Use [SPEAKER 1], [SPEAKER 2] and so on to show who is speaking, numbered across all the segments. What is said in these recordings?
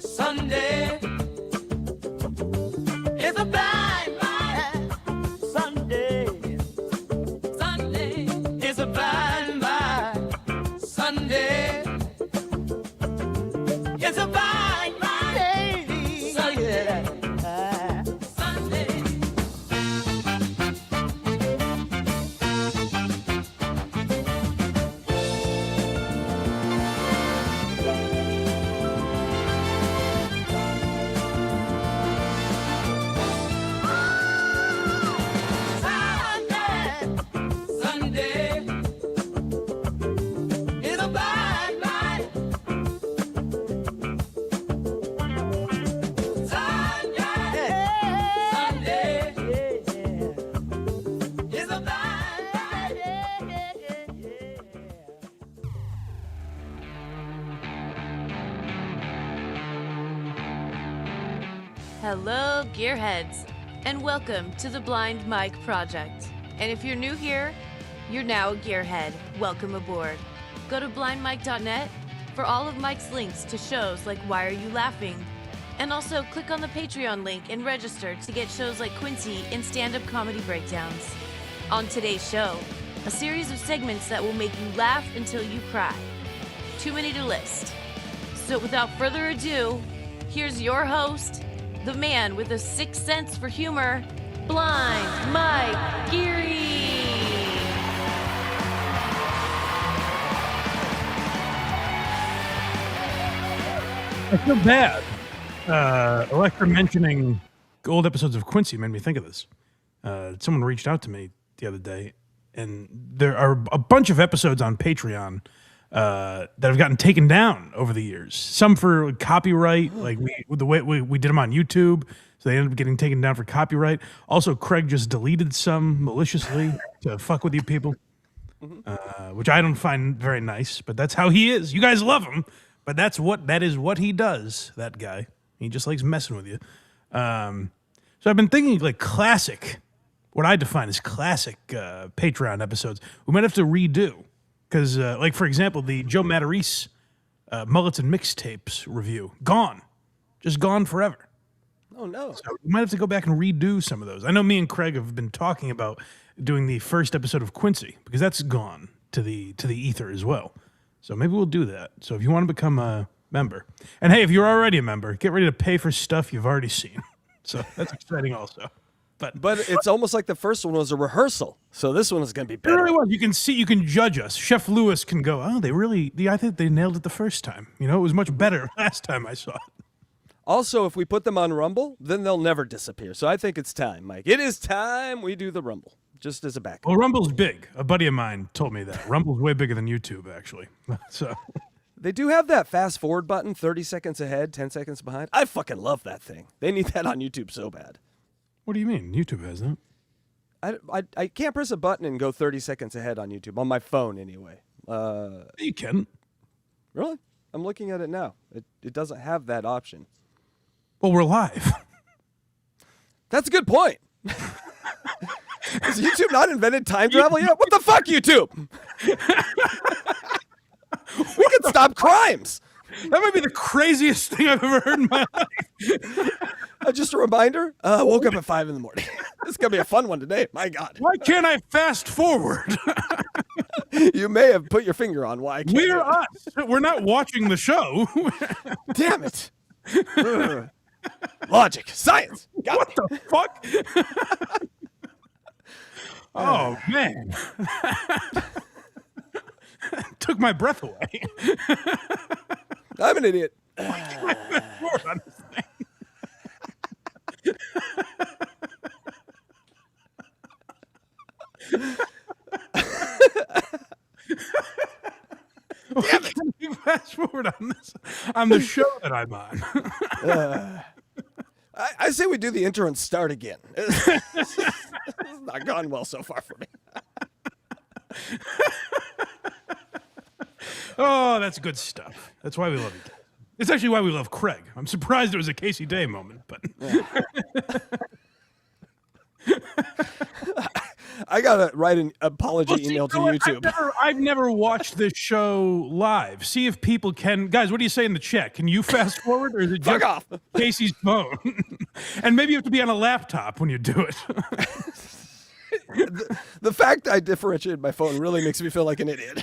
[SPEAKER 1] Sunday is a blind blind. Sunday is a blind blind. Sunday is a blind blind. Sunday.
[SPEAKER 2] Hello, Gearheads, and welcome to the Blind Mike Project. And if you're new here, you're now a Gearhead. Welcome aboard. Go to blindmike.net for all of Mike's links to shows like Why Are You Laughing? And also click on the Patreon link and register to get shows like Quincy and stand-up comedy breakdowns. On today's show, a series of segments that will make you laugh until you cry. Too many to list. So without further ado, here's your host, the man with a sixth sense for humor, Blind Mike Geary.
[SPEAKER 3] I feel bad. Electra mentioning old episodes of Quincy made me think of this. Someone reached out to me the other day, and there are a bunch of episodes on Patreon that have gotten taken down over the years. Some for copyright, like the way we did them on YouTube, so they ended up getting taken down for copyright. Also, Craig just deleted some maliciously to fuck with you people, which I don't find very nice. But that's how he is. You guys love him, but that is what he does. That guy, he just likes messing with you. So I've been thinking like classic, what I define as classic Patreon episodes. We might have to redo. Because, like, for example, the Joe Matarese Mullets and Mixtapes review, gone. Just gone forever.
[SPEAKER 4] Oh, no.
[SPEAKER 3] So we might have to go back and redo some of those. I know me and Craig have been talking about doing the first episode of Quincy, because that's gone to the ether as well. So maybe we'll do that. So if you want to become a member. And, hey, if you're already a member, get ready to pay for stuff you've already seen. So that's exciting also.
[SPEAKER 4] But it's almost like the first one was a rehearsal, so this one is going to be better.
[SPEAKER 3] It really was. You can judge us. Chef Lewis can go, oh, I think they nailed it the first time. You know, it was much better last time I saw it.
[SPEAKER 4] Also, if we put them on Rumble, then they'll never disappear. So I think it's time, Mike. It is time we do the Rumble, just as a backup.
[SPEAKER 3] Well, Rumble's big. A buddy of mine told me that. Rumble's way bigger than YouTube, actually. So
[SPEAKER 4] they do have that fast forward button, 30 seconds ahead, 10 seconds behind. I fucking love that thing. They need that on YouTube so bad.
[SPEAKER 3] What do you mean? YouTube has that.
[SPEAKER 4] I can't press a button and go 30 seconds ahead on YouTube, on my phone anyway.
[SPEAKER 3] You can.
[SPEAKER 4] Really? I'm looking at it now. It doesn't have that option.
[SPEAKER 3] Well, we're live.
[SPEAKER 4] That's a good point. Has YouTube not invented time travel yet? What the fuck, YouTube? We could stop crimes.
[SPEAKER 3] That might be the craziest thing I've ever heard in my life.
[SPEAKER 4] Just a reminder, woke up at 5 in the morning. This is going to be a fun one today. My God.
[SPEAKER 3] Why can't I fast forward?
[SPEAKER 4] You may have put your finger on why I can't.
[SPEAKER 3] We're us. We're not watching the show.
[SPEAKER 4] Damn it. Logic. Science.
[SPEAKER 3] What the fuck? Oh, man. Took my breath away.
[SPEAKER 4] I'm an idiot.
[SPEAKER 3] On this thing. Damn it. Can you fast forward on this? On the show that I'm on.
[SPEAKER 4] I say we do the intro and start again. It's not gone well so far for me.
[SPEAKER 3] Oh, that's good stuff. That's why we love you. It's actually why we love Craig. I'm surprised it was a Casey Day moment, but
[SPEAKER 4] I gotta write an apology
[SPEAKER 3] Well, see,
[SPEAKER 4] email to
[SPEAKER 3] you know what?
[SPEAKER 4] YouTube.
[SPEAKER 3] I've never watched this show live. See if people can. Guys, what do you say in the chat? Can you fast forward, or is it
[SPEAKER 4] Fuck
[SPEAKER 3] just
[SPEAKER 4] off.
[SPEAKER 3] Casey's phone? And maybe you have to be on a laptop when you do it.
[SPEAKER 4] The fact I differentiated my phone really makes me feel like an idiot.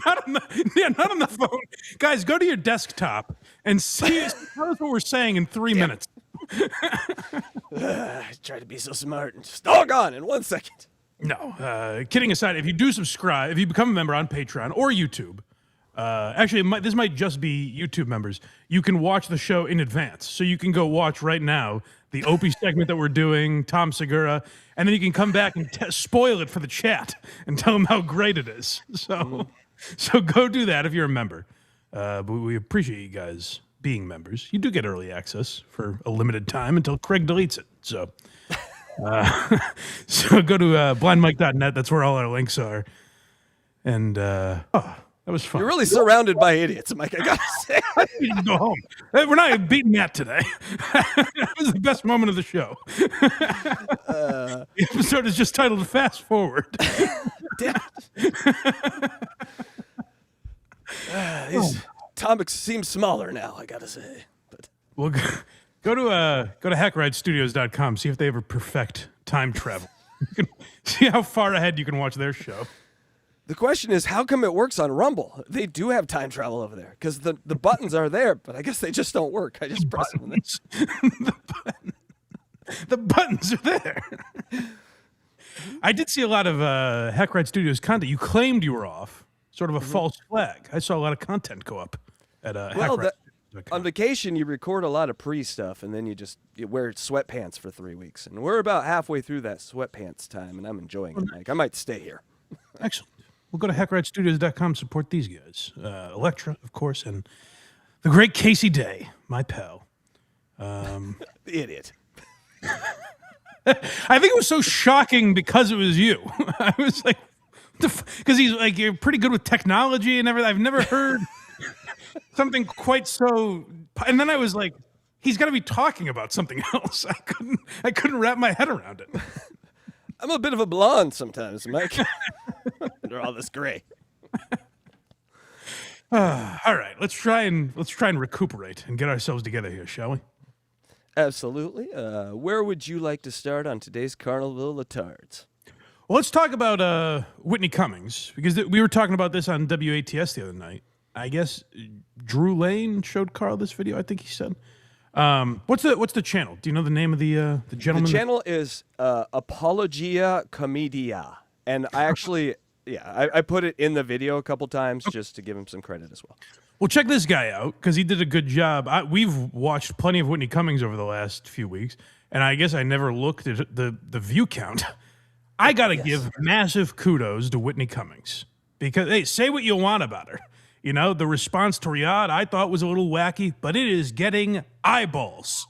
[SPEAKER 3] not on the phone. Guys, go to your desktop and see. Tell us what we're saying in 3 minutes.
[SPEAKER 4] I try to be so smart and just all gone in 1 second.
[SPEAKER 3] No, kidding aside, if you do subscribe, if you become a member on Patreon or YouTube, actually, this might just be YouTube members, you can watch the show in advance. So you can go watch right now the Opie segment that we're doing, Tom Segura, and then you can come back and spoil it for the chat and tell them how great it is. So go do that if you're a member. But we appreciate you guys being members. You do get early access for a limited time until Craig deletes it. So so go to blindmike.net. That's where all our links are. And that was fun.
[SPEAKER 4] You're really surrounded by idiots, Mike. I gotta say.
[SPEAKER 3] We need to go home. We're not beating that today. That was the best moment of the show. The episode is just titled "Fast Forward."
[SPEAKER 4] These topics seem smaller now. I gotta say. But
[SPEAKER 3] Well, go to HackRideStudios.com. See if they ever perfect time travel. You can see how far ahead you can watch their show.
[SPEAKER 4] the question is, how come it works on Rumble? They do have time travel over there because the buttons are there, but I guess they just don't work. I just press them.
[SPEAKER 3] The buttons are there. I did see a lot of HackRide Studios content. You claimed you were off, sort of a false flag. I saw a lot of content go up at HackRide.
[SPEAKER 4] On vacation, you record a lot of pre-stuff, and then you wear sweatpants for 3 weeks. And we're about halfway through that sweatpants time, and I'm enjoying it, Mike. I might stay here.
[SPEAKER 3] Excellent. We'll go to HackRideStudios.com, support these guys. Electra, of course, and the great Casey Day, my pal.
[SPEAKER 4] The idiot.
[SPEAKER 3] I think it was so shocking because it was you. I was like, because he's like, you're pretty good with technology and everything. I've never heard something quite so. And then I was like, he's got to be talking about something else. I couldn't wrap my head around it.
[SPEAKER 4] I'm a bit of a blonde sometimes, Mike. Under all this gray.
[SPEAKER 3] All right, let's try and recuperate and get ourselves together here, shall we?
[SPEAKER 4] Absolutely. Where would you like to start on today's Carnival of Tards?
[SPEAKER 3] Well, let's talk about Whitney Cummings, because we were talking about this on WATS the other night. I guess Drew Lane showed Carl this video, I think he said. What's the channel? Do you know the name of the gentleman?
[SPEAKER 4] The channel is Apologia Comedia. And I actually, I put it in the video a couple times just to give him some credit as well.
[SPEAKER 3] Well, check this guy out, because he did a good job. We've watched plenty of Whitney Cummings over the last few weeks, and I guess I never looked at the view count. I got to give massive kudos to Whitney Cummings, because, hey, say what you want about her. You know, the response to Riyadh I thought was a little wacky, but it is getting eyeballs.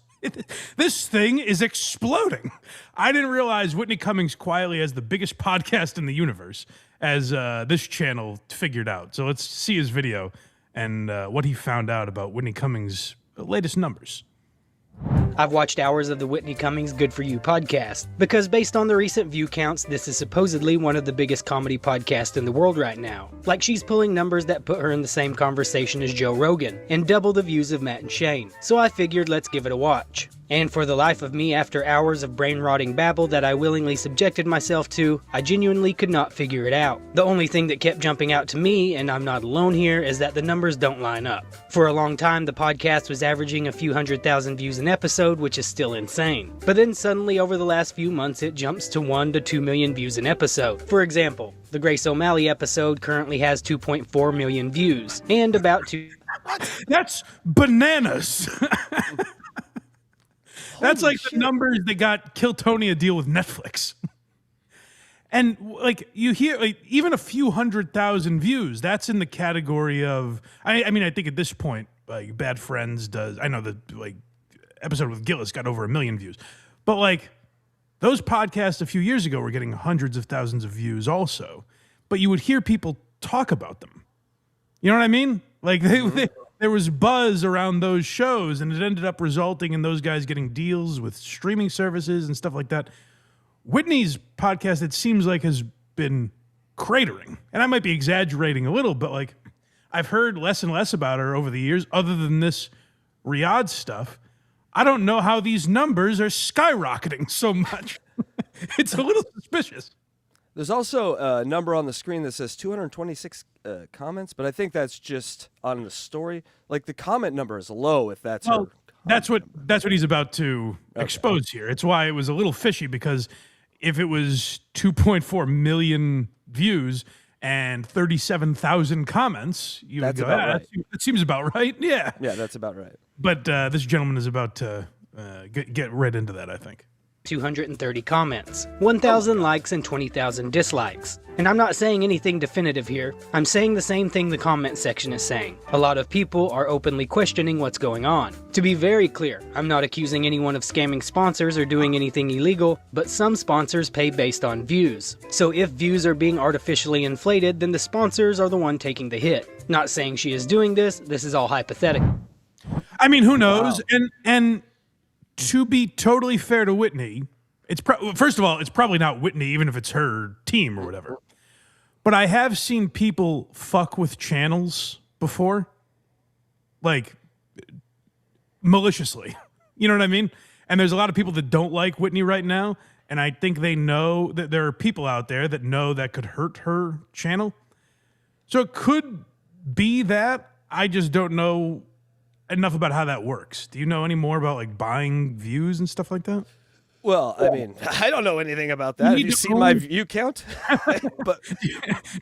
[SPEAKER 3] This thing is exploding. I didn't realize Whitney Cummings quietly has the biggest podcast in the universe, as this channel figured out. So let's see his video and what he found out about Whitney Cummings' latest numbers.
[SPEAKER 1] I've watched hours of the Whitney Cummings Good For You podcast, because based on the recent view counts, this is supposedly one of the biggest comedy podcasts in the world right now. Like, she's pulling numbers that put her in the same conversation as Joe Rogan, and double the views of Matt and Shane. So I figured let's give it a watch. And for the life of me, after hours of brain-rotting babble that I willingly subjected myself to, I genuinely could not figure it out. The only thing that kept jumping out to me, and I'm not alone here, is that the numbers don't line up. For a long time, the podcast was averaging a few 100,000 views an episode, which is still insane. But then suddenly, over the last few months, it jumps to 1 to 2 million views an episode. For example, the Grace O'Malley episode currently has 2.4 million views, and about 2...
[SPEAKER 3] That's bananas! That's like the numbers that got Kill Tony a deal with Netflix. And like you hear, like, even a few 100,000 views, that's in the category of. I mean, I think at this point, like Bad Friends does. I know the like episode with Gillis got over 1 million views, but like those podcasts a few years ago were getting hundreds of thousands of views also. But you would hear people talk about them. You know what I mean? Like there was buzz around those shows, and it ended up resulting in those guys getting deals with streaming services and stuff like that. Whitney's podcast, it seems like, has been cratering. And I might be exaggerating a little, but like I've heard less and less about her over the years, other than this Riyadh stuff. I don't know how these numbers are skyrocketing so much. It's a little suspicious.
[SPEAKER 4] There's also a number on the screen that says 226 comments, but I think that's just on the story. Like the comment number is low if that's her. That's what
[SPEAKER 3] he's about to expose here. It's why it was a little fishy, because if it was 2.4 million views and 37,000 comments, you would go, right. That seems about right. Yeah.
[SPEAKER 4] Yeah, that's about right.
[SPEAKER 3] But this gentleman is about to get right into that, I think.
[SPEAKER 1] 230 comments, 1,000 likes, and 20,000 dislikes. And I'm not saying anything definitive here. I'm saying the same thing the comment section is saying. A lot of people are openly questioning what's going on. To be very clear, I'm not accusing anyone of scamming sponsors or doing anything illegal, but some sponsors pay based on views. So if views are being artificially inflated, then the sponsors are the one taking the hit. Not saying she is doing this is all hypothetical.
[SPEAKER 3] I mean, who knows? Wow. And to be totally fair to Whitney, first of all, it's probably not Whitney, even if it's her team or whatever. But I have seen people fuck with channels before, like maliciously. You know what I mean? And there's a lot of people that don't like Whitney right now, and I think they know that there are people out there that know that could hurt her channel. So it could be that. I just don't know enough about how that works. Do you know any more about like buying views and stuff like that?
[SPEAKER 4] Well, I mean, I don't know anything about that. Have you seen my view count? But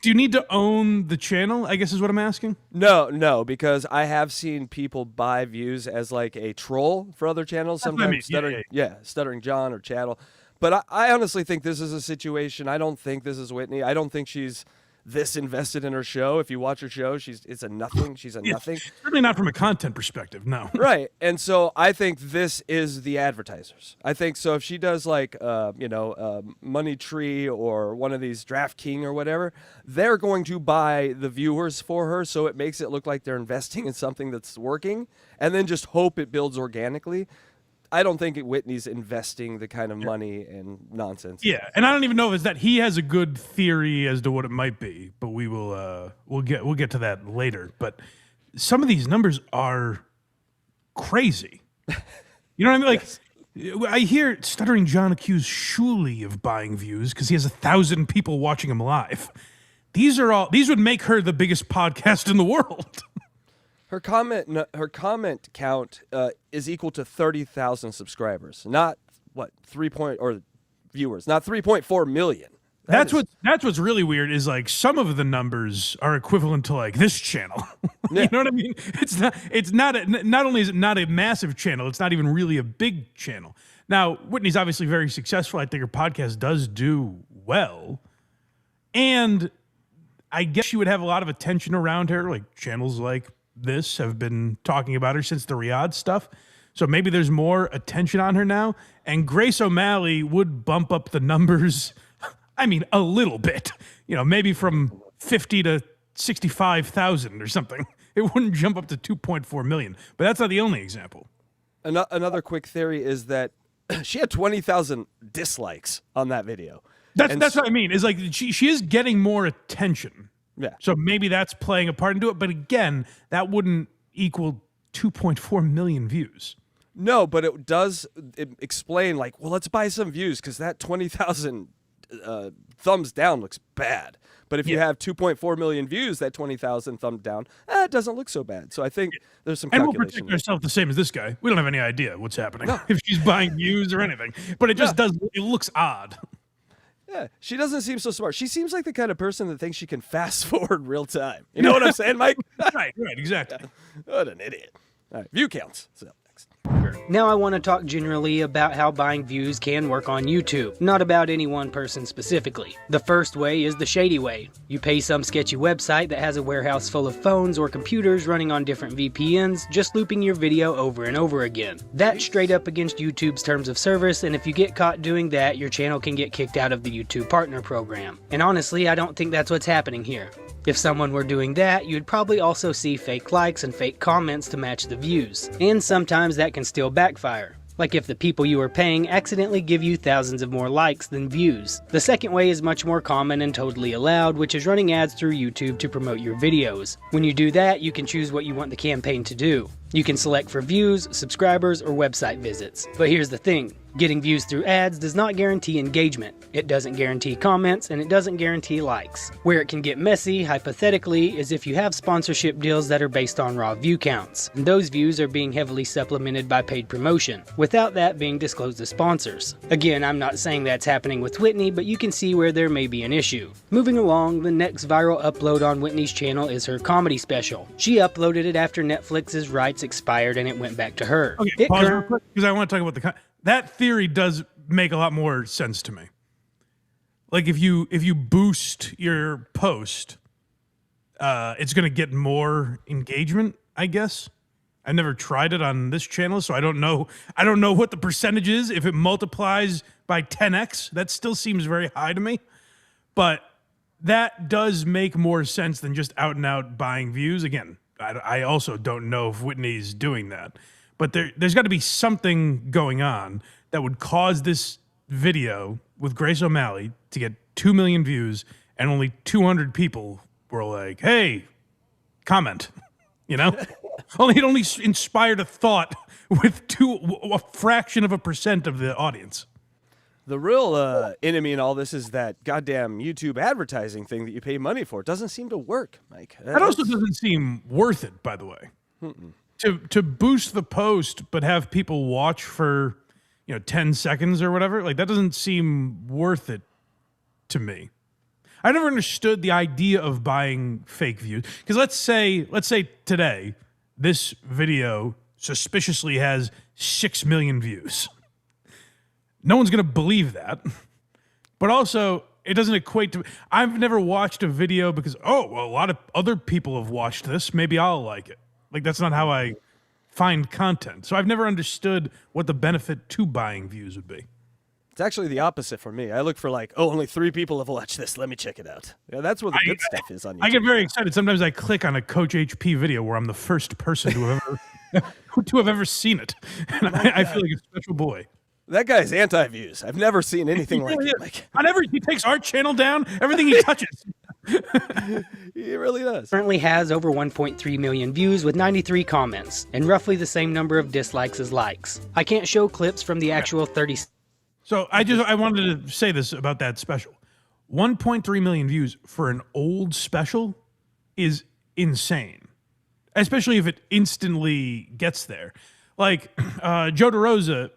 [SPEAKER 3] do you need to own the channel, I guess is what I'm asking?
[SPEAKER 4] No, because I have seen people buy views as like a troll for other channels. Sometimes Stuttering John or Chattel. But I honestly think this is a situation. I don't think this is Whitney. I don't think she's this invested in her show. If you watch her show, it's a nothing. She's a nothing.
[SPEAKER 3] Certainly not from a content perspective, no.
[SPEAKER 4] Right. And so I think this is the advertisers. I think so if she does like Money Tree or one of these DraftKings or whatever, they're going to buy the viewers for her, so it makes it look like they're investing in something that's working, and then just hope it builds organically. I don't think Whitney's investing the kind of money and nonsense.
[SPEAKER 3] Yeah, and I don't even know if it's that. He has a good theory as to what it might be, but we'll get to that later. But some of these numbers are crazy. You know what I mean? Like, yes. I hear Stuttering John accuse Shuley of buying views because he has 1,000 people watching him live. These would make her the biggest podcast in the world.
[SPEAKER 4] Her comment count is equal to 30,000 subscribers, not viewers, not 3.4 million.
[SPEAKER 3] That's what's really weird is like some of the numbers are equivalent to like this channel.
[SPEAKER 4] Yeah.
[SPEAKER 3] You know what I mean? Not only is it not a massive channel, it's not even really a big channel. Now, Whitney's obviously very successful. I think her podcast does do well, and I guess she would have a lot of attention around her, like channels like this have been talking about her since the Riyadh stuff. So maybe there's more attention on her now. And Grace O'Malley would bump up the numbers, I mean, a little bit. You know, maybe from 50 to 65,000 or something. It wouldn't jump up to 2.4 million. But that's not the only example.
[SPEAKER 4] Another quick theory is that she had 20,000 dislikes on that video.
[SPEAKER 3] That's what I mean. Is like she is getting more attention.
[SPEAKER 4] Yeah.
[SPEAKER 3] So maybe that's playing a part into it. But again, that wouldn't equal 2.4 million views.
[SPEAKER 4] No, but it does explain, like, well, let's buy some views because that 20,000 thumbs down looks bad. But if you have 2.4 million views, that 20,000 thumbs down, it doesn't look so bad. So I think there's some calculation.
[SPEAKER 3] And we'll protect ourselves the same as this guy. We don't have any idea what's happening, if she's buying views or anything. But it just does, it looks odd.
[SPEAKER 4] Yeah, she doesn't seem so smart. She seems like the kind of person that thinks she can fast forward real time. You know what I'm saying, Mike?
[SPEAKER 3] Right, exactly.
[SPEAKER 4] Yeah. What an idiot. All right, view counts. So next.
[SPEAKER 1] Now I want to talk generally about how buying views can work on YouTube, not about any one person specifically. The first way is the shady way. You pay some sketchy website that has a warehouse full of phones or computers running on different VPNs, just looping your video over and over again. That's straight up against YouTube's terms of service, and if you get caught doing that, your channel can get kicked out of the YouTube Partner Program. And honestly, I don't think that's what's happening here. If someone were doing that, you'd probably also see fake likes and fake comments to match the views. And sometimes that can still backfire. like if the people you are paying accidentally give you thousands of more likes than views. The second way is much more common and totally allowed, which is running ads through YouTube to promote your videos. When you do that, you can choose what you want the campaign to do. You can select for views, subscribers, or website visits. But here's the thing. Getting views through ads does not guarantee engagement. It doesn't guarantee comments, and it doesn't guarantee likes. Where it can get messy, hypothetically, is if you have sponsorship deals that are based on raw view counts, and those views are being heavily supplemented by paid promotion, without that being disclosed to sponsors. Again, I'm not saying that's happening with Whitney, but you can see where there may be an issue. Moving along, the next viral upload on Whitney's channel is her comedy special. She uploaded it after Netflix's rights expired and it went back to her.
[SPEAKER 3] Okay, pause real quick, because I want to talk about that theory does make a lot more sense to me. Like if you boost your post, it's going to get more engagement, I guess. I've never tried it on this channel, so I don't know what the percentage is. If it multiplies by 10x, that still seems very high to me. But that does make more sense than just out and out buying views. Again, I also don't know if Whitney's doing that. But there's got to be something going on that would cause this video with Grace O'Malley to get 2 million views and only 200 people were like, hey, comment, you know? It only inspired a thought with a fraction of a percent of the audience.
[SPEAKER 4] The real enemy in all this is that goddamn YouTube advertising thing that you pay money for. It doesn't seem to work, Mike.
[SPEAKER 3] That also doesn't seem worth it, by the way. To boost the post but have people watch for 10 seconds or whatever, like that doesn't seem worth it to me. I never understood the idea of buying fake views, because let's say today this video suspiciously has 6 million views. No one's going to believe that. But also, it doesn't equate to... I've never watched a video because, a lot of other people have watched this. Maybe I'll like it. Like, that's not how I find content. So I've never understood what the benefit to buying views would be.
[SPEAKER 4] It's actually the opposite for me. I look for only 3 people have watched this. Let me check it out. Yeah, that's where the good stuff is on YouTube.
[SPEAKER 3] I get very excited. Sometimes I click on a Coach HP video where I'm the first person to have ever seen it. And I feel like a special boy.
[SPEAKER 4] That guy's anti-views. I've never seen anything like it.
[SPEAKER 3] He takes our channel down, everything he touches.
[SPEAKER 4] He really does.
[SPEAKER 1] Currently has over 1.3 million views with 93 comments, and roughly the same number of dislikes as likes. I can't show clips from the actual 30...
[SPEAKER 3] So I wanted to say this about that special. 1.3 million views for an old special is insane. Especially if it instantly gets there. Like, Joe DeRosa...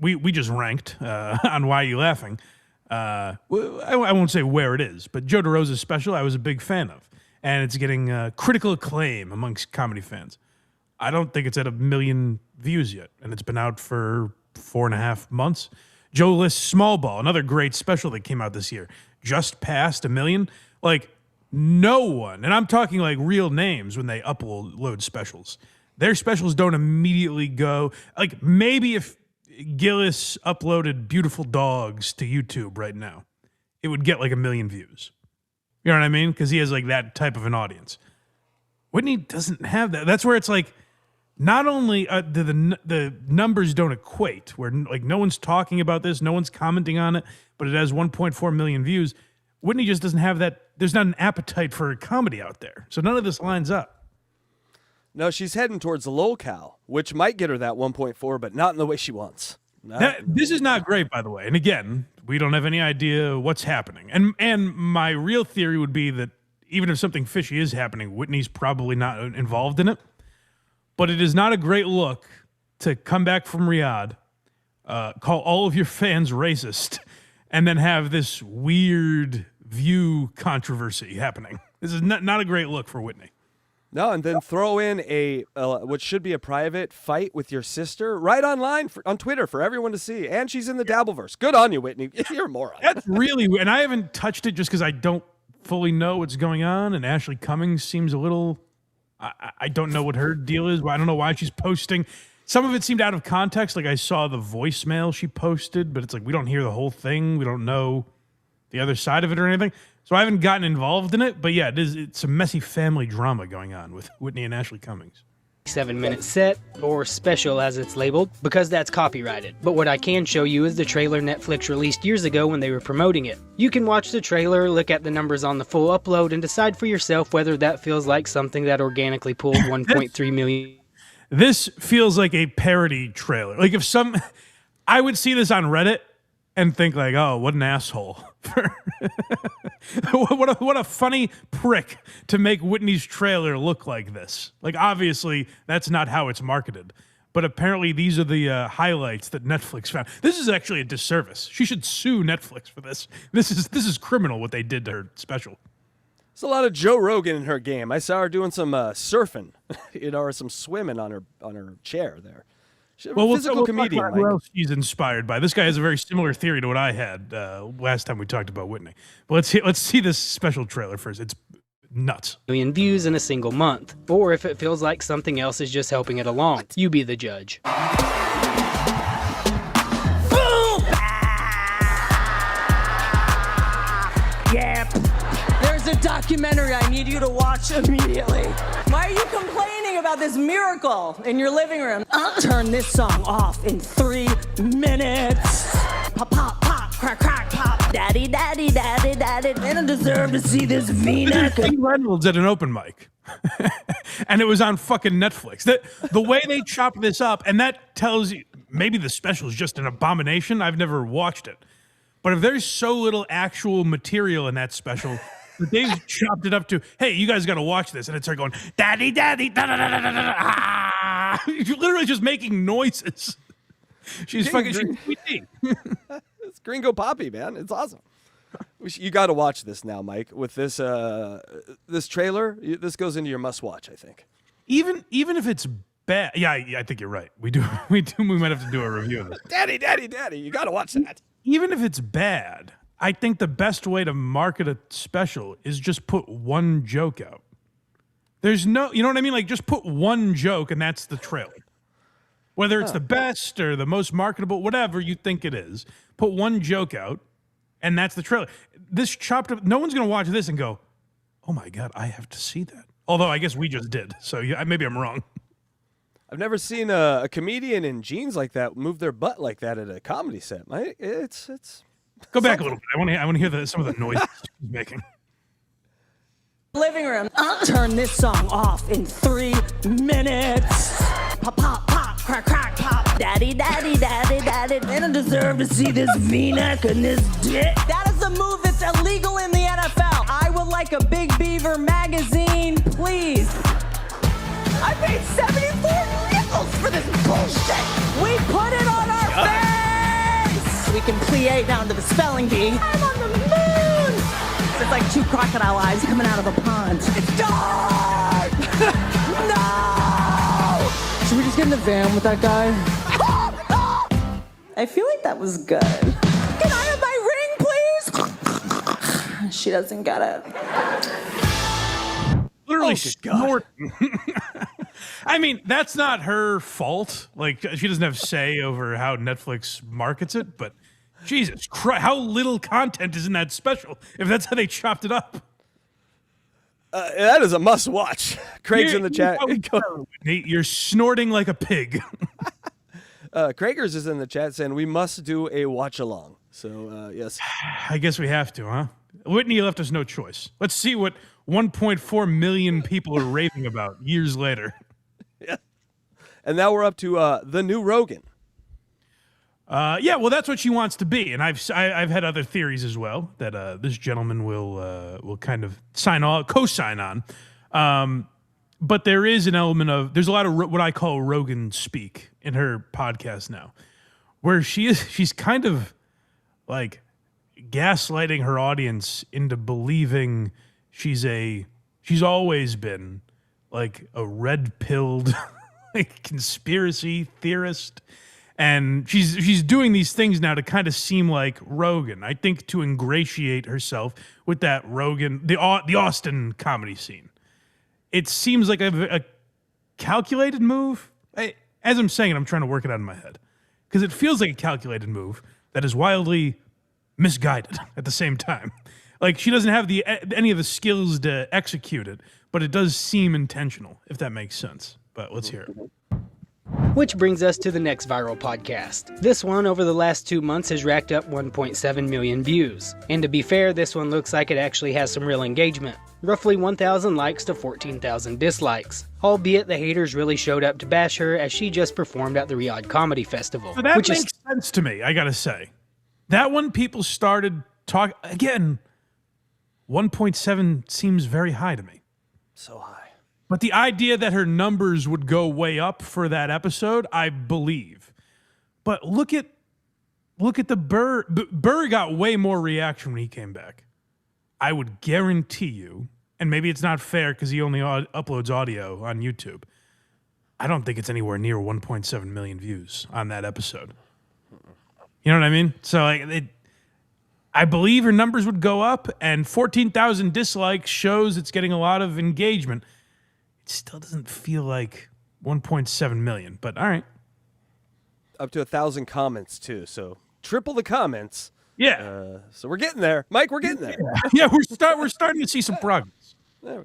[SPEAKER 3] We just ranked on Why Are You Laughing. I won't say where it is, but Joe DeRosa's special I was a big fan of. And it's getting critical acclaim amongst comedy fans. I don't think it's at 1 million views yet, and it's been out for 4.5 months. Joe List's Small Ball, another great special that came out this year, just passed 1 million. Like, no one, and I'm talking like real names when they upload specials. Their specials don't immediately go, like maybe if Gillis uploaded Beautiful Dogs to YouTube right now, it would get like 1 million views. You know what I mean? Because he has like that type of an audience. Whitney doesn't have that. That's where it's like, not only the numbers don't equate, where like no one's talking about this, no one's commenting on it, but it has 1.4 million views. Whitney just doesn't have that. There's not an appetite for comedy out there. So none of this lines up.
[SPEAKER 4] No, she's heading towards the locale, which might get her that 1.4, but not in the way she wants.
[SPEAKER 3] This is not great, by the way. And again, we don't have any idea what's happening. And my real theory would be that even if something fishy is happening, Whitney's probably not involved in it. But it is not a great look to come back from Riyadh, call all of your fans racist, and then have this weird view controversy happening. This is not a great look for Whitney.
[SPEAKER 4] No, and then throw in a what should be a private fight with your sister right online on Twitter for everyone to see. And she's in the Dabbleverse. Good on you, Whitney. You're a moron.
[SPEAKER 3] That's really, and I haven't touched it just because I don't fully know what's going on. And Ashley Cummings seems a little, I don't know what her deal is. I don't know why she's posting. Some of it seemed out of context. Like I saw the voicemail she posted, but it's like we don't hear the whole thing. We don't know the other side of it or anything. So I haven't gotten involved in it, but yeah, it's a messy family drama going on with Whitney and Ashley Cummings.
[SPEAKER 1] 7-minute set, or special as it's labeled, because that's copyrighted. But what I can show you is the trailer Netflix released years ago when they were promoting it. You can watch the trailer, look at the numbers on the full upload, and decide for yourself whether that feels like something that organically pulled 1.3 million.
[SPEAKER 3] This feels like a parody trailer. Like I would see this on Reddit and think like, oh, what an asshole. what a funny prick to make Whitney's trailer look like this. Like, obviously, that's not how it's marketed. But apparently these are the highlights that Netflix found. This is actually a disservice. She should sue Netflix for this. This is criminal what they did to her special.
[SPEAKER 4] There's a lot of Joe Rogan in her game. I saw her doing some surfing, or some swimming on her chair there. She's a physical comedian.
[SPEAKER 3] Who else she's inspired by? This guy has a very similar theory to what I had last time we talked about Whitney. But let's see this special trailer first. It's nuts.
[SPEAKER 1] Million views in a single month, or if it feels like something else is just helping it along. You be the judge.
[SPEAKER 5] Yep. There's a documentary I need you to watch immediately. Why are you complaining about this miracle in your living room? I'll turn this song off in 3 minutes. Pop, pop, pop, crack, crack, pop. Daddy, daddy, daddy, daddy. They don't deserve to see this V-neck.
[SPEAKER 3] King Reynolds at an open mic. And it was on fucking Netflix. The way they chopped this up, and that tells you, maybe the special is just an abomination. I've never watched it. But if there's so little actual material in that special, they've chopped it up to, hey, you guys got to watch this. And it's her going, daddy, daddy, da da da da da da. Ah. You're literally just making noises. She's fucking Whitney.
[SPEAKER 4] It's Gringo Poppy, man. It's awesome. You got to watch this now, Mike. With this this trailer, this goes into your must watch, I think.
[SPEAKER 3] Even if it's bad, yeah, I think you're right. We might have to do a review of this.
[SPEAKER 4] Daddy, daddy, daddy, you got to watch that.
[SPEAKER 3] Even if it's bad, I think the best way to market a special is just put one joke out. There's no, you know what I mean? Like, just put one joke and that's the trailer. Whether it's the best or the most marketable, whatever you think it is, put one joke out and that's the trailer. This chopped up, no one's going to watch this and go, oh my God, I have to see that. Although I guess we just did. So yeah, maybe I'm wrong.
[SPEAKER 4] I've never seen a comedian in jeans like that move their butt like that at a comedy set. It's
[SPEAKER 3] Go back a little bit. I want to hear some of the noise she's making.
[SPEAKER 5] Living room. I'll turn this song off in 3 minutes. Pop, pop, pop, crack, crack, pop. Daddy, daddy, daddy, daddy. They don't deserve to see this V-neck and this dick. That is a move that's illegal in the NFL. I would like a Big Beaver magazine, please. I paid 74 nickels for this bullshit. We put it on our face. We can plie down to the spelling bee. I'm on the moon. It's like 2 crocodile eyes coming out of a pond. It's dark. No. Should we just get in the van with that guy? I feel like that was good. Can I have my ring, please? She doesn't get it.
[SPEAKER 3] Literally snorting. I mean, that's not her fault. Like, she doesn't have say over how Netflix markets it, but Jesus Christ, how little content is in that special if that's how they chopped it up.
[SPEAKER 4] That is a must watch. Craig's in the chat.
[SPEAKER 3] You're snorting like a pig.
[SPEAKER 4] Krager's is in the chat saying we must do a watch along. So, yes.
[SPEAKER 3] I guess we have to, huh? Whitney left us no choice. Let's see what 1.4 million people are raving about years later.
[SPEAKER 4] Yeah. And now we're up to the new Rogan.
[SPEAKER 3] Yeah, well, that's what she wants to be, and I've had other theories as well that this gentleman will kind of co-sign on. But there is an element of there's a lot of what I call Rogan speak in her podcast now, where she's kind of like gaslighting her audience into believing she's always been like a red-pilled like conspiracy theorist. And she's doing these things now to kind of seem like Rogan. I think to ingratiate herself with that Rogan, the Austin comedy scene. It seems like a calculated move. As I'm saying it, I'm trying to work it out in my head. Because it feels like a calculated move that is wildly misguided at the same time. Like, she doesn't have any of the skills to execute it, but it does seem intentional, if that makes sense. but let's hear it.
[SPEAKER 1] Which brings us to the next viral podcast. This one over the last 2 months has racked up 1.7 million views. And to be fair, this one looks like it actually has some real engagement. Roughly 1,000 likes to 14,000 dislikes. Albeit the haters really showed up to bash her as she just performed at the Riyadh Comedy Festival.
[SPEAKER 3] So that makes sense to me, I gotta say. That one people started talking, again, 1.7 seems very high to me.
[SPEAKER 4] So high.
[SPEAKER 3] But the idea that her numbers would go way up for that episode, I believe. But look at the Burr. Burr got way more reaction when he came back. I would guarantee you, and maybe it's not fair because he only uploads audio on YouTube. I don't think it's anywhere near 1.7 million views on that episode. You know what I mean? So I believe her numbers would go up, and 14,000 dislikes shows it's getting a lot of engagement. It still doesn't feel like 1.7 million, but all right.
[SPEAKER 4] Up to 1,000 comments too, so triple the comments.
[SPEAKER 3] Yeah.
[SPEAKER 4] So we're getting there, Mike. We're getting there.
[SPEAKER 3] Yeah, we're starting to see some progress.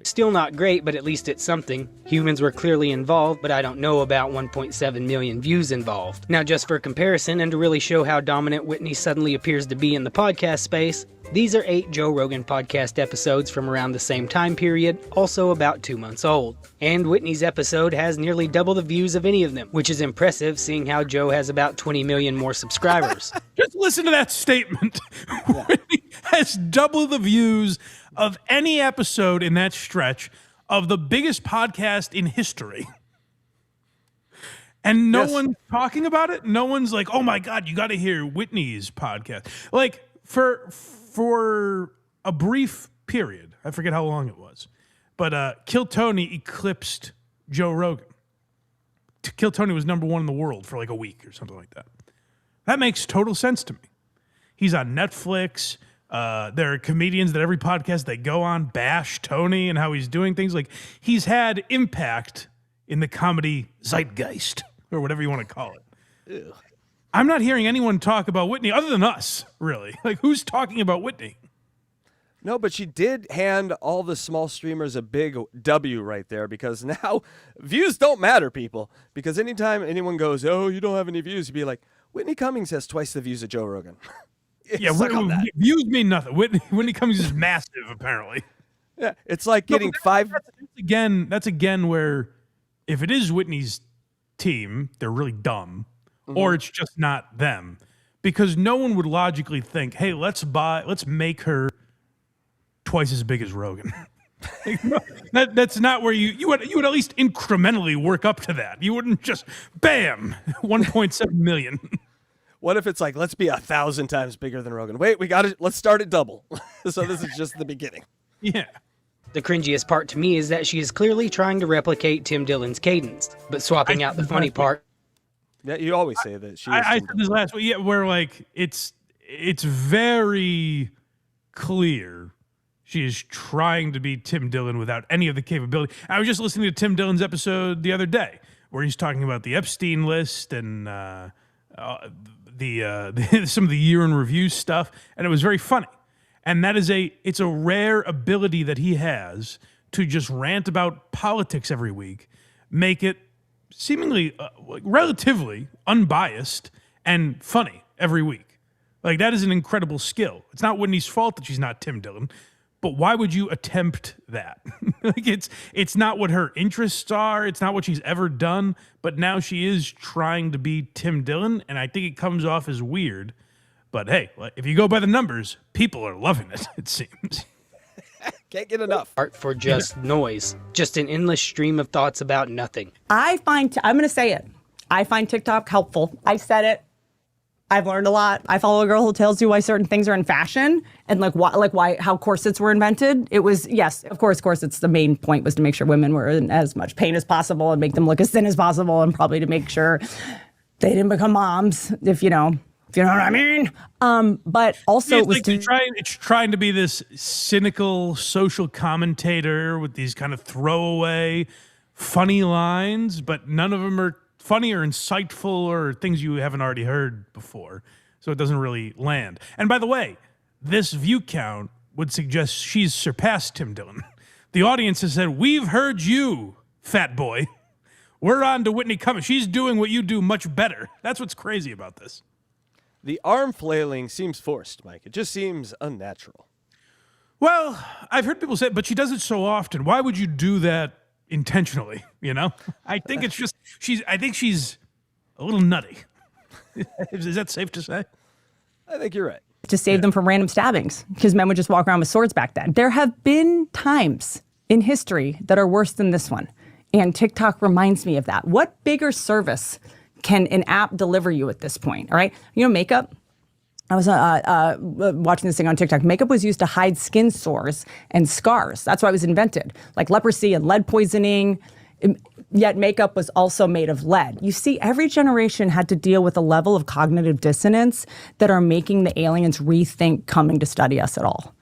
[SPEAKER 1] Still not great, but at least it's something. Humans were clearly involved, but I don't know about 1.7 million views involved. Now, just for comparison, and to really show how dominant Whitney suddenly appears to be in the podcast space, these are 8 Joe Rogan podcast episodes from around the same time period, also about 2 months old. And Whitney's episode has nearly double the views of any of them, which is impressive seeing how Joe has about 20 million more subscribers.
[SPEAKER 3] Just listen to that statement. Whitney has double the views of any episode in that stretch of the biggest podcast in history. And no one's talking about it. No one's like, oh my God, you got to hear Whitney's podcast. Like, for a brief period, I forget how long it was, but Kill Tony eclipsed Joe Rogan. Kill Tony was number 1 in the world for like a week or something like that. That makes total sense to me. He's on Netflix. There are comedians that every podcast they go on bash Tony and how he's doing things. Like, he's had impact in the comedy zeitgeist, or whatever you want to call it. Ew. I'm not hearing anyone talk about Whitney other than us, really. Like, who's talking about Whitney?
[SPEAKER 4] No, but she did hand all the small streamers a big W right there, because now views don't matter, people. Because anytime anyone goes, oh, you don't have any views, you'd be like, Whitney Cummings has twice the views of Joe Rogan.
[SPEAKER 3] Yeah, views mean nothing. Whitney Cummings is massive, apparently.
[SPEAKER 4] Yeah, it's like getting
[SPEAKER 3] That's again where, if it is Whitney's team, they're really dumb, or it's just not them, because no one would logically think, hey, let's make her twice as big as Rogan. That's not where you would at least incrementally work up to that. You wouldn't just bam 1.7 million.
[SPEAKER 4] What if it's like, let's be 1,000 times bigger than Rogan? Wait, let's start at double. So this is just the beginning.
[SPEAKER 3] Yeah.
[SPEAKER 1] The cringiest part to me is that she is clearly trying to replicate Tim Dillon's cadence, but swapping out the funny part.
[SPEAKER 4] Yeah, you always say that.
[SPEAKER 3] I said this last week, where like it's very clear she is trying to be Tim Dillon without any of the capability. I was just listening to Tim Dillon's episode the other day, where he's talking about the Epstein list and some of the year in review stuff, and it was very funny. And that is it's a rare ability that he has to just rant about politics every week, make it seemingly relatively unbiased and funny every week. Like, that is an incredible skill. It's not Whitney's fault that she's not Tim Dillon, but why would you attempt that? Like, it's not what her interests are. It's not what she's ever done. But now she is trying to be Tim Dillon, and I think it comes off as weird. But hey, if you go by the numbers, people are loving it, it seems.
[SPEAKER 4] Can't get enough.
[SPEAKER 1] Art for just noise. Just an endless stream of thoughts about nothing.
[SPEAKER 5] I'm going to say it. I find TikTok helpful. I said it. I've learned a lot. I follow a girl who tells you why certain things are in fashion and how corsets were invented. It was, yes, of course, corsets, the main point was to make sure women were in as much pain as possible and make them look as thin as possible, and probably to make sure they didn't become moms, if you know what I mean. But also it was
[SPEAKER 3] it's trying to be this cynical social commentator with these kind of throwaway funny lines, but none of them are funny or insightful or things you haven't already heard before. So it doesn't really land. And by the way, this view count would suggest she's surpassed Tim Dillon. The audience has said, we've heard you, fat boy. We're on to Whitney Cummings. She's doing what you do much better. That's what's crazy about this.
[SPEAKER 4] The arm flailing seems forced, Mike. It just seems unnatural.
[SPEAKER 3] Well, I've heard people say, but she does it so often. Why would you do that intentionally? You know, I think it's just I think she's a little nutty. Is that safe to say?
[SPEAKER 4] I think you're right.
[SPEAKER 6] To save them from random stabbings, because men would just walk around with swords back then. There have been times in history that are worse than this one, and TikTok reminds me of that. What bigger service can an app deliver you at this point? All right, you know, makeup. I was watching this thing on TikTok. Makeup was used to hide skin sores and scars. That's why it was invented, like leprosy and lead poisoning. Yet makeup was also made of lead. You see, every generation had to deal with a level of cognitive dissonance that are making the aliens rethink coming to study us at all.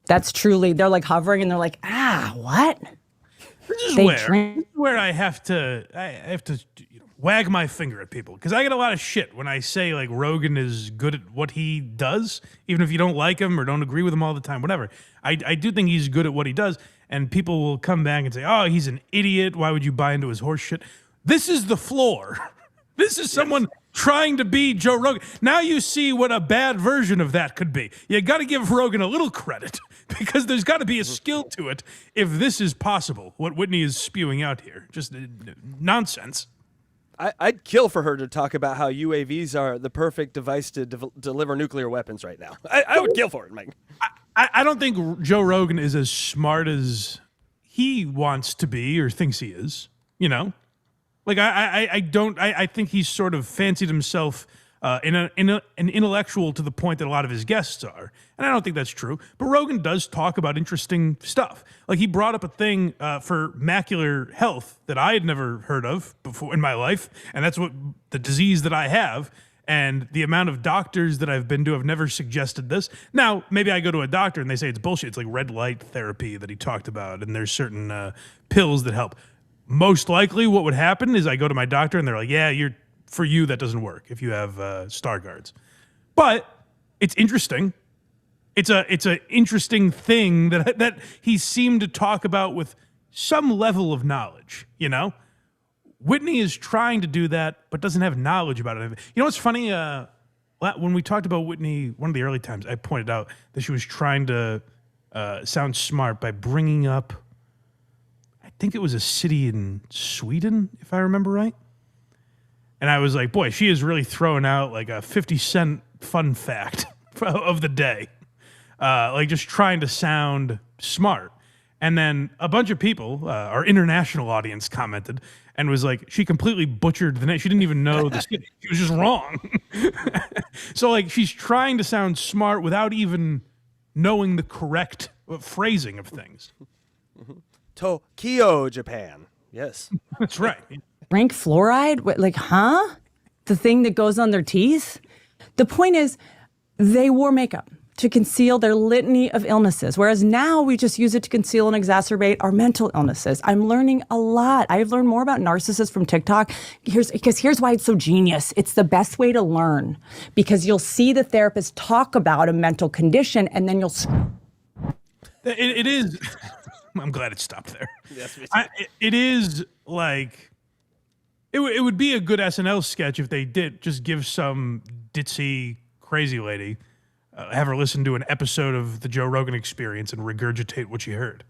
[SPEAKER 6] That's truly, they're like hovering and they're like, what?
[SPEAKER 3] This is where I have to wag my finger at people, because I get a lot of shit when I say like Rogan is good at what he does, even if you don't like him or don't agree with him all the time, whatever. I do think he's good at what he does, and people will come back and say, oh, he's an idiot. Why would you buy into his horse shit? This is the floor. This is someone trying to be Joe Rogan. Now you see what a bad version of that could be. You got to give Rogan a little credit, because there's got to be a skill to it if this is possible, what Whitney is spewing out here. Just nonsense.
[SPEAKER 4] I'd kill for her to talk about how UAVs are the perfect device to deliver nuclear weapons right now. I would kill for it, Mike.
[SPEAKER 3] I don't think Joe Rogan is as smart as he wants to be or thinks he is, you know? Like, I think he's sort of fancied himself an intellectual to the point that a lot of his guests are. And I don't think that's true. But Rogan does talk about interesting stuff. Like, he brought up a thing for macular health that I had never heard of before in my life. And that's what the disease that I have. And the amount of doctors that I've been to have never suggested this. Now, maybe I go to a doctor and they say it's bullshit. It's like red light therapy that he talked about. And there's certain pills that help. Most likely what would happen is I go to my doctor and they're like, yeah, for you, that doesn't work if you have Stargard's. But it's interesting. It's an interesting thing that he seemed to talk about with some level of knowledge, you know? Whitney is trying to do that, but doesn't have knowledge about it. You know what's funny? When we talked about Whitney, one of the early times, I pointed out that she was trying to sound smart by bringing up, I think it was a city in Sweden, if I remember right. And I was like, boy, she is really throwing out like a 50-cent fun fact of the day. Like just trying to sound smart. And then a bunch of people, our international audience, commented and was like, she completely butchered the name. She didn't even know the city. She was just wrong. So like she's trying to sound smart without even knowing the correct phrasing of things.
[SPEAKER 4] Tokyo, Japan. Yes.
[SPEAKER 3] That's right.
[SPEAKER 6] Drink fluoride? What, like, huh? The thing that goes on their teeth? The point is, they wore makeup to conceal their litany of illnesses, whereas now we just use it to conceal and exacerbate our mental illnesses. I'm learning a lot. I've learned more about narcissists from TikTok. Here's why it's so genius. It's the best way to learn, because you'll see the therapist talk about a mental condition, and then you'll...
[SPEAKER 3] It is... I'm glad it stopped there.
[SPEAKER 4] Yes,
[SPEAKER 3] it is like... It would be a good SNL sketch if they did just give some ditzy crazy lady, have her listen to an episode of the Joe Rogan Experience and regurgitate what she heard.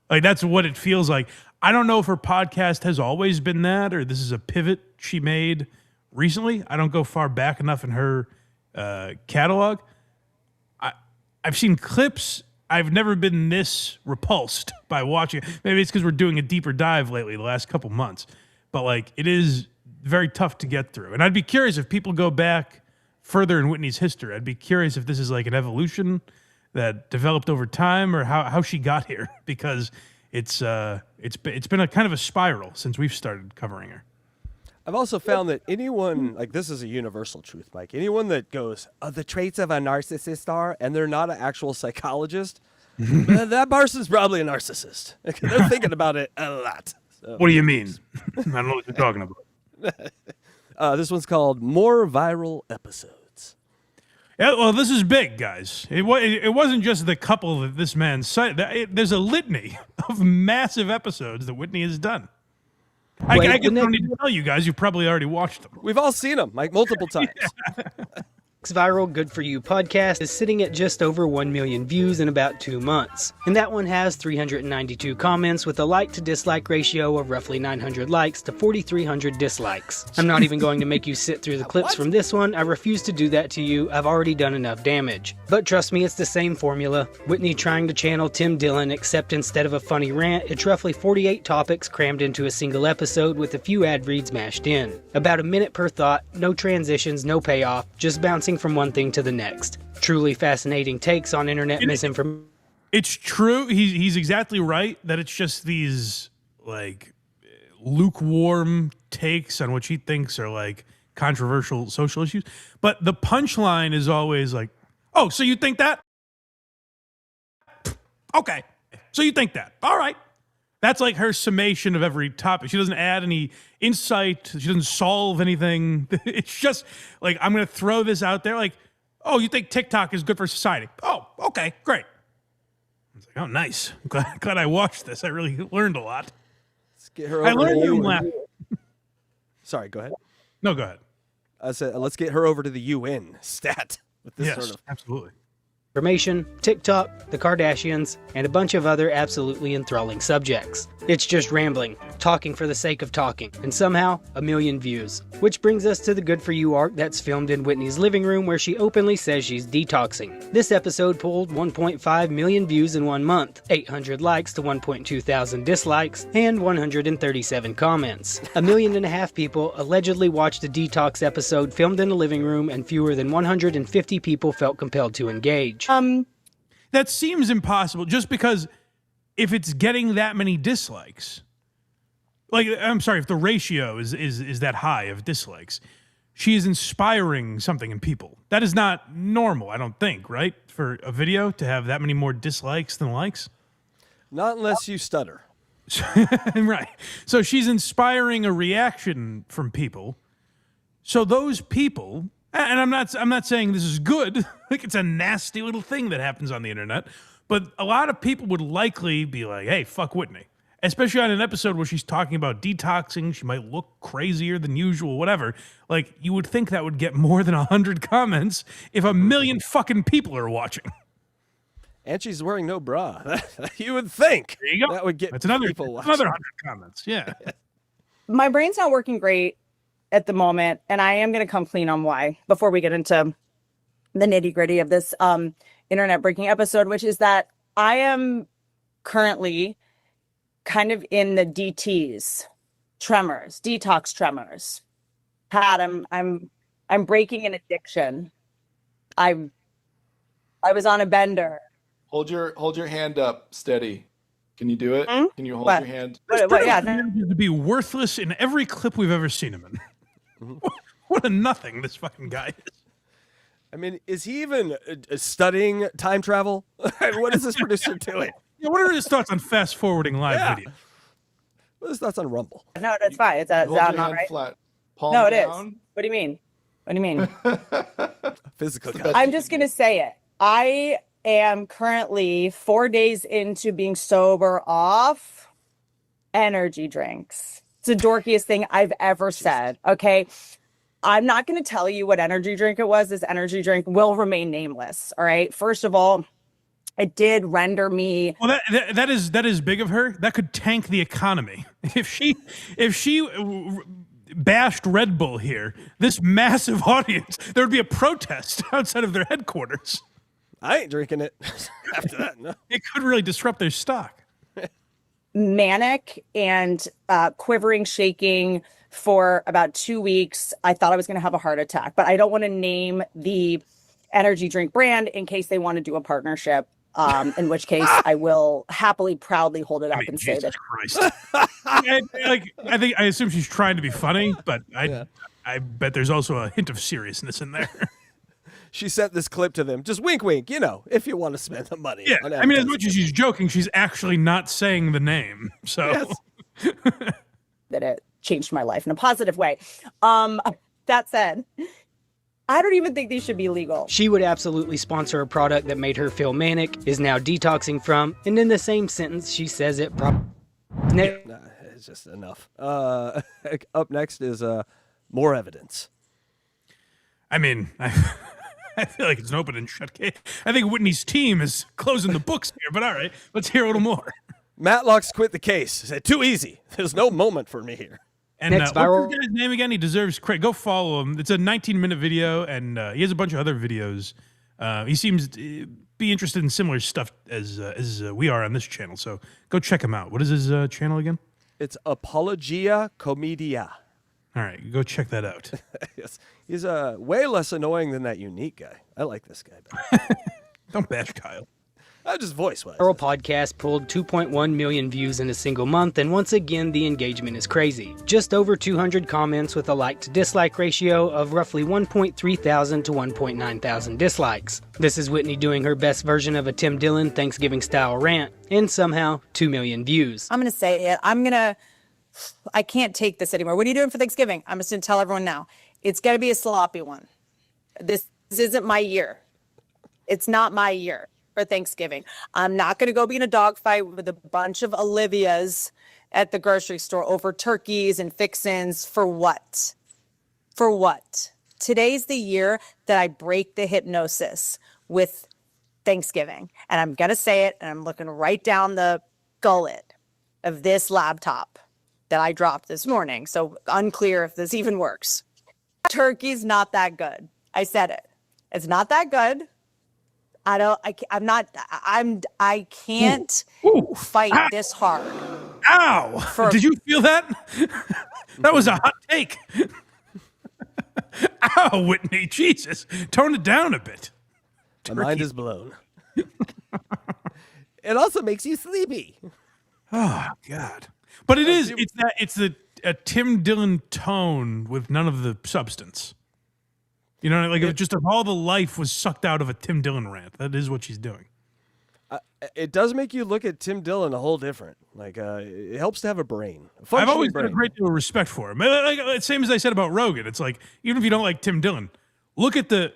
[SPEAKER 3] Like, that's what it feels like. I don't know if her podcast has always been that or this is a pivot she made recently. I don't go far back enough in her catalog. I've seen clips. I've never been this repulsed by watching it. Maybe it's because we're doing a deeper dive lately the last couple months. But, like, it is very tough to get through. And I'd be curious if people go back further in Whitney's history. I'd be curious if this is like an evolution that developed over time or how she got here. Because it's been a kind of a spiral since we've started covering her.
[SPEAKER 4] I've also found that anyone, like this is a universal truth, Mike, anyone that goes, the traits of a narcissist are, and they're not an actual psychologist, that person's probably a narcissist. They're thinking about it a lot. So.
[SPEAKER 3] What do you mean? I don't know what you're talking about.
[SPEAKER 4] This one's called More Viral Episodes.
[SPEAKER 3] Yeah, well, this is big, guys. It wasn't just the couple that this man cited. There's a litany of massive episodes that Whitney has done. I
[SPEAKER 1] Wait,
[SPEAKER 3] guess
[SPEAKER 1] the
[SPEAKER 3] I don't
[SPEAKER 1] next-
[SPEAKER 3] need to tell you guys. You probably already watched them.
[SPEAKER 4] We've all seen them like multiple times.
[SPEAKER 1] viral Good For You podcast is sitting at just over 1 million views in about 2 months. And that one has 392 comments with a like to dislike ratio of roughly 900 likes to 4,300 dislikes. I'm not even going to make you sit through the clips from this one. I refuse to do that to you. I've already done enough damage. But trust me, it's the same formula. Whitney trying to channel Tim Dillon, except instead of a funny rant, it's roughly 48 topics crammed into a single episode with a few ad reads mashed in. About a minute per thought, no transitions, no payoff, just bouncing from one thing to the next. Truly fascinating takes on internet misinformation.
[SPEAKER 3] It's true. He's exactly right that it's just these like lukewarm takes on what he thinks are like controversial social issues. But the punchline is always like, "Oh, so you think that? Okay, so you think that? All right." That's like her summation of every topic. She doesn't add any insight. She doesn't solve anything. It's just like, I'm going to throw this out there. Like, "Oh, you think TikTok is good for society? Oh, okay, great." It's like, "Oh, nice. Glad I watched this. I really learned a lot."
[SPEAKER 4] Let's get her
[SPEAKER 3] I
[SPEAKER 4] over to
[SPEAKER 3] learned
[SPEAKER 4] you.
[SPEAKER 3] from laughing.
[SPEAKER 4] Sorry, go ahead.
[SPEAKER 3] No, go ahead.
[SPEAKER 4] I said, let's get her over to the UN stat with this
[SPEAKER 3] Yes,
[SPEAKER 4] sort of.
[SPEAKER 3] absolutely.
[SPEAKER 1] TikTok, the Kardashians, and a bunch of other absolutely enthralling subjects. It's just rambling, talking for the sake of talking, and somehow, 1 million views. Which brings us to the Good For You arc that's filmed in Whitney's living room where she openly says she's detoxing. This episode pulled 1.5 million views in 1 month, 800 likes to 1.2 thousand dislikes, and 137 comments. 1.5 million people allegedly watched a detox episode filmed in a living room, and fewer than 150 people felt compelled to engage.
[SPEAKER 3] That seems impossible just because if it's getting that many dislikes, like, I'm sorry, if the ratio is that high of dislikes, she is inspiring something in people. That is not normal, I don't think, right? For a video to have that many more dislikes than likes.
[SPEAKER 4] Not unless you stutter.
[SPEAKER 3] Right. So she's inspiring a reaction from people. So those people, and I'm not saying this is good. Like, it's a nasty little thing that happens on the internet. But a lot of people would likely be like, "Hey, fuck Whitney." Especially on an episode where she's talking about detoxing. She might look crazier than usual, whatever. Like, you would think that would get more than 100 comments if 1 million fucking people are watching.
[SPEAKER 4] And she's wearing no bra. You would think
[SPEAKER 3] There you go.
[SPEAKER 4] that would get
[SPEAKER 3] That's another
[SPEAKER 4] people watching.
[SPEAKER 3] 100 comments. Yeah.
[SPEAKER 6] My brain's not working great at the moment, and I am going to come clean on why before we get into the nitty gritty of this internet breaking episode, which is that I am currently kind of in the DTs, detox tremors. Pat, I'm breaking an addiction. I was on a bender.
[SPEAKER 7] Hold your hand up steady. Can you do it?
[SPEAKER 6] Hmm?
[SPEAKER 7] Can you hold
[SPEAKER 6] What?
[SPEAKER 7] your hand?
[SPEAKER 6] What, yeah,
[SPEAKER 3] To be worthless in every clip we've ever seen him in. What a nothing this fucking guy is.
[SPEAKER 4] I mean, is he even studying time travel? What is this producer doing?
[SPEAKER 3] Yeah, what are his thoughts on fast forwarding live video?
[SPEAKER 4] What are his thoughts on Rumble?
[SPEAKER 6] no, that's fine. It's
[SPEAKER 7] Hold your
[SPEAKER 6] not
[SPEAKER 7] hand
[SPEAKER 6] right.
[SPEAKER 7] flat. Palm
[SPEAKER 6] No, it is.
[SPEAKER 7] down.
[SPEAKER 6] What do you mean? What do you mean?
[SPEAKER 4] Physical
[SPEAKER 7] the
[SPEAKER 4] guy.
[SPEAKER 7] best.
[SPEAKER 6] I'm just going to say it. I am currently 4 days into being sober off energy drinks. It's the dorkiest thing I've ever said. Okay. I'm not going to tell you what energy drink it was. This energy drink will remain nameless. All right. First of all, it did render me.
[SPEAKER 3] Well, that is big of her. That could tank the economy. If she bashed Red Bull here, this massive audience, there would be a protest outside of their headquarters.
[SPEAKER 4] I ain't drinking it after that. No.
[SPEAKER 3] It could really disrupt their stock.
[SPEAKER 6] Manic and quivering, shaking for about 2 weeks. I thought I was going to have a heart attack, but I don't want to name the energy drink brand in case they want to do a partnership. In which case, I will happily, proudly hold it up and say
[SPEAKER 3] Jesus
[SPEAKER 6] that.
[SPEAKER 3] Christ. I assume she's trying to be funny, but I bet there's also a hint of seriousness in there.
[SPEAKER 4] She sent this clip to them. Just wink, wink, if you want to spend the money.
[SPEAKER 3] Yeah,
[SPEAKER 4] on
[SPEAKER 3] I mean, as
[SPEAKER 4] advertising.
[SPEAKER 3] much as she's joking, she's actually not saying the name. So
[SPEAKER 4] Yes.
[SPEAKER 6] That it changed my life in a positive way. That said, I don't even think these should be legal.
[SPEAKER 1] She would absolutely sponsor a product that made her feel manic, is now detoxing from, and in the same sentence she says it
[SPEAKER 4] it's just enough. Up next is more evidence.
[SPEAKER 3] I mean, I feel like it's an open and shut case. I think Whitney's team is closing the books here, but all right, let's hear a little more.
[SPEAKER 4] Matlock's quit the case. Said, too easy. There's no moment for me here.
[SPEAKER 3] And
[SPEAKER 1] Next
[SPEAKER 3] what's
[SPEAKER 1] viral-
[SPEAKER 3] this guy's name again? He deserves credit. Go follow him. It's a 19-minute video, and he has a bunch of other videos. He seems to be interested in similar stuff as we are on this channel, so go check him out. What is his channel again?
[SPEAKER 4] It's Apologia Comedia.
[SPEAKER 3] All right, go check that out.
[SPEAKER 4] Yes, he's way less annoying than that unique guy. I like this guy better.
[SPEAKER 3] Don't bash Kyle.
[SPEAKER 4] Just voice-wise.
[SPEAKER 1] Viral podcast pulled 2.1 million views in a single month, and once again, the engagement is crazy. Just over 200 comments with a like to dislike ratio of roughly 1.3 thousand to 1.9 thousand dislikes. This is Whitney doing her best version of a Tim Dillon Thanksgiving-style rant, and somehow 2 million views.
[SPEAKER 8] I'm going to say it. I can't take this anymore. What are you doing for Thanksgiving? I'm just going to tell everyone now. It's got to be a sloppy one. This isn't my year. It's not my year for Thanksgiving. I'm not going to go be in a dogfight with a bunch of Olivias at the grocery store over turkeys and fixins. For what? For what? Today's the year that I break the hypnosis with Thanksgiving. And I'm going to say it, and I'm looking right down the gullet of this laptop that I dropped this morning. So unclear if this even works. Turkey's not that good. I said it. It's not that good. I can't fight this hard.
[SPEAKER 3] Ow! Did you feel that? That was a hot take. Ow, Whitney, Jesus. Tone it down a bit.
[SPEAKER 4] My mind is blown. It also makes you sleepy.
[SPEAKER 3] Oh, God. But it's a Tim Dillon tone with none of the substance. You know, like just if all the life was sucked out of a Tim Dillon rant. That is what she's doing.
[SPEAKER 4] It does make you look at Tim Dillon a whole different. Like, it helps to have a brain.
[SPEAKER 3] I've always got a great deal of respect for him. Like, same as I said about Rogan. It's like, even if you don't like Tim Dillon, look at the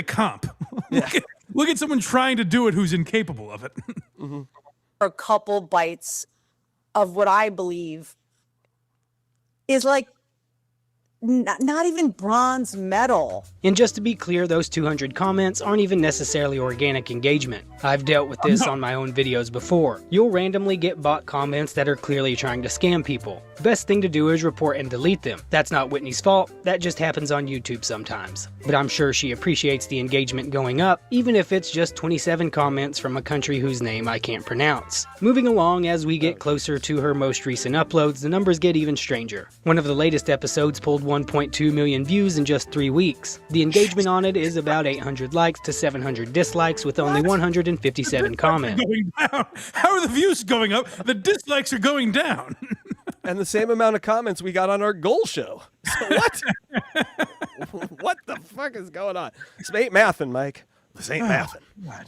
[SPEAKER 3] comp.
[SPEAKER 4] Yeah.
[SPEAKER 3] look at someone trying to do it who's incapable of it.
[SPEAKER 8] For a couple bites of what I believe is like not even bronze medal.
[SPEAKER 1] And just to be clear, those 200 comments aren't even necessarily organic engagement. I've dealt with this on my own videos before. You'll randomly get bot comments that are clearly trying to scam people. Best thing to do is report and delete them. That's not Whitney's fault, that just happens on YouTube sometimes. But I'm sure she appreciates the engagement going up, even if it's just 27 comments from a country whose name I can't pronounce. Moving along, as we get closer to her most recent uploads, the numbers get even stranger. One of the latest episodes pulled 1.2 million views in just 3 weeks. The engagement on it is about 800 likes to 700 dislikes with only 157 comments.
[SPEAKER 3] Going down. How are the views going up? The dislikes are going down.
[SPEAKER 4] And the same amount of comments we got on our goal show. So what? What the fuck is going on? This ain't mathin', Mike. This ain't mathin'.
[SPEAKER 3] God.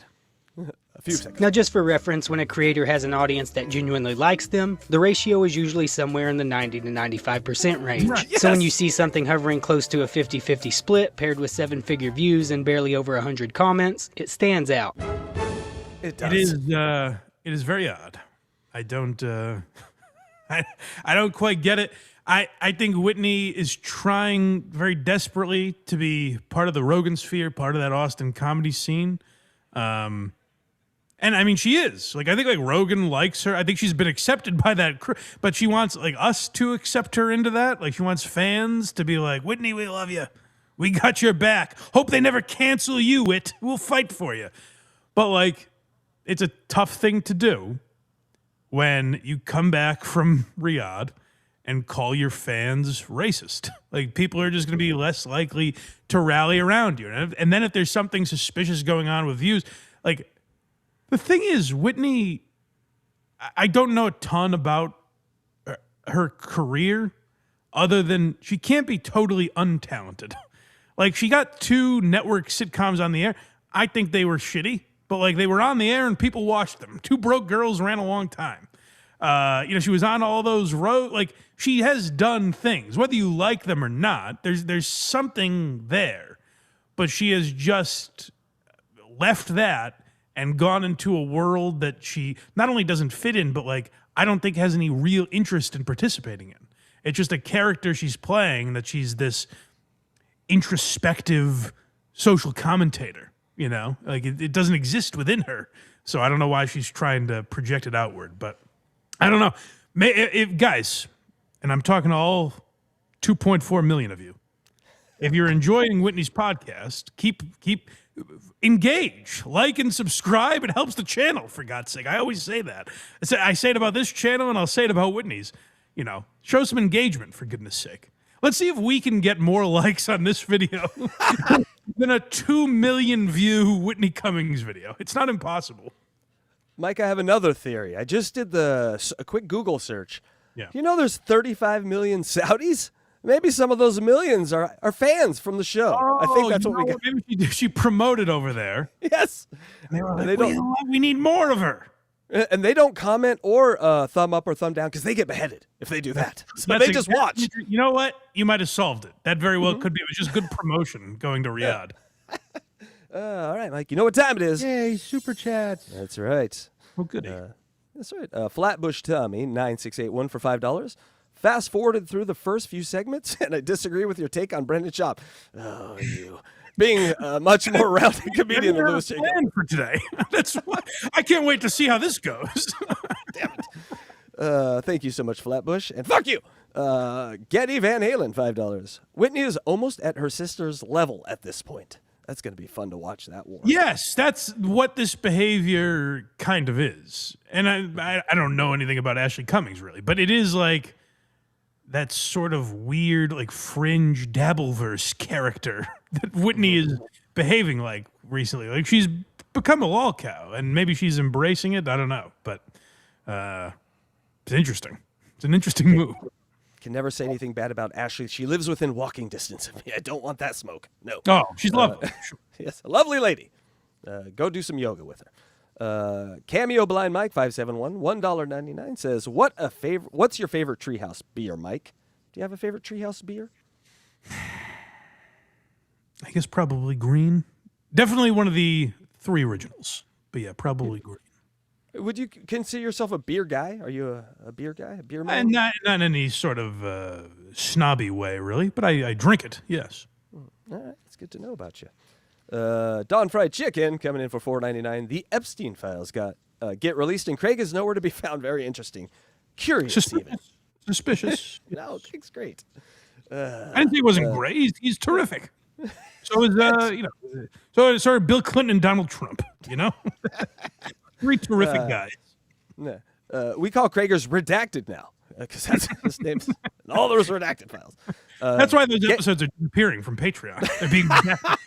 [SPEAKER 4] A few seconds.
[SPEAKER 1] Now, just for reference, when a creator has an audience that genuinely likes them, the ratio is usually somewhere in the 90 to 95% range.
[SPEAKER 3] Right.
[SPEAKER 1] So when you see something hovering close to a 50-50 split paired with 7-figure views and barely over 100 comments, it stands out.
[SPEAKER 4] It does.
[SPEAKER 3] It is very odd. I don't I don't quite get it. I think Whitney is trying very desperately to be part of the Rogan sphere, part of that Austin comedy scene. And I mean, she is. Like, I think like Rogan likes her. I think she's been accepted by that crew, but she wants like us to accept her into that. Like, she wants fans to be like, Whitney, we love you. We got your back. Hope they never cancel you, Whit. We'll fight for you. But like, it's a tough thing to do when you come back from Riyadh and call your fans racist. Like, people are just going to be less likely to rally around you. And then if there's something suspicious going on with views, like, the thing is, Whitney, I don't know a ton about her career other than she can't be totally untalented. Like, she got 2 network sitcoms on the air. I think they were shitty, but like, they were on the air and people watched them. 2 Broke Girls ran a long time. She was on all those roads. Like, she has done things, whether you like them or not. There's something there, but she has just left that and gone into a world that she not only doesn't fit in, but like, I don't think has any real interest in participating in. It's just a character she's playing that she's this introspective social commentator, you know? Like, it doesn't exist within her. So I don't know why she's trying to project it outward, but I don't know. Guys, and I'm talking to all 2.4 million of you, if you're enjoying Whitney's podcast, keep engage, like and subscribe. It helps the channel, for God's sake. I always say that. I say it about this channel, and I'll say it about Whitney's. You know, show some engagement, for goodness sake. Let's see if we can get more likes on this video than a 2 million view Whitney Cummings video. It's not impossible.
[SPEAKER 4] Mike, I have another theory. I just did a quick Google search.
[SPEAKER 3] Yeah.
[SPEAKER 4] You know there's 35 million Saudis? Maybe some of those millions are fans from the show. I think that's what we got.
[SPEAKER 3] Maybe she promoted over there.
[SPEAKER 4] Yes.
[SPEAKER 3] And they were like, we need more of her.
[SPEAKER 4] And they don't comment or thumb up or thumb down because they get beheaded if they do that. So they just watch.
[SPEAKER 3] You know what? You might have solved it. That very well could be. It was just good promotion going to Riyadh.
[SPEAKER 4] All right, Mike. You know what time it is.
[SPEAKER 9] Yay, super chats.
[SPEAKER 4] That's right.
[SPEAKER 3] Well, good.
[SPEAKER 4] That's right. Flatbush Tommy, 9681 for $5. Fast forwarded through the first few segments, and I disagree with your take on Brendan Schaub. Oh, you. Being a much more rounded comedian than Louis Jacob.
[SPEAKER 3] For today. That's what I can't wait to see how this goes.
[SPEAKER 4] Damn it. Thank you so much, Flatbush. And fuck you. Getty Van Halen, $5. Whitney is almost at her sister's level at this point. That's going to be fun to watch that war.
[SPEAKER 3] Yes, that's what this behavior kind of is. And I don't know anything about Ashley Cummings, really, but it is like that sort of weird, like, fringe Dabbleverse character that Whitney is behaving like recently. Like, she's become a lol cow, and maybe she's embracing it. I don't know, but it's interesting. It's an interesting move.
[SPEAKER 4] Can never say anything bad about Ashley. She lives within walking distance of me. I don't want that smoke. No.
[SPEAKER 3] Oh, she's lovely.
[SPEAKER 4] Yes, a lovely lady. Go do some yoga with her. Cameo Blind Mike 571 $1.99 says, What's your favorite Treehouse beer, Mike? Do you have a favorite Treehouse beer?
[SPEAKER 3] I guess probably green. Definitely one of the 3 originals. But yeah, probably green.
[SPEAKER 4] Would you consider yourself a beer guy? Are you a beer guy? A beer man?
[SPEAKER 3] Not in any sort of snobby way, really. But I drink it, yes.
[SPEAKER 4] All right, that's good to know about you. Don Fried Chicken coming in for $4.99. The Epstein Files get released, and Craig is nowhere to be found. Very interesting. Curious, even.
[SPEAKER 3] Suspicious.
[SPEAKER 4] No, Craig's great.
[SPEAKER 3] I didn't say he wasn't great. He's terrific. So is so are Bill Clinton and Donald Trump. You know, 3 terrific guys.
[SPEAKER 4] We call Krager's redacted now because that's his name. All those redacted files.
[SPEAKER 3] That's why those episodes are disappearing from Patreon. They're being redacted.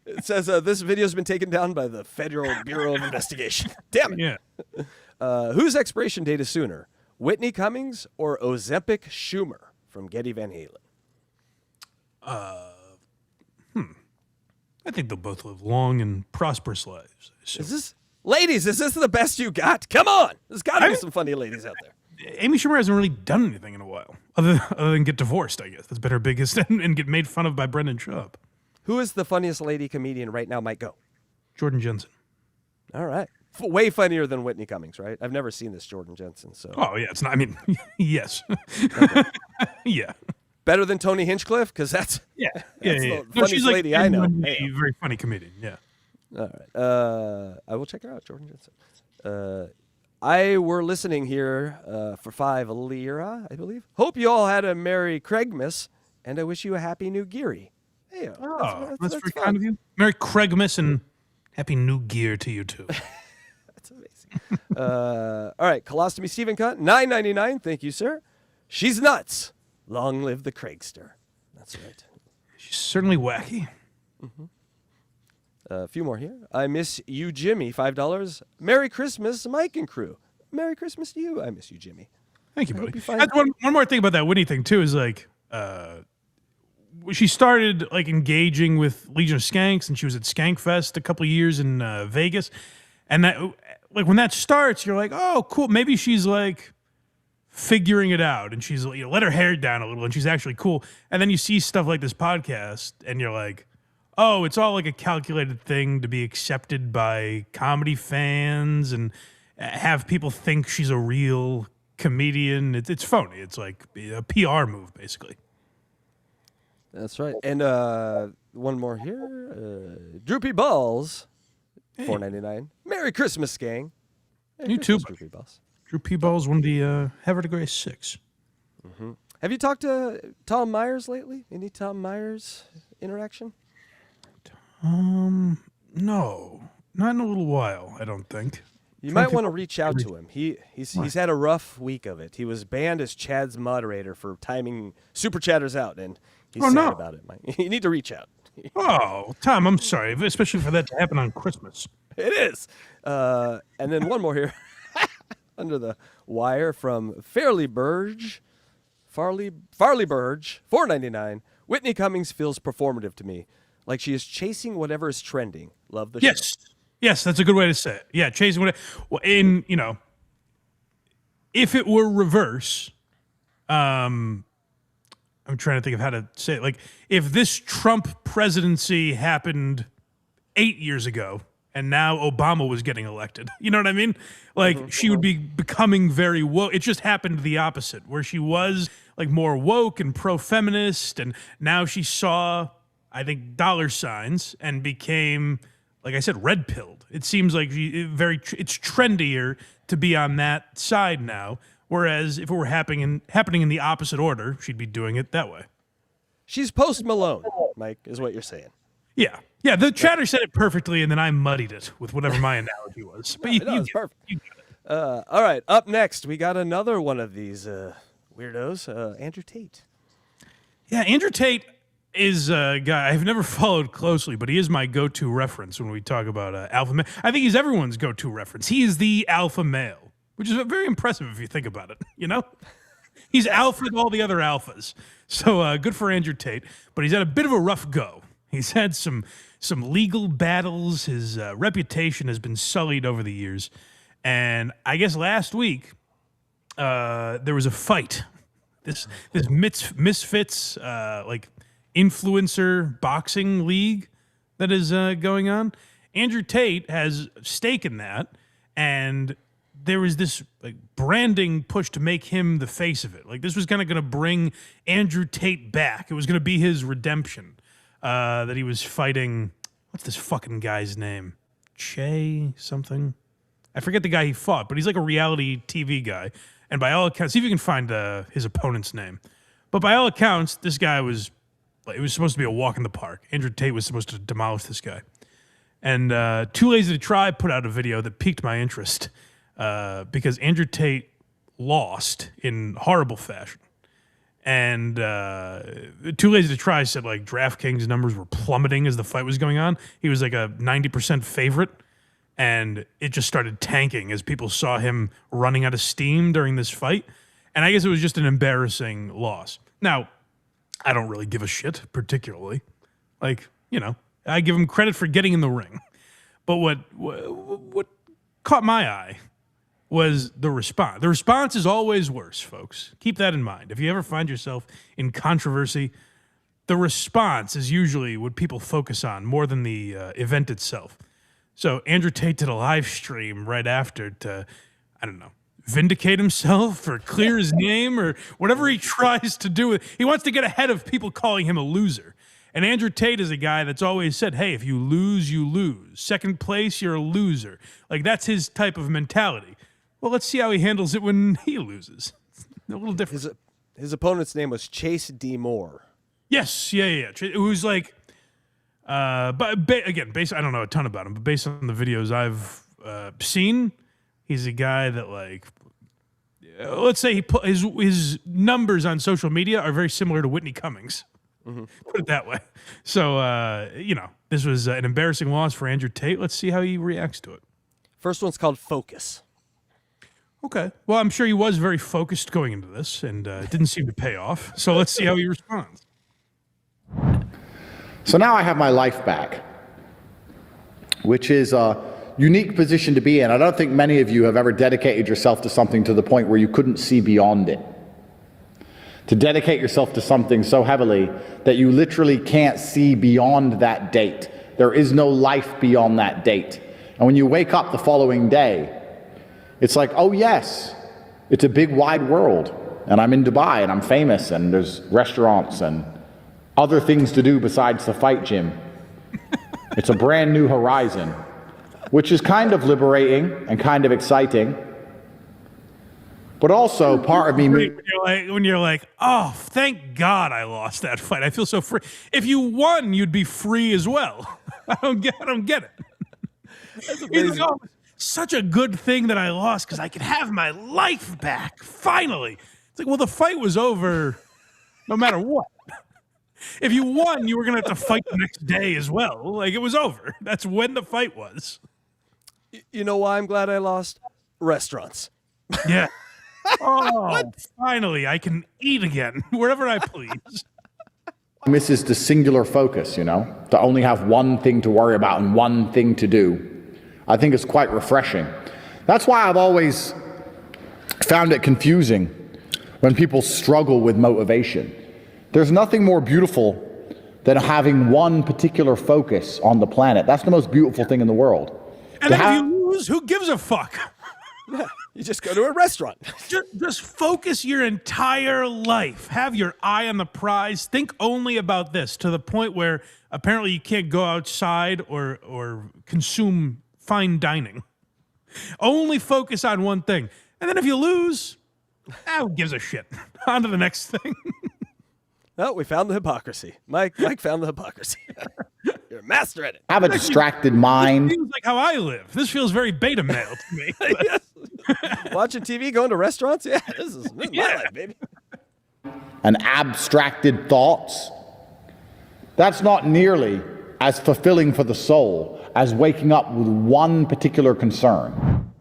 [SPEAKER 4] It says this video has been taken down by the Federal Bureau of Investigation. Damn it.
[SPEAKER 3] Yeah.
[SPEAKER 4] Whose expiration date is sooner, Whitney Cummings or Ozempic Schumer from Getty Van Halen?
[SPEAKER 3] I think they'll both live long and prosperous lives.
[SPEAKER 4] Ladies, is this the best you got? Come on. There's got to be some funny ladies out there.
[SPEAKER 3] Amy Schumer hasn't really done anything in a while, other than get divorced, I guess. That's been her biggest, and get made fun of by Brendan Schaub.
[SPEAKER 4] Who is the funniest lady comedian right now, Mike? Go.
[SPEAKER 3] Jordan Jensen.
[SPEAKER 4] All right. Way funnier than Whitney Cummings, right? I've never seen this Jordan Jensen. So.
[SPEAKER 3] Oh, yeah. It's not, I mean, yes. Yeah.
[SPEAKER 4] Better than Tony Hinchcliffe? Because that's the funniest
[SPEAKER 3] she's
[SPEAKER 4] lady I know.
[SPEAKER 3] Hey. Very funny comedian, yeah.
[SPEAKER 4] All right. I will check her out, Jordan Jensen. I were listening here for 5 lira, I believe. Hope you all had a Merry Craigmas, and I wish you a Happy New Geary. Hey,
[SPEAKER 3] that's very kind of you. Merry Craigmas and Happy New Gear to you, too.
[SPEAKER 4] That's amazing. All right, Colostomy Stephen Cunt, $9.99. Thank you, sir. She's nuts. Long live the Craigster. That's right.
[SPEAKER 3] She's certainly wacky.
[SPEAKER 4] Mm-hmm. A few more here. I miss you, Jimmy. $5. Merry Christmas, Mike and crew. Merry Christmas to you. I miss you, Jimmy.
[SPEAKER 3] Thank you, buddy. That's one more thing about that Whitney thing, too, is like she started like engaging with Legion of Skanks, and she was at Skankfest a couple of years in Vegas. And that, like, when that starts, you're like, oh, cool. Maybe she's like figuring it out, and she's let her hair down a little, and she's actually cool. And then you see stuff like this podcast, and you're like, oh, it's all like a calculated thing to be accepted by comedy fans, and have people think she's a real comedian. It's phony. It's like a PR move, basically.
[SPEAKER 4] That's right. And one more here. Droopy Balls, $4.99. Merry Christmas, gang. Merry
[SPEAKER 3] You too,
[SPEAKER 4] Christmas, Droopy Balls.
[SPEAKER 3] Drew Peebles won the Havre de Grace 6.
[SPEAKER 4] Have you talked to Tom Myers lately? Any Tom Myers interaction?
[SPEAKER 3] No, not in a little while, I don't think.
[SPEAKER 4] You might want to reach out to him. He's had a rough week of it. He was banned as Chad's moderator for timing Super Chatters out, and he's sad about it, Mike. You need to reach out.
[SPEAKER 3] Oh, Tom, I'm sorry, especially for that to happen on Christmas.
[SPEAKER 4] It is. And then one more here. Under the wire from Farley Burge, $4.99. Whitney Cummings feels performative to me, like she is chasing whatever is trending. Love the show.
[SPEAKER 3] Yes, that's a good way to say it. Yeah, chasing what. Well, if it were reverse, I'm trying to think of how to say it. Like, if this Trump presidency happened 8 years ago, and now Obama was getting elected. You know what I mean? Like, she would be becoming very woke. It just happened the opposite, where she was, like, more woke and pro-feminist, and now she saw, I think, dollar signs and became, like I said, red-pilled. It seems like it's trendier to be on that side now, whereas if it were happening in the opposite order, she'd be doing it that way.
[SPEAKER 4] She's Post Malone, Mike, is what you're saying.
[SPEAKER 3] Yeah, the chatter said it perfectly, and then I muddied it with whatever my analogy was. But
[SPEAKER 4] it's perfect. You got it. All right, up next, we got another one of these weirdos, Andrew Tate.
[SPEAKER 3] Yeah, Andrew Tate is a guy I've never followed closely, but he is my go-to reference when we talk about alpha male. I think he's everyone's go-to reference. He is the alpha male, which is very impressive if you think about it, you know? He's alpha to all the other alphas. So good for Andrew Tate, but he's had a bit of a rough go. He's had some legal battles. His reputation has been sullied over the years. And I guess last week there was a fight. This Misfits like influencer boxing league that is going on. Andrew Tate has stake in that, and there was this like branding push to make him the face of it. Like, this was kind of going to bring Andrew Tate back. It was going to be his redemption. That he was fighting, what's this fucking guy's name? Che something? I forget the guy he fought, but he's like a reality TV guy. And by all accounts, see if you can find his opponent's name. But by all accounts, this guy it was supposed to be a walk in the park. Andrew Tate was supposed to demolish this guy. And Too Lazy to Try put out a video that piqued my interest because Andrew Tate lost in horrible fashion. And Too Lazy to Try said, like, DraftKings numbers were plummeting as the fight was going on. He was like a 90% favorite, and it just started tanking as people saw him running out of steam during this fight. And I guess it was just an embarrassing loss. Now, I don't really give a shit, particularly. Like, I give him credit for getting in the ring. But what caught my eye was the response. The response is always worse, folks. Keep that in mind. If you ever find yourself in controversy, the response is usually what people focus on more than the event itself. So Andrew Tate did a live stream right after to, I don't know, vindicate himself or clear his name or whatever he tries to do. He wants to get ahead of people calling him a loser. And Andrew Tate is a guy that's always said, hey, if you lose, you lose. Second place, you're a loser. Like, that's his type of mentality. Well, let's see how he handles it when he loses. A little different.
[SPEAKER 4] His opponent's name was Chase D. Moore.
[SPEAKER 3] Yes, yeah. It was like, but again, I don't know a ton about him, but based on the videos I've seen, he's a guy that, like, let's say his numbers on social media are very similar to Whitney Cummings. Mm-hmm. Put it that way. So, this was an embarrassing loss for Andrew Tate. Let's see how he reacts to it.
[SPEAKER 4] First one's called Focus.
[SPEAKER 3] Okay. Well, I'm sure he was very focused going into this, and it didn't seem to pay off. So let's see how he responds.
[SPEAKER 9] So now I have my life back, which is a unique position to be in. I don't think many of you have ever dedicated yourself to something to the point where you couldn't see beyond it. To dedicate yourself to something so heavily that you literally can't see beyond that date. There is no life beyond that date. And when you wake up the following day, It's like, oh yes, it's a big wide world, and I'm in Dubai, and I'm famous, and there's restaurants and other things to do besides the fight gym. It's a brand new horizon, which is kind of liberating and kind of exciting. But also part of me...
[SPEAKER 3] When you're like, oh, thank God I lost that fight. I feel so free. If you won, you'd be free as well. I don't get it.
[SPEAKER 4] That's
[SPEAKER 3] He's
[SPEAKER 4] amazing.
[SPEAKER 3] like, oh, such a good thing that I lost because I could have my life back, finally. It's like, well, the fight was over no matter what. If you won, you were going to have to fight the next day as well. Like, it was over. That's when the fight was.
[SPEAKER 4] You know why I'm glad I lost? Restaurants.
[SPEAKER 3] Yeah. Oh, finally, I can eat again, wherever I please.
[SPEAKER 9] misses the singular focus, you know, to only have one thing to worry about and one thing to do. I think it's quite refreshing. That's why I've always found it confusing when people struggle with motivation. There's nothing more beautiful than having one particular focus on the planet. That's the most beautiful thing in the world.
[SPEAKER 3] And then if you lose, who gives a fuck?
[SPEAKER 4] You just go to a restaurant.
[SPEAKER 3] Just focus your entire life. Have your eye on the prize. Think only about this, to the point where apparently you can't go outside or consume fine dining. Only focus on one thing. And then if you lose, who gives a shit? On to the next thing.
[SPEAKER 4] Oh, we found the hypocrisy. Mike found the hypocrisy. You're a master at it.
[SPEAKER 9] Have a distracted mind.
[SPEAKER 3] This feels like how I live. This feels very beta male to me.
[SPEAKER 4] Yes. Watching TV, going to restaurants? Yeah, this is my life, baby.
[SPEAKER 9] And abstracted thoughts. That's not nearly as fulfilling for the soul as waking up with one particular concern.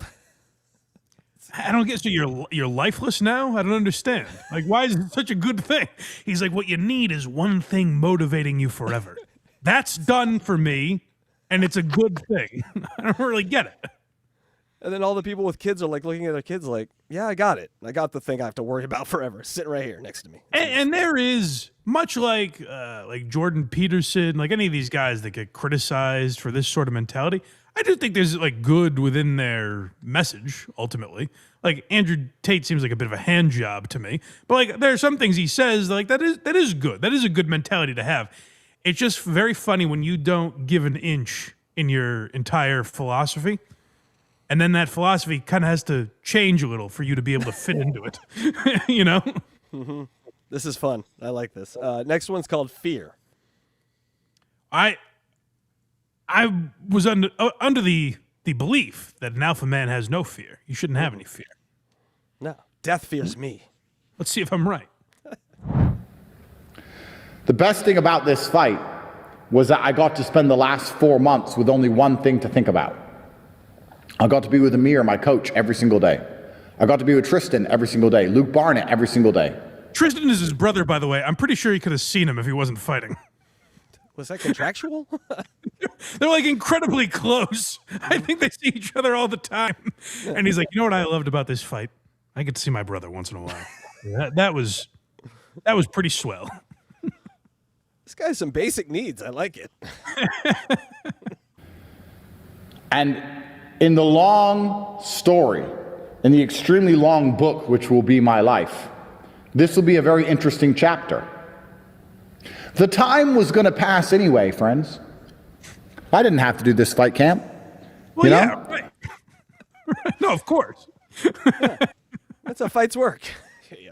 [SPEAKER 3] I don't get, so you're lifeless now? I don't understand. Like, why is it such a good thing? He's like, what you need is one thing motivating you forever. That's done for me, and it's a good thing. I don't really get it.
[SPEAKER 4] And then all the people with kids are like looking at their kids like, yeah, I got it. I got the thing I have to worry about forever. Sitting right here next to me.
[SPEAKER 3] And there is, much like Jordan Peterson, like any of these guys that get criticized for this sort of mentality, I do think there's like good within their message, ultimately. Like Andrew Tate seems like a bit of a hand job to me. But like there are some things he says like that is good. That is a good mentality to have. It's just very funny when you don't give an inch in your entire philosophy. And then that philosophy kind of has to change a little for you to be able to fit into it. You know?
[SPEAKER 4] Mm-hmm. This is fun. I like this. Next one's called Fear.
[SPEAKER 3] I was under the belief that an alpha man has no fear. You shouldn't have any fear.
[SPEAKER 4] No. Death fears me.
[SPEAKER 3] Let's see if I'm right.
[SPEAKER 9] The best thing about this fight was that I got to spend the last 4 months with only one thing to think about. I got to be with Amir, my coach, every single day. I got to be with Tristan every single day. Luke Barnett every single day.
[SPEAKER 3] Tristan is his brother, by the way. I'm pretty sure he could have seen him if he wasn't fighting.
[SPEAKER 4] Was that contractual?
[SPEAKER 3] They're like incredibly close. I think they see each other all the time. And he's like, you know what I loved about this fight? I get to see my brother once in a while. That was pretty swell.
[SPEAKER 4] This guy has some basic needs. I like it.
[SPEAKER 9] And in the long story, in the extremely long book, which will be my life, this will be a very interesting chapter. The time was going to pass anyway, friends. I didn't have to do this fight camp.
[SPEAKER 3] Well,
[SPEAKER 9] you know?
[SPEAKER 3] yeah, right. No, of course.
[SPEAKER 4] Yeah. That's how fights work.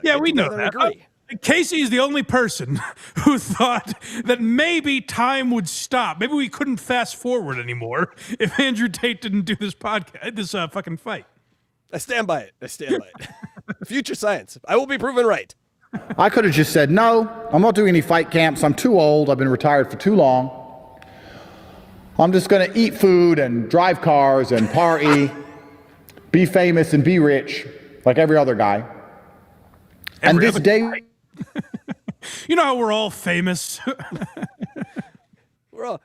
[SPEAKER 3] Yeah, we know that. Casey is the only person who thought that maybe time would stop. Maybe we couldn't fast forward anymore if Andrew Tate didn't do this podcast, this fucking fight.
[SPEAKER 4] I stand by it. Future science. I will be proven right.
[SPEAKER 9] I could have just said, no, I'm not doing any fight camps. I'm too old. I've been retired for too long. I'm just going to eat food and drive cars and party, be famous and be rich like every other guy. And this day...
[SPEAKER 3] You know how we're all famous?
[SPEAKER 4] We're all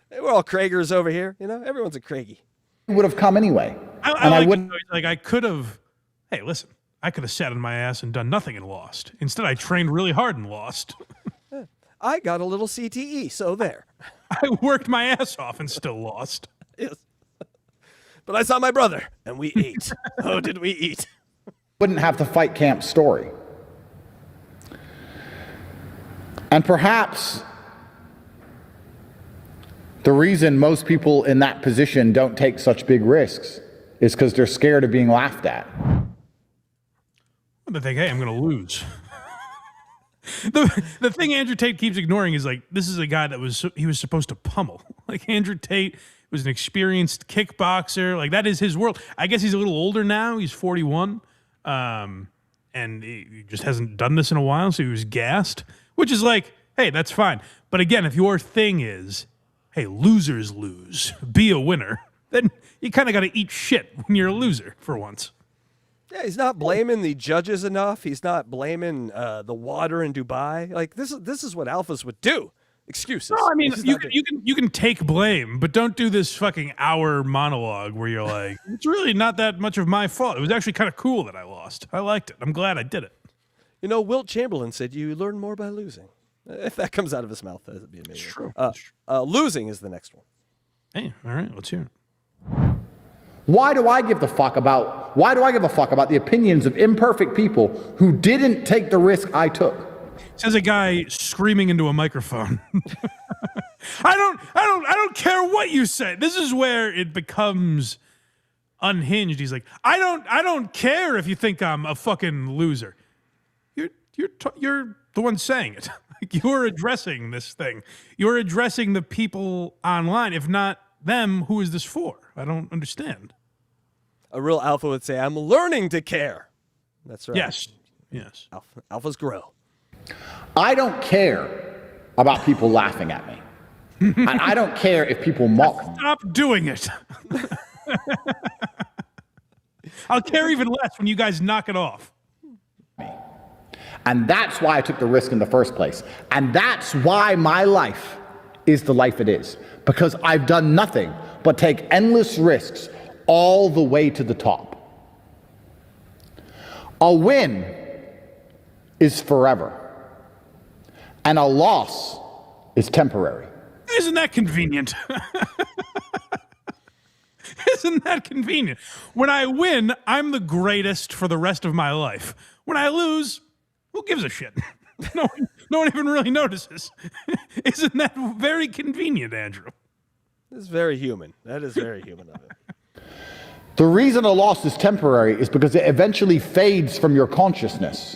[SPEAKER 4] Kragers over here. You know, everyone's a Craigie.
[SPEAKER 9] would have come anyway.
[SPEAKER 3] I could have, hey, listen, I could have sat on my ass and done nothing and lost. Instead, I trained really hard and lost.
[SPEAKER 4] I got a little CTE, so there.
[SPEAKER 3] I worked my ass off and still lost.
[SPEAKER 4] Yes. But I saw my brother, and we ate. Oh, did we eat?
[SPEAKER 9] Wouldn't have the fight camp story. And perhaps the reason most people in that position don't take such big risks is because they're scared of being laughed at.
[SPEAKER 3] They think, hey, I'm going to lose. The thing Andrew Tate keeps ignoring is like, this is a guy that he was supposed to pummel. Like Andrew Tate was an experienced kickboxer. Like that is his world. I guess he's a little older now. He's 41. And he just hasn't done this in a while. So he was gassed, which is like, hey, that's fine. But again, if your thing is, hey, losers lose, be a winner, then you kind of got to eat shit when you're a loser for once.
[SPEAKER 4] Yeah, he's not blaming the judges enough. He's not blaming the water in Dubai. Like this is what alphas would do. Excuses.
[SPEAKER 3] No, I mean you can take blame, but don't do this fucking hour monologue where you're like, it's really not that much of my fault. It was actually kind of cool that I lost. I liked it. I'm glad I did it.
[SPEAKER 4] You know, Wilt Chamberlain said you learn more by losing. If that comes out of his mouth, that'd be amazing.
[SPEAKER 3] True.
[SPEAKER 4] Losing is the next one.
[SPEAKER 3] Hey, all right, let's hear it.
[SPEAKER 9] Why do I give a fuck about the opinions of imperfect people who didn't take the risk I took?
[SPEAKER 3] Says a guy screaming into a microphone. I don't care what you say. This is where it becomes unhinged. He's like, I don't care if you think I'm a fucking loser. You're the one saying it. You're addressing this thing. You're addressing the people online. If not them, who is this for? I don't understand.
[SPEAKER 4] A real alpha would say, I'm learning to care. That's right.
[SPEAKER 3] Yes.
[SPEAKER 4] Alphas grow.
[SPEAKER 9] I don't care about people laughing at me. And I don't care if people mock me.
[SPEAKER 3] Stop doing it. I'll care even less when you guys knock it off.
[SPEAKER 9] And that's why I took the risk in the first place. And that's why my life is the life it is. Because I've done nothing but take endless risks all the way to the top. A win is forever. And a loss is temporary.
[SPEAKER 3] Isn't that convenient? Isn't that convenient? When I win, I'm the greatest for the rest of my life. When I lose, who gives a shit? No one even really notices. Isn't that very convenient, Andrew?
[SPEAKER 4] It's very human. That is very human of it.
[SPEAKER 9] The reason a loss is temporary is because it eventually fades from your consciousness.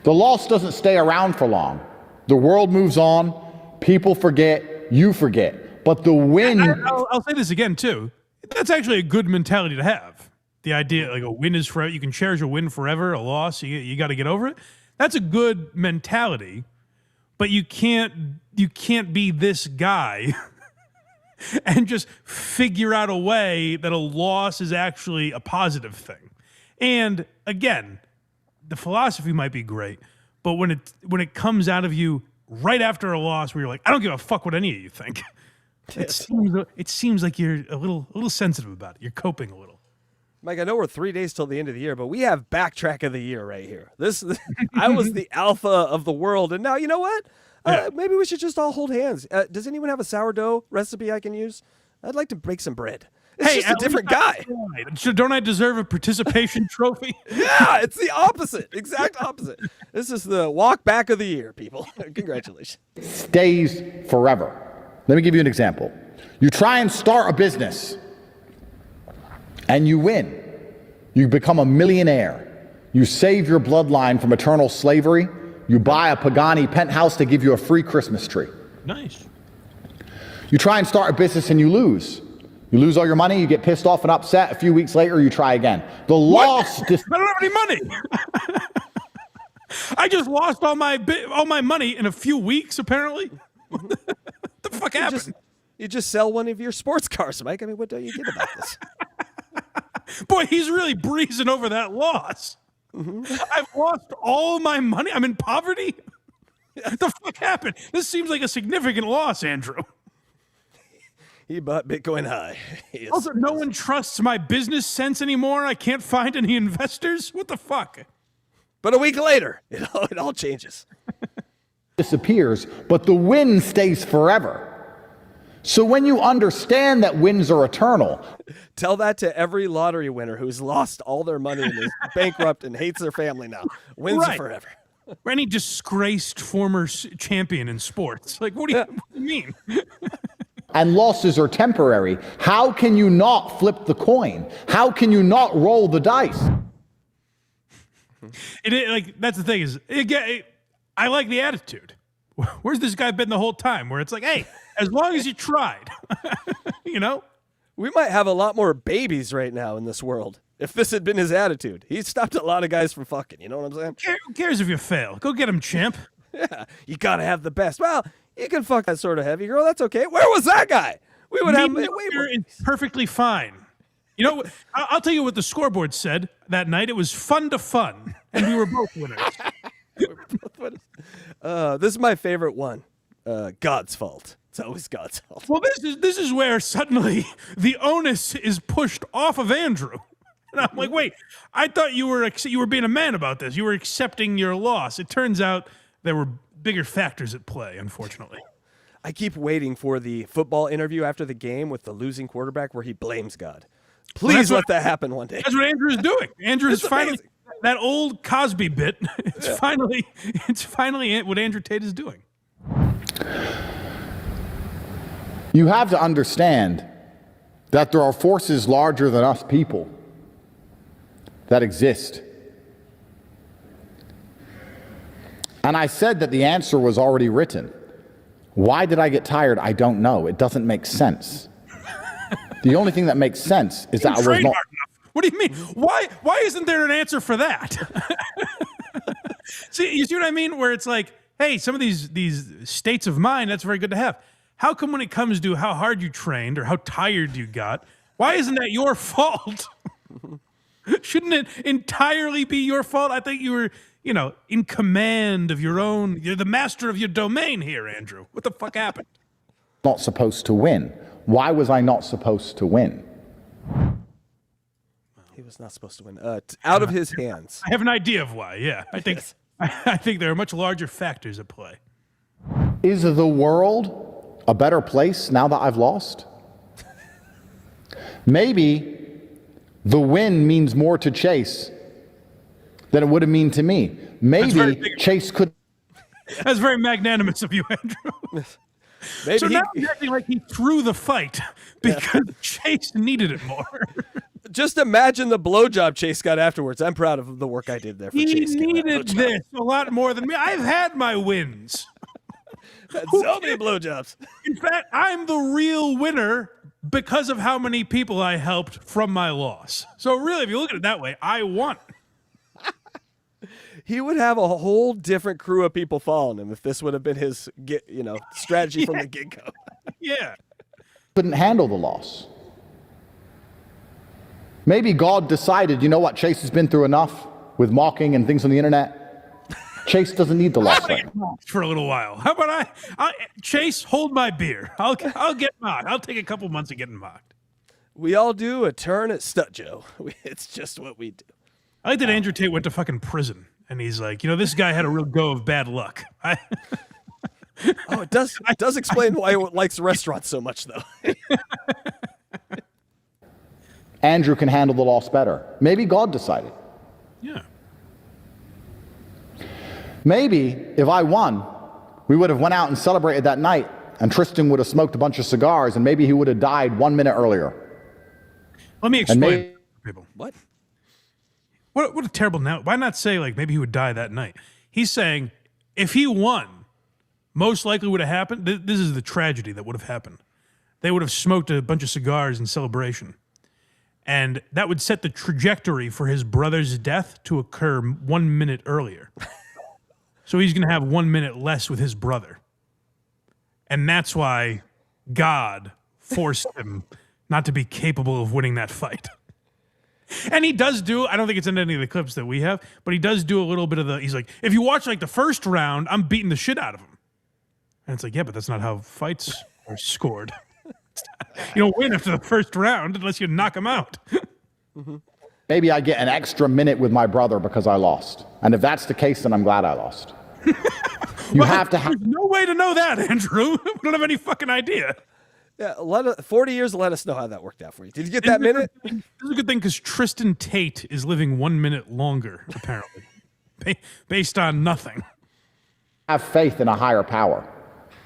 [SPEAKER 9] The loss doesn't stay around for long. The world moves on, people forget, you forget. But the win...
[SPEAKER 3] I'll say this again, too. That's actually a good mentality to have. The idea, like a win is forever, you can cherish a win forever, a loss, you got to get over it. That's a good mentality, but you can't be this guy and just figure out a way that a loss is actually a positive thing. And again, the philosophy might be great, but when it comes out of you right after a loss where you're like, I don't give a fuck what any of you think. It seems like you're a little sensitive about it. You're coping a little.
[SPEAKER 4] Mike, I know we're 3 days till the end of the year, but we have backtrack of the year right here. I was the alpha of the world, and now you know what? Maybe we should just all hold hands. Does anyone have a sourdough recipe I can use? I'd like to bake some bread. It's just a different guy.
[SPEAKER 3] Don't I deserve a participation trophy?
[SPEAKER 4] Yeah, it's the opposite. Exact opposite. This is the walk back of the year, people. Congratulations.
[SPEAKER 9] Stays forever. Let me give you an example. You try and start a business, and you win. You become a millionaire. You save your bloodline from eternal slavery. You buy a Pagani penthouse to give you a free Christmas tree.
[SPEAKER 3] Nice.
[SPEAKER 9] You try and start a business and you lose. You lose all your money, you get pissed off and upset. A few weeks later, you try again. The loss...
[SPEAKER 3] I don't have any money. I just lost all my money in a few weeks, apparently. What the fuck happened?
[SPEAKER 4] You just sell one of your sports cars, Mike. I mean, what don't you get about this?
[SPEAKER 3] Boy, he's really breezing over that loss. Mm-hmm. I've lost all my money. I'm in poverty. What the fuck happened? This seems like a significant loss, Andrew.
[SPEAKER 4] He bought Bitcoin high.
[SPEAKER 3] Also, no one trusts my business sense anymore. I can't find any investors. What the fuck?
[SPEAKER 4] But a week later, it all changes.
[SPEAKER 9] Disappears, but the win stays forever. So when you understand that wins are eternal,
[SPEAKER 4] Tell that to every lottery winner who's lost all their money and is bankrupt and hates their family now. Wins
[SPEAKER 3] Right.
[SPEAKER 4] forever.
[SPEAKER 3] Or any disgraced former champion in sports. Like, what do you mean?
[SPEAKER 9] and losses are temporary, how can you not flip the coin? How can you not roll the dice?
[SPEAKER 3] Like, that's the thing is, I like the attitude. Where's this guy been the whole time? Where it's like, hey, as long as you tried, you know?
[SPEAKER 4] We might have a lot more babies right now in this world if this had been his attitude. He stopped a lot of guys from fucking, you know what I'm saying?
[SPEAKER 3] Who cares if you fail? Go get him, champ.
[SPEAKER 4] Yeah, you gotta have the best. Well, you can fuck that sort of heavy girl. That's okay. Where was that guy? We would have way more.
[SPEAKER 3] It's perfectly fine. You know, I'll tell you what the scoreboard said that night. It was fun to fun, and we were both winners.
[SPEAKER 4] This is my favorite one. God's fault. It's always God's fault.
[SPEAKER 3] Well, this is where suddenly the onus is pushed off of Andrew. And I'm like, wait, I thought you were being a man about this. You were accepting your loss. It turns out there were bigger factors at play, unfortunately.
[SPEAKER 4] I keep waiting for the football interview after the game with the losing quarterback where he blames God. Please let that happen one day.
[SPEAKER 3] That's what Andrew's doing. Andrew's finally that old Cosby bit. It's finally what Andrew Tate is doing.
[SPEAKER 9] You have to understand that there are forces larger than us people that exist. And I said that the answer was already written. Why did I get tired? I don't know. It doesn't make sense. The only thing that makes sense is that I was not.
[SPEAKER 3] What do you mean? Why isn't there an answer for that? See, you see what I mean? Where it's like, hey, some of these states of mind, that's very good to have. How come when it comes to how hard you trained or how tired you got, why isn't that your fault? Shouldn't it entirely be your fault? I think you were, in command of your own. You're the master of your domain here, Andrew. What the fuck happened?
[SPEAKER 9] Not supposed to win. Why was I not supposed to win?
[SPEAKER 4] He was not supposed to win. Out of his hands.
[SPEAKER 3] I have an idea of why. Yeah, I think I think there are much larger factors at play.
[SPEAKER 9] Is the world a better place now that I've lost? Maybe the win means more to Chase than it would have mean to me. Maybe Chase could.
[SPEAKER 3] That's very magnanimous of you, Andrew.
[SPEAKER 4] Maybe
[SPEAKER 3] so now he's acting like he threw the fight because Chase needed it more.
[SPEAKER 4] Just imagine the blowjob Chase got afterwards. I'm proud of the work I did there for Chase.
[SPEAKER 3] He needed this a lot more than me. I've had my wins.
[SPEAKER 4] Had so many blowjobs.
[SPEAKER 3] In fact, I'm the real winner because of how many people I helped from my loss. So really, if you look at it that way, I won.
[SPEAKER 4] He would have a whole different crew of people following him if this would have been his, strategy from the get-go.
[SPEAKER 3] Yeah.
[SPEAKER 9] Couldn't handle the loss. Maybe God decided, you know what, Chase has been through enough with mocking and things on the internet. Chase doesn't need the loss right now.
[SPEAKER 3] For a little while. How about Chase, hold my beer. I'll get mocked. I'll take a couple months of getting mocked.
[SPEAKER 4] We all do a turn at Stut Joe. It's just what we do.
[SPEAKER 3] I like that Andrew Tate went to fucking prison. And he's like, this guy had a real go of bad luck.
[SPEAKER 4] It does explain why he likes restaurants so much, though.
[SPEAKER 9] Andrew can handle the loss better. Maybe God decided.
[SPEAKER 3] Yeah.
[SPEAKER 9] Maybe if I won, we would have went out and celebrated that night, and Tristan would have smoked a bunch of cigars, and maybe he would have died 1 minute earlier.
[SPEAKER 3] Let me explain. People.
[SPEAKER 4] What?
[SPEAKER 3] What a terrible now. Why not say, maybe he would die that night? He's saying if he won, most likely would have happened. This is the tragedy that would have happened. They would have smoked a bunch of cigars in celebration. And that would set the trajectory for his brother's death to occur 1 minute earlier. So he's going to have 1 minute less with his brother. And that's why God forced him not to be capable of winning that fight. And he does I don't think it's in any of the clips that we have, but he does do a little bit of he's like, if you watch the first round, I'm beating the shit out of him. And it's like, yeah, but that's not how fights are scored. You don't win after the first round unless you knock him out.
[SPEAKER 9] Maybe I get an extra minute with my brother because I lost. And if that's the case, then I'm glad I lost.
[SPEAKER 3] There's no way to know that, Andrew. We don't have any fucking idea.
[SPEAKER 4] Yeah, 40 years. Let us know how that worked out for you. Did you get that minute?
[SPEAKER 3] This is a good thing because Tristan Tate is living 1 minute longer, apparently, based on nothing.
[SPEAKER 9] Have faith in a higher power.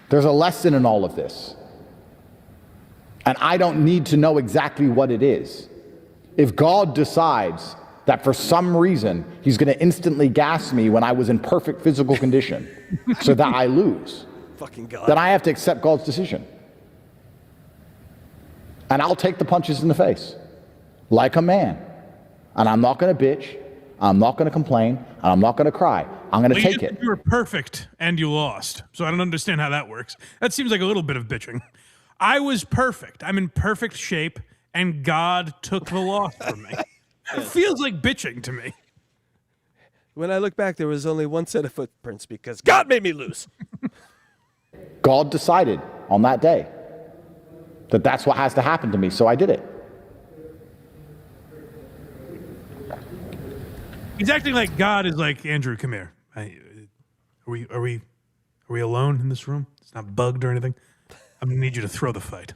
[SPEAKER 9] There's a lesson in all of this. And I don't need to know exactly what it is. If God decides that for some reason he's going to instantly gas me when I was in perfect physical condition so that I lose,
[SPEAKER 4] Fucking God.
[SPEAKER 9] then I have to accept God's decision. And I'll take the punches in the face like a man. And I'm not going to bitch. I'm not going to complain. And I'm not going to cry. I'm going to take it.
[SPEAKER 3] You were perfect and you lost. So I don't understand how that works. That seems like a little bit of bitching. I was perfect. I'm in perfect shape. And God took the loss from me. It feels like bitching to me.
[SPEAKER 4] When I look back, there was only one set of footprints because God made me lose.
[SPEAKER 9] God decided on that day that that's what has to happen to me, so I did it.
[SPEAKER 3] He's acting like God is like, Andrew, come here. Are we alone in this room? It's not bugged or anything. I'm gonna need you to throw the fight.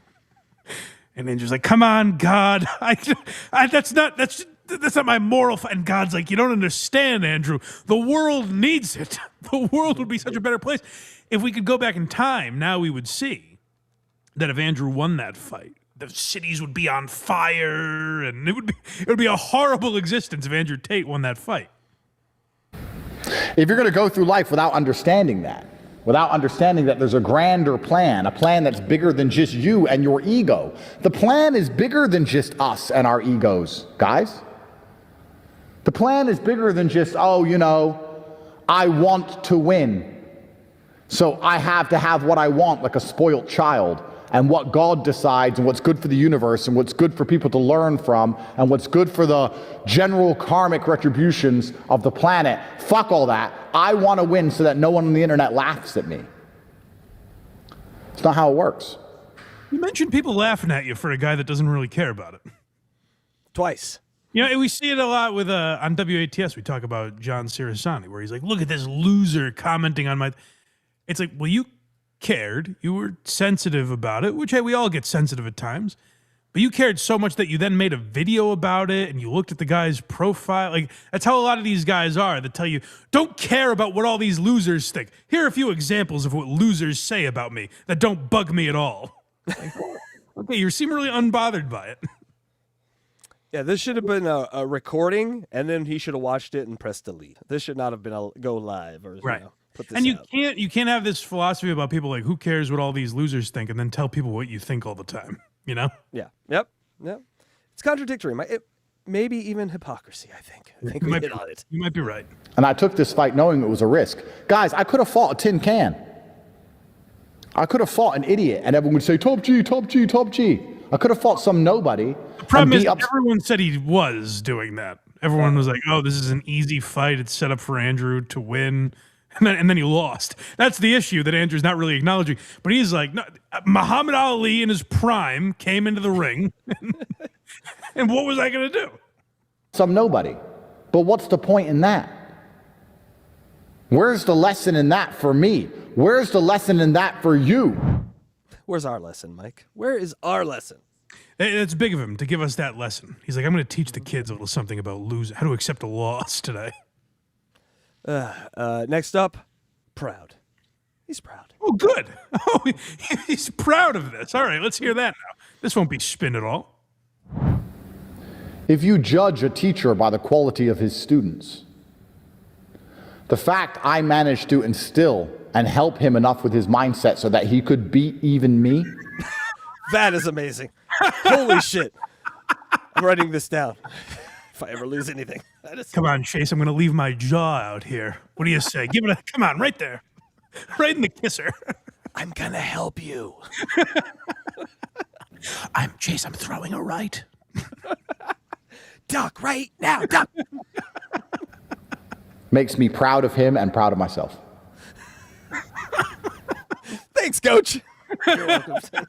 [SPEAKER 3] And Andrew's like, come on, God. That's not my moral fight. And God's like, you don't understand, Andrew. The world needs it. The world would be such a better place. If we could go back in time, now we would see that if Andrew won that fight, the cities would be on fire, and it would be a horrible existence if Andrew Tate won that fight.
[SPEAKER 9] If you're going to go through life without understanding that there's a grander plan, a plan that's bigger than just you and your ego. The plan is bigger than just us and our egos, guys. The plan is bigger than just, I want to win. So I have to have what I want like a spoiled child. And what God decides and what's good for the universe and what's good for people to learn from and what's good for the general karmic retributions of the planet. Fuck all that. I want to win so that no one on the internet laughs at me. It's not how it works.
[SPEAKER 3] You mentioned people laughing at you for a guy that doesn't really care about it.
[SPEAKER 4] Twice.
[SPEAKER 3] We see it a lot with on WATS. We talk about John Cirasani, where he's like, look at this loser commenting on my... It's like, well, you cared, you were sensitive about it, which, hey, we all get sensitive at times, but you cared so much that you then made a video about it and you looked at the guy's profile. Like, that's how a lot of these guys are, that tell you, don't care about what all these losers think. Here are a few examples of what losers say about me that don't bug me at all. Like, okay, you seem really unbothered by it.
[SPEAKER 4] Yeah, this should have been a recording, and then he should have watched it and pressed delete. This should not have been a go live or
[SPEAKER 3] right.
[SPEAKER 4] Put this
[SPEAKER 3] and
[SPEAKER 4] out.
[SPEAKER 3] you can't have this philosophy about people like, who cares what all these losers think, and then tell people what you think all the time. Yeah.
[SPEAKER 4] Yep. It's contradictory. Maybe even hypocrisy, I think. I think we hit on it.
[SPEAKER 3] You might be right.
[SPEAKER 9] And I took this fight knowing it was a risk. Guys, I could have fought a tin can. I could have fought an idiot, and everyone would say, top G, top G, top G. I could have fought some nobody.
[SPEAKER 3] The problem is everyone said he was doing that. Everyone was like, oh, this is an easy fight. It's set up for Andrew to win. And then he lost. That's the issue that Andrew's not really acknowledging. But he's like, no, Muhammad Ali in his prime came into the ring. And what was I going to do?
[SPEAKER 9] Some nobody. But what's the point in that? Where's the lesson in that for me? Where's the lesson in that for you?
[SPEAKER 4] Where's our lesson, Mike? Where is our lesson?
[SPEAKER 3] It's big of him to give us that lesson. He's like, I'm going to teach the kids a little something about losing, how to accept a loss today.
[SPEAKER 4] Next up, proud. He's proud.
[SPEAKER 3] Oh, good. Oh, he's proud of this. All right, let's hear that now. This won't be spin at all.
[SPEAKER 9] If you judge a teacher by the quality of his students, the fact I managed to instill and help him enough with his mindset so that he could beat even me.
[SPEAKER 4] That is amazing. Holy shit. I'm writing this down. If I ever lose anything.
[SPEAKER 3] Come on, Chase, I'm going to leave my jaw out here. What do you say? Give it a, come on, right there. Right in the kisser.
[SPEAKER 4] I'm going to help you.
[SPEAKER 3] I'm throwing a right.
[SPEAKER 4] Duck right now, duck.
[SPEAKER 9] Makes me proud of him and proud of myself.
[SPEAKER 4] Thanks, coach. You're welcome.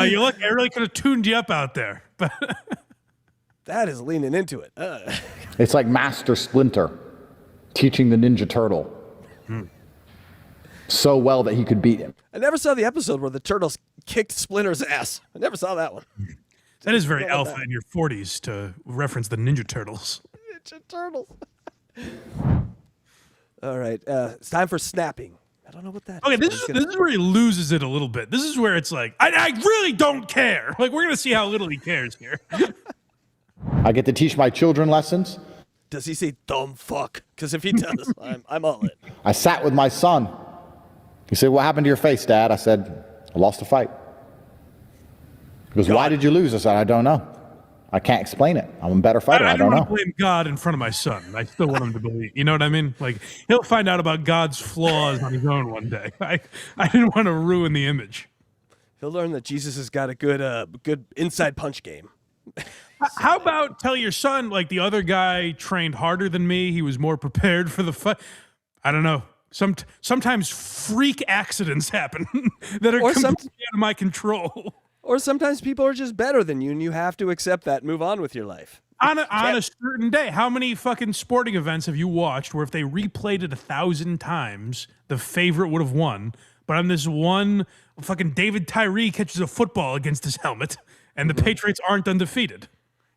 [SPEAKER 3] You look, I really could have tuned you up out there. But
[SPEAKER 4] that is leaning into it.
[SPEAKER 9] It's like Master Splinter teaching the Ninja Turtle. so well that he could beat him.
[SPEAKER 4] I never saw the episode where the turtles kicked Splinter's ass. I never saw that one.
[SPEAKER 3] That is very alpha in your 40s to reference the Ninja Turtles.
[SPEAKER 4] Ninja Turtles. All right, it's time for snapping. I don't know what that
[SPEAKER 3] Okay,
[SPEAKER 4] is.
[SPEAKER 3] this is where he loses it a little bit. This is where it's like, I really don't care. Like, we're going to see how little he cares here.
[SPEAKER 9] I get to teach my children lessons.
[SPEAKER 4] Does he say dumb fuck? Because if he does, I'm all in.
[SPEAKER 9] I sat with my son. He said, what happened to your face, Dad? I said, I lost a fight. He goes, why did you lose? I said, I don't know. I can't explain it. I'm a better fighter. I don't know.
[SPEAKER 3] I don't want to blame God in front of my son. I still want him to believe. You know what I mean? Like, he'll find out about God's flaws on his own one day. I didn't want to ruin the image.
[SPEAKER 4] He'll learn that Jesus has got a good inside punch game.
[SPEAKER 3] How about tell your son, like, the other guy trained harder than me. He was more prepared for the fight. I don't know. Sometimes freak accidents happen that are completely out of my control.
[SPEAKER 4] Or sometimes people are just better than you, and you have to accept that and move on with your life.
[SPEAKER 3] On a certain day, how many fucking sporting events have you watched where if they replayed it 1,000 times, the favorite would have won? But on this one, fucking David Tyree catches a football against his helmet, and the Patriots aren't undefeated.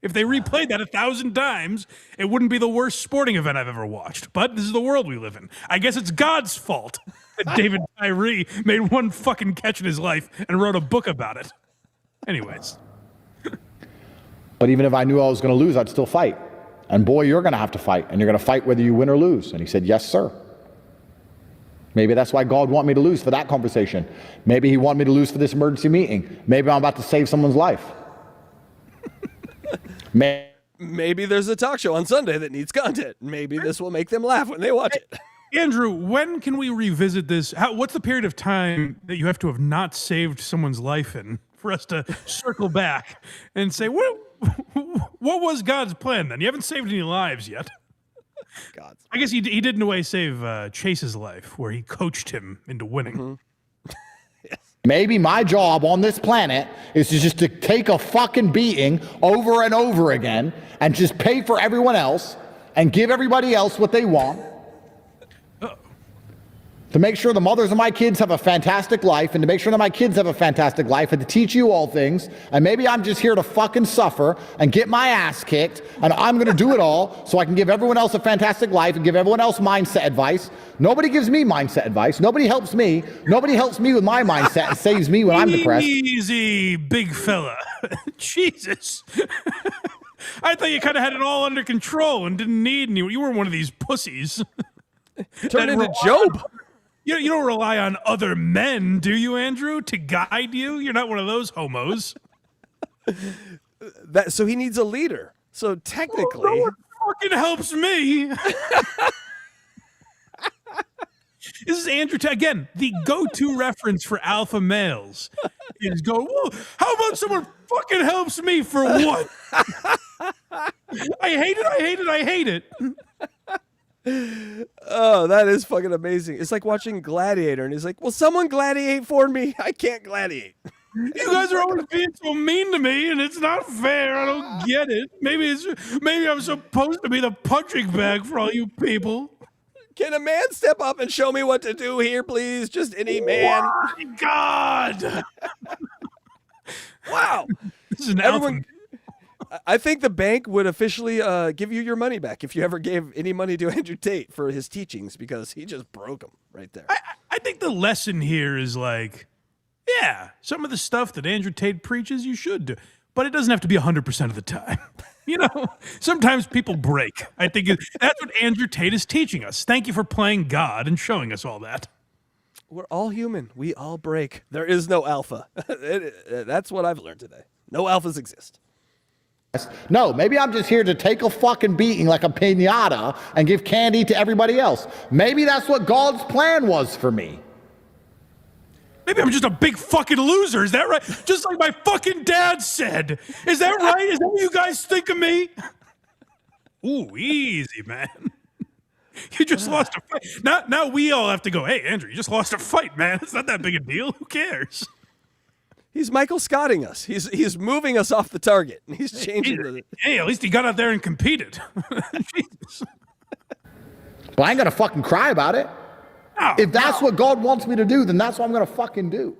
[SPEAKER 3] If they replayed that 1,000 times, it wouldn't be the worst sporting event I've ever watched. But this is the world we live in. I guess it's God's fault that David Tyree made one fucking catch in his life and wrote a book about it. Anyways.
[SPEAKER 9] But even if I knew I was going to lose, I'd still fight. And boy, you're going to have to fight. And you're going to fight whether you win or lose. And he said, yes, sir. Maybe that's why God wanted me to lose for that conversation. Maybe he wanted me to lose for this emergency meeting. Maybe I'm about to save someone's life.
[SPEAKER 4] Maybe there's a talk show on Sunday that needs content. Maybe this will make them laugh when they watch it.
[SPEAKER 3] Andrew, when can we revisit this? What's the period of time that you have to have not saved someone's life in for us to circle back and say, what was God's plan then? You haven't saved any lives yet. I guess he did in a way save Chase's life, where he coached him into winning.
[SPEAKER 4] Mm-hmm.
[SPEAKER 9] Maybe my job on this planet is just to take a fucking beating over and over again and just pay for everyone else and give everybody else what they want. To make sure the mothers of my kids have a fantastic life, and to make sure that my kids have a fantastic life, and to teach you all things. And maybe I'm just here to fucking suffer and get my ass kicked, and I'm going to do it all so I can give everyone else a fantastic life and give everyone else mindset advice. Nobody gives me mindset advice. Nobody helps me. Nobody helps me with my mindset and saves me when I'm depressed.
[SPEAKER 3] Easy, big fella. Jesus. I thought you kind of had it all under control and didn't need any. You weren't one of these pussies.
[SPEAKER 4] Turn into Job.
[SPEAKER 3] You don't rely on other men, do you, Andrew, to guide you? You're not one of those homos.
[SPEAKER 4] So he needs a leader. So technically,
[SPEAKER 3] no one fucking helps me. This is Andrew. Again, the go-to reference for alpha males is how about someone fucking helps me for what? I hate it.
[SPEAKER 4] Oh, that is fucking amazing. It's like watching Gladiator, and he's like, will someone gladiate for me? I can't gladiate.
[SPEAKER 3] You guys are always being so mean to me, and it's not fair. I don't get it. Maybe I'm supposed to be the punching bag for all you people.
[SPEAKER 4] Can a man step up and show me what to do here, please? Just any man.
[SPEAKER 3] Oh my God.
[SPEAKER 4] Wow.
[SPEAKER 3] This is an alpha.
[SPEAKER 4] I think the bank would officially give you your money back if you ever gave any money to Andrew Tate for his teachings, because he just broke them right there.
[SPEAKER 3] I think the lesson here is like, yeah, some of the stuff that Andrew Tate preaches you should do, but it doesn't have to be 100% of the time. You know, sometimes people break. I think that's what Andrew Tate is teaching us. Thank you for playing God and showing us all that.
[SPEAKER 4] We're all human. We all break. There is no alpha. That's what I've learned today. No alphas exist.
[SPEAKER 9] No, maybe I'm just here to take a fucking beating like a piñata and give candy to everybody else. Maybe that's what God's plan was for me.
[SPEAKER 3] Maybe I'm just a big fucking loser. Is that right? Just like my fucking dad said. Is that right? Is that what you guys think of me? Ooh, easy, man. You just lost a fight. Now we all have to go, hey, Andrew, you just lost a fight, man. It's not that big a deal. Who cares?
[SPEAKER 4] He's Michael Scotting us. He's moving us off the target. He's changing it.
[SPEAKER 3] Hey, at least he got out there and competed. Jesus.
[SPEAKER 9] But I ain't gonna fucking cry about it. If that's what God wants me to do, then that's what I'm going to fucking do.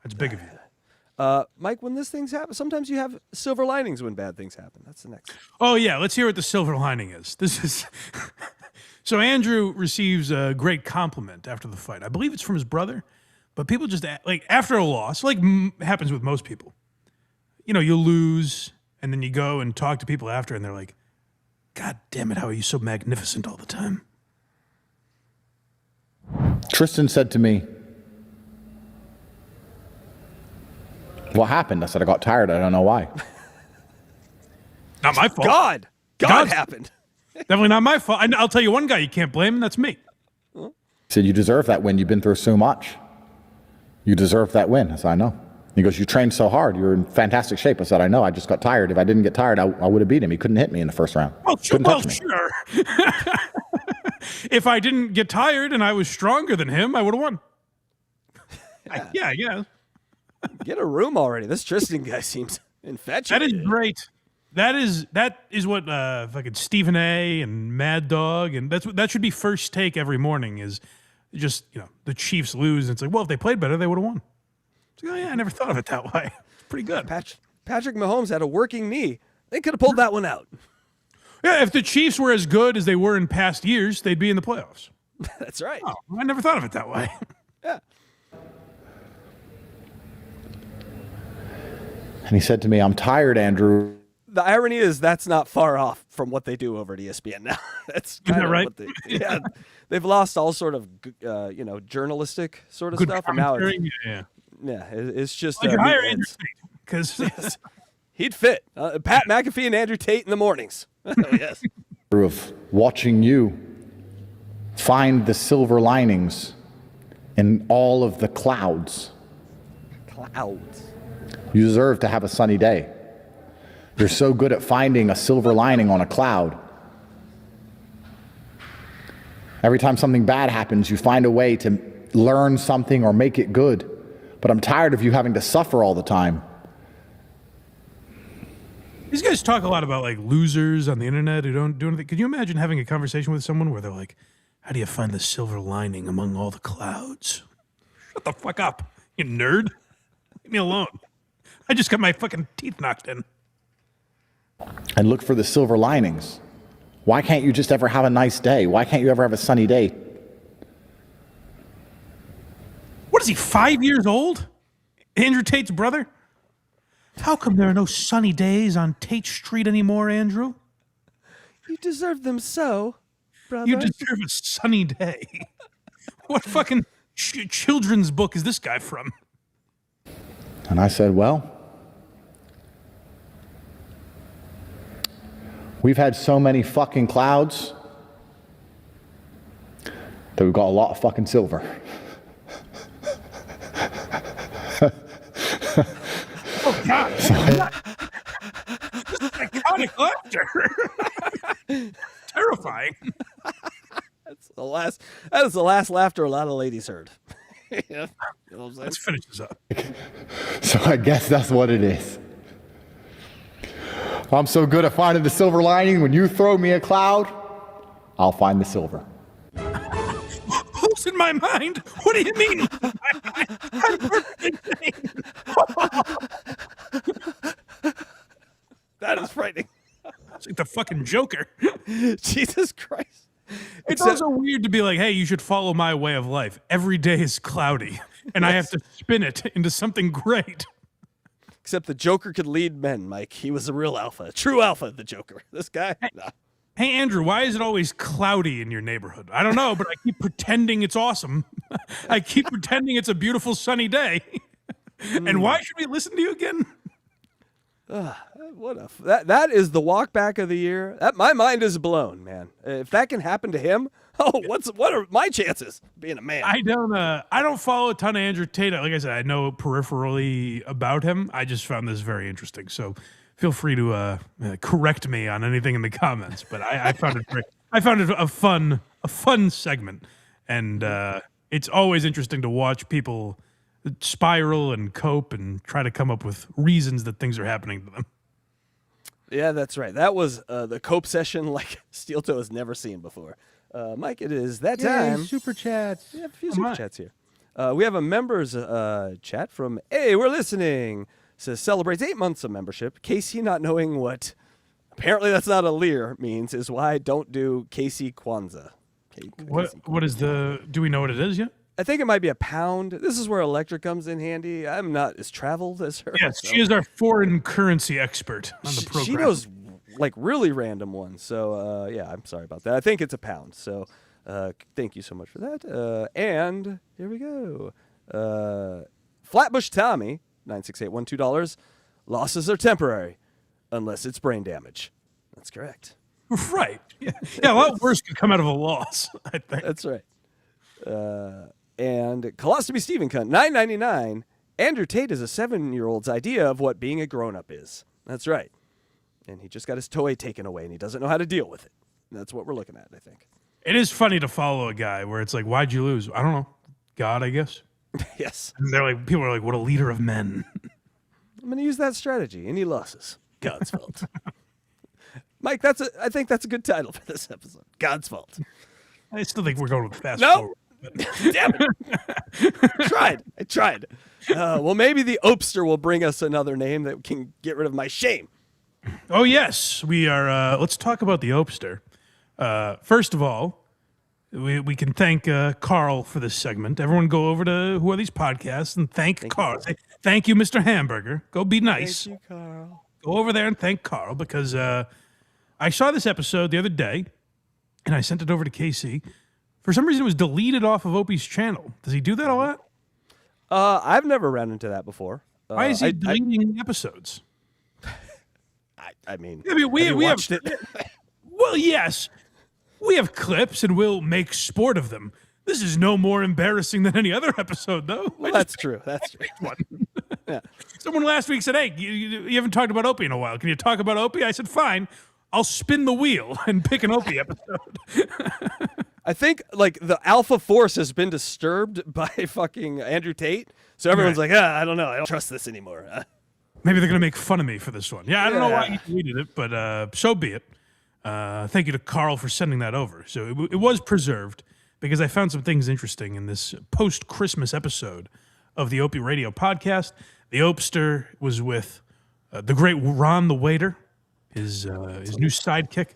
[SPEAKER 3] That's big of you.
[SPEAKER 4] Mike, when this things happen, sometimes you have silver linings when bad things happen. That's the next.
[SPEAKER 3] Oh, yeah. Let's hear what the silver lining is. This is. So Andrew receives a great compliment after the fight. I believe it's from his brother, but people just, like, after a loss, like happens with most people, you know, you lose, and then you go and talk to people after, and they're like, God damn it, how are you so magnificent all the time?
[SPEAKER 9] Tristan said to me, what happened? I said, I got tired. I don't know why.
[SPEAKER 3] Not my fault.
[SPEAKER 4] God happened.
[SPEAKER 3] Definitely not my fault. I'll tell you one guy you can't blame, and that's me.
[SPEAKER 9] He said, you deserve that win. You've been through so much. You deserve that win. I said, I know. He goes, you trained so hard. You're in fantastic shape. I said, I know. I just got tired. If I didn't get tired, I would have beat him. He couldn't hit me in the first round.
[SPEAKER 3] Well, sure.
[SPEAKER 9] Couldn't touch me.
[SPEAKER 3] If I didn't get tired and I was stronger than him, I would have won. Yeah.
[SPEAKER 4] Get a room already. This Tristan guy seems infatuated.
[SPEAKER 3] That is great. That is what fucking Stephen A. and Mad Dog, and that should be first take every morning. Is just, you know, the Chiefs lose, and it's like, well, if they played better, they would have won. It's like, oh yeah, I never thought of it that way. It's pretty good.
[SPEAKER 4] Patrick Mahomes had a working knee. They could have pulled that one out.
[SPEAKER 3] Yeah, if the Chiefs were as good as they were in past years, they'd be in the playoffs.
[SPEAKER 4] That's right.
[SPEAKER 3] Oh, I never thought of it that way.
[SPEAKER 4] Yeah.
[SPEAKER 9] And he said to me, I'm tired, Andrew.
[SPEAKER 4] The irony is that's not far off from what they do over at ESPN now. That's kind of
[SPEAKER 3] right?
[SPEAKER 4] what they've lost all sort of journalistic sort of
[SPEAKER 3] Good
[SPEAKER 4] stuff, and now
[SPEAKER 3] yeah.
[SPEAKER 4] It's just
[SPEAKER 3] Well, you hire Andrew Tate because
[SPEAKER 4] he'd fit. Pat McAfee and Andrew Tate in the mornings. Yes.
[SPEAKER 9] Of watching you find the silver linings in all of the clouds.
[SPEAKER 4] Clouds.
[SPEAKER 9] You deserve to have a sunny day. You're so good at finding a silver lining on a cloud. Every time something bad happens, you find a way to learn something or make it good. But I'm tired of you having to suffer all the time.
[SPEAKER 3] These guys talk a lot about like losers on the internet who don't do anything. Could you imagine having a conversation with someone where they're like, how do you find the silver lining among all the clouds? Shut the fuck up, you nerd. Leave me alone. I just got my fucking teeth knocked in.
[SPEAKER 9] And look for the silver linings. Why can't you just ever have a nice day? Why can't you ever have a sunny day?
[SPEAKER 3] What is he, 5 years old? Andrew Tate's brother? How come there are no sunny days on Tate Street anymore, Andrew?
[SPEAKER 4] You deserve them so, brother.
[SPEAKER 3] You deserve a sunny day. What fucking children's book is this guy from?
[SPEAKER 9] And I said, well, we've had so many fucking clouds that we've got a lot of fucking silver.
[SPEAKER 3] Oh, God. This is iconic laughter. Terrifying.
[SPEAKER 4] That is the last laughter a lot of ladies heard. Yeah. You know what I'm saying?
[SPEAKER 3] Let's finish this up.
[SPEAKER 9] So I guess that's what it is. I'm so good at finding the silver lining. When you throw me a cloud, I'll find the silver.
[SPEAKER 3] Who's in my mind? What do you mean? I'm perfectly sane.
[SPEAKER 4] That is frightening.
[SPEAKER 3] It's like the fucking Joker.
[SPEAKER 4] Jesus Christ.
[SPEAKER 3] It's also weird to be like, hey, you should follow my way of life. Every day is cloudy, and I have to spin it into something great.
[SPEAKER 4] Except the Joker could lead men, Mike. He was a real alpha. A true alpha, the Joker. This guy? Nah.
[SPEAKER 3] Hey, Andrew, why is it always cloudy in your neighborhood? I don't know, but I keep pretending it's awesome. I keep pretending it's a beautiful sunny day. And why should we listen to you again?
[SPEAKER 4] That is the walk back of the year. My mind is blown, man. If that can happen to him, what are my chances of being a man?
[SPEAKER 3] I don't follow a ton of Andrew Tate. Like I said, I know peripherally about him. I just found this very interesting. So feel free to correct me on anything in the comments. But I found it great. I found it a fun segment, and it's always interesting to watch people spiral and cope and try to come up with reasons that things are happening to them.
[SPEAKER 4] Yeah, that's right. That was the cope session like Steel Toe has never seen before. Mike, it is that time.
[SPEAKER 7] Super chats.
[SPEAKER 4] We have a few super chats here. We have a members chat from Hey, we're listening. Says celebrates 8 months of membership. Casey not knowing what apparently that's not a leer means is why I don't do Casey Kwanzaa.
[SPEAKER 3] What is the? Do we know what it is yet?
[SPEAKER 4] I think it might be a pound. This is where Electra comes in handy. I'm not as traveled as her.
[SPEAKER 3] Yes,
[SPEAKER 4] so.
[SPEAKER 3] she is our foreign currency expert on the program.
[SPEAKER 4] She knows like really random ones. So yeah, I'm sorry about that. I think it's a pound. So thank you so much for that. And here we go. Flatbush Tommy, 968 $2. Losses are temporary, unless it's brain damage. That's correct.
[SPEAKER 3] Right. Yeah, a lot worse could come out of a loss, I think.
[SPEAKER 4] That's right. And Colostomy Stephen Cunt, $9.99. Andrew Tate is a 7-year-old's idea of what being a grown-up is. That's right. And he just got his toy taken away, and he doesn't know how to deal with it. And that's what we're looking at, I think.
[SPEAKER 3] It is funny to follow a guy where it's like, why'd you lose? I don't know. God, I guess.
[SPEAKER 4] Yes.
[SPEAKER 3] And they're like, people are like, what a leader of men.
[SPEAKER 4] I'm going to use that strategy. Any losses? God's fault. Mike, I think that's a good title for this episode. God's fault.
[SPEAKER 3] I still think we're going with fast
[SPEAKER 4] Nope.
[SPEAKER 3] forward.
[SPEAKER 4] Damn it. I tried. Well, maybe the Opster will bring us another name that can get rid of my shame.
[SPEAKER 3] Oh, yes. We are. Let's talk about the Opster. First of all, we can thank Carl for this segment. Everyone go over to Who Are These Podcasts and thank Carl. Say, thank you, Mr. Hamburger. Go be nice.
[SPEAKER 4] Thank you, Carl.
[SPEAKER 3] Go over there and thank Carl because I saw this episode the other day and I sent it over to Casey. For some reason, it was deleted off of Opie's channel. Does he do that a lot?
[SPEAKER 4] I've never ran into that before.
[SPEAKER 3] Why is he deleting episodes?
[SPEAKER 4] I mean,
[SPEAKER 3] we
[SPEAKER 4] have watched it.
[SPEAKER 3] Well, yes. We have clips and we'll make sport of them. This is no more embarrassing than any other episode, though.
[SPEAKER 4] Well, that's true. That's true.
[SPEAKER 3] Yeah. Someone last week said, hey, you haven't talked about Opie in a while. Can you talk about Opie? I said, fine. I'll spin the wheel and pick an Opie episode.
[SPEAKER 4] I think like the alpha force has been disturbed by fucking Andrew Tate. So everyone's like, I don't know. I don't trust this anymore.
[SPEAKER 3] Maybe they're going to make fun of me for this one. Yeah, I don't know why he deleted it, but so be it. Thank you to Carl for sending that over. So it was preserved because I found some things interesting in this post-Christmas episode of the Opie Radio podcast. The Opster was with the great Ron the Waiter, his new sidekick.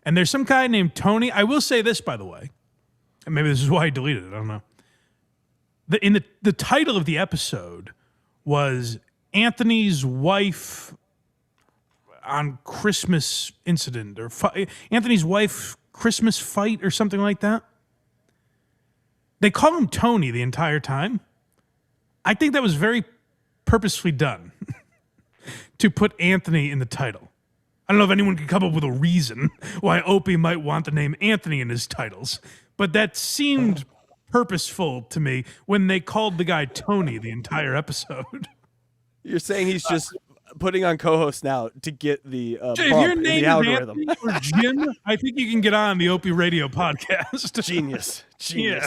[SPEAKER 3] And there's some guy named Tony. I will say this, by the way, and maybe this is why he deleted it. I don't know. The title of the episode was Anthony's Wife on Christmas Incident, or Anthony's Wife Christmas Fight, or something like that. They call him Tony the entire time. I think that was very purposefully done to put Anthony in the title. I don't know if anyone can come up with a reason why Opie might want the name Anthony in his titles, but that seemed purposeful to me when they called the guy Tony the entire episode.
[SPEAKER 4] You're saying he's just putting on co-host now to get the
[SPEAKER 3] if your name is
[SPEAKER 4] algorithm.
[SPEAKER 3] Anthony or Jim, I think you can get on the Opie Radio podcast.
[SPEAKER 4] Genius.
[SPEAKER 3] Yeah.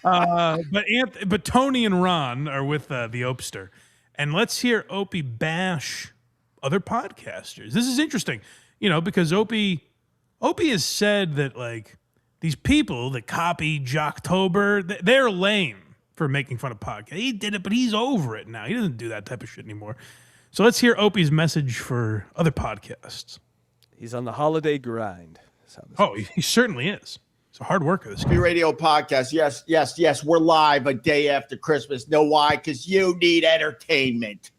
[SPEAKER 3] But Tony and Ron are with the Opster, and let's hear Opie bash other podcasters. This is interesting, because Opie has said that like these people that copy Jocktober, they're lame for making fun of podcasts. He did it, but he's over it now. He doesn't do that type of shit anymore. So let's hear Opie's message for other podcasts.
[SPEAKER 4] He's on the holiday grind.
[SPEAKER 3] He certainly is. He's a hard worker. This guy.
[SPEAKER 10] Radio podcast. Yes. We're live a day after Christmas. Know why? Because you need entertainment.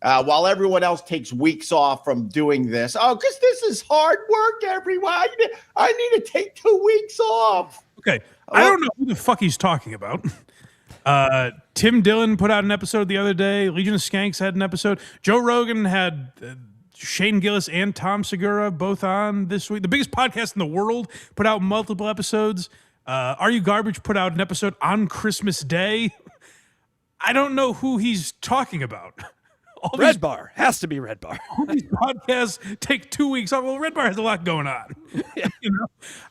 [SPEAKER 10] While everyone else takes weeks off from doing this. Because this is hard work, everyone. I need to take 2 weeks off.
[SPEAKER 3] Okay. I don't know who the fuck he's talking about. Tim Dillon put out an episode the other day. Legion of Skanks had an episode. Joe Rogan had Shane Gillis and Tom Segura both on this week. The biggest podcast in the world put out multiple episodes. Are You Garbage put out an episode on Christmas Day. I don't know who he's talking about.
[SPEAKER 4] Red Bar. Has to be Red Bar.
[SPEAKER 3] All these podcasts take 2 weeks off. Well, Red Bar has a lot going on.
[SPEAKER 4] Yeah.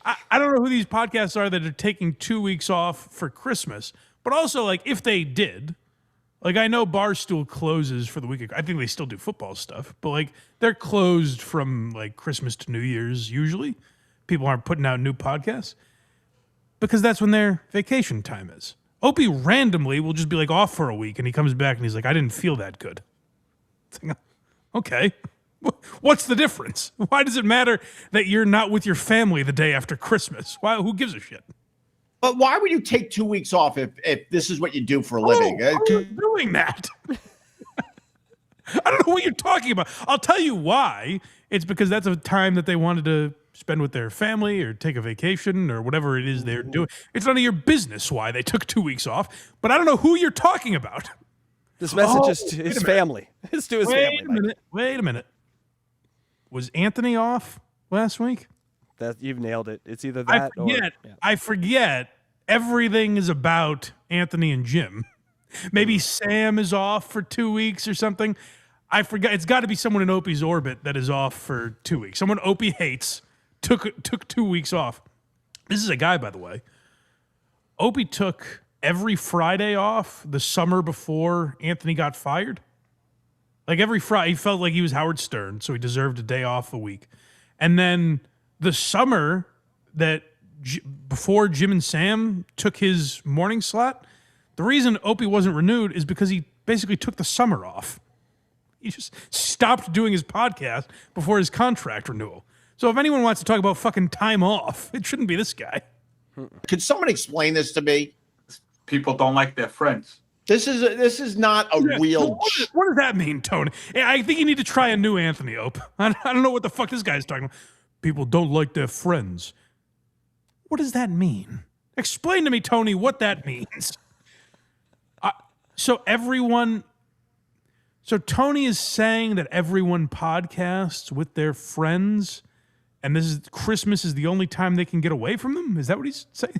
[SPEAKER 3] I don't know who these podcasts are that are taking 2 weeks off for Christmas. But also, like, if they did, like, I know Barstool closes for the week. I think they still do football stuff. But, like, they're closed from, like, Christmas to New Year's usually. People aren't putting out new podcasts. because that's when their vacation time is. Opie randomly will just be like off for a week, and he comes back and he's like, I didn't feel that good. It's like, okay. What's the difference? Why does it matter that you're not with your family the day after Christmas? Why? Who gives a shit?
[SPEAKER 10] But why would you take 2 weeks off if this is what you do for a living?
[SPEAKER 3] Who's doing that? I don't know what you're talking about. I'll tell you why. It's because that's a time that they wanted to spend with their family or take a vacation or whatever it is they're doing. It's none of your business why they took 2 weeks off, but I don't know who you're talking about.
[SPEAKER 4] This message is to his family. It's to his family.
[SPEAKER 3] Wait a minute. Was Anthony off last week?
[SPEAKER 4] That you've nailed it. It's either that
[SPEAKER 3] I forget. Everything is about Anthony and Jim. Maybe Sam is off for 2 weeks or something. I forgot. It's got to be someone in Opie's orbit that is off for 2 weeks. Someone Opie hates took 2 weeks off. This is a guy, by the way. Opie took every Friday off the summer before Anthony got fired. Like every Friday, he felt like he was Howard Stern, so he deserved a day off a week. And then the summer that before Jim and Sam took his morning slot, the reason Opie wasn't renewed is because he basically took the summer off. He just stopped doing his podcast before his contract renewal. So if anyone wants to talk about fucking time off, it shouldn't be this guy.
[SPEAKER 10] Could someone explain this to me?
[SPEAKER 7] People don't like their friends.
[SPEAKER 10] This is not a real.
[SPEAKER 3] What does that mean, Tony? I think you need to try a new Anthony Ope. I don't know what the fuck this guy's talking about. People don't like their friends. What does that mean? Explain to me, Tony, what that means. So Tony is saying that everyone podcasts with their friends, and Christmas is the only time they can get away from them? Is that what he's saying?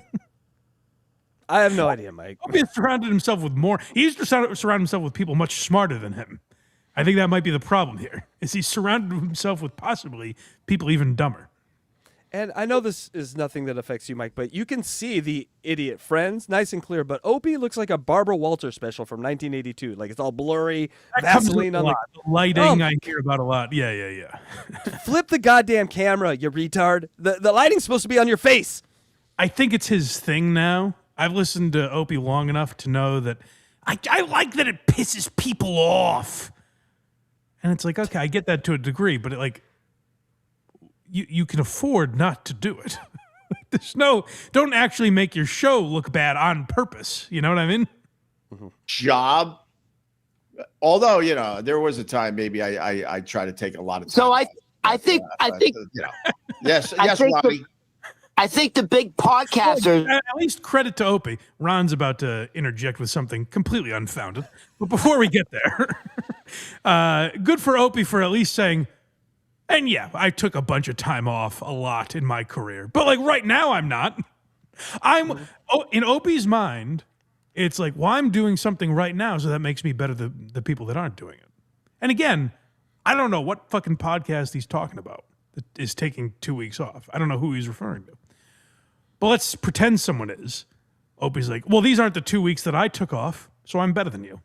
[SPEAKER 4] I have no idea, Mike.
[SPEAKER 3] Opie has surrounded himself with more. He's surrounded himself with people much smarter than him. I think that might be the problem here, is he's surrounded himself with possibly people even dumber.
[SPEAKER 4] And I know this is nothing that affects you, Mike, but you can see the idiot friends nice and clear. But Opie looks like a Barbara Walters special from 1982. Like it's all blurry, Vaseline on the
[SPEAKER 3] lighting. I hear about a lot. Yeah.
[SPEAKER 4] Flip the goddamn camera, you retard. The lighting's supposed to be on your face.
[SPEAKER 3] I think it's his thing now. I've listened to Opie long enough to know that I like that it pisses people off. And it's like, okay, I get that to a degree, but you can afford not to do it. Don't actually make your show look bad on purpose. You know what I mean?
[SPEAKER 10] Job. Although, there was a time maybe I try to take a lot of time.
[SPEAKER 11] So I think
[SPEAKER 10] yes, Robbie.
[SPEAKER 11] I think the big podcasters.
[SPEAKER 3] At least credit to Opie. Ron's about to interject with something completely unfounded. But before we get there, good for Opie for at least saying, and yeah, I took a bunch of time off a lot in my career. But like right now, I'm not. In Opie's mind, it's like, well, I'm doing something right now, so that makes me better than the people that aren't doing it. And again, I don't know what fucking podcast he's talking about that is taking 2 weeks off. I don't know who he's referring to. But let's pretend someone is. Opie's like, well, these aren't the 2 weeks that I took off, so I'm better than you.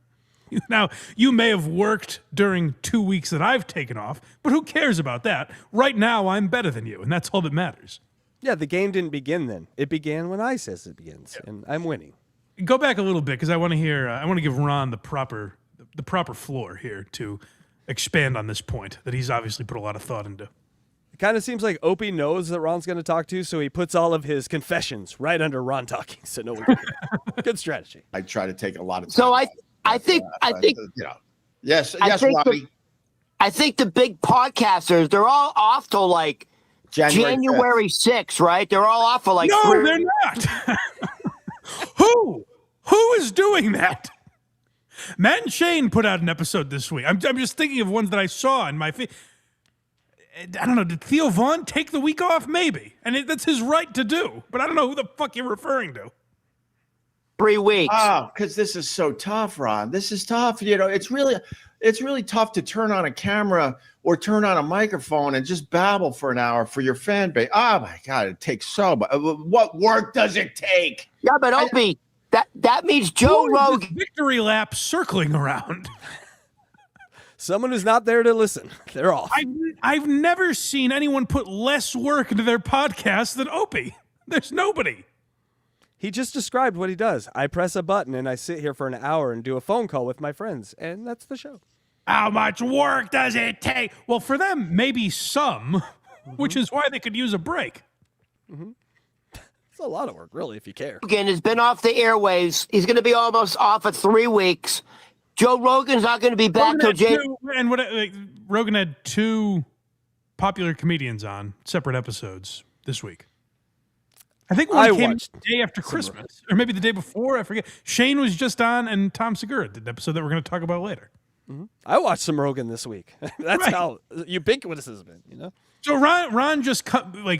[SPEAKER 3] Now, you may have worked during 2 weeks that I've taken off, but who cares about that? Right now, I'm better than you, and that's all that matters.
[SPEAKER 4] Yeah, the game didn't begin then. It began when I says it begins, and I'm winning.
[SPEAKER 3] Go back a little bit, because I want to hear. I want to give Ron the proper floor here to expand on this point that he's obviously put a lot of thought into.
[SPEAKER 4] It kind of seems like Opie knows that Ron's going to talk to, so he puts all of his confessions right under Ron talking. So no one can hear. Good strategy.
[SPEAKER 10] I try to take a lot of time.
[SPEAKER 11] So I think
[SPEAKER 10] yes, Robbie.
[SPEAKER 11] I think the big podcasters, they're all off till like January 6th, right? They're all off for like
[SPEAKER 3] No, they're not. Who is doing that? Matt and Shane put out an episode this week. I'm just thinking of ones that I saw in my feed. I don't know. Did Theo Vaughn take the week off? Maybe. And that's his right to do. But I don't know who the fuck you're referring to.
[SPEAKER 11] 3 weeks.
[SPEAKER 10] Oh, because this is so tough, Ron. This is tough. It's really tough to turn on a camera or turn on a microphone and just babble for an hour for your fan base. Oh my God, it takes so much. What work does it take?
[SPEAKER 11] Yeah, but Opie, that means Joe Rogan.
[SPEAKER 3] Victory lap circling around.
[SPEAKER 4] Someone who's not there to listen. They're off.
[SPEAKER 3] I've never seen anyone put less work into their podcast than Opie. There's nobody.
[SPEAKER 4] He just described what he does. I press a button and I sit here for an hour and do a phone call with my friends, and that's the show.
[SPEAKER 3] How much work does it take? Well, for them, maybe some, which is why they could use a break.
[SPEAKER 4] It's a lot of work, really, if you care.
[SPEAKER 11] Rogan has been off the airwaves. He's going to be almost off for 3 weeks. Joe Rogan's not going to be back till January.
[SPEAKER 3] Rogan had 2 popular comedians on separate episodes this week. I think one came the day after Christmas, or maybe the day before. I forget. Shane was just on, and Tom Segura did an episode that we're going to talk about later.
[SPEAKER 4] I watched some Rogan this week. That's how ubiquitous it's been, you know?
[SPEAKER 3] So Ron just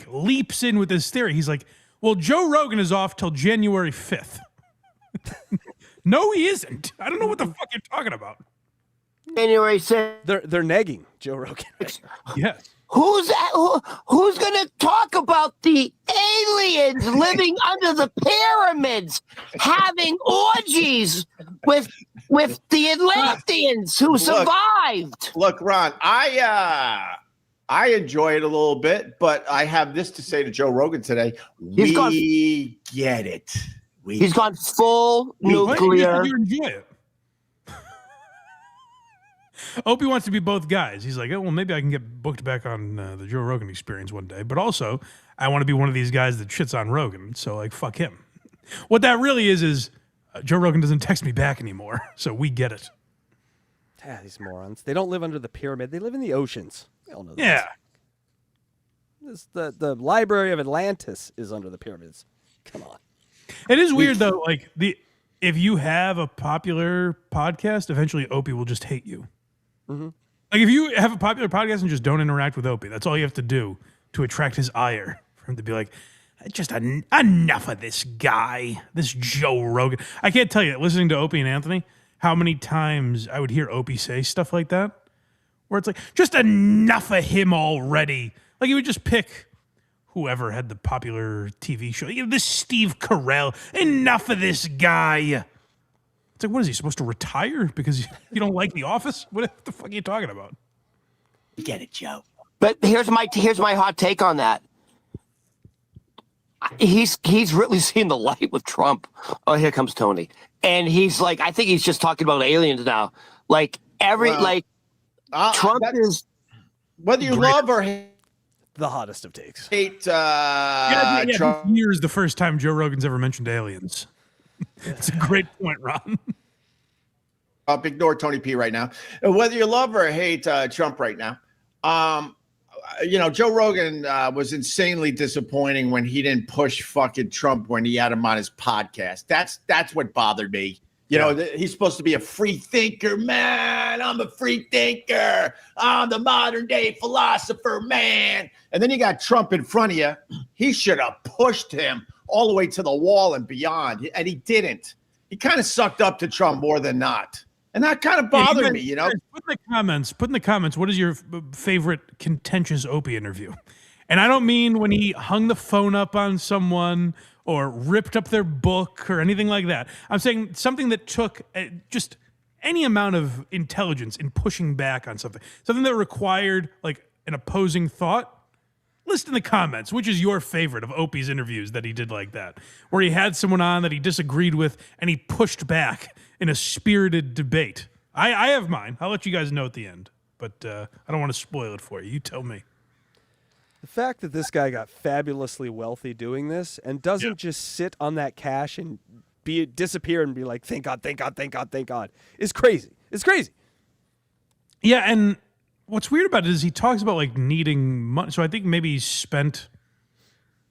[SPEAKER 3] leaps in with this theory. He's like, well, Joe Rogan is off till January 5th. No, he isn't. I don't know what the fuck you're talking about.
[SPEAKER 11] January 6th.
[SPEAKER 4] They're negging Joe Rogan.
[SPEAKER 3] Yes.
[SPEAKER 11] Who's going to talk about the aliens living under the pyramids, having orgies with the Atlanteans who survived?
[SPEAKER 10] Look, Ron, I enjoy it a little bit, but I have this to say to Joe Rogan today. We get it.
[SPEAKER 11] He's gone full nuclear.
[SPEAKER 3] You enjoy it. Opie wants to be both guys. He's like, oh, well, maybe I can get booked back on the Joe Rogan Experience one day. But also, I want to be one of these guys that shits on Rogan. So, like, fuck him. What that really is Joe Rogan doesn't text me back anymore. So we get it.
[SPEAKER 4] Yeah, these morons. They don't live under the pyramid. They live in the oceans. They all know that.
[SPEAKER 3] Yeah.
[SPEAKER 4] The Library of Atlantis is under the pyramids. Come on.
[SPEAKER 3] It is weird, though. Like, if you have a popular podcast, eventually Opie will just hate you. Like, if you have a popular podcast and just don't interact with Opie, that's all you have to do to attract his ire, for him to be like, just enough of this guy, this Joe Rogan. I can't tell you, listening to Opie and Anthony, how many times I would hear Opie say stuff like that, where it's like, just enough of him already. Like, he would just pick whoever had the popular TV show. This Steve Carell, enough of this guy. It's like, what is he supposed to retire because you don't like The Office? What the fuck are you talking about?
[SPEAKER 11] Get it, Joe. But here's my hot take on that. He's really seen the light with Trump. Oh, here comes Tony, and he's like, I think he's just talking about aliens now. Like Trump is,
[SPEAKER 10] whether you love or hate,
[SPEAKER 4] the hottest of takes.
[SPEAKER 10] Trump.
[SPEAKER 3] This year is the first time Joe Rogan's ever mentioned aliens. It's a great point, Ron.
[SPEAKER 10] Ignore Tony P right now. Whether you love or hate Trump right now, Joe Rogan was insanely disappointing when he didn't push fucking Trump when he had him on his podcast. That's what bothered me. He's supposed to be a free thinker, man. I'm a free thinker. I'm the modern day philosopher, man. And then you got Trump in front of you. He should have pushed him all the way to the wall and beyond. And he didn't. He kind of sucked up to Trump more than not. And that kind of bothered me, Put
[SPEAKER 3] in the comments, what is your favorite contentious Opie interview? And I don't mean when he hung the phone up on someone or ripped up their book or anything like that. I'm saying something that took just any amount of intelligence in pushing back on something. Something that required like an opposing thought. List in the comments, which is your favorite of Opie's interviews that he did like that, where he had someone on that he disagreed with and he pushed back in a spirited debate. I have mine. I'll let you guys know at the end, but I don't want to spoil it for you. You tell me.
[SPEAKER 4] The fact that this guy got fabulously wealthy doing this and doesn't just sit on that cash and disappear and be like, thank God, thank God, thank God, thank God, is crazy. It's crazy.
[SPEAKER 3] Yeah, and what's weird about it is he talks about like needing money. So I think maybe he's spent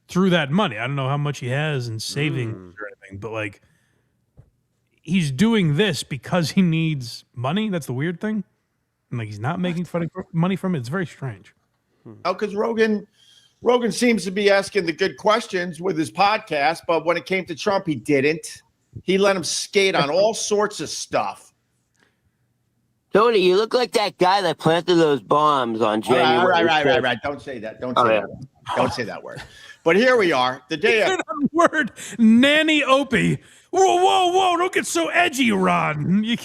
[SPEAKER 3] through that money. I don't know how much he has in savings or anything, but like he's doing this because he needs money. That's the weird thing. And like he's not making money from it. It's very strange.
[SPEAKER 10] Oh, because Rogan seems to be asking the good questions with his podcast, but when it came to Trump, he didn't. He let him skate on all sorts of stuff.
[SPEAKER 11] Tony, you look like that guy that planted those bombs on January.
[SPEAKER 10] Right. Don't say that. Don't say that word. But here we are, the day of
[SPEAKER 3] word, Nanny Opie. Whoa! Don't get so edgy, Ron. You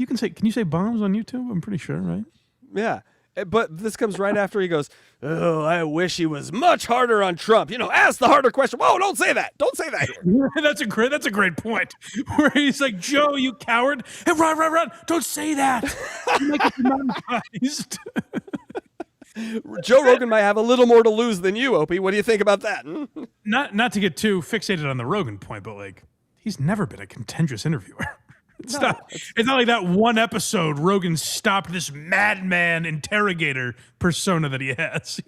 [SPEAKER 3] can say. Can you say bombs on YouTube? I'm pretty sure, right?
[SPEAKER 4] Yeah. But this comes right after he goes, "Oh, I wish he was much harder on Trump. Ask the harder question." Whoa, don't say that. Don't say that here.
[SPEAKER 3] That's a great point. Where he's like, Joe, you coward. Hey, run. Don't say that. You make it demonetized.
[SPEAKER 4] Joe Rogan might have a little more to lose than you, Opie. What do you think about that?
[SPEAKER 3] Not to get too fixated on the Rogan point, but like, he's never been a contentious interviewer. It's not like that one episode Rogan stopped this madman interrogator persona that he has.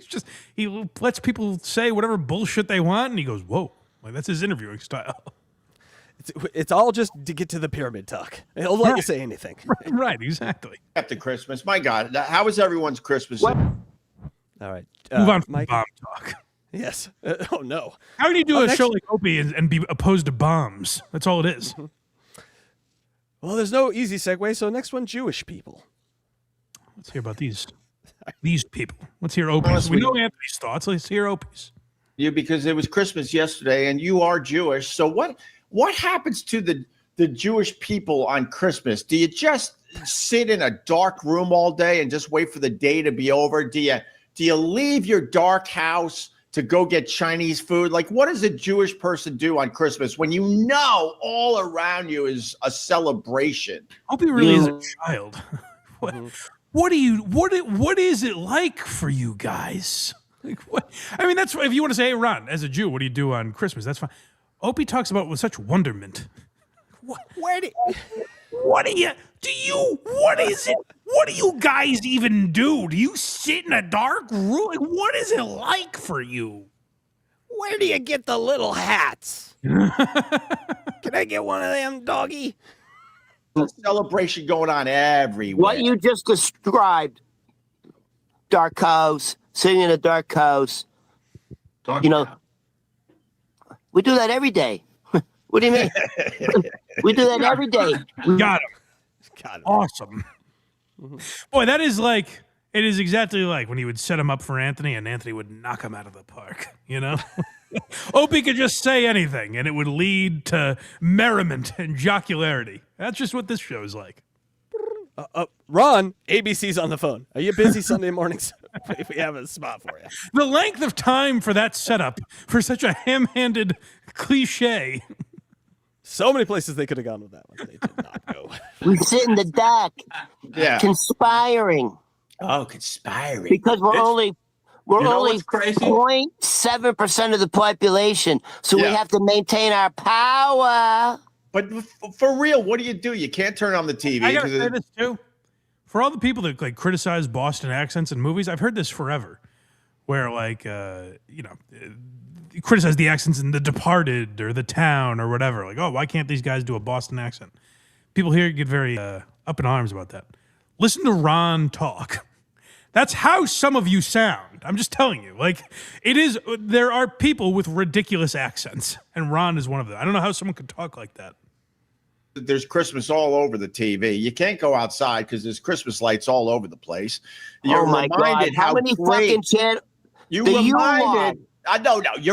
[SPEAKER 3] He lets people say whatever bullshit they want, and he goes, whoa. Like, that's his interviewing style.
[SPEAKER 4] It's all just to get to the pyramid talk. He'll let you say anything.
[SPEAKER 3] Right, exactly.
[SPEAKER 10] After Christmas. My God. How was everyone's Christmas?
[SPEAKER 4] All right.
[SPEAKER 3] Move on from
[SPEAKER 4] Mike.
[SPEAKER 3] bomb talk.
[SPEAKER 4] Yes. Oh, no.
[SPEAKER 3] How can you do a show like Opie and be opposed to bombs? That's all it is.
[SPEAKER 4] Well, there's no easy segue, so next one, Jewish people.
[SPEAKER 3] Let's hear about these people. Let's hear Opie's. We know Anthony's thoughts. Let's hear Opie's.
[SPEAKER 10] Yeah, because it was Christmas yesterday, and you are Jewish. So what happens to the Jewish people on Christmas? Do you just sit in a dark room all day and just wait for the day to be over? Do you leave your dark house to go get Chinese food? Like, what does a Jewish person do on Christmas when you know all around you is a celebration?
[SPEAKER 3] Opie really is a child. What is it like for you guys? Like, what? I mean, that's if you want to say, hey, Ron, as a Jew, what do you do on Christmas? That's fine. Opie talks about it with such wonderment. What do you guys even do? Do you sit in a dark room? Like, what is it like for you?
[SPEAKER 4] Where do you get the little hats? Can I get one of them, doggy?
[SPEAKER 10] There's a celebration going on everywhere.
[SPEAKER 11] What you just described, dark house, sitting in a dark house. We do that every day. What do you mean? We do that every day.
[SPEAKER 3] Got him. Awesome. Boy, that is like, it is exactly like when he would set him up for Anthony and Anthony would knock him out of the park, Opie could just say anything and it would lead to merriment and jocularity. That's just what this show is like.
[SPEAKER 4] Ron, ABC's on the phone. Are you busy Sunday mornings? We have a spot for you.
[SPEAKER 3] The length of time for that setup, for such a ham-handed cliche.
[SPEAKER 4] So many places they could have gone with that one. They did not go.
[SPEAKER 11] We sit in the dark, conspiring.
[SPEAKER 10] Oh, conspiring.
[SPEAKER 11] Because we're only 0.7% of the population, so we have to maintain our power.
[SPEAKER 10] But for real, what do? You can't turn on the TV.
[SPEAKER 3] I gotta say this too. For all the people that like criticize Boston accents in movies, I've heard this forever. Where like criticize the accents in The Departed or The Town or whatever. Like, oh, why can't these guys do a Boston accent? People here get very up in arms about that. Listen to Ron talk. That's how some of you sound. I'm just telling you. Like, it is. There are people with ridiculous accents, and Ron is one of them. I don't know how someone could talk like that.
[SPEAKER 10] There's Christmas all over the TV. You can't go outside because there's Christmas lights all over the place.
[SPEAKER 11] You're reminded how many fucking channels?
[SPEAKER 10] You're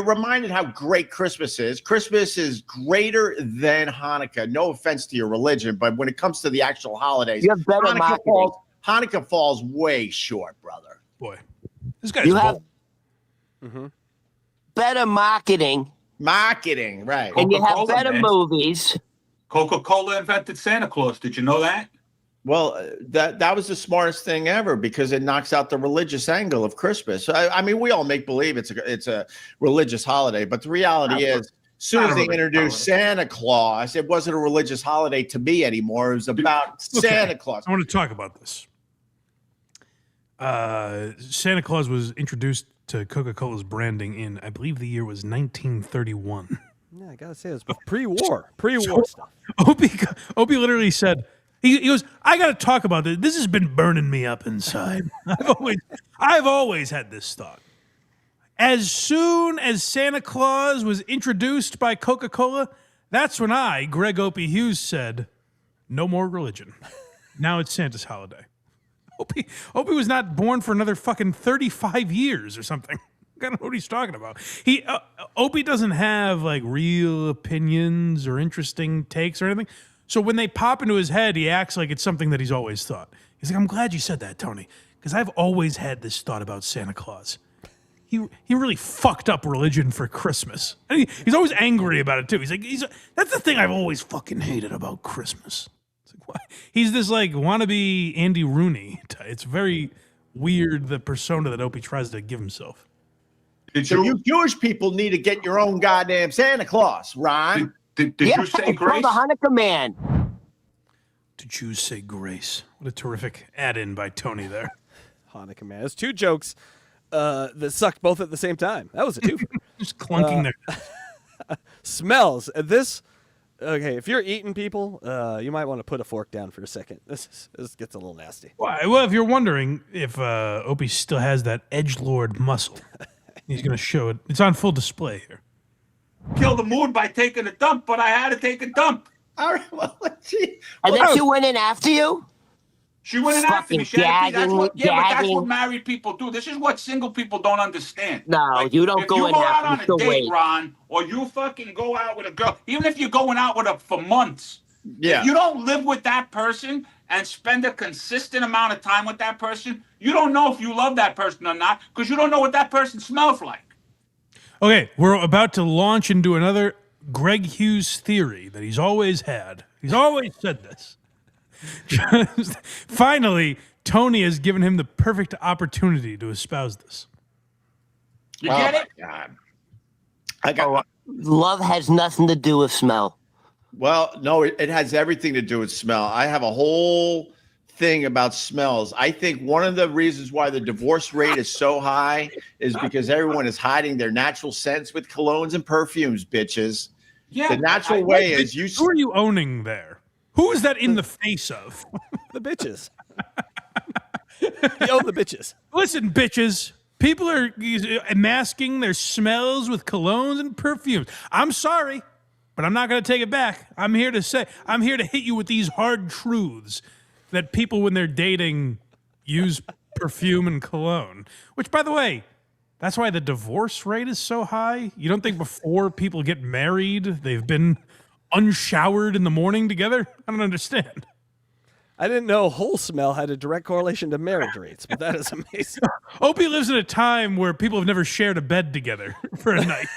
[SPEAKER 10] reminded how great Christmas is. Christmas is greater than Hanukkah. No offense to your religion, but when it comes to the actual holidays,
[SPEAKER 11] you have better marketing.
[SPEAKER 10] Hanukkah falls way short, brother.
[SPEAKER 3] Boy, this guy's
[SPEAKER 11] better marketing.
[SPEAKER 10] Marketing, right.
[SPEAKER 11] And you have better movies.
[SPEAKER 12] Coca-Cola invented Santa Claus. Did you know that?
[SPEAKER 10] Well, that was the smartest thing ever because it knocks out the religious angle of Christmas. I mean, we all make believe it's a religious holiday, but the reality is, as soon as they introduced Santa Claus, it wasn't a religious holiday to me anymore. It was about Santa Claus.
[SPEAKER 3] I want to talk about this. Santa Claus was introduced to Coca-Cola's branding in, I believe the year was 1931.
[SPEAKER 4] Yeah, I gotta say, it's pre-war stuff.
[SPEAKER 3] Opie literally said, he goes, I gotta talk about this. This has been burning me up inside. I've always had this thought. As soon as Santa Claus was introduced by Coca-Cola, that's when I, Greg Opie Hughes, said, no more religion. Now it's Santa's holiday. Opie was not born for another fucking 35 years or something. I don't know what he's talking about. Opie doesn't have like real opinions or interesting takes or anything. So when they pop into his head, he acts like it's something that he's always thought. He's like, I'm glad you said that, Tony, because I've always had this thought about Santa Claus. He really fucked up religion for Christmas. And he's always angry about it too. He's like, that's the thing I've always fucking hated about Christmas. It's like, why? He's this like wannabe Andy Rooney. It's very weird, the persona that Opie tries to give himself.
[SPEAKER 10] So you Jewish people need to get your own goddamn Santa Claus, Ron.
[SPEAKER 12] Did you say grace?
[SPEAKER 11] The Hanukkah man.
[SPEAKER 3] To Jews say grace. What a terrific add-in by Tony there.
[SPEAKER 4] Hanukkah man. It's 2 jokes that sucked both at the same time. That was a twofer.
[SPEAKER 3] Just clunking there.
[SPEAKER 4] Smells. This. Okay, if you're eating people, you might want to put a fork down for a second. This gets a little nasty.
[SPEAKER 3] Well, if you're wondering if Opie still has that edgelord muscle, he's going to show it. It's on full display here.
[SPEAKER 12] Kill the mood by taking a dump, but I had to take a dump.
[SPEAKER 10] All right, well, let's see.
[SPEAKER 11] And then she went in after you?
[SPEAKER 12] She went in after me. She had to, but that's
[SPEAKER 11] gagging.
[SPEAKER 12] what married people do. This is what single people don't understand.
[SPEAKER 11] No, you don't go in
[SPEAKER 12] If you go
[SPEAKER 11] after,
[SPEAKER 12] out on
[SPEAKER 11] you
[SPEAKER 12] a
[SPEAKER 11] still
[SPEAKER 12] date,
[SPEAKER 11] wait.
[SPEAKER 12] Ron, or you fucking go out with a girl, even if you're going out with her for months,
[SPEAKER 10] Yeah.
[SPEAKER 12] if you don't live with that person and spend a consistent amount of time with that person, you don't know if you love that person or not because you don't know what that person smells like.
[SPEAKER 3] Okay, we're about to launch into another Greg Hughes theory that he's always had. He's always said this. Finally, Tony has given him the perfect opportunity to espouse this.
[SPEAKER 12] You get it?
[SPEAKER 10] God. I got.
[SPEAKER 11] Love has nothing to do with smell.
[SPEAKER 10] Well, no, it has everything to do with smell. I have a whole thing about smells. I think one of the reasons why the divorce rate is so high is because everyone is hiding their natural scents with colognes and perfumes, bitches.
[SPEAKER 12] Yeah.
[SPEAKER 10] The natural way is you.
[SPEAKER 3] Who are you owning there? Who is that in the face of?
[SPEAKER 4] The bitches. Yo, the bitches.
[SPEAKER 3] Listen, bitches. People are masking their smells with colognes and perfumes. I'm sorry, but I'm not going to take it back. I'm here to hit you with these hard truths that people, when they're dating, use perfume and cologne. Which, by the way, that's why the divorce rate is so high. You don't think before people get married, they've been unshowered in the morning together? I don't understand.
[SPEAKER 4] I didn't know whole smell had a direct correlation to marriage rates, but that is amazing.
[SPEAKER 3] Opie lives in a time where people have never shared a bed together for a night.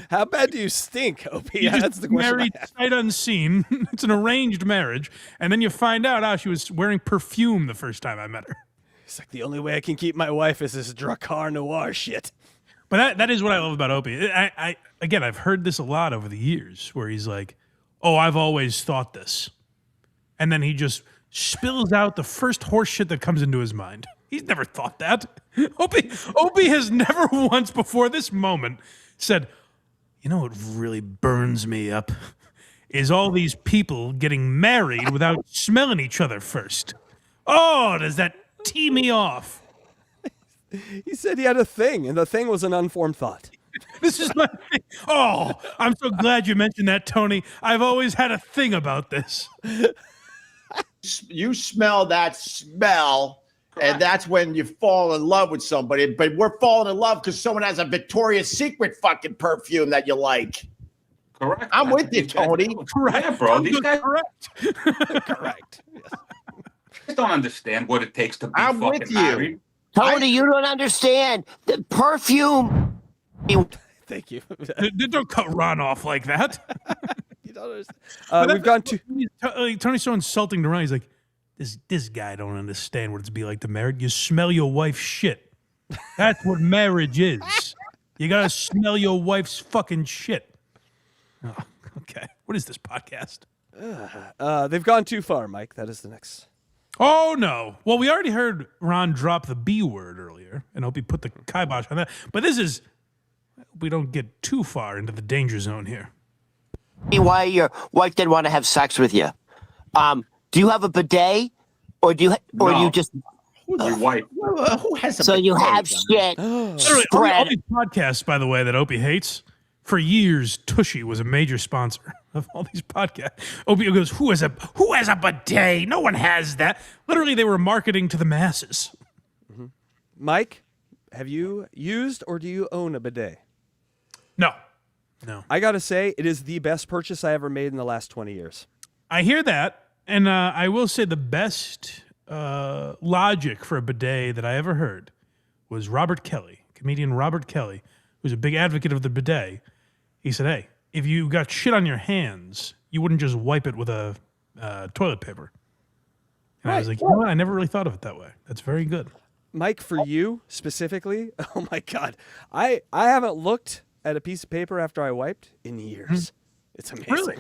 [SPEAKER 4] How bad do you stink, Opie?
[SPEAKER 3] You
[SPEAKER 4] That's the question.
[SPEAKER 3] married sight unseen. It's an arranged marriage, and then you find out she was wearing perfume the first time I met her.
[SPEAKER 4] It's like the only way I can keep my wife is this Drakkar Noir shit.
[SPEAKER 3] But that is what I love about Opie. Again, I've heard this a lot over the years, where he's like, "Oh, I've always thought this," and then he just spills out the first horse shit that comes into his mind. He's never thought that. Opie has never once before this moment said, "You know what really burns me up is all these people getting married without smelling each other first. Oh, does that tee me off?"
[SPEAKER 4] He said he had a thing, and the thing was an unformed thought.
[SPEAKER 3] This is my thing. Oh, I'm so glad you mentioned that, Tony. I've always had a thing about this.
[SPEAKER 10] You smell that smell, and that's when you fall in love with somebody. But we're falling in love because someone has a Victoria's Secret fucking perfume that you like.
[SPEAKER 12] Correct.
[SPEAKER 10] I'm with you, Tony.
[SPEAKER 12] Correct. Yeah, bro. These guys
[SPEAKER 3] Correct.
[SPEAKER 4] Correct.
[SPEAKER 12] just don't understand what it takes to be
[SPEAKER 10] I'm
[SPEAKER 12] fucking
[SPEAKER 10] with you.
[SPEAKER 12] married.
[SPEAKER 11] Tony, you don't understand. The perfume.
[SPEAKER 4] Thank you.
[SPEAKER 3] Don't cut Ron off like that.
[SPEAKER 4] You don't understand. We've gone to...
[SPEAKER 3] Tony's so insulting to Ron. He's like, this guy don't understand what it's be like to married. You smell your wife's shit. That's what marriage is. You gotta smell your wife's fucking shit. Oh, okay. What is this podcast?
[SPEAKER 4] They've gone too far, Mike. That is the next...
[SPEAKER 3] Oh, no. Well, we already heard Ron drop the B word earlier, and Opie put the kibosh on that. But this is... We don't get too far into the danger zone here.
[SPEAKER 11] Why your wife didn't want to have sex with you? Do you have a bidet, or do you, or
[SPEAKER 12] No.
[SPEAKER 11] you just?
[SPEAKER 12] Your wife.
[SPEAKER 10] Who has a
[SPEAKER 11] So you
[SPEAKER 10] bidet,
[SPEAKER 11] have
[SPEAKER 10] John?
[SPEAKER 11] shit
[SPEAKER 3] All
[SPEAKER 11] spread.
[SPEAKER 3] these podcasts, by the way, that Opie hates, for years, Tushy was a major sponsor of all these podcasts. Opie goes, who has a bidet? No one has that. Literally, they were marketing to the masses.
[SPEAKER 4] Mike, have you used or do you own a bidet?
[SPEAKER 3] No.
[SPEAKER 4] I got to say, it is the best purchase I ever made in the last 20 years.
[SPEAKER 3] I hear that, and I will say the best logic for a bidet that I ever heard was Robert Kelly, comedian Robert Kelly, who's a big advocate of the bidet. He said, hey, if you got shit on your hands, you wouldn't just wipe it with a toilet paper. And I was like, you know what? I never really thought of it that way. That's very good.
[SPEAKER 4] Mike, for you specifically, oh my God, I haven't looked at a piece of paper after I wiped in years. It's amazing.
[SPEAKER 3] Really?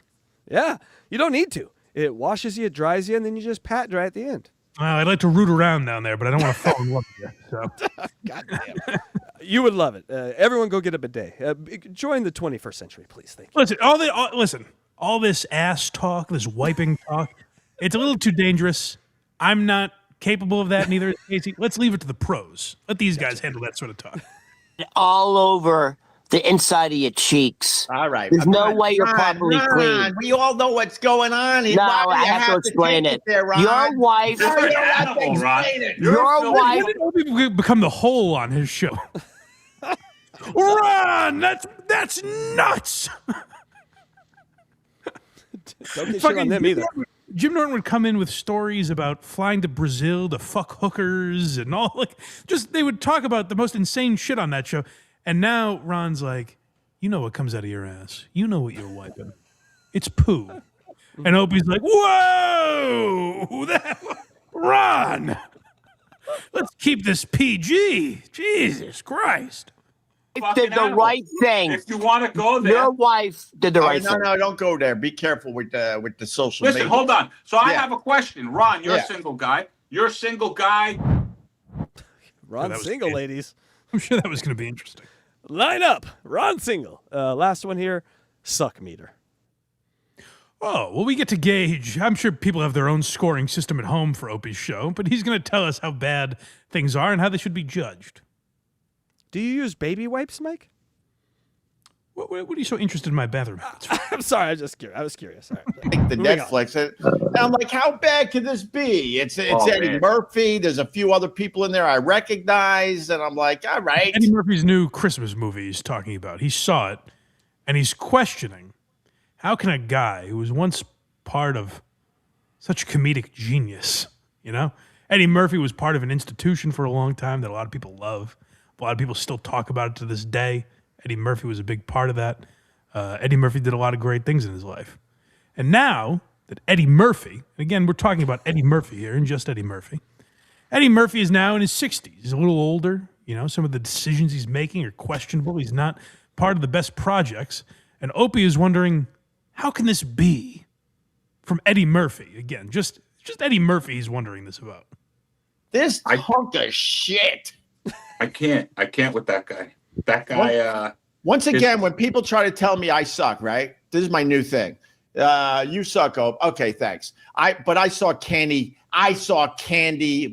[SPEAKER 4] Yeah, you don't need to. It washes you, it dries you, and then you just pat dry at the end.
[SPEAKER 3] I'd like to root around down there, but I don't want to fall in love with you. So.
[SPEAKER 4] God damn. You would love it. Everyone go get a bidet. Join the 21st century, please. Thank you.
[SPEAKER 3] Listen, all this ass talk, this wiping talk, it's a little too dangerous. I'm not capable of that, neither is Casey. Let's leave it to the pros. Let these guys handle that sort of talk.
[SPEAKER 11] All over the inside of your cheeks.
[SPEAKER 10] All right.
[SPEAKER 11] There's no way you're properly clean.
[SPEAKER 10] We all know what's going on.
[SPEAKER 11] No, I have to explain it. Your wife. Your wife.
[SPEAKER 3] When did Opie become the hole on his show? Ron, that's nuts.
[SPEAKER 4] Don't get shit on them either.
[SPEAKER 3] Jim Norton would come in with stories about flying to Brazil to fuck hookers and all, they would talk about the most insane shit on that show. And now Ron's like, you know what comes out of your ass. You know what you're wiping. It's poo. And Opie's like, whoa, Ron, let's keep this PG. Jesus Christ.
[SPEAKER 11] Did the right thing.
[SPEAKER 12] If you want to go there,
[SPEAKER 11] your wife did the right thing.
[SPEAKER 10] No, don't go there. Be careful with the social media.
[SPEAKER 12] Listen, hold on. So I have a question. Ron, you're a single guy. You're a single guy.
[SPEAKER 4] Ron's single, ladies.
[SPEAKER 3] I'm sure that was going to be interesting.
[SPEAKER 4] Line up. Ron single. Last one here. Suck meter.
[SPEAKER 3] Oh, well, we get to gauge. I'm sure people have their own scoring system at home for Opie's show, but he's going to tell us how bad things are and how they should be judged.
[SPEAKER 4] Do you use baby wipes, Mike?
[SPEAKER 3] What are you so interested in my bathroom habits for?
[SPEAKER 4] I'm sorry. I was curious. All right.
[SPEAKER 10] The Netflix. And I'm like, how bad could this be? It's Eddie Murphy. There's a few other people in there I recognize. And I'm like, all right.
[SPEAKER 3] Eddie Murphy's new Christmas movie he's talking about. He saw it, and he's questioning, how can a guy who was once part of such comedic genius, Eddie Murphy was part of an institution for a long time that a lot of people love. A lot of people still talk about it to this day. Eddie Murphy was a big part of that. Eddie Murphy did a lot of great things in his life. And now that Eddie Murphy, and again, we're talking about Eddie Murphy here and just Eddie Murphy. Eddie Murphy is now in his 60s. He's a little older. Some of the decisions he's making are questionable. He's not part of the best projects. And Opie is wondering, how can this be from Eddie Murphy? Again, just Eddie Murphy he's wondering this about.
[SPEAKER 10] This hunk of shit.
[SPEAKER 12] I can't with that guy. That guy.
[SPEAKER 10] Once again, when people try to tell me I suck, right? This is my new thing. You suck, Ope. Okay, thanks. But I saw Candy.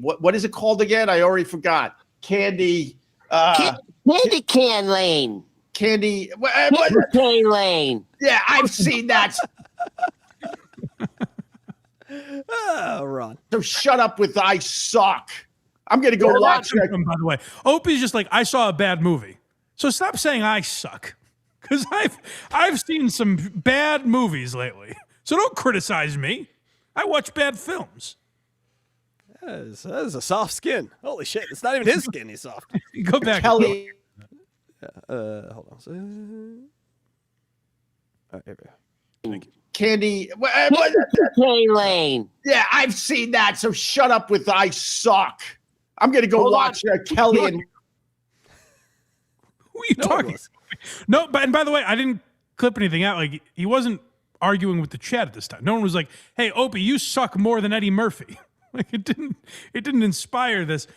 [SPEAKER 10] What is it called again? I already forgot. Candy.
[SPEAKER 11] Candy Can Lane.
[SPEAKER 10] Candy.
[SPEAKER 11] Cane Lane.
[SPEAKER 10] Yeah, I've seen that.
[SPEAKER 4] Ron.
[SPEAKER 10] So shut up with I suck. I'm going to go watch that.
[SPEAKER 3] By the way, Opie's just like, I saw a bad movie. So stop saying I suck. Because I've seen some bad movies lately. So don't criticize me. I watch bad films.
[SPEAKER 4] That is a soft skin. Holy shit. It's not even his skin. He's soft.
[SPEAKER 3] Go back.
[SPEAKER 10] Kelly.
[SPEAKER 4] Hold on. All right, here we go.
[SPEAKER 3] Thank you.
[SPEAKER 10] Candy.
[SPEAKER 11] Cane Lane.
[SPEAKER 10] Yeah, I've seen that. So shut up with I suck. I'm going to go watch Kelly and...
[SPEAKER 3] Who are you talking about? No, and by the way, I didn't clip anything out. Like, he wasn't arguing with the chat at this time. No one was like, hey, Opie, you suck more than Eddie Murphy. Like, it didn't inspire this.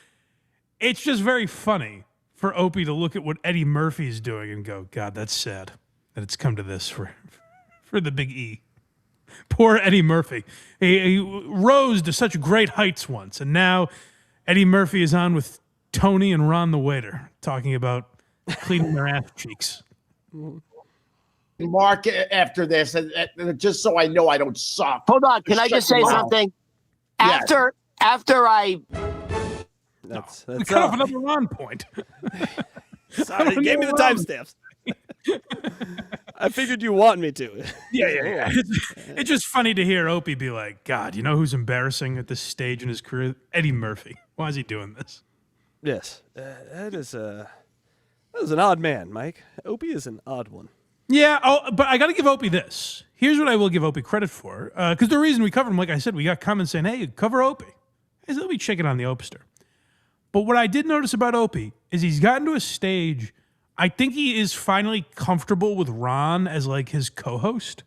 [SPEAKER 3] It's just very funny for Opie to look at what Eddie Murphy's doing and go, God, that's sad that it's come to this for the big E. Poor Eddie Murphy. He rose to such great heights once, and now Eddie Murphy is on with Tony and Ron the waiter talking about cleaning their ass cheeks.
[SPEAKER 10] Mark after this, and just so I know I don't suck.
[SPEAKER 11] Hold on, can I just say something?
[SPEAKER 10] Yes.
[SPEAKER 11] After I...
[SPEAKER 4] That's
[SPEAKER 3] we cut off another Ron point.
[SPEAKER 4] Sorry, he gave me the timestamps. I figured you want me to.
[SPEAKER 3] Yeah. It's just funny to hear Opie be like, God, you know who's embarrassing at this stage in his career? Eddie Murphy. Why is he doing this?
[SPEAKER 4] Yes, that is an odd man, Mike. Opie is an odd one.
[SPEAKER 3] Yeah, but I got to give Opie this. Here's what I will give Opie credit for. Because the reason we covered him, like I said, we got comments saying, hey, cover Opie. Hey, let me check it on the Opester. But what I did notice about Opie is he's gotten to a stage, I think he is finally comfortable with Ron as like his co-host.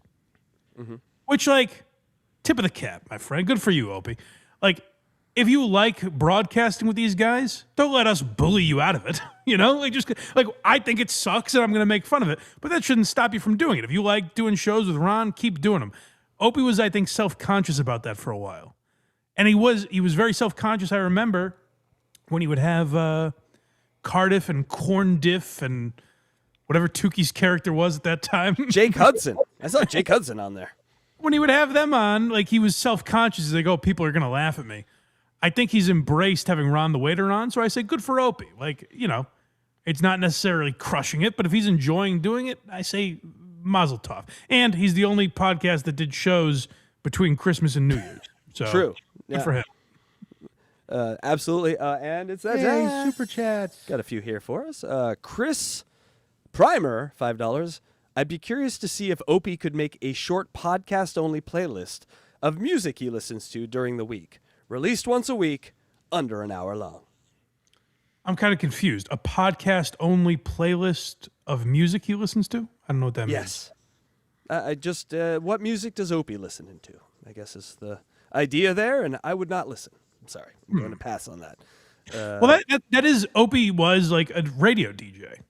[SPEAKER 3] Mm-hmm. Which, like, tip of the cap, my friend. Good for you, Opie. Like, if you like broadcasting with these guys, don't let us bully you out of it. You know, like I think it sucks and I'm going to make fun of it, but that shouldn't stop you from doing it. If you like doing shows with Ron, keep doing them. Opie was, I think, self-conscious about that for a while, and he was very self-conscious. I remember when he would have Cardiff and Corn Diff and whatever Tookie's character was at that time.
[SPEAKER 4] Jake Hudson. I saw Jake Hudson on there.
[SPEAKER 3] When he would have them on, like, he was self-conscious. He's like, oh, people are going to laugh at me. I think he's embraced having Ron the Waiter on, so I say good for Opie. Like, you know, it's not necessarily crushing it, but if he's enjoying doing it, I say mazel tov. And he's the only podcast that did shows between Christmas and New Year's. So
[SPEAKER 4] True.
[SPEAKER 3] Good for him.
[SPEAKER 4] Absolutely. And it's that
[SPEAKER 13] super chats.
[SPEAKER 4] Got a few here for us. Chris Primer, $5. I'd be curious to see if Opie could make a short podcast-only playlist of music he listens to during the week. Released once a week, under an hour long.
[SPEAKER 3] I'm kind of confused. A podcast-only playlist of music he listens to? I don't know what that means.
[SPEAKER 4] Yes. What music does Opie listen into? I guess is the idea there, and I would not listen. I'm sorry. I'm going to pass on that.
[SPEAKER 3] Well, that is, Opie was like a radio DJ.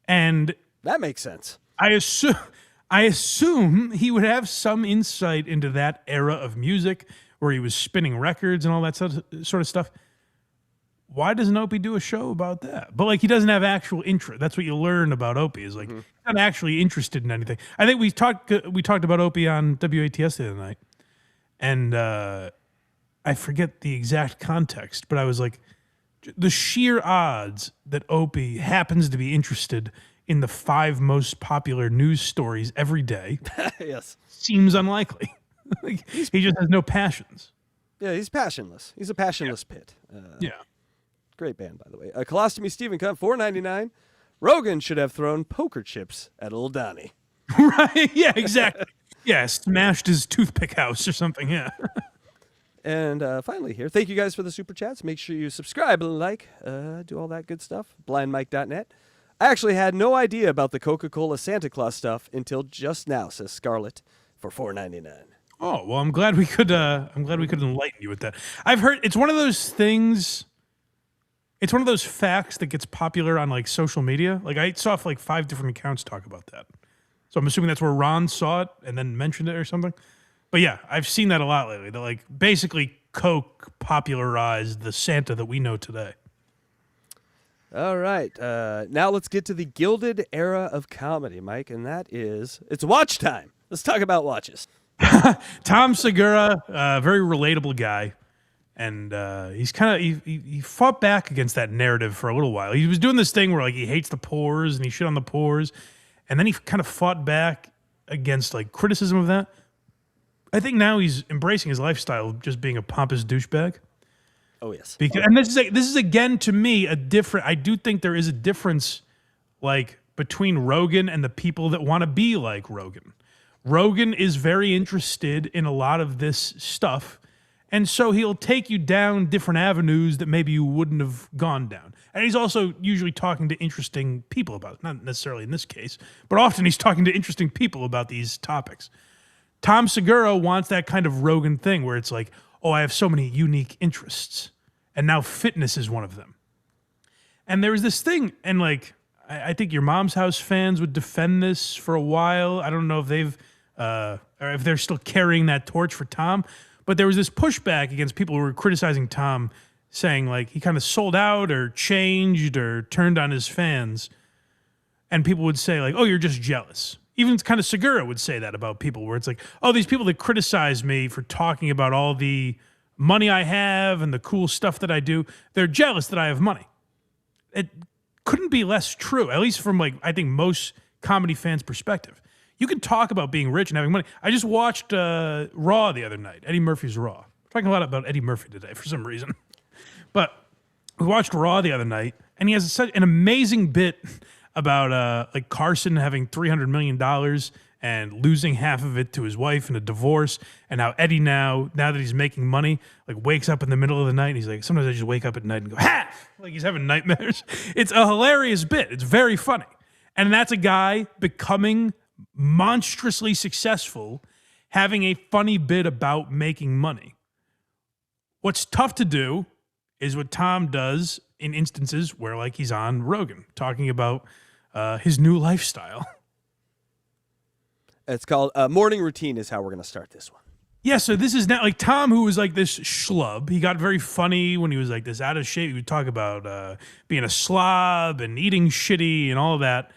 [SPEAKER 3] And
[SPEAKER 4] that makes sense.
[SPEAKER 3] I assume he would have some insight into that era of music where he was spinning records and all that sort of stuff. Why doesn't Opie do a show about that? But like, he doesn't have actual interest. That's what you learn about Opie is like, he's not actually interested in anything. I think we talked about Opie on WATS the other night, and I forget the exact context, but I was like, the sheer odds that Opie happens to be interested in the 5 most popular news stories every day
[SPEAKER 4] yes,
[SPEAKER 3] seems unlikely. Like, he just has no passions.
[SPEAKER 4] Yeah, he's passionless. He's a passionless pit.
[SPEAKER 3] Yeah.
[SPEAKER 4] Great band, by the way. Colostomy Stephen Cunt, $4.99. Rogan should have thrown poker chips at old Donnie.
[SPEAKER 3] Right? Yeah, exactly. Yeah, smashed his toothpick house or something. Yeah.
[SPEAKER 4] And finally here, thank you guys for the super chats. Make sure you subscribe and like, do all that good stuff. blindmike.net. I actually had no idea about the Coca-Cola Santa Claus stuff until just now, says Scarlett, for $4.99.
[SPEAKER 3] Oh, well, I'm glad we could enlighten you with that. I've heard it's one of those things. It's one of those facts that gets popular on like social media. Like I saw like 5 different accounts talk about that. So I'm assuming that's where Ron saw it and then mentioned it or something. But yeah, I've seen that a lot lately. That like basically Coke popularized the Santa that we know today.
[SPEAKER 4] All right. Now let's get to the gilded era of comedy, Mike, and that is it's watch time. Let's talk about watches.
[SPEAKER 3] Tom Segura, very relatable guy. And he's kind of he fought back against that narrative for a little while. He was doing this thing where like he hates the poors and he shit on the poors, and then he kind of fought back against like criticism of that. I think now he's embracing his lifestyle of just being a pompous douchebag.
[SPEAKER 4] Oh yes,
[SPEAKER 3] and this is again to me a different. I do think there is a difference, like between Rogan and the people that want to be like Rogan. Rogan is very interested in a lot of this stuff. And so he'll take you down different avenues that maybe you wouldn't have gone down. And he's also usually talking to interesting people about it. Not necessarily in this case, but often he's talking to interesting people about these topics. Tom Segura wants that kind of Rogan thing where it's like, oh, I have so many unique interests. And now fitness is one of them. And there was this thing, and like, I think your Mom's House fans would defend this for a while. I don't know if they've, or if they're still carrying that torch for Tom. But there was this pushback against people who were criticizing Tom, saying like he kind of sold out or changed or turned on his fans. And people would say like, oh, you're just jealous. Even kind of Segura would say that about people where it's like, oh, these people that criticize me for talking about all the money I have and the cool stuff that I do, they're jealous that I have money. It couldn't be less true, at least from like, I think most comedy fan's perspective. You can talk about being rich and having money. I just watched Raw the other night, Eddie Murphy's Raw. I'm talking a lot about Eddie Murphy today for some reason. But we watched Raw the other night, and he has such an amazing bit about like Carson having $300 million and losing half of it to his wife in a divorce, and how Eddie now that he's making money, like wakes up in the middle of the night and he's like, sometimes I just wake up at night and go, ha! Like he's having nightmares. It's a hilarious bit. It's very funny. And that's a guy becoming monstrously successful, having a funny bit about making money. What's tough to do is what Tom does in instances where like he's on Rogan talking about his new lifestyle.
[SPEAKER 4] It's called Morning Routine is how we're going to start this one.
[SPEAKER 3] Yeah, so this is now like Tom, who was like this schlub. He got very funny when he was like this out of shape. He would talk about being a slob and eating shitty and all of that.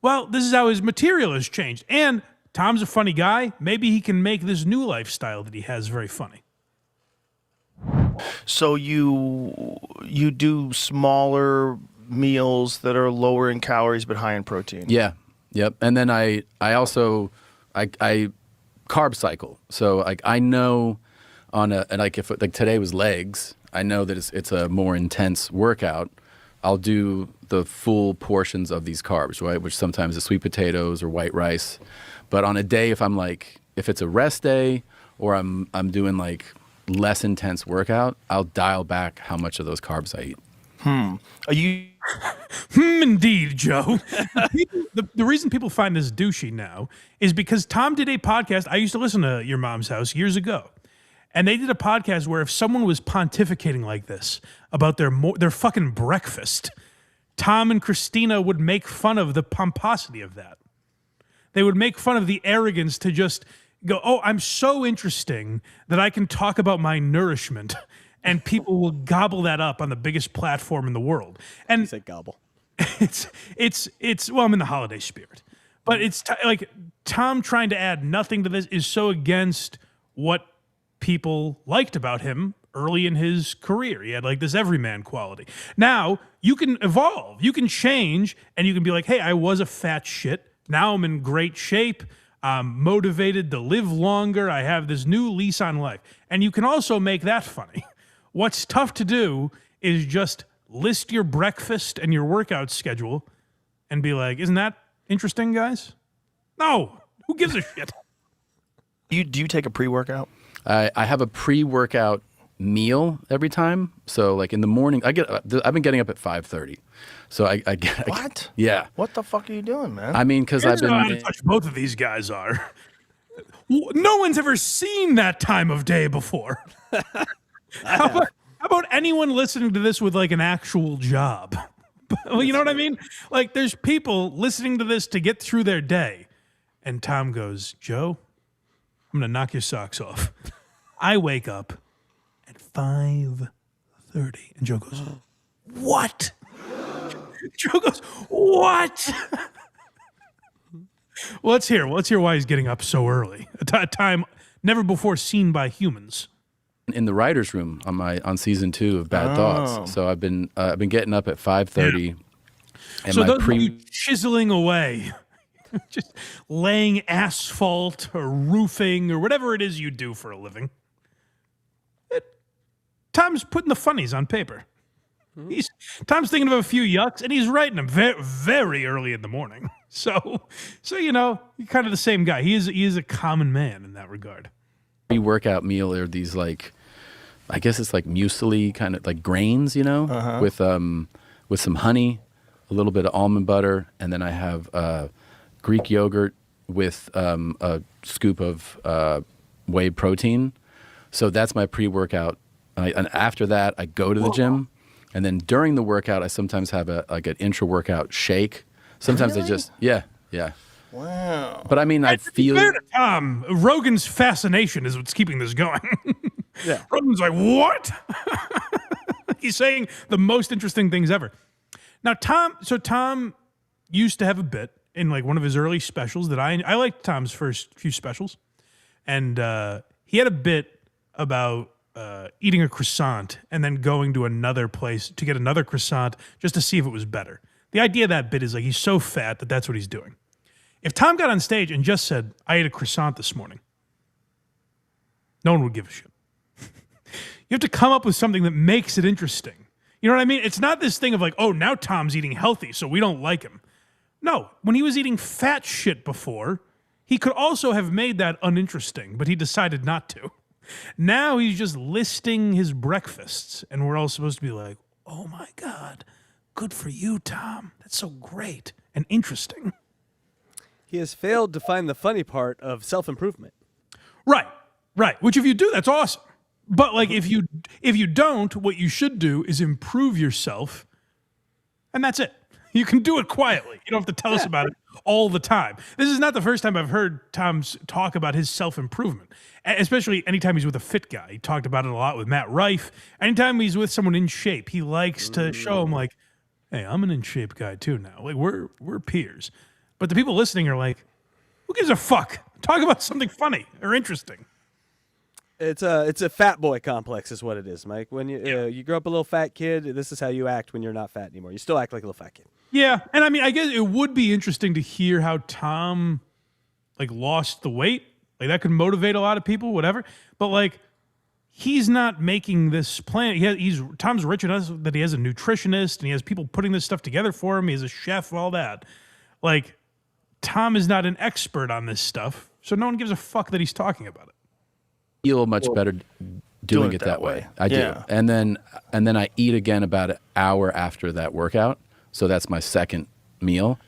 [SPEAKER 3] Well, this is how his material has changed. And Tom's a funny guy. Maybe he can make this new lifestyle that he has very funny.
[SPEAKER 13] So you do smaller meals that are lower in calories but high in protein.
[SPEAKER 14] Yeah. Yep. And then I also carb cycle. So like I know if like today was legs, I know that it's a more intense workout. I'll do the full portions of these carbs, right? Which sometimes is sweet potatoes or white rice. But on a day, if it's a rest day or I'm doing like less intense workout, I'll dial back how much of those carbs I eat.
[SPEAKER 13] Are you?
[SPEAKER 3] Indeed, Joe. The reason people find this douchey now is because Tom did a podcast. I used to listen to Your Mom's House years ago. And they did a podcast where if someone was pontificating like this about their fucking breakfast, Tom and Christina would make fun of the pomposity of that. They would make fun of the arrogance to just go, oh, I'm so interesting that I can talk about my nourishment, and people will gobble that up on the biggest platform in the world. And
[SPEAKER 4] you say gobble.
[SPEAKER 3] It's well, I'm in the holiday spirit, but it's like Tom trying to add nothing to this is so against what people liked about him early in his career. He had like this everyman quality. Now you can evolve, you can change, and you can be like, hey, I was a fat shit. Now I'm in great shape. I'm motivated to live longer. I have this new lease on life. And you can also make that funny. What's tough to do is just list your breakfast and your workout schedule and be like, isn't that interesting, guys? No. Who gives a shit?
[SPEAKER 13] Do you take a pre-workout?
[SPEAKER 14] I have a pre-workout meal every time. So like in the morning, I've been getting up at 5:30. So I get
[SPEAKER 13] what?
[SPEAKER 14] Yeah.
[SPEAKER 13] What the fuck are you doing, man?
[SPEAKER 14] I mean, because I've been
[SPEAKER 3] how out of touch both of these guys are. No one's ever seen that time of day before. How about anyone listening to this with like an actual job? You know what I mean? Like there's people listening to this to get through their day. And Tom goes, Joe, I'm going to knock your socks off. I wake up at 5:30. And Joe goes, what? Joe goes, what? Well, let's hear why he's getting up so early. A time never before seen by humans.
[SPEAKER 14] In the writer's room on season 2 of Bad Thoughts. So I've been getting up at 5:30.
[SPEAKER 3] Yeah.
[SPEAKER 14] And
[SPEAKER 3] so
[SPEAKER 14] my
[SPEAKER 3] those are you chiseling away, just laying asphalt or roofing or whatever it is you do for a living. Tom's putting the funnies on paper. Tom's thinking of a few yucks, and he's writing them very, very early in the morning. So you know, you're kind of the same guy. He is a common man in that regard.
[SPEAKER 14] Pre-workout meal are these like, I guess it's like muesli kind of like grains, you know, with some honey, a little bit of almond butter, and then I have Greek yogurt with a scoop of whey protein. So that's my pre-workout. And after that, I go to the gym. And then during the workout, I sometimes have an intra-workout shake. Sometimes I just, yeah.
[SPEAKER 13] Wow.
[SPEAKER 14] But I mean, I feel...
[SPEAKER 3] Fair to Tom, Rogan's fascination is what's keeping this going.
[SPEAKER 4] Yeah.
[SPEAKER 3] Rogan's like, what? He's saying the most interesting things ever. Now, Tom used to have a bit in like one of his early specials that I liked Tom's first few specials. And he had a bit about eating a croissant and then going to another place to get another croissant just to see if it was better. The idea of that bit is like he's so fat that that's what he's doing. If Tom got on stage and just said, I ate a croissant this morning, no one would give a shit. You have to come up with something that makes it interesting. You know what I mean? It's not this thing of like, oh, now Tom's eating healthy, so we don't like him. No, when he was eating fat shit before, he could also have made that uninteresting, but he decided not to. Now he's just listing his breakfasts, and we're all supposed to be like, oh my God, good for you, Tom. That's so great and interesting.
[SPEAKER 4] He has failed to find the funny part of self-improvement.
[SPEAKER 3] Right. Which if you do, that's awesome. But like if you don't, what you should do is improve yourself, and that's it. You can do it quietly. You don't have to tell us about it all the time. This is not the first time I've heard Tom's talk about his self-improvement, especially anytime he's with a fit guy. He talked about it a lot with Matt Rife. Anytime he's with someone in shape, he likes to show him like, hey, I'm an in shape guy too now. Like we're peers. But the people listening are like, who gives a fuck? Talk about something funny or interesting.
[SPEAKER 4] It's a fat boy complex is what it is, Mike. When you grow up a little fat kid, this is how you act when you're not fat anymore. You still act like a little fat kid.
[SPEAKER 3] Yeah, and I mean, I guess it would be interesting to hear how Tom, like, lost the weight. Like, that could motivate a lot of people, whatever. But, like, he's not making this plan. Tom's rich enough that he has a nutritionist, and he has people putting this stuff together for him. He has a chef, all that. Like, Tom is not an expert on this stuff, so no one gives a fuck that he's talking about it.
[SPEAKER 14] Feel much better doing it that way. I do. And then I eat again about an hour after that workout. So that's my second meal.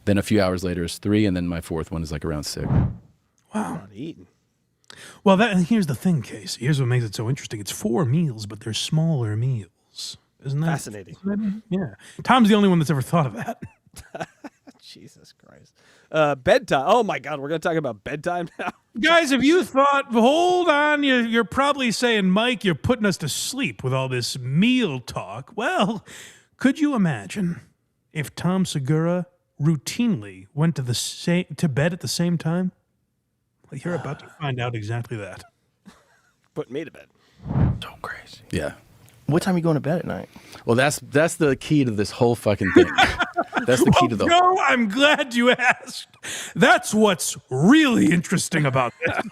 [SPEAKER 14] Then a few hours later is 3, and then my fourth one is like around 6.
[SPEAKER 3] Wow.
[SPEAKER 4] Not eating.
[SPEAKER 3] Well, and here's the thing, Case. Here's what makes it so interesting. It's 4 meals, but they're smaller meals. Isn't that
[SPEAKER 4] fascinating?
[SPEAKER 3] Yeah. Tom's the only one that's ever thought of that.
[SPEAKER 4] Jesus Christ. Bedtime. Oh my God, we're going to talk about bedtime now.
[SPEAKER 3] Guys, if you thought, hold on, you're probably saying, Mike, you're putting us to sleep with all this meal talk. Well, could you imagine if Tom Segura routinely went to bed at the same time? Well, you're about to find out exactly that.
[SPEAKER 4] Put me to bed.
[SPEAKER 13] So crazy.
[SPEAKER 14] Yeah.
[SPEAKER 13] What time are you going to bed at night?
[SPEAKER 14] Well, that's the key to this whole fucking thing. That's the key to the
[SPEAKER 3] No, I'm glad you asked. That's what's really interesting about this.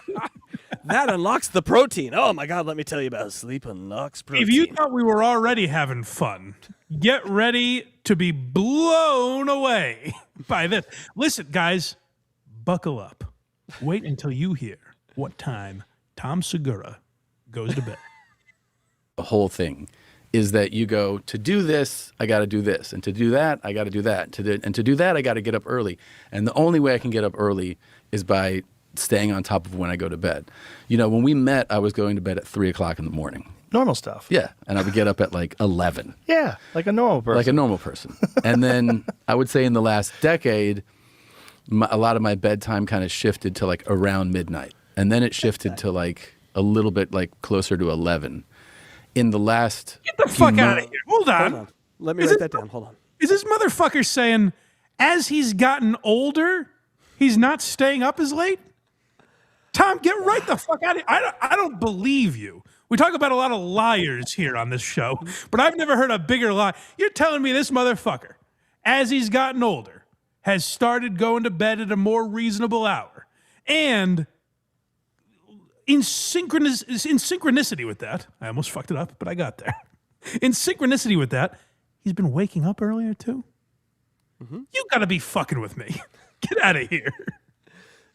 [SPEAKER 4] That unlocks the protein. Oh my God, let me tell you about sleep unlocks protein.
[SPEAKER 3] If you thought we were already having fun, get ready to be blown away by this. Listen, guys, buckle up. Wait until you hear what time Tom Segura goes to bed.
[SPEAKER 14] The whole thing is that you go, to do this, I got to do this. And to do that, I got to do that. And to do that, I got to get up early. And the only way I can get up early is by staying on top of when I go to bed. You know, when we met, I was going to bed at 3 o'clock in the morning.
[SPEAKER 13] Normal stuff.
[SPEAKER 14] Yeah. And I would get up at like 11.
[SPEAKER 13] Yeah, like a normal person.
[SPEAKER 14] Like a normal person. And then I would say in the last decade, a lot of my bedtime kind of shifted to like around midnight. And then it shifted to like a little bit like closer to 11. In the last...
[SPEAKER 3] Get the fuck out of here. Hold on.
[SPEAKER 4] Let me write that down. Hold on.
[SPEAKER 3] Is this motherfucker saying as he's gotten older, he's not staying up as late? Tom, get right the fuck out of here. I don't believe you. We talk about a lot of liars here on this show, but I've never heard a bigger lie. You're telling me this motherfucker, as he's gotten older, has started going to bed at a more reasonable hour. And in synchronicity with that, I almost fucked it up, but I got there. In synchronicity with that, he's been waking up earlier too? Mm-hmm. You gotta be fucking with me. Get out of here.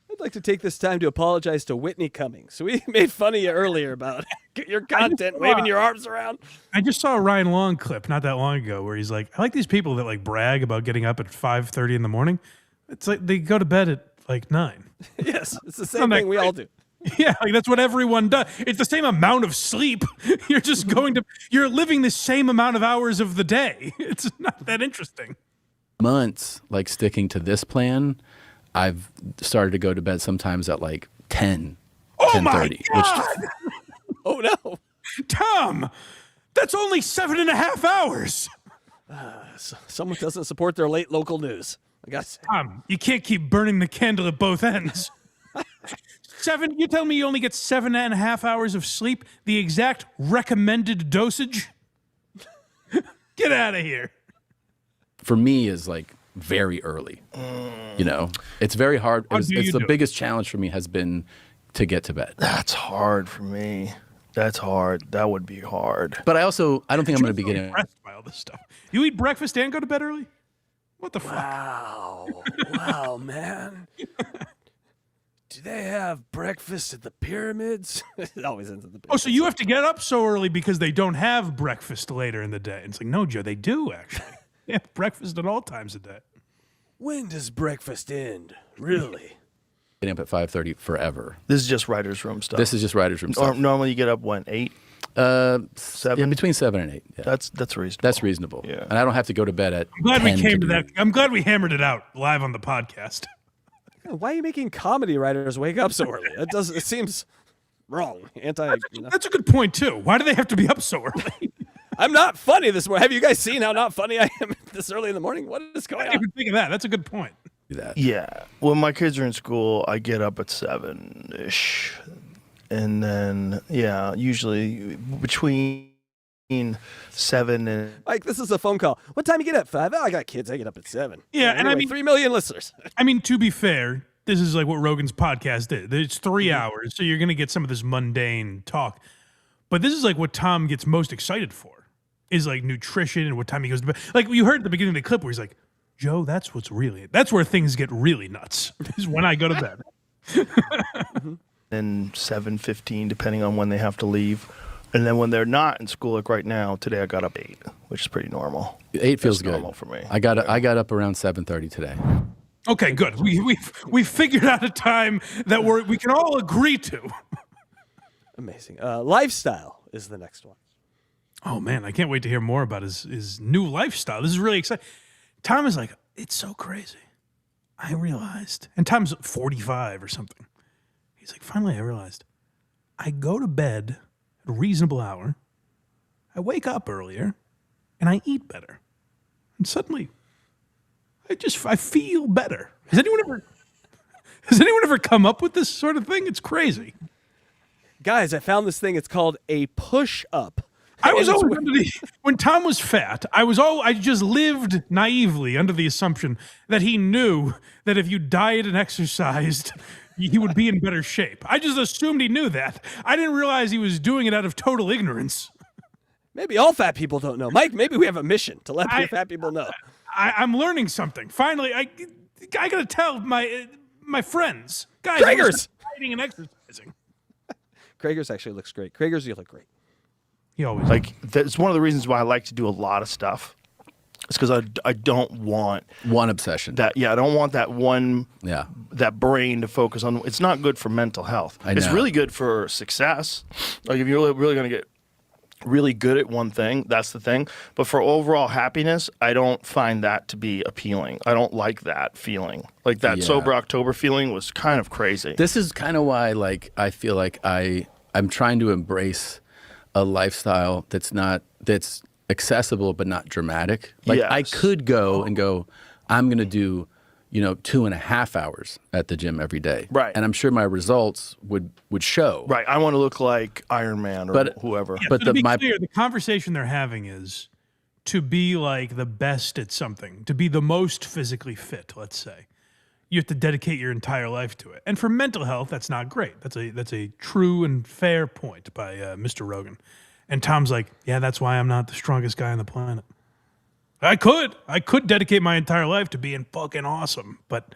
[SPEAKER 4] I'd like to take this time to apologize to Whitney Cummings. We made fun of you earlier about your content, waving your arms around.
[SPEAKER 3] I just saw a Ryan Long clip not that long ago where he's like, I like these people that like brag about getting up at 5:30 in the morning. It's like they go to bed at like 9.
[SPEAKER 4] Yes, it's the same thing we all do.
[SPEAKER 3] Yeah, like that's what everyone does. It's the same amount of sleep. You're just you're living the same amount of hours of the day. It's not that interesting.
[SPEAKER 14] Months, like sticking to this plan, I've started to go to bed sometimes at like 10, 10:30.
[SPEAKER 4] Oh no.
[SPEAKER 3] Tom, that's only 7.5 hours.
[SPEAKER 4] Someone doesn't support their late local news. I got to say.
[SPEAKER 3] Tom, you can't keep burning the candle at both ends. You tell me you only get 7.5 hours of sleep, the exact recommended dosage? Get out of here.
[SPEAKER 14] for me is like very early. You know, it's very hard. It's the biggest challenge for me has been to get to bed.
[SPEAKER 13] That's hard for me. That's hard. That would be hard.
[SPEAKER 14] But I don't think I'm going to be getting
[SPEAKER 3] impressed by all this stuff. You eat breakfast and go to bed early? What the fuck?
[SPEAKER 4] Wow, man. Do they have breakfast at the pyramids? It always ends at the pyramids.
[SPEAKER 3] Oh, so you have to get up so early because they don't have breakfast later in the day. It's like, no, Joe, they do, actually. They have breakfast at all times of day.
[SPEAKER 4] When does breakfast end? Really?
[SPEAKER 14] Getting up at 5:30 forever.
[SPEAKER 13] This is just writer's room stuff.
[SPEAKER 14] This is just writer's room stuff.
[SPEAKER 13] Normally you get up when 8?
[SPEAKER 14] 7? Yeah, between 7 and 8. Yeah.
[SPEAKER 13] That's reasonable.
[SPEAKER 14] That's reasonable.
[SPEAKER 13] Yeah.
[SPEAKER 14] And I don't have to go to bed at
[SPEAKER 3] I'm glad
[SPEAKER 14] 10
[SPEAKER 3] we came to
[SPEAKER 14] do
[SPEAKER 3] that. I'm glad we hammered it out live on the podcast.
[SPEAKER 4] Why are you making comedy writers wake up so early? It seems wrong.
[SPEAKER 3] That's a good point too. Why do they have to be up so early?
[SPEAKER 4] I'm not funny this morning. Have you guys seen how not funny I am this early in the morning? What is going
[SPEAKER 3] I
[SPEAKER 4] on?
[SPEAKER 3] didn't even think of that. That's a good point.
[SPEAKER 13] Yeah. When my kids are in school, I get up at 7-ish. And then, usually between 7 and...
[SPEAKER 4] Mike, this is a phone call. What time you get up? 5? Oh, I got kids. I get up at 7.
[SPEAKER 3] Yeah,
[SPEAKER 4] anyway,
[SPEAKER 3] and I mean...
[SPEAKER 4] 3 million listeners.
[SPEAKER 3] I mean, to be fair, this is like what Rogan's podcast is. It's 3 hours, so you're going to get some of this mundane talk. But this is like what Tom gets most excited for, is like nutrition and what time he goes to bed. Like you heard at the beginning of the clip where he's like, Joe, that's where things get really nuts, is when I go to bed.
[SPEAKER 13] And 7:15, depending on when they have to leave. And then when they're not in school, like right now, today I got up 8, which is pretty normal.
[SPEAKER 14] 8 feels good.
[SPEAKER 13] Normal for me.
[SPEAKER 14] I got up around 7:30 today.
[SPEAKER 3] Okay, good. We figured out a time that we can all agree to.
[SPEAKER 4] Amazing. Lifestyle is the next one.
[SPEAKER 3] Oh man, I can't wait to hear more about his new lifestyle. This is really exciting. Tom is like, it's so crazy. I realized, and Tom's 45 or something. He's like, finally I realized I go to bed at a reasonable hour, I wake up earlier, and I eat better. And suddenly, I feel better. Has anyone ever come up with this sort of thing? It's crazy.
[SPEAKER 4] Guys, I found this thing. It's called a push-up.
[SPEAKER 3] I was always when Tom was fat, I just lived naively under the assumption that he knew that if you diet and exercised, he would be in better shape. I just assumed he knew that. I didn't realize he was doing it out of total ignorance.
[SPEAKER 4] Maybe all fat people don't know. Mike, maybe we have a mission to let fat people know.
[SPEAKER 3] I'm learning something. Finally, I got to tell my friends. Guys,
[SPEAKER 4] Krager's
[SPEAKER 3] dieting and exercising.
[SPEAKER 4] Krager's actually looks great. Krager's, you look great.
[SPEAKER 3] He always
[SPEAKER 13] that's one of the reasons why I like to do a lot of stuff. It's because I don't want
[SPEAKER 14] one obsession.
[SPEAKER 13] I don't want that one that brain to focus on. It's not good for mental health. It's really good for success. Like if you're really going to get really good at one thing, that's the thing. But for overall happiness, I don't find that to be appealing. I don't like that feeling. Like that Sober October feeling was kind of crazy.
[SPEAKER 14] This is kind of why I feel like I'm trying to embrace a lifestyle that's accessible but not dramatic. Like I could go and go, I'm going to do, 2.5 hours at the gym every day.
[SPEAKER 13] Right.
[SPEAKER 14] And I'm sure my results would show.
[SPEAKER 13] Right. I want to look like Iron Man or whoever.
[SPEAKER 3] Yeah, but so to be clear, the conversation they're having is to be like the best at something, to be the most physically fit, let's say. You have to dedicate your entire life to it. And for mental health, that's not great. That's a true and fair point by Mr. Rogan. And Tom's like, yeah, that's why I'm not the strongest guy on the planet. I could dedicate my entire life to being fucking awesome, but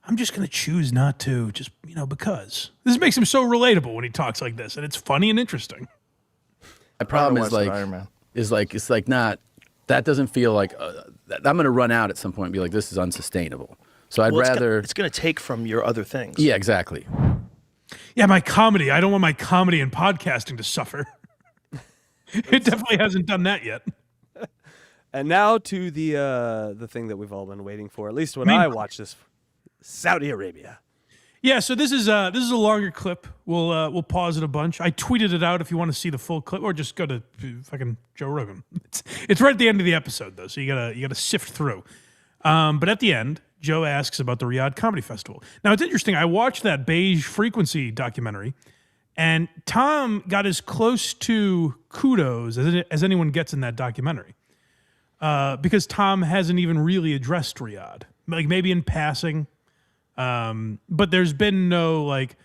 [SPEAKER 3] I'm just going to choose not to, just, because. This makes him so relatable when he talks like this, and it's funny and interesting.
[SPEAKER 14] My problem is not, that doesn't feel like, I'm going to run out at some point and be like, this is unsustainable. So I'd rather...
[SPEAKER 13] It's going to take from your other things.
[SPEAKER 14] Yeah, exactly.
[SPEAKER 3] Yeah, my comedy. I don't want my comedy and podcasting to suffer. It definitely hasn't done that yet.
[SPEAKER 4] And now to the thing that we've all been waiting for, at least when I watch this, Saudi Arabia.
[SPEAKER 3] Yeah, so this is a longer clip. We'll pause it a bunch. I tweeted it out if you want to see the full clip, or just go to fucking Joe Rogan. It's right at the end of the episode though, so you gotta sift through. But at the end, Joe asks about the Riyadh Comedy Festival. Now, it's interesting. I watched that Beige Frequency documentary, and Tom got as close to kudos as anyone gets in that documentary. because Tom hasn't even really addressed Riyadh. Like maybe in passing, but there's been no like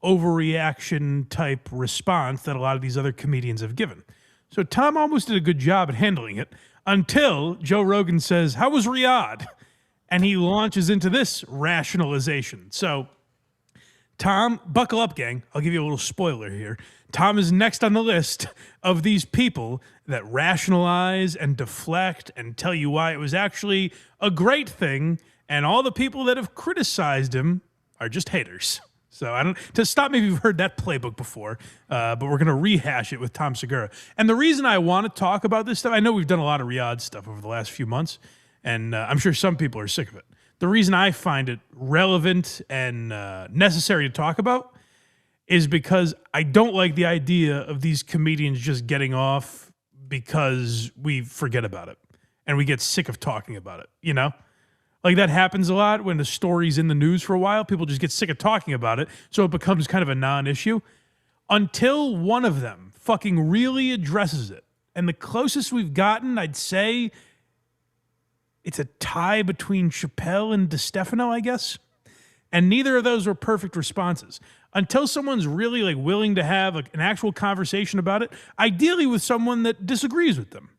[SPEAKER 3] overreaction type response that a lot of these other comedians have given. So Tom almost did a good job at handling it until Joe Rogan says, "How was Riyadh?" And he launches into this rationalization. So Tom, buckle up, gang. I'll give you a little spoiler here. Tom is next on the list of these people that rationalize and deflect and tell you why it was actually a great thing, and all the people that have criticized him are just haters. So I don't, to stop me if you've heard that playbook before, but we're going to rehash it with Tom Segura. And the reason I want to talk about this stuff, I know we've done a lot of Riyadh stuff over the last few months, and I'm sure some people are sick of it. The reason I find it relevant and necessary to talk about is because I don't like the idea of these comedians just getting off because we forget about it and we get sick of talking about it, you know? Like that happens a lot when the story's in the news for a while. People just get sick of talking about it, so it becomes kind of a non-issue until one of them fucking really addresses it. And the closest we've gotten, I'd say, it's a tie between Chappelle and DeStefano, I guess. And neither of those were perfect responses. Until someone's really like willing to have an actual conversation about it, ideally with someone that disagrees with them.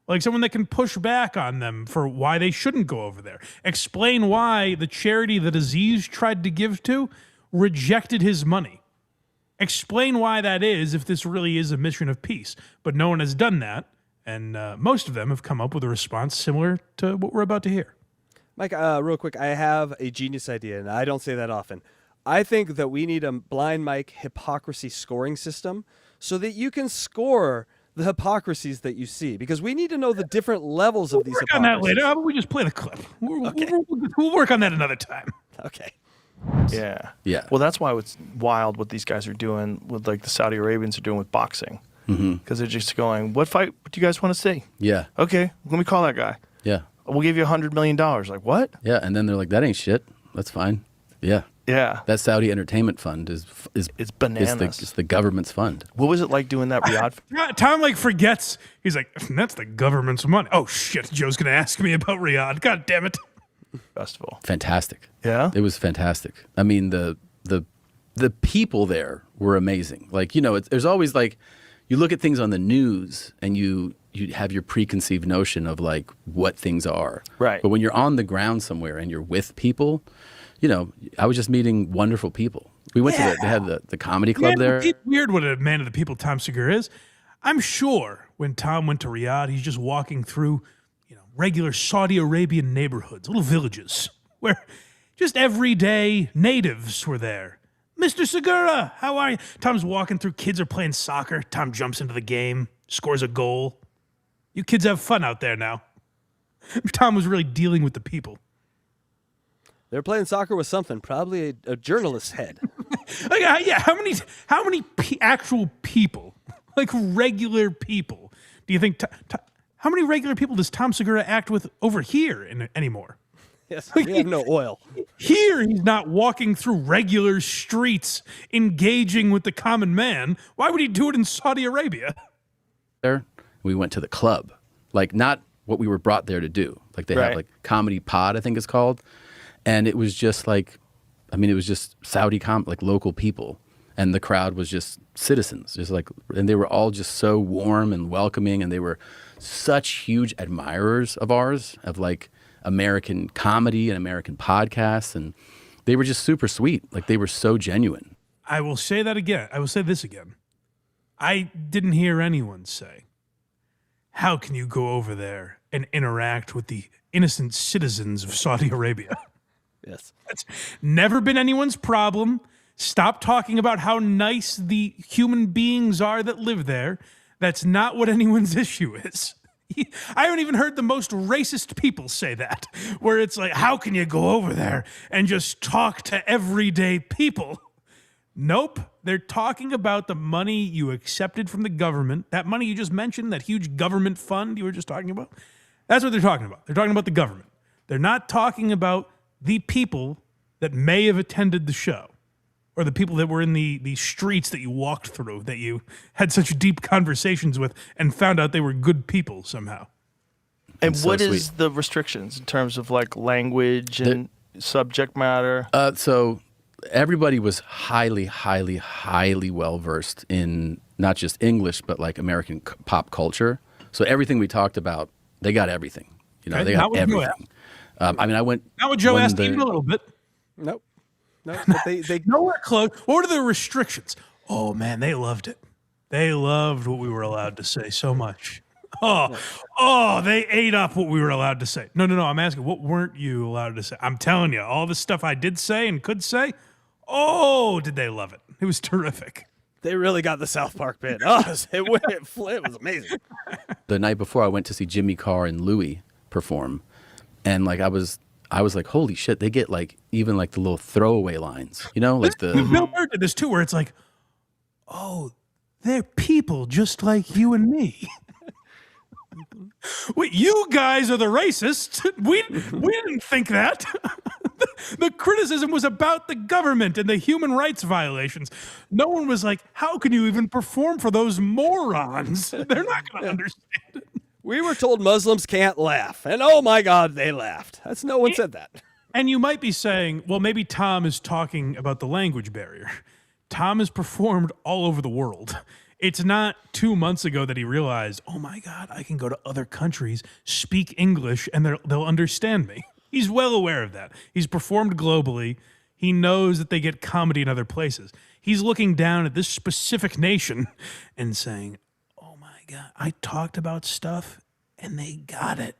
[SPEAKER 3] Like someone that can push back on them for why they shouldn't go over there. Explain why the charity that Aziz tried to give to rejected his money. Explain why that is if this really is a mission of peace. But no one has done that. And most of them have come up with a response similar to what we're about to hear.
[SPEAKER 4] Mike, real quick, I have a genius idea, and I don't say that often. I think that we need a Blind Mike hypocrisy scoring system so that you can score the hypocrisies that you see, because we need to know the different levels of these hypocrisies.
[SPEAKER 3] We'll work on that later. How about we just play the clip? We'll work on that another time.
[SPEAKER 4] Okay.
[SPEAKER 13] Yeah.
[SPEAKER 14] Yeah.
[SPEAKER 13] Well, that's why it's wild what these guys are doing with like the Saudi Arabians are doing with boxing. Because they're just going, what fight do you guys want to see?
[SPEAKER 14] Yeah.
[SPEAKER 13] Okay, let me call that guy.
[SPEAKER 14] Yeah.
[SPEAKER 13] We'll give you $100 million. Like, what?
[SPEAKER 14] Yeah, and then they're like, that ain't shit. That's fine. Yeah.
[SPEAKER 13] Yeah.
[SPEAKER 14] That Saudi entertainment fund is
[SPEAKER 13] it's bananas.
[SPEAKER 14] It's the government's fund.
[SPEAKER 13] What was it like doing that Riyadh?
[SPEAKER 3] Tom like forgets. He's like, that's the government's money. Oh shit, Joe's gonna ask me about Riyadh. God damn it.
[SPEAKER 13] Festival.
[SPEAKER 14] Fantastic.
[SPEAKER 13] Yeah.
[SPEAKER 14] It was fantastic. I mean, the people there were amazing. Like, you know, there's always like, you look at things on the news and you have your preconceived notion of like what things are.
[SPEAKER 13] Right.
[SPEAKER 14] But when you're on the ground somewhere and you're with people, you know, I was just meeting wonderful people. We went to they had the comedy club there.
[SPEAKER 3] It's weird what a man of the people Tom Segura is. I'm sure when Tom went to Riyadh, he's just walking through, you know, regular Saudi Arabian neighborhoods, little villages where just everyday natives were there. Mr. Segura, how are you? Tom's walking through, kids are playing soccer. Tom jumps into the game, scores a goal. You kids have fun out there now. Tom was really dealing with the people.
[SPEAKER 4] They're playing soccer with something, probably a journalist's head.
[SPEAKER 3] Yeah, how many actual people, like regular people, do you think, how many regular people does Tom Segura act with over here anymore?
[SPEAKER 4] Yes, we have no oil.
[SPEAKER 3] Here, he's not walking through regular streets, engaging with the common man. Why would he do it in Saudi Arabia?
[SPEAKER 14] There, we went to the club, like not what we were brought there to do. Like they have like Comedy Pod, I think it's called, and it was just like, I mean, it was just Saudi like local people, and the crowd was just citizens, just like, and they were all just so warm and welcoming, and they were such huge admirers of ours, of like American comedy and American podcasts, and they were just super sweet. Like they were so genuine.
[SPEAKER 3] I will say that again. I will say this again. I didn't hear anyone say, how can you go over there and interact with the innocent citizens of Saudi Arabia?
[SPEAKER 4] Yes.
[SPEAKER 3] That's never been anyone's problem. Stop talking about how nice the human beings are that live there. That's not what anyone's issue is. I haven't even heard the most racist people say that, where it's like, how can you go over there and just talk to everyday people? Nope. They're talking about the money you accepted from the government, that money you just mentioned, that huge government fund you were just talking about. That's what they're talking about. They're talking about the government. They're not talking about the people that may have attended the show, or the people that were in the streets that you walked through, that you had such deep conversations with and found out they were good people somehow.
[SPEAKER 13] And
[SPEAKER 14] so
[SPEAKER 13] what is
[SPEAKER 14] sweet.
[SPEAKER 13] the restrictions in terms of like language and subject matter?
[SPEAKER 14] So everybody was highly, highly, highly well versed in not just English, but like American pop culture. So everything we talked about, they got everything. You know,
[SPEAKER 3] Okay,
[SPEAKER 14] they
[SPEAKER 3] not
[SPEAKER 14] got
[SPEAKER 3] what Joe
[SPEAKER 14] everything. I mean, I went.
[SPEAKER 3] Not what Joe
[SPEAKER 14] when
[SPEAKER 3] asked
[SPEAKER 14] the-
[SPEAKER 3] even a little bit.
[SPEAKER 4] Nope. No, but they
[SPEAKER 3] Nowhere close. What were the restrictions? Oh man, they loved it. They loved what we were allowed to say so much. Oh, they ate up what we were allowed to say. No. I'm asking, what weren't you allowed to say? I'm telling you, all the stuff I did say and could say. Oh, did they love it? It was terrific.
[SPEAKER 4] They really got the South Park bit. Oh, it was amazing.
[SPEAKER 14] The night before, I went to see Jimmy Carr and Louis perform, and like I was like, holy shit, they get like even like the little throwaway lines, you know, like the
[SPEAKER 3] Bill Burr did this too, where it's like, oh, they're people just like you and me. Wait, you guys are the racists. We didn't think that. The criticism was about the government and the human rights violations. No one was like, how can you even perform for those morons? They're not going to understand it.
[SPEAKER 4] We were told Muslims can't laugh, and oh my God, they laughed. No one said that.
[SPEAKER 3] And you might be saying, well, maybe Tom is talking about the language barrier. Tom has performed all over the world. It's not 2 months ago that he realized, oh my God, I can go to other countries, speak English, and they'll understand me. He's well aware of that. He's performed globally. He knows that they get comedy in other places. He's looking down at this specific nation and saying, oh my God, I talked about stuff and they got it.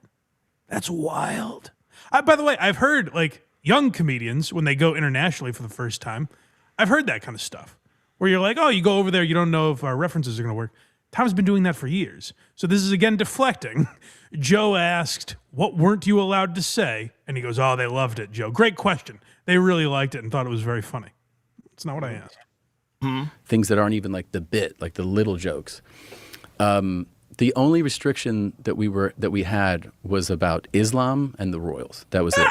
[SPEAKER 3] That's wild. By the way, I've heard like young comedians, when they go internationally for the first time, I've heard that kind of stuff where you're like, oh, you go over there, you don't know if our references are going to work. Tom's been doing that for years. So this is again deflecting. Joe asked, what weren't you allowed to say? And he goes, oh, they loved it, Joe. Great question. They really liked it and thought it was very funny. It's not what I asked.
[SPEAKER 14] things that aren't even like the bit, like the little jokes. The only restriction that we had was about Islam and the royals. That was it,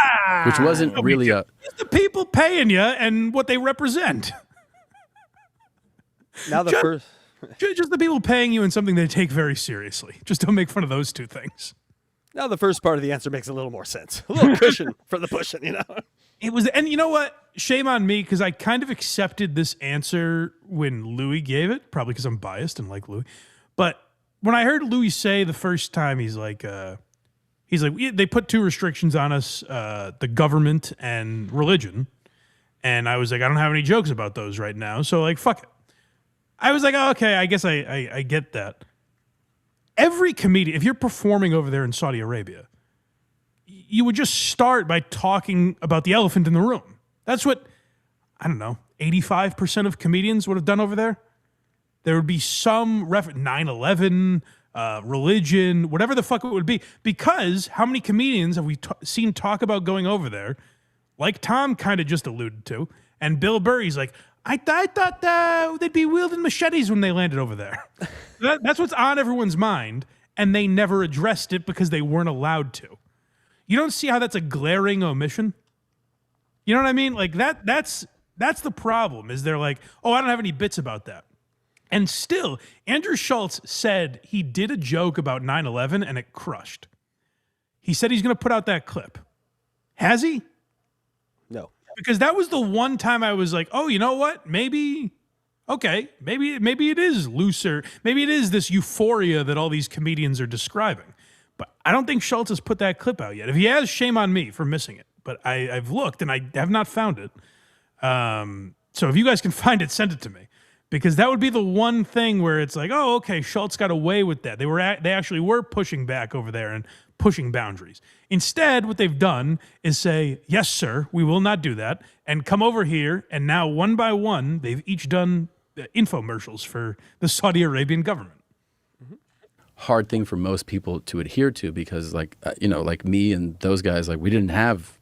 [SPEAKER 14] which wasn't really a.
[SPEAKER 3] It's the people paying you and what they represent.
[SPEAKER 4] Now the first.
[SPEAKER 3] Just the people paying you and something they take very seriously. Just don't make fun of those two things.
[SPEAKER 4] Now the first part of the answer makes a little more sense. A little cushion for the pushing, you know.
[SPEAKER 3] It was, and you know what? Shame on me because I kind of accepted this answer when Louis gave it, probably because I'm biased and like Louis. But when I heard Louis say the first time, he's like, they put two restrictions on us, the government and religion. And I was like, I don't have any jokes about those right now. So like, fuck it. I was like, oh, okay, I guess I get that. Every comedian, if you're performing over there in Saudi Arabia, you would just start by talking about the elephant in the room. That's what, I don't know, 85% of comedians would have done over there. There would be some 9/11, religion, whatever the fuck it would be. Because how many comedians have we seen talk about going over there, like Tom kind of just alluded to, and Bill Burry's like, I thought they'd be wielding machetes when they landed over there. That's what's on everyone's mind, and they never addressed it because they weren't allowed to. You don't see how that's a glaring omission? You know what I mean? Like that's the problem, is they're like, oh, I don't have any bits about that. And still, Andrew Schultz said he did a joke about 9/11 and it crushed. He said he's going to put out that clip. Has he?
[SPEAKER 4] No.
[SPEAKER 3] Because that was the one time I was like, oh, you know what? Maybe it is looser. Maybe it is this euphoria that all these comedians are describing. But I don't think Schultz has put that clip out yet. If he has, shame on me for missing it. But I've looked and I have not found it. So if you guys can find it, send it to me. Because that would be the one thing where it's like, oh, okay, Schultz got away with that. They actually were pushing back over there and pushing boundaries. Instead, what they've done is say, yes, sir, we will not do that, and come over here, and now one by one, they've each done infomercials for the Saudi Arabian government.
[SPEAKER 14] Hard thing for most people to adhere to because, like, like me and those guys, like, we didn't have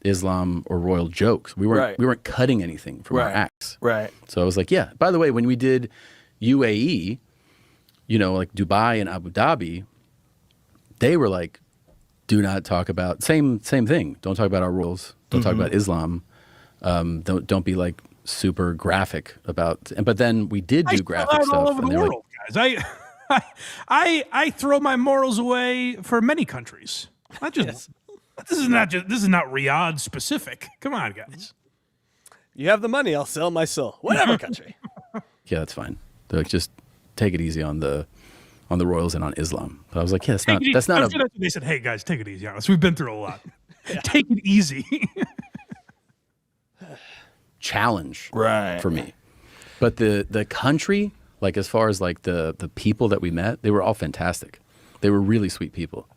[SPEAKER 14] Islam or royal jokes. We weren't cutting anything from our acts.
[SPEAKER 13] Right.
[SPEAKER 14] So I was like, yeah. By the way, when we did UAE, like Dubai and Abu Dhabi, they were like, do not talk about same thing. Don't talk about our rules. Don't talk about Islam. Don't be like super graphic about. But then we did do graphic stuff.
[SPEAKER 3] All over the world, guys. I throw my morals away for many countries. Not just this is not Riyadh specific. Come on, guys.
[SPEAKER 4] You have the money, I'll sell my soul. Whatever country.
[SPEAKER 14] Yeah, that's fine. They're like, just take it easy on the royals and on Islam. But I was like, yeah, that's not.
[SPEAKER 3] They said, hey guys, take it easy on us. We've been through a lot. Take it easy.
[SPEAKER 14] Challenge
[SPEAKER 13] right
[SPEAKER 14] for me. But the country, like as far as like the people that we met, they were all fantastic. They were really sweet people.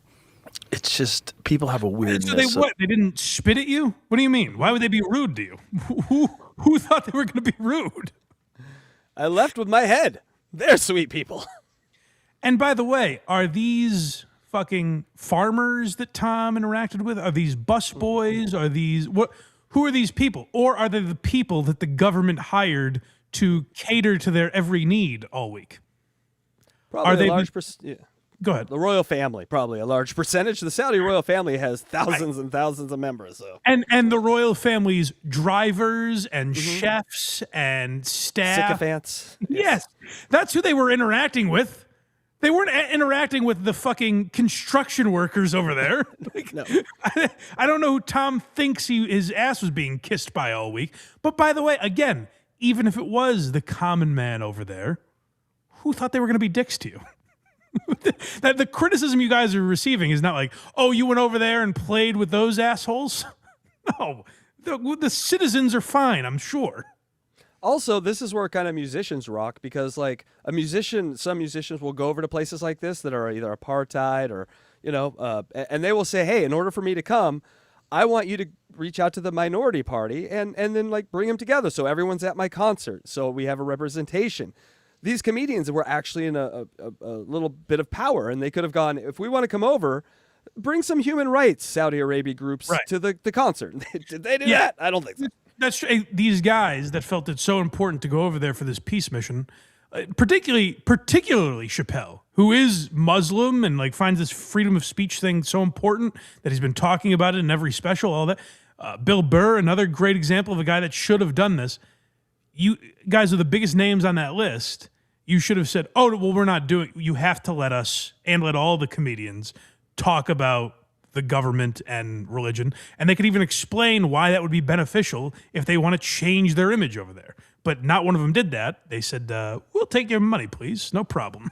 [SPEAKER 13] It's just people have a weirdness.
[SPEAKER 3] So they didn't spit at you? What do you mean? Why would they be rude to you? Who thought they were going to be rude?
[SPEAKER 4] I left with my head. They're sweet people.
[SPEAKER 3] And by the way, are these fucking farmers that Tom interacted with? Are these busboys? Are these what? Who are these people? Or are they the people that the government hired to cater to their every need all week?
[SPEAKER 4] Probably a large
[SPEAKER 3] yeah. Go ahead.
[SPEAKER 4] The royal family, probably a large percentage. The Saudi royal family has thousands and thousands of members. So
[SPEAKER 3] and the royal family's drivers and chefs and staff.
[SPEAKER 4] Sycophants.
[SPEAKER 3] Yes, that's who they were interacting with. They weren't interacting with the fucking construction workers over there.
[SPEAKER 4] No.
[SPEAKER 3] I don't know who Tom thinks his ass was being kissed by all week. But by the way, again, even if it was the common man over there, who thought they were going to be dicks to you? That the criticism you guys are receiving is not like, oh, you went over there and played with those assholes. No, the citizens are fine, I'm sure.
[SPEAKER 4] Also, this is where kind of musicians rock because, like, some musicians will go over to places like this that are either apartheid or, and they will say, hey, in order for me to come, I want you to reach out to the minority party and then, like, bring them together so everyone's at my concert so we have a representation. These comedians were actually in a little bit of power, and they could have gone, if we want to come over, bring some human rights Saudi Arabia groups to the concert. Did they do that? I don't think so.
[SPEAKER 3] That's true. These guys that felt it so important to go over there for this peace mission, particularly Chappelle, who is Muslim and like finds this freedom of speech thing so important that he's been talking about it in every special, all that. Bill Burr, another great example of a guy that should have done this. You guys are the biggest names on that list. You should have said, oh, well, we're not doing, you have to let us and let all the comedians talk about the government and religion. And they could even explain why that would be beneficial if they want to change their image over there. But not one of them did that. They said, we'll take your money, please. No problem.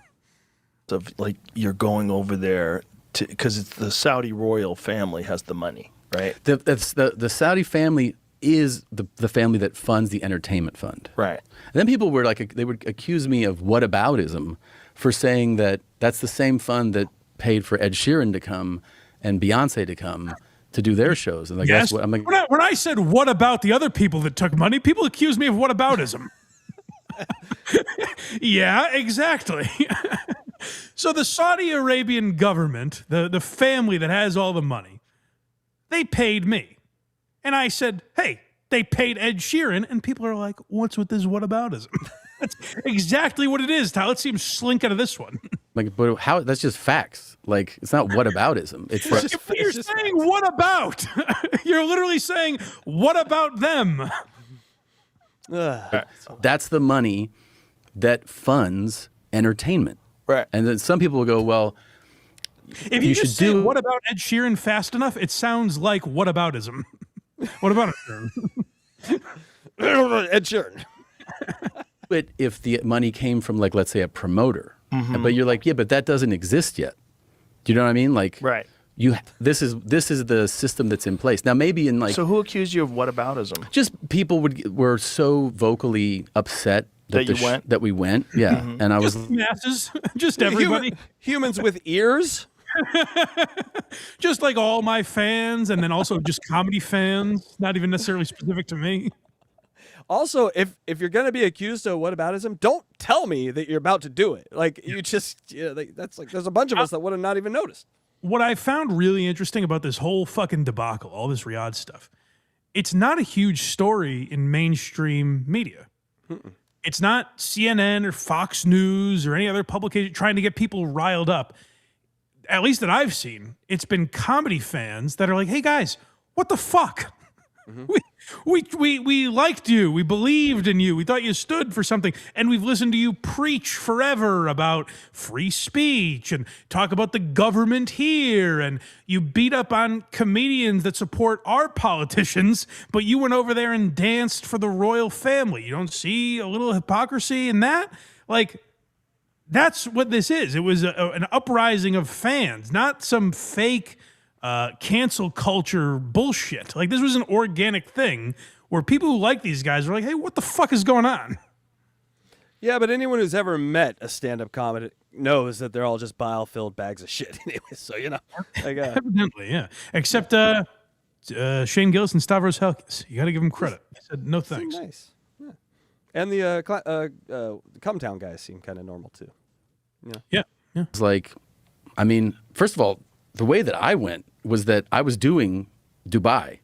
[SPEAKER 13] So, like, you're going over there because it's the Saudi royal family has the money, right?
[SPEAKER 14] The Saudi family is the family that funds the entertainment fund.
[SPEAKER 13] Right.
[SPEAKER 14] And then people were like, they would accuse me of whataboutism for saying that that's the same fund that paid for Ed Sheeran to come and Beyonce to come to do their shows. And like,
[SPEAKER 3] yes.
[SPEAKER 14] that's what I'm like.
[SPEAKER 3] When I said, what about the other people that took money, people accused me of whataboutism. Yeah, exactly. So the Saudi Arabian government, the family that has all the money, they paid me. And I said, hey, they paid Ed Sheeran. And people are like, what's with this whataboutism? That's exactly what it is, Tyler. Let's see him slink out of this one.
[SPEAKER 14] Like, but how? That's just facts. Like, it's not whataboutism. It's
[SPEAKER 3] you're saying what about? You're literally saying what about them?
[SPEAKER 14] That's the money that funds entertainment.
[SPEAKER 13] Right.
[SPEAKER 14] And then some people will go, well,
[SPEAKER 3] if you just say what about Ed Sheeran fast enough, it sounds like whataboutism. What about it?
[SPEAKER 4] Ed Sheeran.
[SPEAKER 14] But if the money came from, like, let's say a promoter, but you're like, yeah, but that doesn't exist yet. Do you know what I mean? Like,
[SPEAKER 13] right.
[SPEAKER 14] This is the system that's in place now. Maybe in like.
[SPEAKER 13] So who accused you of whataboutism?
[SPEAKER 14] Just people were so vocally upset that we went. Yeah, and I was
[SPEAKER 3] masses, just everybody,
[SPEAKER 4] humans with ears.
[SPEAKER 3] Just like all my fans, and then also just comedy fans, not even necessarily specific to me.
[SPEAKER 4] Also, if you're going to be accused of whataboutism, don't tell me that you're about to do it. Like, you just, that's like, there's a bunch of us that would have not even noticed.
[SPEAKER 3] What I found really interesting about this whole fucking debacle, all this Riyadh stuff, it's not a huge story in mainstream media. It's not CNN or Fox News or any other publication trying to get people riled up. At least that I've seen, it's been comedy fans that are like, hey guys, what the fuck? We liked you. We believed in you. We thought you stood for something. And we've listened to you preach forever about free speech and talk about the government here. And you beat up on comedians that support our politicians, but you went over there and danced for the royal family. You don't see a little hypocrisy in that? Like, that's what this is. It was an uprising of fans, not some fake cancel culture bullshit. Like, this was an organic thing where people who like these guys are like, hey, what the fuck is going on?
[SPEAKER 4] Yeah, but anyone who's ever met a stand-up comic knows that they're all just bile-filled bags of shit anyway. So, you know. Like,
[SPEAKER 3] evidently, yeah. Except Shane Gillis and Stavros Halkis. You got to give them credit. They said, no thanks.
[SPEAKER 4] Nice. Yeah. And the Cumtown guys seem kind of normal, too.
[SPEAKER 3] Yeah.
[SPEAKER 14] It's like, I mean, first of all, the way that I went was that I was doing Dubai.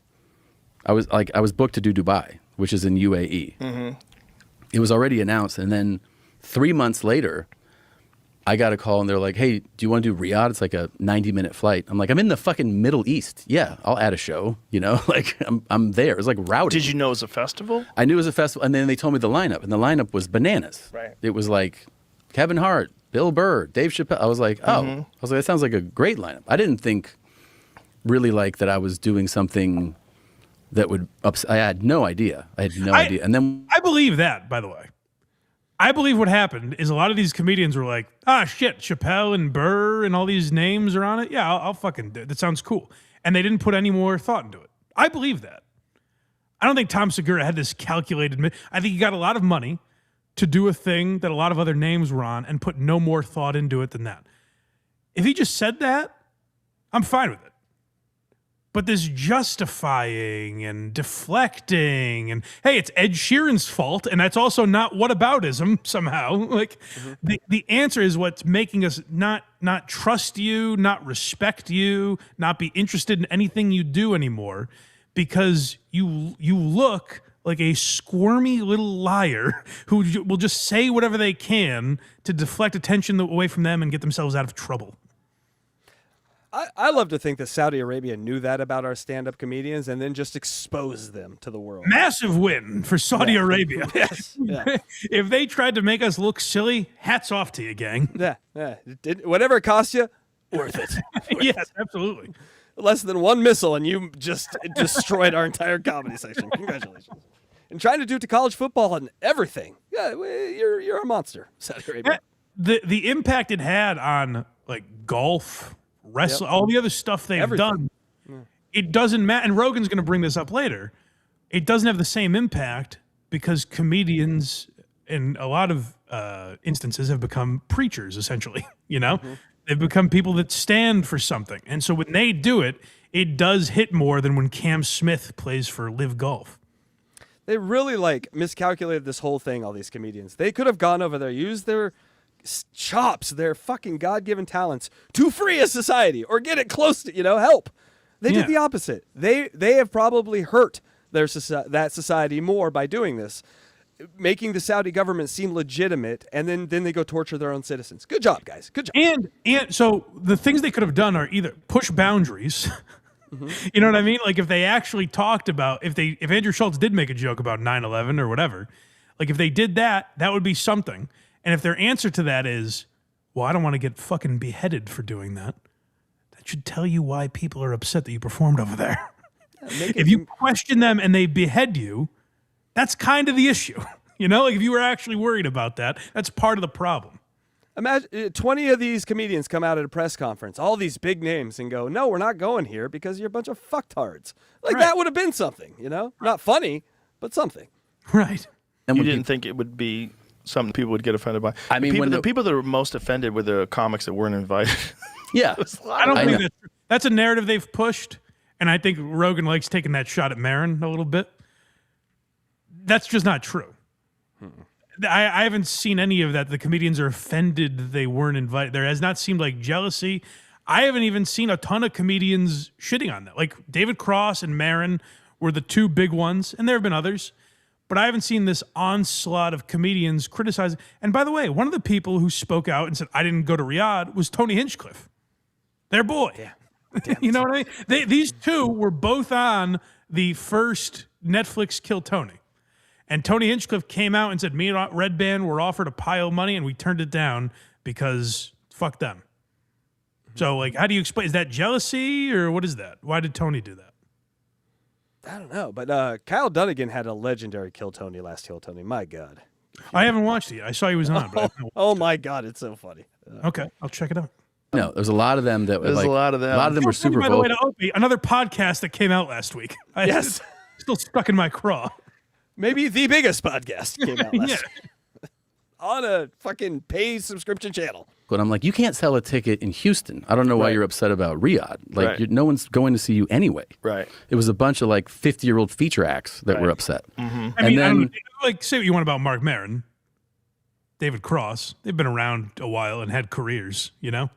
[SPEAKER 14] I was booked to do Dubai, which is in UAE.
[SPEAKER 13] Mm-hmm.
[SPEAKER 14] It was already announced, and then 3 months later, I got a call, and they're like, "Hey, do you want to do Riyadh? It's like a 90-minute flight." I'm like, "I'm in the fucking Middle East. Yeah, I'll add a show. You know, like I'm there." It was like rowdy.
[SPEAKER 13] Did you know it was a festival?
[SPEAKER 14] I knew it was a festival, and then they told me the lineup, and the lineup was bananas.
[SPEAKER 13] Right.
[SPEAKER 14] It was like Kevin Hart, Bill Burr, Dave Chappelle. I was like, oh, I was like, that sounds like a great lineup. I didn't think really like that I was doing something that would upset. I had no idea. idea. And then
[SPEAKER 3] I believe that, by the way. I believe what happened is a lot of these comedians were like, shit, Chappelle and Burr and all these names are on it. Yeah, I'll fucking do it. That sounds cool. And they didn't put any more thought into it. I believe that. I don't think Tom Segura had this calculated. I think he got a lot of money to do a thing that a lot of other names were on and put no more thought into it than that. If he just said that, I'm fine with it. But this justifying and deflecting and, hey, it's Ed Sheeran's fault, and that's also not whataboutism somehow. Like, the answer is what's making us not trust you, not respect you, not be interested in anything you do anymore, because you look like a squirmy little liar who will just say whatever they can to deflect attention away from them and get themselves out of trouble.
[SPEAKER 4] I love to think that Saudi Arabia knew that about our stand-up comedians and then just exposed them to the world.
[SPEAKER 3] Massive win for Saudi Arabia.
[SPEAKER 4] Yes. Yeah.
[SPEAKER 3] If they tried to make us look silly, hats off to you, gang.
[SPEAKER 4] Yeah. Whatever it cost you, worth it.
[SPEAKER 3] Yes, absolutely.
[SPEAKER 4] Less than one missile and you just destroyed our entire comedy section. Congratulations. And trying to do it to college football and everything. Yeah, you're a monster, Saudi Arabia.
[SPEAKER 3] The impact it had on like golf, wrestling, all the other stuff they've done, it doesn't matter. And Rogan's going to bring this up later. It doesn't have the same impact because comedians, in a lot of instances, have become preachers, essentially. You know, they've become people that stand for something. And so when they do it, it does hit more than when Cam Smith plays for Live Golf.
[SPEAKER 4] They really miscalculated this whole thing, all these comedians. They could have gone over there, used their chops, their fucking God-given talents to free a society or get it close to, help. They did the opposite. They have probably hurt that society more by doing this, making the Saudi government seem legitimate, and then they go torture their own citizens. Good job, guys. Good job.
[SPEAKER 3] And so the things they could have done are either push boundaries. You know what I mean? Like if they actually talked about, if Andrew Schultz did make a joke about 9/11 or whatever, like if they did that would be something. And if their answer to that is, well, I don't want to get fucking beheaded for doing that, that should tell you why people are upset that you performed over there. If you question them and they behead you, that's kind of the issue. Like if you were actually worried about that, that's part of the problem.
[SPEAKER 4] Imagine 20 of these comedians come out at a press conference, all these big names, and go, no, we're not going here because you're a bunch of fucktards. That would have been something, Not funny, but something.
[SPEAKER 3] Right.
[SPEAKER 13] And you didn't think it would be something people would get offended by. I mean, the people that were most offended were the comics that weren't invited.
[SPEAKER 14] Yeah.
[SPEAKER 3] I don't think that's a narrative they've pushed, and I think Rogan likes taking that shot at Maron a little bit. That's just not true. I haven't seen any of that. The comedians are offended that they weren't invited. There has not seemed like jealousy. I haven't even seen a ton of comedians shitting on that. Like David Cross and Maron were the two big ones, and there have been others. But I haven't seen this onslaught of comedians criticizing. And by the way, one of the people who spoke out and said, I didn't go to Riyadh, was Tony Hinchcliffe. Their boy.
[SPEAKER 4] Yeah.
[SPEAKER 3] You know what I mean? These two were both on the first Netflix Kill Tony. And Tony Hinchcliffe came out and said, me and Red Band were offered a pile of money and we turned it down because fuck them. So, like, how do you explain? Is that jealousy or what is that? Why did Tony do that?
[SPEAKER 4] I don't know, but Kyle Dunnigan had a legendary Kill Tony last Kill Tony. My God.
[SPEAKER 3] I haven't watched it yet. I saw he was on. But
[SPEAKER 4] oh my God, it's so funny.
[SPEAKER 3] Okay, I'll check it out.
[SPEAKER 14] No, there's a lot of them that were
[SPEAKER 13] There's
[SPEAKER 14] like,
[SPEAKER 13] a lot of them.
[SPEAKER 14] A lot of them were super
[SPEAKER 3] By the way,
[SPEAKER 14] vocal.
[SPEAKER 3] to Opie, another podcast that came out last week.
[SPEAKER 4] Yes.
[SPEAKER 3] Still stuck in my craw.
[SPEAKER 4] Maybe the biggest podcast came out last
[SPEAKER 3] Yeah.
[SPEAKER 4] week. On a fucking pay subscription channel.
[SPEAKER 14] But I'm like, you can't sell a ticket in Houston. I don't know why
[SPEAKER 4] Right.
[SPEAKER 14] you're upset about Riyadh. Like,
[SPEAKER 13] Right.
[SPEAKER 14] no one's going to see you anyway.
[SPEAKER 13] Right.
[SPEAKER 14] It was a bunch of like 50-year-old feature acts that were upset.
[SPEAKER 3] I
[SPEAKER 14] And
[SPEAKER 3] mean, I
[SPEAKER 14] then
[SPEAKER 3] don't, like, say what you want about Mark Maron, David Cross. They've been around a while and had careers, you know?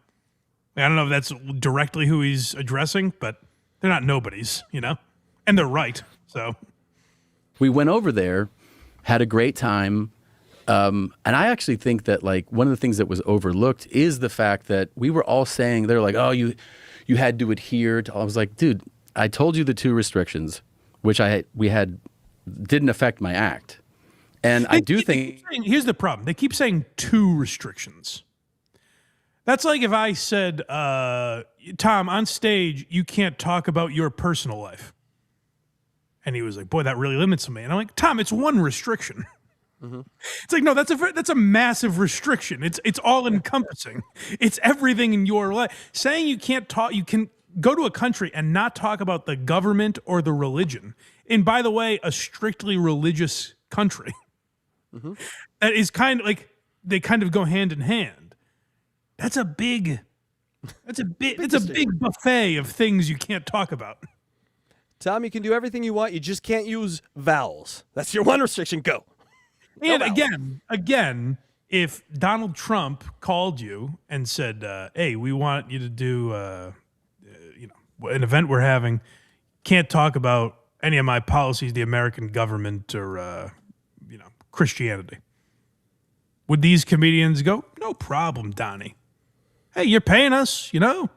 [SPEAKER 3] I don't know if that's directly who he's addressing, but they're not nobodies, you know? And they're right, so.
[SPEAKER 14] we went over there, had a great time. And I actually think that like one of the things that was overlooked is the fact that we were all saying, they're like, oh, you had to adhere to, I was like, dude, I told you the 2 restrictions, which didn't affect my act. And I do think
[SPEAKER 3] Here's the problem. They keep saying 2 restrictions. That's like if I said, Tom, on stage, you can't talk about your personal life. And he was like, boy, that really limits me. And I'm like, Tom, it's 1 restriction. It's like, no, that's a massive restriction. It's all encompassing. It's everything in your life. Saying you can't talk, you can go to a country and not talk about the government or the religion. And by the way, a strictly religious country. That is kind of like, they kind of go hand in hand. It's a big buffet of things you can't talk about.
[SPEAKER 4] Tom, you can do everything you want. You just can't use vowels. That's your 1 restriction. Go.
[SPEAKER 3] And again, if Donald Trump called you and said, hey, we want you to do an event we're having, can't talk about any of my policies, the American government, or Christianity. Would these comedians go, no problem, Donnie. Hey, you're paying us, you know?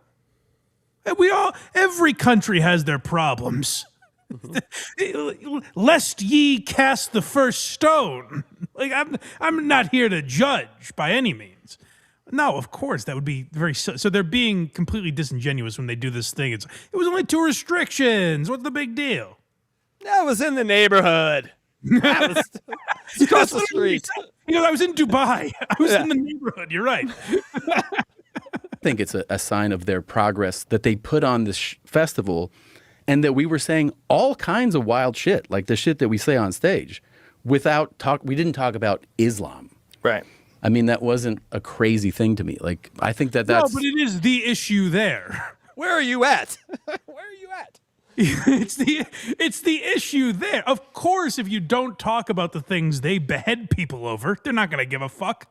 [SPEAKER 3] Every country has their problems. Lest ye cast the first stone. Like, I'm not here to judge by any means. No, of course, that would be very silly. So they're being completely disingenuous when they do this thing. It was only 2 restrictions. What's the big deal?
[SPEAKER 4] That was in the neighborhood. That was across the street.
[SPEAKER 3] I was in Dubai. I was in the neighborhood. You're right.
[SPEAKER 14] I think it's a sign of their progress that they put on this festival and that we were saying all kinds of wild shit, like the shit that we say on stage, we didn't talk about Islam.
[SPEAKER 13] Right.
[SPEAKER 14] I mean, that wasn't a crazy thing to me. Like, I think that's...
[SPEAKER 3] No, but it is the issue there.
[SPEAKER 4] Where are you at? Where are you at?
[SPEAKER 3] It's the issue there. Of course, if you don't talk about the things they behead people over, they're not going to give a fuck.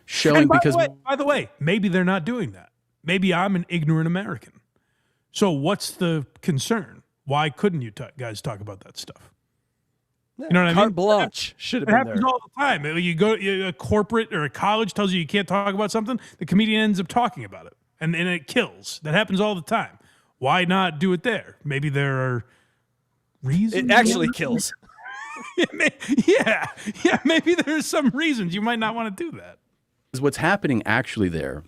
[SPEAKER 14] Showing because...
[SPEAKER 3] By the way, maybe they're not doing that. Maybe I'm an ignorant American. So what's the concern? Why couldn't you guys talk about that stuff? You know what I mean?
[SPEAKER 4] Carte blanche should have
[SPEAKER 3] It
[SPEAKER 4] been
[SPEAKER 3] happens
[SPEAKER 4] there.
[SPEAKER 3] all the time. A corporate or a college tells you can't talk about something, the comedian ends up talking about it, and it kills. That happens all the time. Why not do it there? Maybe there are reasons.
[SPEAKER 4] It actually kills.
[SPEAKER 3] Yeah, maybe there are some reasons you might not want to do that.
[SPEAKER 14] What's happening actually there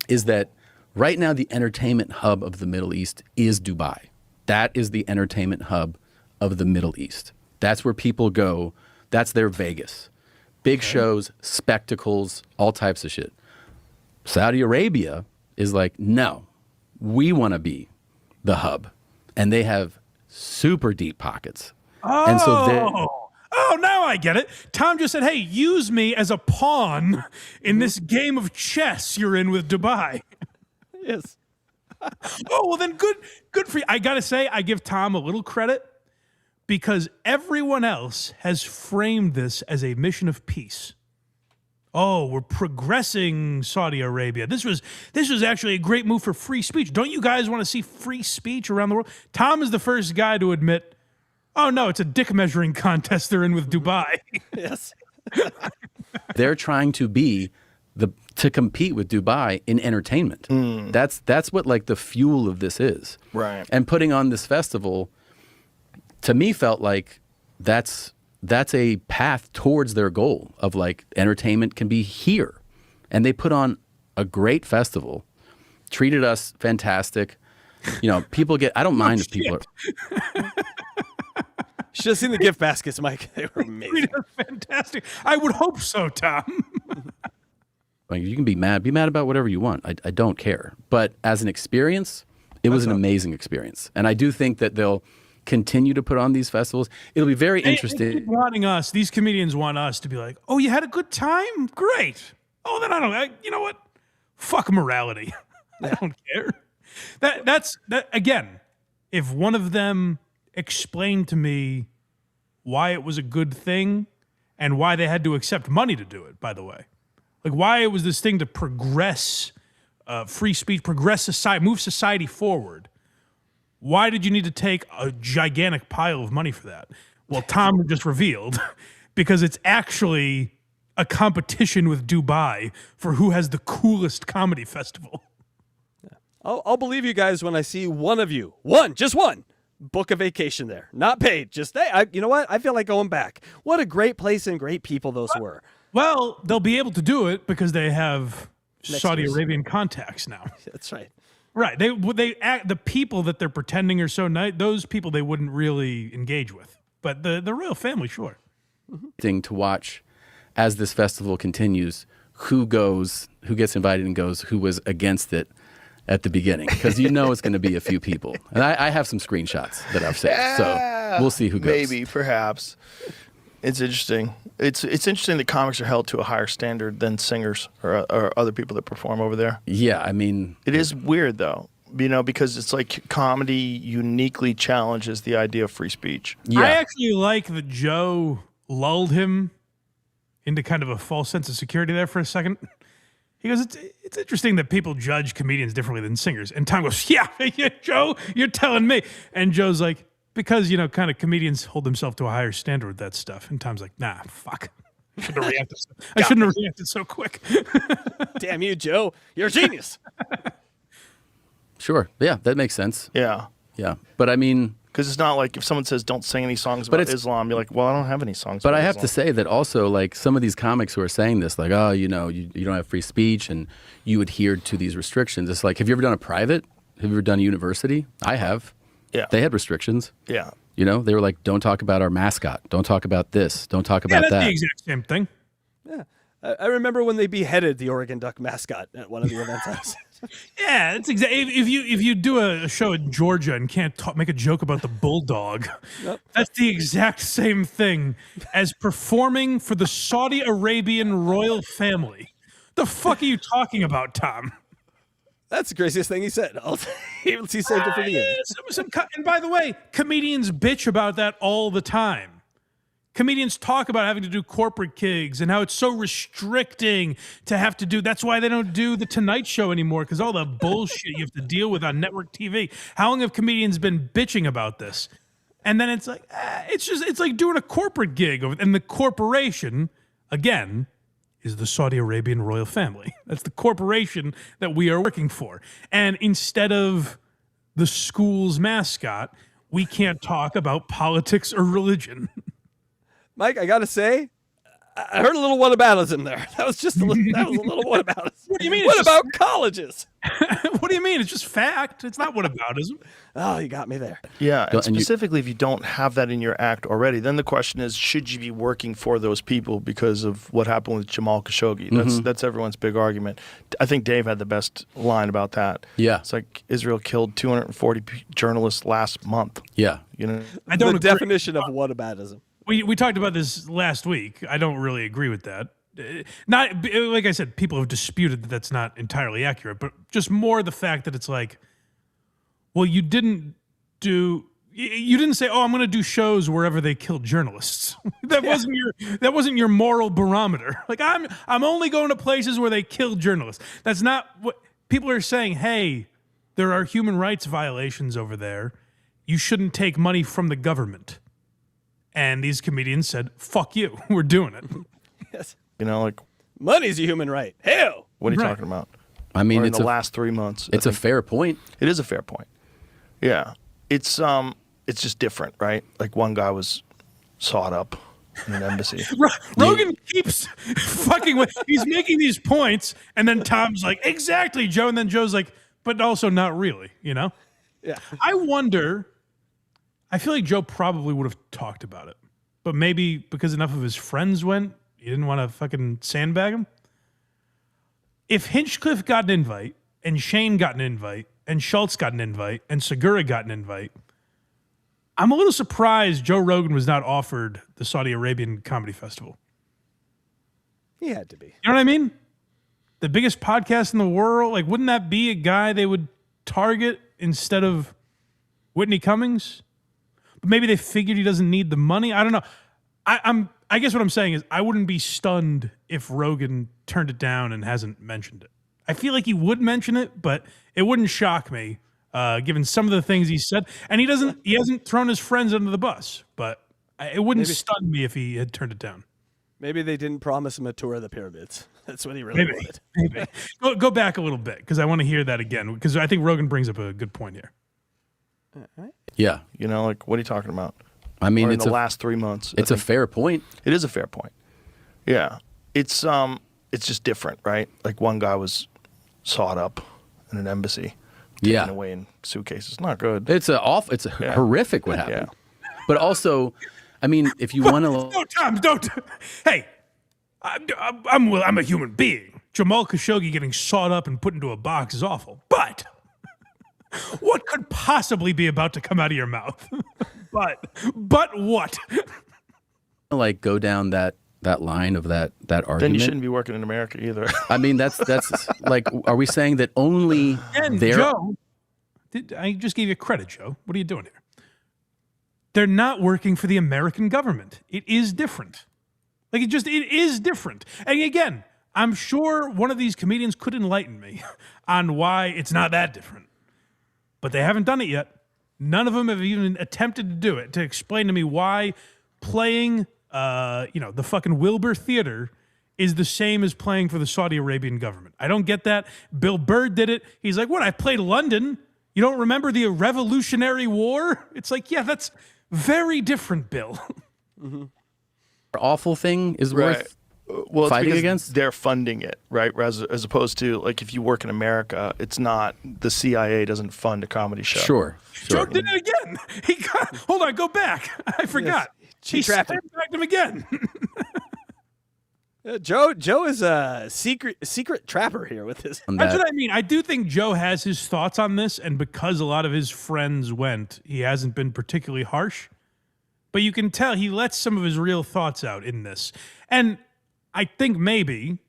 [SPEAKER 14] is that right now the entertainment hub of the Middle East is Dubai. That is the entertainment hub of the Middle East. That's where people go. That's their Vegas. Big shows, spectacles, all types of shit. Saudi Arabia is like, no, we want to be the hub. And they have super deep pockets. And so
[SPEAKER 3] now I get it. Tom just said, hey, use me as a pawn in this game of chess you're in with Dubai.
[SPEAKER 4] Yes.
[SPEAKER 3] Well, then good for you. I got to say, I give Tom a little credit because everyone else has framed this as a mission of peace. Oh, we're progressing Saudi Arabia. This was actually a great move for free speech. Don't you guys want to see free speech around the world? Tom is the first guy to admit, oh no, it's a dick measuring contest they're in with Dubai.
[SPEAKER 4] Yes.
[SPEAKER 14] they're trying to be to compete with Dubai in entertainment. That's what like the fuel of this is.
[SPEAKER 13] Right.
[SPEAKER 14] And putting on this festival, to me, felt like that's a path towards their goal of like entertainment can be here. And they put on a great festival, treated us fantastic. You know, people get, I don't mind if people are.
[SPEAKER 4] Should have seen the gift baskets, Mike. They were amazing.
[SPEAKER 3] Fantastic. I would hope so, Tom.
[SPEAKER 14] Like, you can be mad about whatever you want. I don't care. But as an experience, it was an amazing experience. And I do think that they'll continue to put on these festivals. It'll be very interesting.
[SPEAKER 3] These comedians want us to be like, oh, you had a good time? Great. Oh, then you know what? Fuck morality. I don't care. That's again, if one of them explained to me why it was a good thing and why they had to accept money to do it, by the way. Like why it was this thing to progress free speech, progress society, move society forward. Why did you need to take a gigantic pile of money for that? Well, Tom just revealed because it's actually a competition with Dubai for who has the coolest comedy festival.
[SPEAKER 4] I'll believe you guys when I see one of you, just one, book a vacation there. Not paid, just, hey, you know what? I feel like going back. What a great place and great people those were.
[SPEAKER 3] Well, they'll be able to do it because they have Saudi Arabian contacts now.
[SPEAKER 4] That's right.
[SPEAKER 3] Right. The people that they're pretending are so nice, those people they wouldn't really engage with. But the royal family, sure.
[SPEAKER 14] Thing to watch as this festival continues, who gets invited and goes, who was against it at the beginning, because you know it's going to be a few people. And I have some screenshots that I've saved, so we'll see who goes.
[SPEAKER 13] Maybe, perhaps. It's interesting. It's interesting that comics are held to a higher standard than singers or other people that perform over there.
[SPEAKER 14] Yeah, I mean...
[SPEAKER 13] It is weird, though, because it's like comedy uniquely challenges the idea of free speech.
[SPEAKER 3] Yeah. I actually like that Joe lulled him into kind of a false sense of security there for a second. He goes, it's interesting that people judge comedians differently than singers. And Tom goes, yeah, Joe, you're telling me. And Joe's like, because, kind of comedians hold themselves to a higher standard with that stuff. And Tom's like, nah, fuck. I shouldn't have reacted so quick.
[SPEAKER 4] Damn you, Joe. You're a genius.
[SPEAKER 14] Sure. Yeah, that makes sense.
[SPEAKER 13] Yeah.
[SPEAKER 14] Yeah. But I mean...
[SPEAKER 13] Because it's not like if someone says don't sing any songs about Islam, you're like, well, I don't have any songs about
[SPEAKER 14] But I have
[SPEAKER 13] Islam.
[SPEAKER 14] to say that also, like, some of these comics who are saying this, like, oh, you don't have free speech and you adhered to these restrictions. It's like, have you ever done a private? Have you ever done a university? I have.
[SPEAKER 13] Yeah.
[SPEAKER 14] They had restrictions.
[SPEAKER 13] Yeah.
[SPEAKER 14] They were like, don't talk about our mascot. Don't talk about this. Don't talk about
[SPEAKER 3] that's
[SPEAKER 14] that.
[SPEAKER 3] The exact same thing.
[SPEAKER 4] Yeah. I remember when they beheaded the Oregon Duck mascot at one of the events.
[SPEAKER 3] Yeah, it's exactly. If you do a show in Georgia and can't make a joke about the bulldog, that's the exact same thing as performing for the Saudi Arabian royal family. The fuck are you talking about, Tom?
[SPEAKER 4] That's the craziest thing he said. He saved it for the end.
[SPEAKER 3] And by the way, comedians bitch about that all the time. Comedians talk about having to do corporate gigs and how it's so restricting to have to do. That's why they don't do the Tonight Show anymore, because all the bullshit you have to deal with on network TV. How long have comedians been bitching about this? And then it's like, it's like doing a corporate gig. And the corporation, again, is the Saudi Arabian royal family. That's the corporation that we are working for. And instead of the school's mascot, we can't talk about politics or religion.
[SPEAKER 4] Mike, I gotta say, I heard a little whataboutism there. That was a little whataboutism.
[SPEAKER 3] What do you mean?
[SPEAKER 4] What about colleges?
[SPEAKER 3] What do you mean? It's just fact. It's not whataboutism.
[SPEAKER 4] Oh, you got me there.
[SPEAKER 13] Yeah, and specifically if you don't have that in your act already, then the question is, should you be working for those people because of what happened with Jamal Khashoggi? That's everyone's big argument. I think Dave had the best line about that.
[SPEAKER 14] Yeah.
[SPEAKER 13] It's like Israel killed 240 journalists last month.
[SPEAKER 14] Yeah.
[SPEAKER 3] I don't
[SPEAKER 4] the definition of whataboutism.
[SPEAKER 3] We talked about this last week. I don't really agree with that. Not like I said, people have disputed that that's not entirely accurate, but just more the fact that it's like, well, you didn't say, oh, I'm going to do shows wherever they kill journalists. That wasn't your moral barometer. Like I'm only going to places where they kill journalists. That's not what people are saying. Hey, there are human rights violations over there. You shouldn't take money from the government. And these comedians said, fuck you, we're doing it.
[SPEAKER 4] Yes.
[SPEAKER 13] Like,
[SPEAKER 4] money's a human right. Hell.
[SPEAKER 13] What are you
[SPEAKER 14] Right.
[SPEAKER 13] talking about?
[SPEAKER 14] I mean,
[SPEAKER 13] Or in
[SPEAKER 14] it's
[SPEAKER 13] the
[SPEAKER 14] a-
[SPEAKER 13] last 3 months.
[SPEAKER 14] It's a fair point.
[SPEAKER 13] It is a fair point. Yeah. It's just different, right? Like one guy was sawed up in an embassy.
[SPEAKER 3] Rogan keeps fucking with. He's making these points, and then Tom's like, "Exactly, Joe," and then Joe's like, "But also not really," you know?
[SPEAKER 4] Yeah.
[SPEAKER 3] I wonder. I feel like Joe probably would have talked about it, but maybe because enough of his friends went, he didn't want to fucking sandbag him. If Hinchcliffe got an invite, and Shane got an invite, and Schultz got an invite, and Segura got an invite, I'm a little surprised Joe Rogan was not offered the Saudi Arabian Comedy Festival.
[SPEAKER 4] He had to be.
[SPEAKER 3] You know what I mean? The biggest podcast in the world. Like, wouldn't that be a guy they would target instead of Whitney Cummings? But maybe they figured he doesn't need the money. I don't know. I guess what I'm saying is I wouldn't be stunned if Rogan turned it down and hasn't mentioned it. I feel like he would mention it, but it wouldn't shock me, given some of the things he said. And he hasn't thrown his friends under the bus, but it wouldn't stun me if he had turned it down.
[SPEAKER 4] Maybe they didn't promise him a tour of the pyramids. That's what he really wanted.
[SPEAKER 3] Maybe. Go back a little bit, because I want to hear that again, because I think Rogan brings up a good point here.
[SPEAKER 14] Yeah.
[SPEAKER 13] You know, like, what are you talking about?
[SPEAKER 14] I mean,
[SPEAKER 13] Or in
[SPEAKER 14] it's
[SPEAKER 13] the
[SPEAKER 14] a-
[SPEAKER 13] last 3 months.
[SPEAKER 14] It's a fair point.
[SPEAKER 13] It is a fair point. Yeah. It's just different, right? Like one guy was sawed up in an embassy, taken away in suitcases. Not good.
[SPEAKER 14] It's horrific what happened. But also, I mean, if you want to,
[SPEAKER 3] No, Tom, don't. Hey, I'm a human being. Jamal Khashoggi getting sawed up and put into a box is awful. But what could possibly be about to come out of your mouth? but what?
[SPEAKER 14] like go down that line of that argument.
[SPEAKER 13] Then you shouldn't be working in America either.
[SPEAKER 14] I mean, that's like, are we saying that only
[SPEAKER 3] And
[SPEAKER 14] their
[SPEAKER 3] Joe, I just gave you credit, Joe. What are you doing here? They're not working for the American government. It is different. Like, it is different. And again, I'm sure one of these comedians could enlighten me on why it's not that different. But they haven't done it yet. None of them have even attempted to do it, to explain to me why playing, the fucking Wilbur Theater is the same as playing for the Saudi Arabian government. I don't get that. Bill Burr did it. He's like, what? I played London. You don't remember the Revolutionary War? It's like, yeah, that's very different, Bill.
[SPEAKER 14] awful thing is worth
[SPEAKER 13] well, it's
[SPEAKER 14] fighting
[SPEAKER 13] because
[SPEAKER 14] against?
[SPEAKER 13] They're funding it, right? As opposed to, like, if you work in America, it's not, the CIA doesn't fund a comedy show.
[SPEAKER 14] Sure.
[SPEAKER 3] Joe did it again. Hold on, go back. I forgot. He
[SPEAKER 4] trapped him.
[SPEAKER 3] sandbagged him again.
[SPEAKER 4] Joe is a secret trapper here with this.
[SPEAKER 3] That's what I mean. I do think Joe has his thoughts on this, and because a lot of his friends went, he hasn't been particularly harsh. But you can tell he lets some of his real thoughts out in this. And I think maybe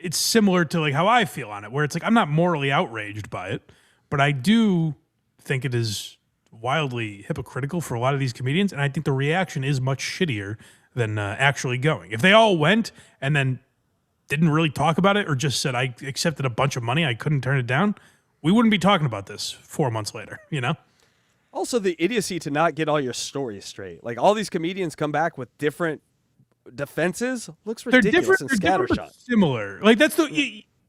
[SPEAKER 3] it's similar to like how I feel on it, where it's like I'm not morally outraged by it, but I do think it is wildly hypocritical for a lot of these comedians, and I think the reaction is much shittier than actually going. If they all went and then didn't really talk about it or just said, I accepted a bunch of money, I couldn't turn it down, we wouldn't be talking about this 4 months later, you know?
[SPEAKER 4] Also, the idiocy to not get all your stories straight. Like, all these comedians come back with different defenses. Looks ridiculous and scattershot.
[SPEAKER 3] But similar. Like,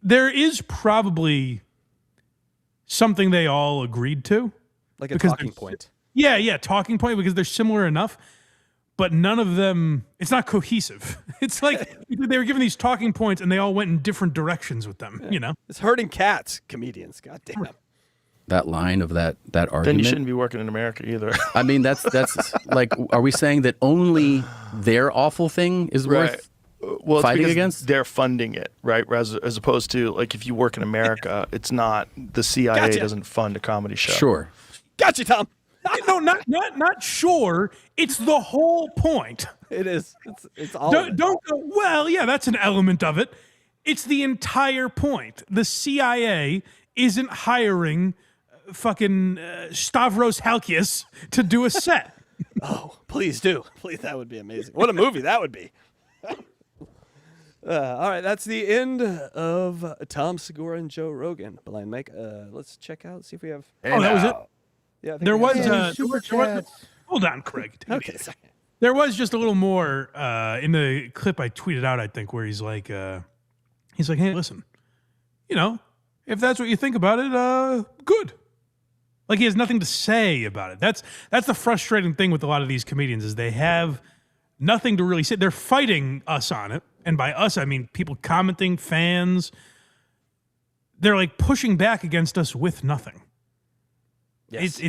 [SPEAKER 3] there is probably something they all agreed to.
[SPEAKER 4] Like a talking point.
[SPEAKER 3] Yeah, talking point, because they're similar enough. But none of them, it's not cohesive. It's like they were given these talking points and they all went in different directions with them, you know?
[SPEAKER 4] It's herding cats, comedians. God damn.
[SPEAKER 14] that line of that argument.
[SPEAKER 13] Then you shouldn't be working in America either.
[SPEAKER 14] I mean, that's like, are we saying that only their awful thing is worth
[SPEAKER 13] well, it's
[SPEAKER 14] fighting
[SPEAKER 13] because
[SPEAKER 14] against?
[SPEAKER 13] They're funding it, right? As opposed to, like, if you work in America, it's not, the CIA doesn't fund a comedy show.
[SPEAKER 14] Sure.
[SPEAKER 4] Gotcha, Tom.
[SPEAKER 3] No, not sure. It's the whole point.
[SPEAKER 4] It is. It's all.
[SPEAKER 3] Don't go, well, yeah, that's an element of it. It's the entire point. The CIA isn't hiring fucking Stavros Halkias to do a set.
[SPEAKER 4] Oh, please do. Please, that would be amazing. What a movie that would be. All right, that's the end of Tom Segura and Joe Rogan. Blind Mike, let's check out, see if we have...
[SPEAKER 3] Oh, that was it?
[SPEAKER 4] Yeah,
[SPEAKER 3] there was hold on, Craig.
[SPEAKER 4] Okay, sorry.
[SPEAKER 3] There was just a little more in the clip I tweeted out, I think, where he's like, He's like, hey, listen, if that's what you think about it, good. Like, he has nothing to say about it. That's the frustrating thing with a lot of these comedians is they have nothing to really say. They're fighting us on it. And by us, I mean people commenting, fans. They're like pushing back against us with nothing.
[SPEAKER 4] Yes.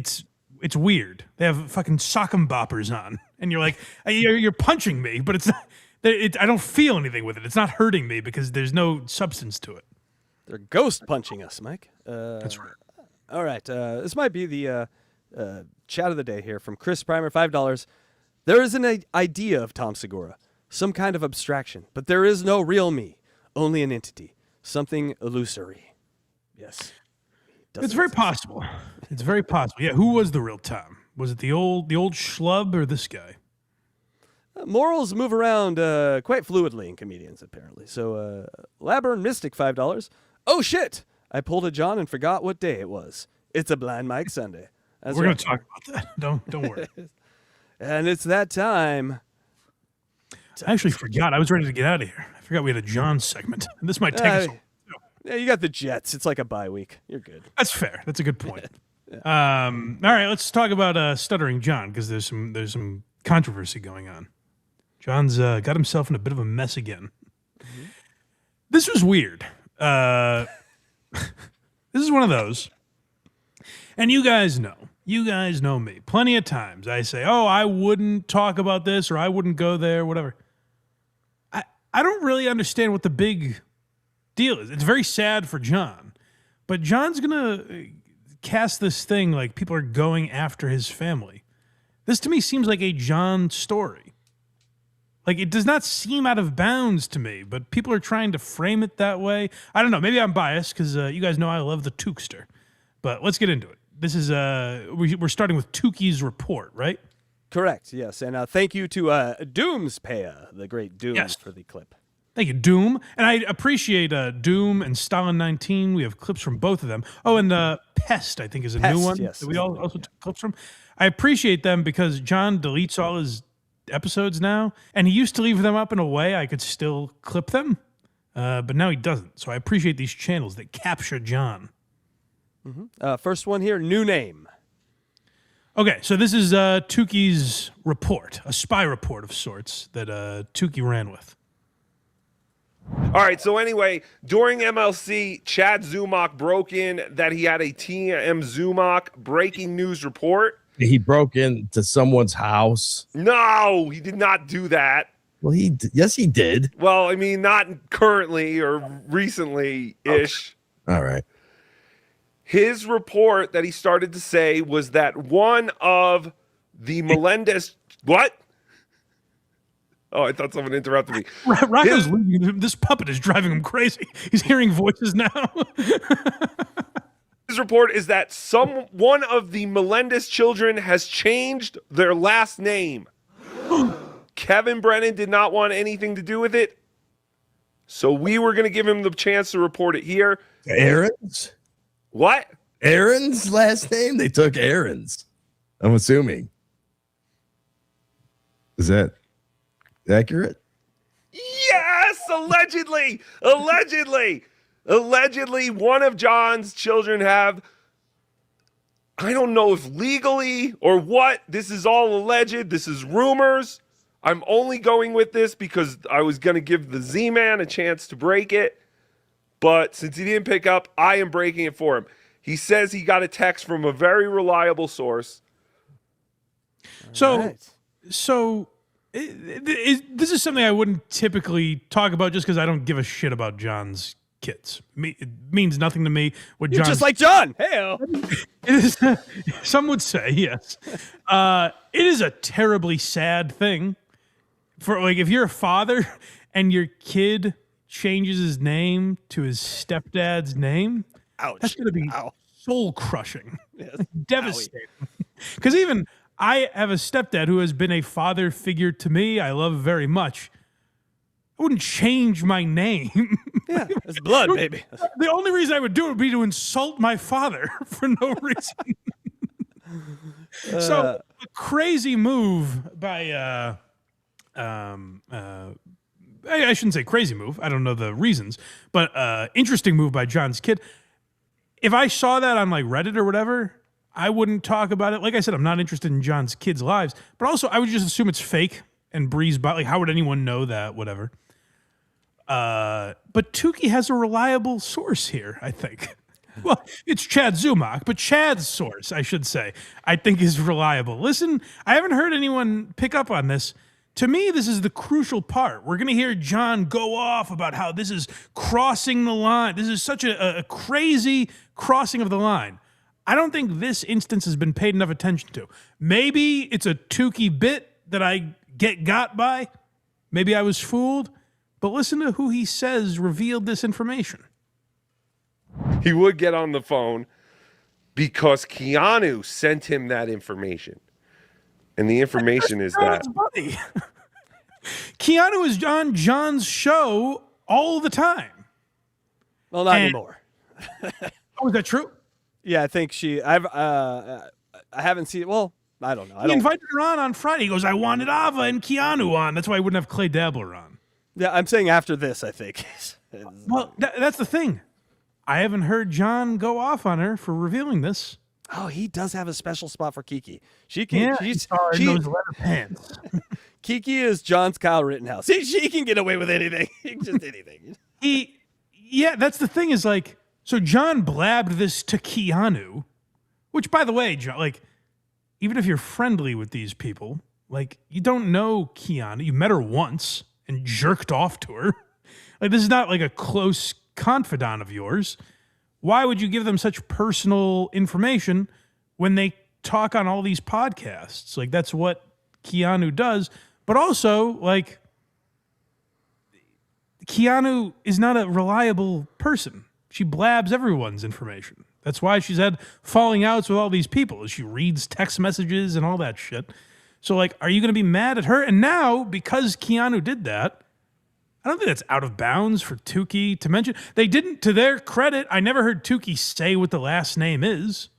[SPEAKER 3] It's weird. They have fucking sock 'em boppers on. And you're like, you're punching me, but it's not, I don't feel anything with it. It's not hurting me because there's no substance to it.
[SPEAKER 4] They're ghost punching us, Mike.
[SPEAKER 3] That's right.
[SPEAKER 4] All right. This might be the chat of the day here from Chris Primer, $5. There is an idea of Tom Segura, some kind of abstraction, but there is no real me, only an entity, something illusory. Yes.
[SPEAKER 3] It's very possible. It's very possible. Yeah, who was the real Tom? Was it the old schlub or this guy?
[SPEAKER 4] Morals move around quite fluidly in comedians, apparently. So, Labyrinth Mystic, $5. Oh, shit! I pulled a John and forgot what day it was. It's a Blind Mike Sunday.
[SPEAKER 3] We're going to talk about that. Don't worry.
[SPEAKER 4] And it's that time.
[SPEAKER 3] I actually forgot. I was ready to get out of here. I forgot we had a John segment. And this might take us.
[SPEAKER 4] Yeah, you got the Jets. It's like a bye week. You're good.
[SPEAKER 3] That's fair. That's a good point. All right, let's talk about Stuttering John because there's some controversy going on. John's got himself in a bit of a mess again. Mm-hmm. This was weird. This is one of those. And you guys know me. Plenty of times I say, oh, I wouldn't talk about this or I wouldn't go there, whatever. I don't really understand what the big deal is. It's very sad for John. But John's going to cast this thing like people are going after his family. This to me seems like a John story. Like, it does not seem out of bounds to me, but people are trying to frame it that way. I don't know. Maybe I'm biased because you guys know I love the Tookster. But let's get into it. This is, we're starting with Tookie's report, right?
[SPEAKER 4] Correct, yes. And thank you to Doomspaya, the great Doom, for the clip.
[SPEAKER 3] Thank you, Doom. And I appreciate Doom and Stalin 19. We have clips from both of them. Oh, and Pest, I think, is a new one
[SPEAKER 4] yes.
[SPEAKER 3] that we also took clips from. I appreciate them because John deletes all his episodes now, and he used to leave them up in a way I could still clip them, but now he doesn't. So I appreciate these channels that capture John.
[SPEAKER 4] Mm-hmm. First one here, new name.
[SPEAKER 3] Okay, so this is Tookie's report, a spy report of sorts that Tookie ran with.
[SPEAKER 15] All right, so anyway, during MLC, Chad Zumach broke in that he had a TM Zumach breaking news report.
[SPEAKER 16] He broke into someone's house.
[SPEAKER 15] No, he did not do that.
[SPEAKER 16] Well, yes, he did.
[SPEAKER 15] Well, I mean, not currently or recently-ish.
[SPEAKER 16] Okay. All right.
[SPEAKER 15] His report that he started to say was that one of the Melendez... What? Oh, I thought someone interrupted me.
[SPEAKER 3] Rocco's leaving him. This puppet is driving him crazy. He's hearing voices now.
[SPEAKER 15] His report is that one of the Melendez children has changed their last name. Kevin Brennan did not want anything to do with it, so we were going to give him the chance to report it here.
[SPEAKER 16] Aaron's?
[SPEAKER 15] What?
[SPEAKER 16] Aaron's last name? They took Aaron's. I'm assuming. Is that accurate?
[SPEAKER 15] Yes, allegedly. Allegedly, one of John's children have, I don't know if legally or what, this is all alleged, this is rumors. I'm only going with this because I was going to give the Z-Man a chance to break it, but since he didn't pick up, I am breaking it for him. He says he got a text from a very reliable source.
[SPEAKER 3] So this is something I wouldn't typically talk about just because I don't give a shit about John's kids. It means nothing to me. What
[SPEAKER 4] You're
[SPEAKER 3] John,
[SPEAKER 4] just like John. Hey,
[SPEAKER 3] it is. Some would say yes. It is a terribly sad thing for like if you're a father and your kid changes his name to his stepdad's name.
[SPEAKER 4] Ouch.
[SPEAKER 3] That's going to be soul crushing,
[SPEAKER 4] Yes.
[SPEAKER 3] devastating. Because even I have a stepdad who has been a father figure to me. I love very much. I wouldn't change my name.
[SPEAKER 4] Yeah, it's blood, baby.
[SPEAKER 3] The only reason I would do it would be to insult my father for no reason. So a crazy move by I shouldn't say crazy move. I don't know the reasons, but interesting move by John's kid. If I saw that on like Reddit or whatever, I wouldn't talk about it. Like I said, I'm not interested in John's kids' lives, but also I would just assume it's fake and breeze by. Like, how would anyone know that? Whatever. But Tookie has a reliable source here, I think. Well, it's Chad Zumach, but Chad's source, I should say, I think is reliable. Listen, I haven't heard anyone pick up on this. To me, this is the crucial part. We're going to hear John go off about how this is crossing the line. This is such a crazy crossing of the line. I don't think this instance has been paid enough attention to. Maybe it's a Tookie bit that I got by. Maybe I was fooled. But listen to who he says revealed this information.
[SPEAKER 15] He would get on the phone because Keanu sent him that information. And the information is that
[SPEAKER 3] Keanu is on John's show all the time.
[SPEAKER 4] Well, not anymore.
[SPEAKER 3] Oh, is that true?
[SPEAKER 4] Yeah, I think I haven't seen. Well, I don't know.
[SPEAKER 3] He invited her on Friday. He goes, I wanted Ava and Keanu on. That's why I wouldn't have Clay Dabbler on.
[SPEAKER 4] Yeah, I'm saying after this, I think.
[SPEAKER 3] Well, that's the thing. I haven't heard John go off on her for revealing this.
[SPEAKER 4] Oh, he does have a special spot for Kiki. She
[SPEAKER 3] those leather pants.
[SPEAKER 4] Kiki is John's Kyle Rittenhouse. She can get away with anything. Just anything.
[SPEAKER 3] Yeah, that's the thing is like, so John blabbed this to Keanu, which, by the way, John, like, even if you're friendly with these people, like, you don't know Keanu. You met her once and jerked off to her. Like, this is not like a close confidant of yours. Why would you give them such personal information when they talk on all these podcasts? Like, that's what Keanu does. But also, like, Keanu is not a reliable person. She blabs everyone's information. That's why she's had falling outs with all these people. She reads text messages and all that shit. So, like, are you going to be mad at her? And now, because Keanu did that, I don't think that's out of bounds for Tookie to mention. They didn't, to their credit, I never heard Tookie say what the last name is.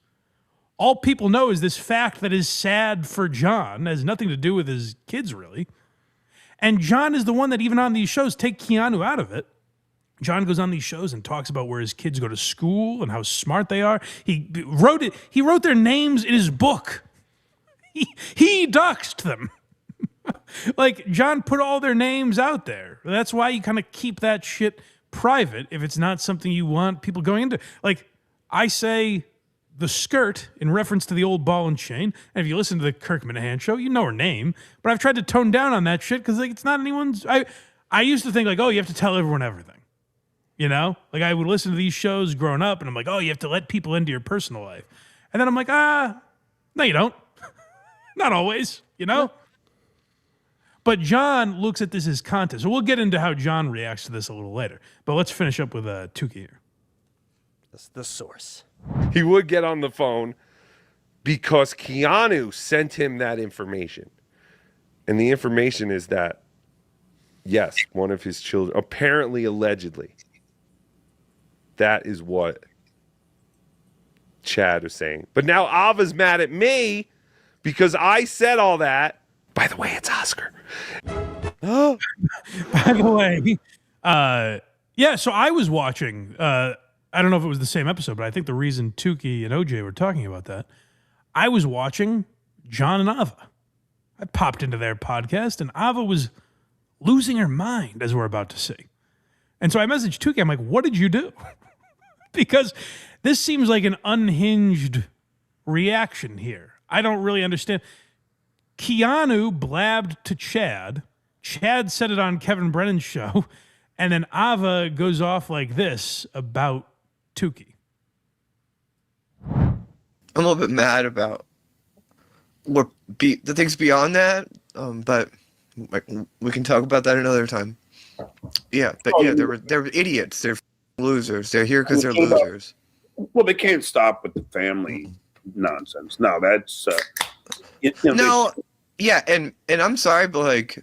[SPEAKER 3] All people know is this fact that is sad for John. It has nothing to do with his kids, really. And John is the one that, even on these shows, take Keanu out of it. John goes on these shows and talks about where his kids go to school and how smart they are. He wrote their names in his book. He doxed them. Like, John put all their names out there. That's why you kind of keep that shit private if it's not something you want people going into. Like, I say the skirt in reference to the old ball and chain. And if you listen to the Kirk Minahan show, you know her name. But I've tried to tone down on that shit because, like, it's not anyone's. I used to think, like, oh, you have to tell everyone everything. You know? Like, I would listen to these shows growing up, and I'm like, oh, you have to let people into your personal life. And then I'm like, no, you don't. Not always, you know? But John looks at this as content. So we'll get into how John reacts to this a little later. But let's finish up with Tookie here.
[SPEAKER 4] That's the source.
[SPEAKER 15] He would get on the phone because Keanu sent him that information. And the information is that, yes, one of his children, apparently, allegedly, that is what Chad is saying. But now Ava's mad at me because I said all that. By the way, it's Oscar.
[SPEAKER 3] Oh, by the way, yeah. So I was watching. I don't know if it was the same episode, but I think the reason Tookie and OJ were talking about that, I was watching John and Ava. I popped into their podcast, and Ava was losing her mind, as we're about to see. And so I messaged Tookie. I'm like, "What did you do?" Because this seems like an unhinged reaction here. I don't really understand. Keanu blabbed to Chad. Chad said it on Kevin Brennan's show. And then Ava goes off like this about Tookie.
[SPEAKER 17] I'm a little bit mad about the things beyond that, but we can talk about that another time. Yeah, but yeah, they're idiots. They're losers. They're here because they're losers.
[SPEAKER 18] Well, they can't stop with the family nonsense. No, that's
[SPEAKER 17] no. Yeah, and I'm sorry, but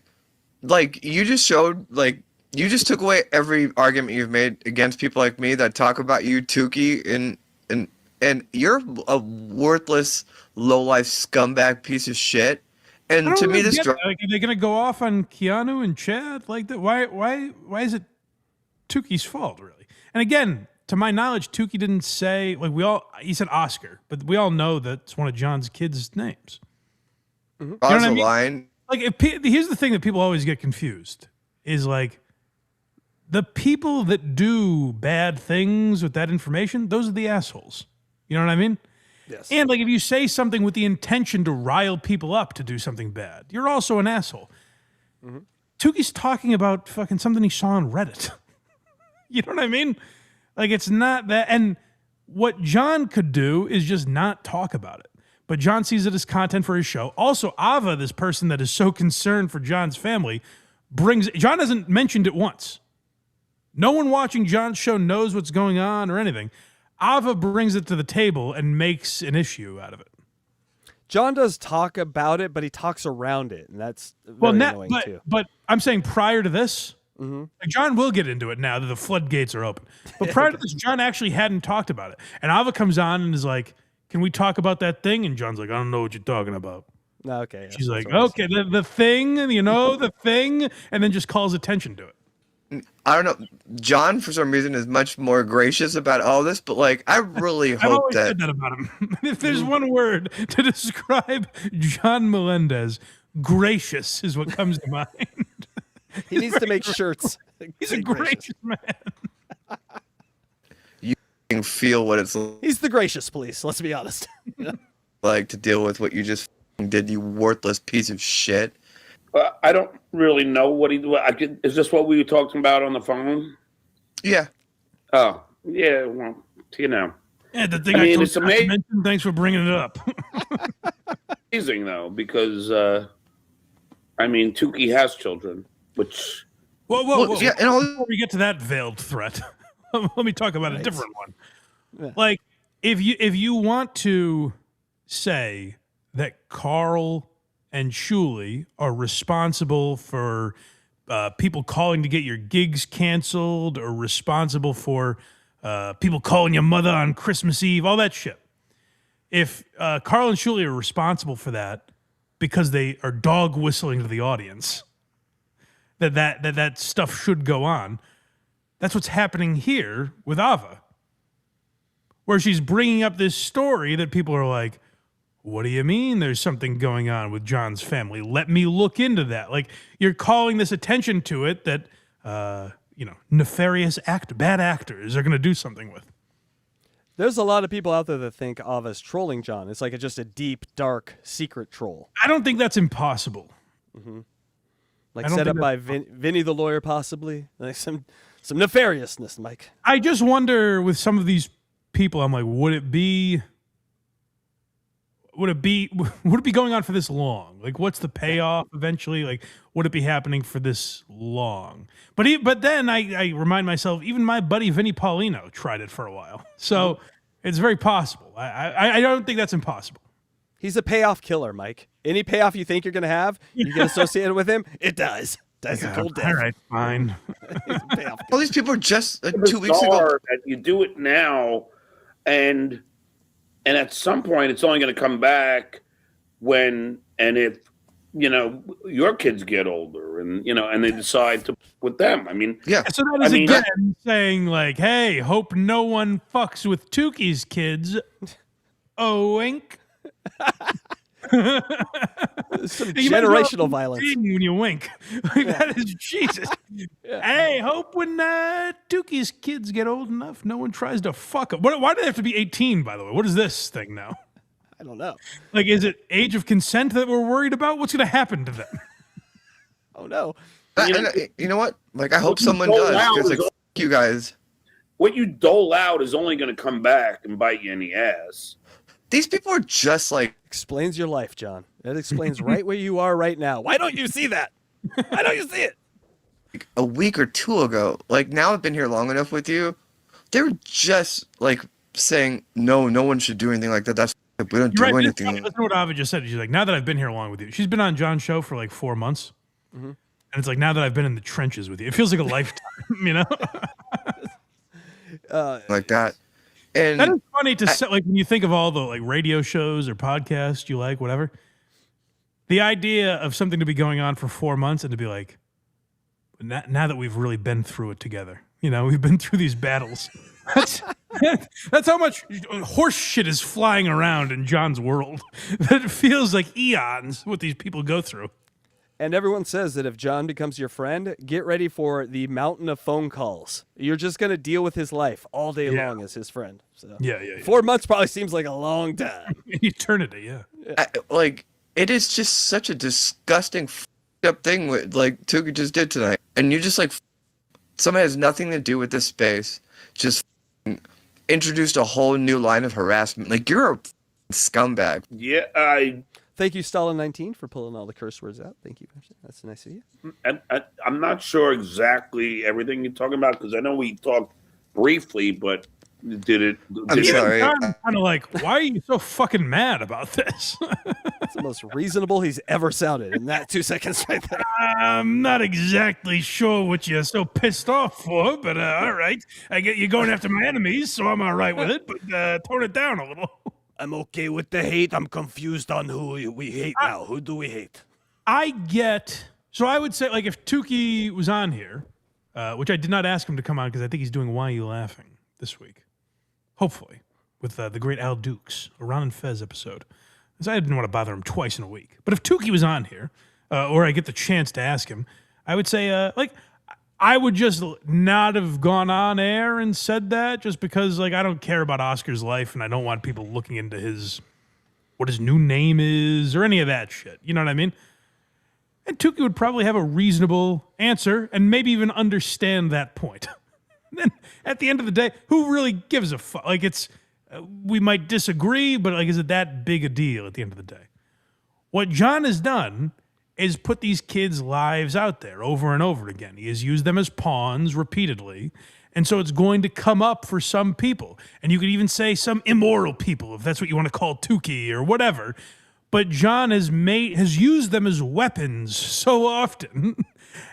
[SPEAKER 17] like you just showed, like, you just took away every argument you've made against people like me that talk about you, Tookie, and you're a worthless, low-life scumbag piece of shit, And to me, this
[SPEAKER 3] like, are they going to go off on Keanu and Chad like that? Why is it Tookie's fault, really? And again, to my knowledge, Tookie didn't say he said Oscar, but we all know that's one of John's kids' names.
[SPEAKER 17] Mm-hmm.
[SPEAKER 3] You know what I mean?
[SPEAKER 17] Line.
[SPEAKER 3] Like, here's the thing that people always get confused is like the people that do bad things with that information. Those are the assholes. You know what I mean?
[SPEAKER 4] Yes.
[SPEAKER 3] And like if you say something with the intention to rile people up to do something bad, you're also an asshole.
[SPEAKER 4] Mm-hmm.
[SPEAKER 3] Tookie's talking about fucking something he saw on Reddit. You know what I mean? Like it's not that. And what John could do is just not talk about it. But John sees it as content for his show. Also, Ava, this person that is so concerned for John's family, John hasn't mentioned it once. No one watching John's show knows what's going on or anything. Ava brings it to the table and makes an issue out of it.
[SPEAKER 4] John does talk about it, but he talks around it, and that's very annoying too.
[SPEAKER 3] But I'm saying prior to this,
[SPEAKER 4] Mm-hmm.
[SPEAKER 3] like John will get into it now that the floodgates are open. But prior to this, John actually hadn't talked about it. And Ava comes on and is like, can we talk about that thing? And John's like, I don't know what you're talking about.
[SPEAKER 4] Okay.
[SPEAKER 3] She's like, okay, the thing, the thing, and then just calls attention to it.
[SPEAKER 17] I don't know. John, for some reason, is much more gracious about all this, but like, I really
[SPEAKER 3] I've
[SPEAKER 17] hope
[SPEAKER 3] always said that about him. If there's one word to describe John Melendez, gracious is what comes to mind.
[SPEAKER 4] He needs to make shirts.
[SPEAKER 3] He's a gracious man.
[SPEAKER 17] You can feel what it's
[SPEAKER 4] He's the gracious police, let's be honest.
[SPEAKER 17] like to deal with what you just did, you worthless piece of shit.
[SPEAKER 18] I don't really know what is this what we were talking about on the phone?
[SPEAKER 17] Yeah.
[SPEAKER 18] Oh, yeah. Well, you know.
[SPEAKER 3] Yeah, the thing
[SPEAKER 18] I mean, it's amazing.
[SPEAKER 3] Mention, thanks for bringing it up.
[SPEAKER 18] Amazing though, because I mean, Tookie has children, which.
[SPEAKER 3] Whoa.
[SPEAKER 17] Yeah, and
[SPEAKER 3] before we get to that veiled threat, let me talk about a different one.
[SPEAKER 4] Yeah.
[SPEAKER 3] Like, if you want to say that Carl and Shuli are responsible for people calling to get your gigs canceled, or responsible for people calling your mother on Christmas Eve, all that shit. If Carl and Shuli are responsible for that because they are dog whistling to the audience, that stuff should go on. That's what's happening here with Ava, where she's bringing up this story that people are like, what do you mean there's something going on with John's family? Let me look into that. Like, you're calling this attention to it that, nefarious bad actors are going to do something with.
[SPEAKER 4] There's a lot of people out there that think Ava's trolling John. It's like just a deep, dark, secret troll.
[SPEAKER 3] I don't think that's impossible.
[SPEAKER 4] Mm-hmm. Like set up by Vinny the lawyer, possibly. Like some nefariousness, Mike.
[SPEAKER 3] I just wonder with some of these people, I'm like, would it be going on for this long? Like, what's the payoff eventually? Like, would it be happening for this long? But then I remind myself, even my buddy Vinny Paulino tried it for a while. So it's very possible. I don't think that's impossible.
[SPEAKER 4] He's a payoff killer, Mike. Any payoff you think you're going to have, you get associated with him, it does. That's a cold death.
[SPEAKER 3] All right, fine.
[SPEAKER 17] All these people are just 2 weeks ago.
[SPEAKER 18] That you do it now, and at some point it's only going to come back if your kids get older and they decide to with them. I mean,
[SPEAKER 17] yeah.
[SPEAKER 3] So that is again saying like, hey, hope no one fucks with Tookie's kids. Oh, wink.
[SPEAKER 4] Some generational violence
[SPEAKER 3] when you wink. Like, that is Jesus. Yeah. Hey, hope when Tookie's kids get old enough, no one tries to fuck them. Why do they have to be 18? By the way, what is this thing now?
[SPEAKER 4] I don't know.
[SPEAKER 3] Like, is it age of consent that we're worried about? What's going to happen to them?
[SPEAKER 4] Oh no.
[SPEAKER 17] You know what? Like, I hope someone does. Because like, you guys.
[SPEAKER 18] What you dole out is only going to come back and bite you in the ass.
[SPEAKER 17] These people are just like...
[SPEAKER 4] Explains your life, John. That explains right where you are right now. Why don't you see that? Why don't you see it?
[SPEAKER 17] Like, a week or two ago, like, now I've been here long enough with you, they were just like saying, no one should do anything like that. That's we don't do anything.
[SPEAKER 3] Listen to what Ava just said. She's like, now that I've been here long with you. She's been on John's show for like 4 months. Mm-hmm. And it's like, now that I've been in the trenches with you, it feels like a lifetime,
[SPEAKER 17] like that. And
[SPEAKER 3] that is funny to say, like, when you think of all the like radio shows or podcasts you like, whatever. The idea of something to be going on for 4 months and to be like, now that we've really been through it together, we've been through these battles. That's how much horse shit is flying around in John's world. That it feels like eons what these people go through.
[SPEAKER 4] And everyone says that if John becomes your friend, get ready for the mountain of phone calls. You're just going to deal with his life all day long as his friend. So
[SPEAKER 3] Yeah.
[SPEAKER 4] 4 months probably seems like a long time.
[SPEAKER 3] Eternity, yeah.
[SPEAKER 17] It is just such a disgusting up thing like Tookie just did tonight. And you just somebody has nothing to do with this space, just introduced a whole new line of harassment. Like, you're a scumbag.
[SPEAKER 18] Yeah,
[SPEAKER 4] Thank you, Stalin19, for pulling all the curse words out. Thank you. That's nice of you.
[SPEAKER 18] I'm not sure exactly everything you're talking about because I know we talked briefly, but did
[SPEAKER 17] I'm sorry.
[SPEAKER 3] John's kind of like, why are you so fucking mad about this?
[SPEAKER 4] That's the most reasonable he's ever sounded in that 2 seconds right there.
[SPEAKER 3] I'm not exactly sure what you're so pissed off for, but all right. I get you going after my enemies, so I'm all right with it, but tone it down a little.
[SPEAKER 4] I'm okay with the hate. I'm confused on who we hate now. Who do we hate?
[SPEAKER 3] So I would say, like, if Tookie was on here, which I did not ask him to come on because I think he's doing Why You Laughing this week. Hopefully, with the great Al Dukes, a Ron and Fez episode. Because I didn't want to bother him twice in a week. But if Tookie was on here, or I get the chance to ask him, I would say, I would just not have gone on air and said that just because, I don't care about Oscar's life and I don't want people looking into what his new name is or any of that shit. You know what I mean? And Tookie would probably have a reasonable answer and maybe even understand that point. Then at the end of the day, who really gives a fuck? We might disagree, but is it that big a deal at the end of the day? What John has done is put these kids' lives out there over and over again. He has used them as pawns repeatedly, and so it's going to come up for some people. And you could even say some immoral people, if that's what you want to call Tookie or whatever. But John has used them as weapons so often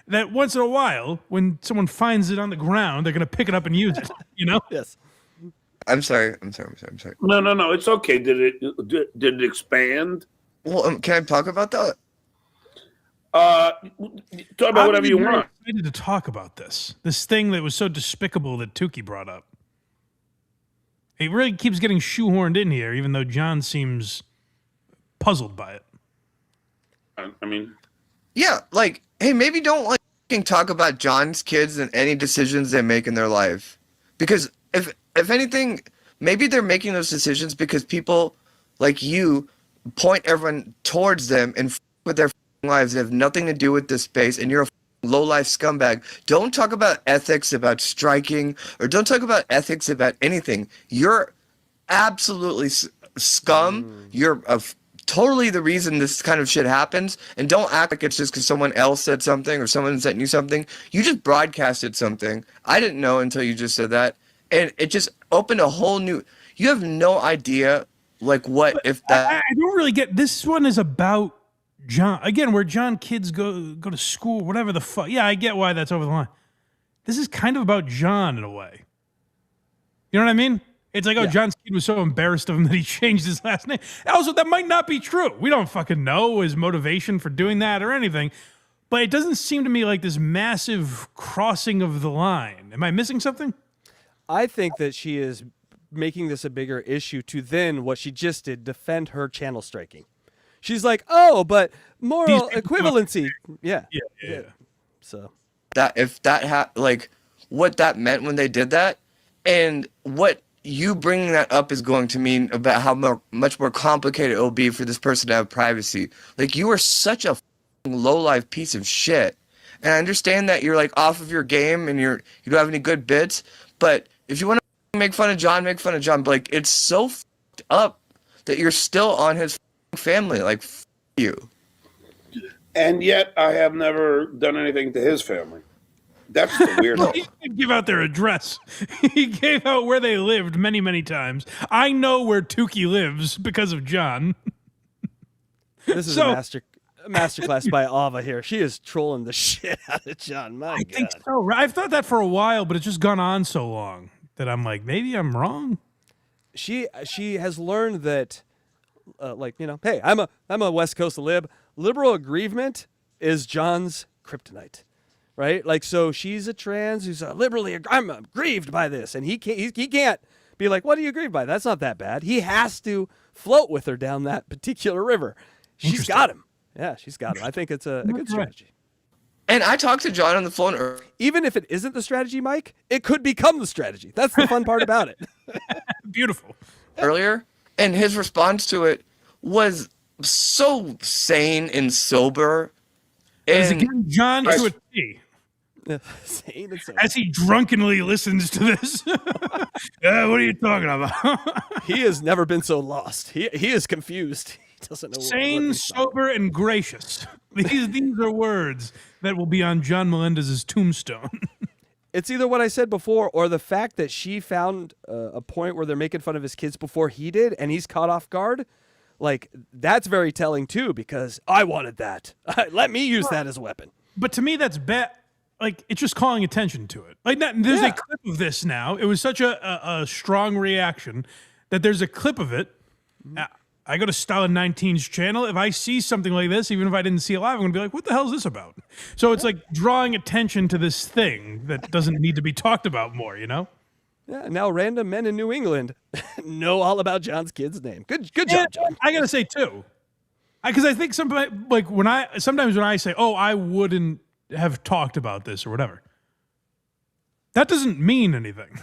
[SPEAKER 3] that once in a while, when someone finds it on the ground, they're going to pick it up and use it,
[SPEAKER 4] Yes.
[SPEAKER 17] I'm sorry.
[SPEAKER 18] No. It's okay. Did it expand?
[SPEAKER 17] Well, can I talk about that?
[SPEAKER 18] Talk about whatever you want.
[SPEAKER 3] I'm excited to talk about this thing that was so despicable that Tookie brought up. He really keeps getting shoehorned in here, even though John seems puzzled by it.
[SPEAKER 18] I mean,
[SPEAKER 17] yeah, hey, maybe don't talk about John's kids and any decisions they make in their life, because if anything, maybe they're making those decisions because people like you point everyone towards them and with their lives that have nothing to do with this space, and you're a low-life scumbag. Don't talk about ethics about striking, or don't talk about ethics about anything. You're absolutely scum. You're totally the reason this kind of shit happens, and don't act like it's just because someone else said something or someone sent you something. You just broadcasted something. I didn't know until you just said that, and it just opened a whole new. You have no idea, what if that.
[SPEAKER 3] I don't really get. This one is about John again, where John kids go to school, whatever the fuck. Yeah, I get why that's over the line. This is kind of about John in a way. You know what I mean? It's like, John's kid was so embarrassed of him that he changed his last name. Also, that might not be true. We don't fucking know his motivation for doing that or anything. But it doesn't seem to me like this massive crossing of the line. Am I missing something?
[SPEAKER 4] I think that she is making this a bigger issue to then what she just did, defend her channel striking. She's like, oh, but moral equivalency. Yeah. So
[SPEAKER 17] that if that what that meant when they did that, and what you bringing that up is going to mean about how much more complicated it will be for this person to have privacy. You are such a low-life piece of shit. And I understand that you're off of your game and you don't have any good bits, but if you want to make fun of John, make fun of John. But it's so fucked up that you're still on his family. You.
[SPEAKER 18] And yet I have never done anything to his family. That's the weird thing.
[SPEAKER 3] He didn't give out their address. He gave out where they lived many, many times. I know where Tookie lives because of John.
[SPEAKER 4] This is a masterclass by Ava here. She is trolling the shit out of John. My God.
[SPEAKER 3] I think so. I've thought that for a while, but it's just gone on so long that I'm like, maybe I'm wrong.
[SPEAKER 4] She has learned that, hey, I'm a West Coast lib. liberal aggrievement is John's kryptonite, right? Like, so she's a trans who's I'm aggrieved by this, and he can't be like, what are you aggrieved by? That's not that bad. He has to float with her down that particular river. She's got him. Yeah, she's got him. I think it's a good strategy.
[SPEAKER 17] And I talked to John on the phone.
[SPEAKER 4] Even if it isn't the strategy, Mike, it could become the strategy. That's the fun part about it.
[SPEAKER 3] Beautiful.
[SPEAKER 17] Earlier, and his response to it was so sane and sober.
[SPEAKER 3] As again, John to a T.
[SPEAKER 4] Sane and sober.
[SPEAKER 3] As he drunkenly listens to this. What are you talking about?
[SPEAKER 4] He has never been so lost. He is confused. He doesn't know.
[SPEAKER 3] Sane, sober, and gracious. These are words that will be on John Melendez's tombstone.
[SPEAKER 4] It's either what I said before or the fact that she found a point where they're making fun of his kids before he did, and he's caught off guard. Like, that's very telling, too, because I wanted that. Let me use that as a weapon.
[SPEAKER 3] But to me, that's bad. Like, it's just calling attention to it. Like, there's a clip of this now. It was such a strong reaction that there's a clip of it. I go to Stalin 19's channel. If I see something like this, even if I didn't see it live, I'm going to be like, what the hell is this about? So it's like drawing attention to this thing that doesn't need to be talked about more, you know?
[SPEAKER 4] Yeah, now random men in New England know all about John's kid's name. Good job, John.
[SPEAKER 3] I got to say, too, because I think sometimes when I say, oh, I wouldn't have talked about this or whatever, that doesn't mean anything.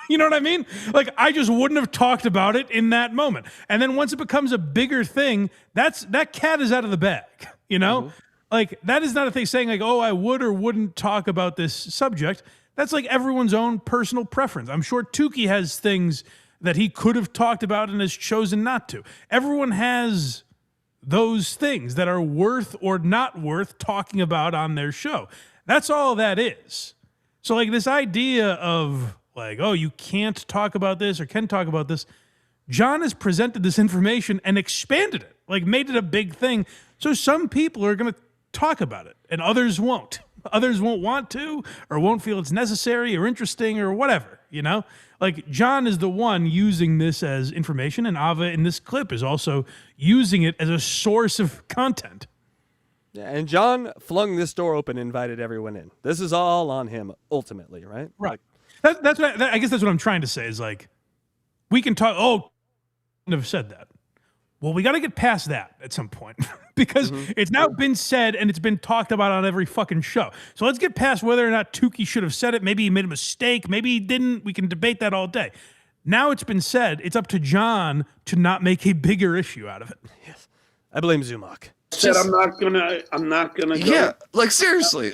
[SPEAKER 3] You know what I mean? Like, I just wouldn't have talked about it in that moment. And then once it becomes a bigger thing, that cat is out of the bag, you know? Mm-hmm. Like, that is not a thing saying like, oh, I would or wouldn't talk about this subject. That's like everyone's own personal preference. I'm sure Tookie has things that he could have talked about and has chosen not to. Everyone has those things that are worth or not worth talking about on their show. That's all that is. So, like, this idea of, like, oh, you can't talk about this or can talk about this. John has presented this information and expanded it, like made it a big thing. So some people are going to talk about it and others won't. Others won't want to or won't feel it's necessary or interesting or whatever, you know? Like, John is the one using this as information, and Ava in this clip is also using it as a source of content.
[SPEAKER 4] Yeah, and John flung this door open and invited everyone in. This is all on him, ultimately, right?
[SPEAKER 3] Right. That's what I guess that's what I'm trying to say is, like, we can talk, oh, I have said that. Well, we got to get past that at some point because it's now been said and it's been talked about on every fucking show. So let's get past whether or not Tookie should have said it. Maybe he made a mistake. Maybe he didn't. We can debate that all day. Now it's been said. It's up to John to not make a bigger issue out of it.
[SPEAKER 4] Yes. I blame Zumach.
[SPEAKER 18] Said I'm not gonna.
[SPEAKER 17] Yeah, like, seriously,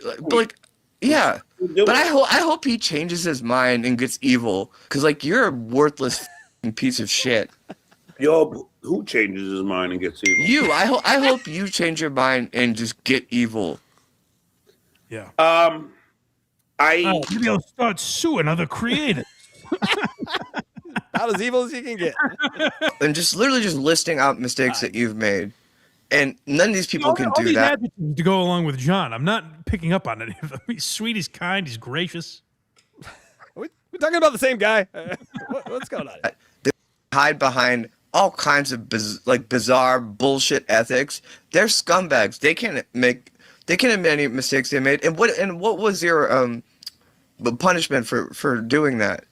[SPEAKER 17] yeah. But I hope he changes his mind and gets evil, because, like, you're a worthless piece of shit.
[SPEAKER 18] Yo, who changes his mind and gets evil?
[SPEAKER 17] You. I hope you change your mind and just get evil.
[SPEAKER 3] Yeah.
[SPEAKER 18] Maybe
[SPEAKER 3] I'll start suing other creators.
[SPEAKER 4] About as evil as you can get.
[SPEAKER 17] And just literally just listing out mistakes that you've made. And none of these people can do that.
[SPEAKER 3] To go along with John, I'm not picking up on any of them. He's sweet, he's kind, he's gracious.
[SPEAKER 4] We're talking about the same guy. What's going on?
[SPEAKER 17] They hide behind all kinds of bizarre bullshit ethics. They're scumbags. They can't admit any mistakes they made. And what was your punishment for doing that?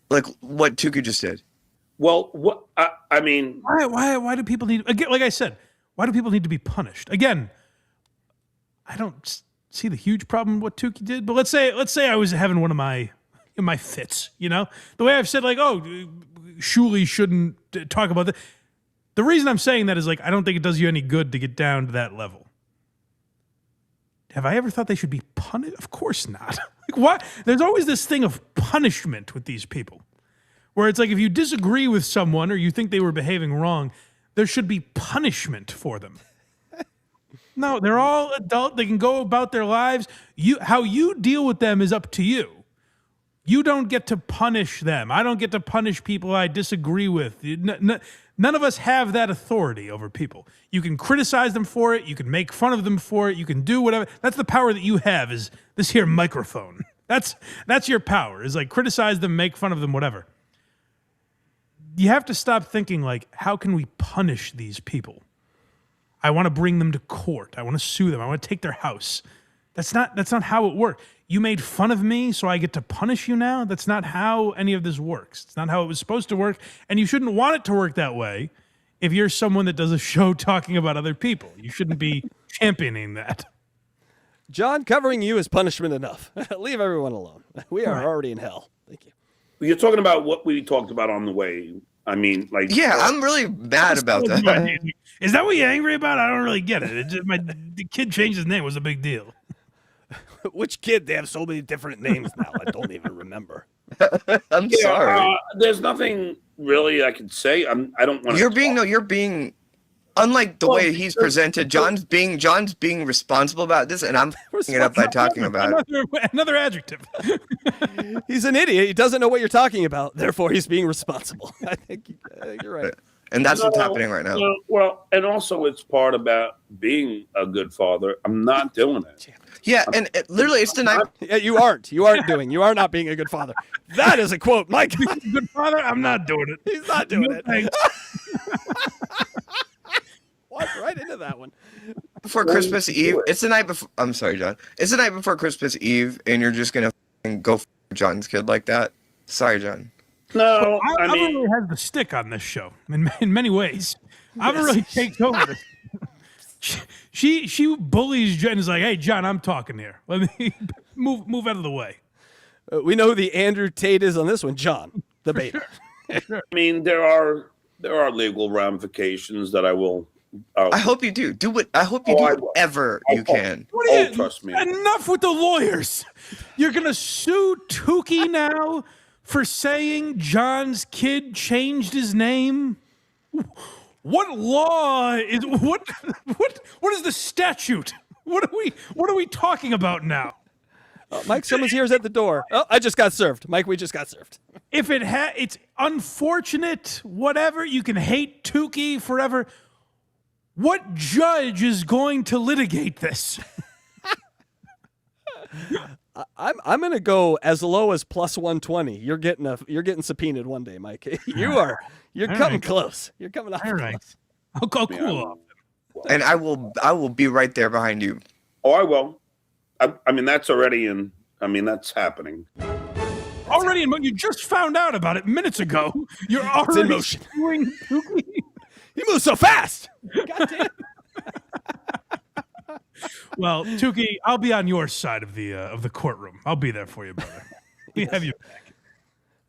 [SPEAKER 17] Like what Tookie just did.
[SPEAKER 18] Well, what I mean,
[SPEAKER 3] why do people need, again, like I said, why do people need to be punished? Again, I don't see the huge problem with what Tookie did, but let's say I was having one of my fits, you know? The way I've said, like, oh, Shuli shouldn't talk about that. The reason I'm saying that is, like, I don't think it does you any good to get down to that level. Have I ever thought they should be punished? Of course not. Like, why? There's always this thing of punishment with these people, where it's like if you disagree with someone or you think they were behaving wrong, there should be punishment for them. No, they're all adult. They can go about their lives. How you deal with them is up to you. You don't get to punish them. I don't get to punish people I disagree with. None of us have that authority over people. You can criticize them for it. You can make fun of them for it. You can do whatever. That's the power that you have, is this here microphone. That's your power, is like criticize them, make fun of them, whatever. You have to stop thinking like, how can we punish these people? I want to bring them to court. I want to sue them. I want to take their house. That's not how it works. You made fun of me, so I get to punish you now? That's not how any of this works. It's not how it was supposed to work, and you shouldn't want it to work that way if you're someone that does a show talking about other people. You shouldn't be championing that.
[SPEAKER 4] John, covering you is punishment enough. Leave everyone alone. We are already in hell. Thank you.
[SPEAKER 18] You're talking about what we talked about on the way. I mean, like...
[SPEAKER 17] Yeah, I'm really mad about that.
[SPEAKER 3] Is that what you're angry about? I don't really get it. The kid changed his name. It was a big deal.
[SPEAKER 4] Which kid? They have so many different names now. I don't even remember.
[SPEAKER 17] I'm sorry.
[SPEAKER 18] There's nothing really I can say. I don't want to...
[SPEAKER 17] You're being... Unlike the way he's presented, John's being responsible about this, and I'm bringing it up by talking about it.
[SPEAKER 3] Another adjective.
[SPEAKER 4] He's an idiot. He doesn't know what you're talking about. Therefore, he's being responsible. I think you're right.
[SPEAKER 17] And that's what's happening right now.
[SPEAKER 18] Well, and also it's part about being a good father. I'm not doing it.
[SPEAKER 17] Yeah, and literally, it's the night.
[SPEAKER 4] Yeah, you aren't. You aren't doing. You are not being a good father. That is a quote, Mike.
[SPEAKER 3] Good father. I'm not doing it.
[SPEAKER 4] He's not doing it. Walk right into that one.
[SPEAKER 17] Before Christmas Eve, it's the night before. I'm sorry, John. It's the night before Christmas Eve, and you're just gonna go for John's kid like that. Sorry, John.
[SPEAKER 18] No,
[SPEAKER 3] I mean, really has the stick on this show in many ways. I haven't really taken over this. She bullies John and is like, "Hey, John, I'm talking here. Let me move out of the way."
[SPEAKER 4] We know who the Andrew Tate is on this one, John, the beta.
[SPEAKER 18] Sure. I mean, there are legal ramifications that I will.
[SPEAKER 17] I hope you do. Do what I hope you do whatever you can.
[SPEAKER 18] Trust me.
[SPEAKER 3] Enough with the lawyers. You're gonna sue Tookie now for saying John's kid changed his name? What law is what is the statute? What are we talking about now?
[SPEAKER 4] Mike, someone's here is at the door. Oh, I just got served. Mike, we just got served.
[SPEAKER 3] If it's unfortunate, whatever, you can hate Tookie forever. What judge is going to litigate this?
[SPEAKER 4] I'm going to go as low as plus 120. You're getting subpoenaed one day, Mike. You're coming close. You're coming up.
[SPEAKER 3] All right. I'll cool off.
[SPEAKER 17] And I will be right there behind you.
[SPEAKER 18] Oh, I will. I mean, that's already in. I mean, that's happening.
[SPEAKER 3] Already in motion. You just found out about it minutes ago. You're already
[SPEAKER 4] in motion.
[SPEAKER 3] Suing Tookie.
[SPEAKER 4] He moves so fast. God damn.
[SPEAKER 3] Well, Tookie, I'll be on your side of the courtroom. I'll be there for you, brother. We have you back.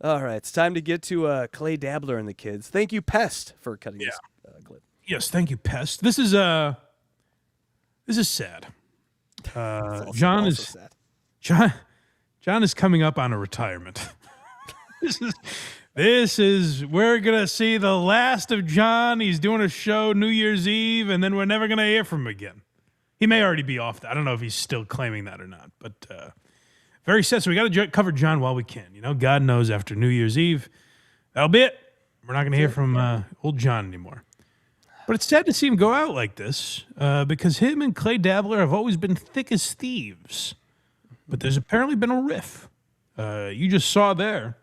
[SPEAKER 4] All right, it's time to get to Clay Dabbler and the kids. Thank you, Pest, for cutting this clip.
[SPEAKER 3] Yes, thank you, Pest. This is sad. John is coming up on a retirement. This is we're gonna see the last of John. He's doing a show New Year's Eve, and then we're never gonna hear from him again. He may already be off that. I don't know if he's still claiming that or not, but very sad. So we got to cover John while we can. You know, God knows after New Year's Eve, that'll be it. We're not gonna hear from old John anymore. But it's sad to see him go out like this because him and Clay Dabbler have always been thick as thieves. But there's apparently been a riff. You just saw there.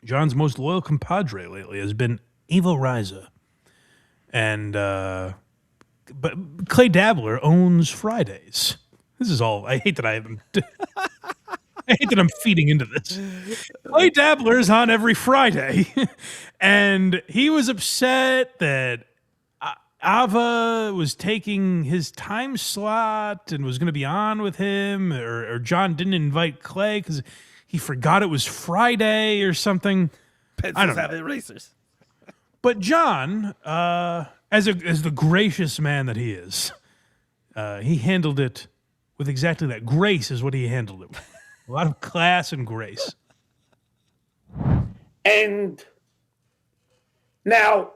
[SPEAKER 3] John's most loyal compadre lately has been Evo Riza. And, but Clay Dabbler owns Fridays. This is all, I hate that I hate that I'm feeding into this. Clay Dabbler is on every Friday. And he was upset that Ava was taking his time slot and was going to be on with him, or John didn't invite Clay because he forgot it was Friday or something. I don't know.
[SPEAKER 4] Erasers.
[SPEAKER 3] But John, as the gracious man that he is, he handled it with exactly that. Grace is what he handled it with. A lot of class and grace.
[SPEAKER 18] And now,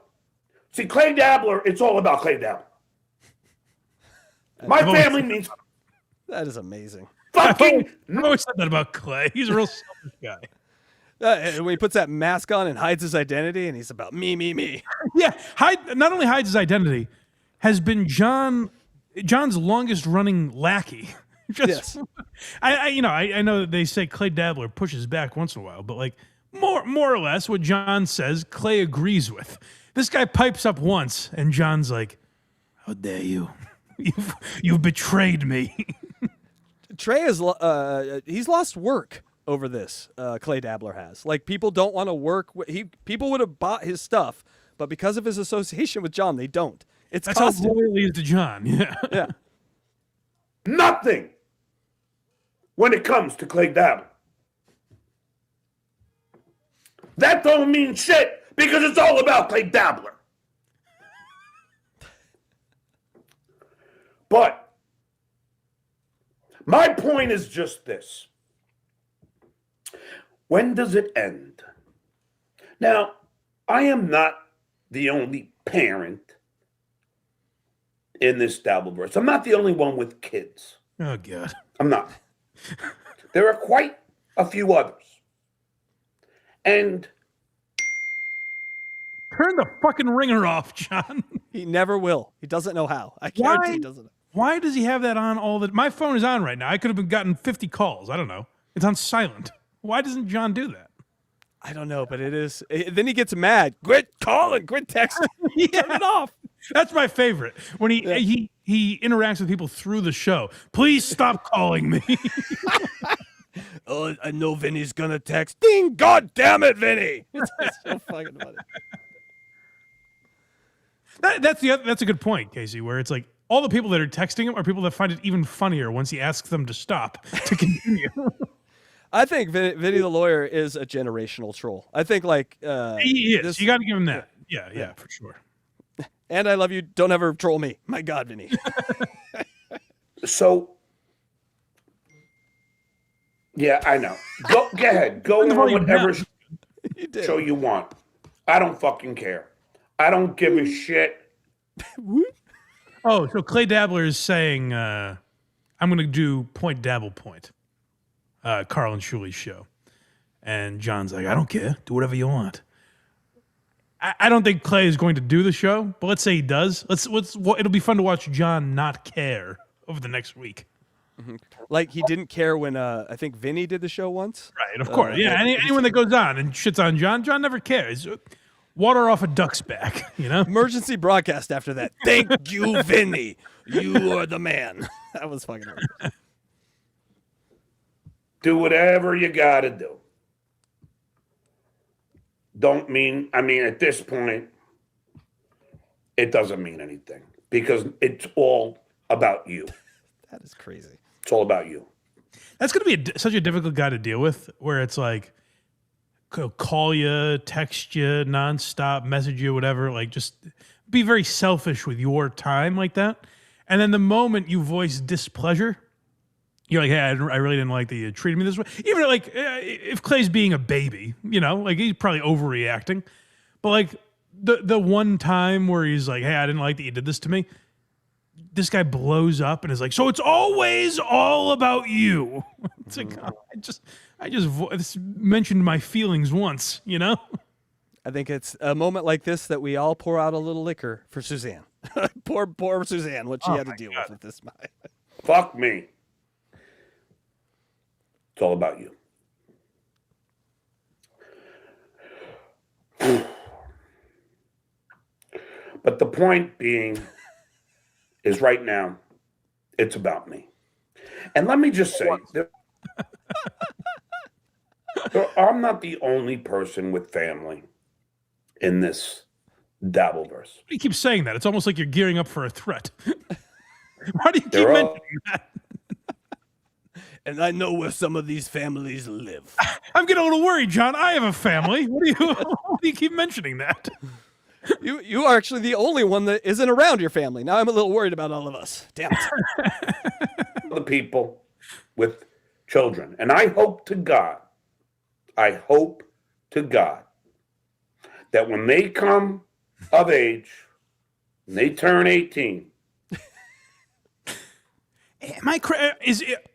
[SPEAKER 18] see, Clay Dabbler, it's all about Clay Dabbler. My family means...
[SPEAKER 4] That is amazing.
[SPEAKER 18] Fucking...
[SPEAKER 3] I've always said that about Clay. He's a real selfish guy.
[SPEAKER 4] When he puts that mask on and hides his identity, and he's about me.
[SPEAKER 3] Yeah, not only hides his identity, has been John's longest running lackey.
[SPEAKER 4] Yes.
[SPEAKER 3] I know that they say Clay Dabbler pushes back once in a while, but like more or less what John says, Clay agrees with. This guy pipes up once, and John's like, How dare you? You've betrayed me.
[SPEAKER 4] Trey is he's lost work over this. Clay Dabbler has. Like, people don't want to work. People would have bought his stuff, but because of his association with John, they don't.
[SPEAKER 3] That's how loyal he is to John. Yeah.
[SPEAKER 4] Yeah.
[SPEAKER 18] Nothing when it comes to Clay Dabbler. That don't mean shit because it's all about Clay Dabbler. But my point is just this. When does it end? Now, I am not the only parent in this Dabbleverse. I'm not the only one with kids.
[SPEAKER 3] Oh, God.
[SPEAKER 18] I'm not. There are quite a few others. And
[SPEAKER 3] turn the fucking ringer off, John.
[SPEAKER 4] He never will. He doesn't know how. I guarantee he doesn't know.
[SPEAKER 3] Why does he have that on all the... My phone is on right now. I could have gotten 50 calls. I don't know. It's on silent. Why doesn't John do that?
[SPEAKER 4] I don't know, but it is... Then he gets mad. Quit calling. Quit texting. Turn it off.
[SPEAKER 3] That's my favorite. When he interacts with people through the show. Please stop calling me.
[SPEAKER 4] Oh, I know Vinny's gonna text. Ding! God damn it, Vinny! It's so fucking funny.
[SPEAKER 3] That's a good point, Casey, where it's like all the people that are texting him are people that find it even funnier once he asks them to stop to continue.
[SPEAKER 4] I think Vinny the lawyer is a generational troll. I think
[SPEAKER 3] he is. You got to give him that. Yeah, for sure.
[SPEAKER 4] And I love you. Don't ever troll me. My God, Vinny.
[SPEAKER 18] so, yeah, I know. Go ahead. Go on whatever show you want. I don't fucking care. I don't give a shit.
[SPEAKER 3] Oh, so Clay Dabbler is saying, I'm going to do Point Dabble Point, Carl and Shuli's show. And John's like, I don't care. Do whatever you want. I don't think Clay is going to do the show, but let's say he does. It'll be fun to watch John not care over the next week.
[SPEAKER 4] Mm-hmm. Like he didn't care when I think Vinny did the show once.
[SPEAKER 3] Right, of course. Yeah, anyone that goes on and shits on John never cares. Water off a duck's back, you know?
[SPEAKER 4] Emergency broadcast after that. Thank you, Vinny. You are the man. That was fucking hard.
[SPEAKER 18] Do whatever you gotta do. At this point, it doesn't mean anything because it's all about you.
[SPEAKER 4] That is crazy.
[SPEAKER 18] It's all about you.
[SPEAKER 3] That's going to be such a difficult guy to deal with, where it's like, call you, text you, nonstop, message you, whatever. Like, just be very selfish with your time like that. And then the moment you voice displeasure, you're like, hey, I really didn't like that you treated me this way. Even like, if Clay's being a baby, you know, like he's probably overreacting. But like the one time where he's like, hey, I didn't like that you did this to me. This guy blows up and is like, so it's always all about you. It's like, I just mentioned my feelings once, you know?
[SPEAKER 4] I think it's a moment like this that we all pour out a little liquor for Suzanne. poor Suzanne, what she had to deal with this.
[SPEAKER 18] Fuck me. It's all about you. But the point being is right now, it's about me. And let me just say, I'm not the only person with family in this Dabbleverse.
[SPEAKER 3] You keep saying that. It's almost like you're gearing up for a threat. Why do you keep mentioning that?
[SPEAKER 4] And I know where some of these families live.
[SPEAKER 3] I'm getting a little worried, John. I have a family. Why do you keep mentioning that?
[SPEAKER 4] You are actually the only one that isn't around your family. Now I'm a little worried about all of us. Damn it.
[SPEAKER 18] The people with children. And I hope to God that when they come of age, and they turn 18.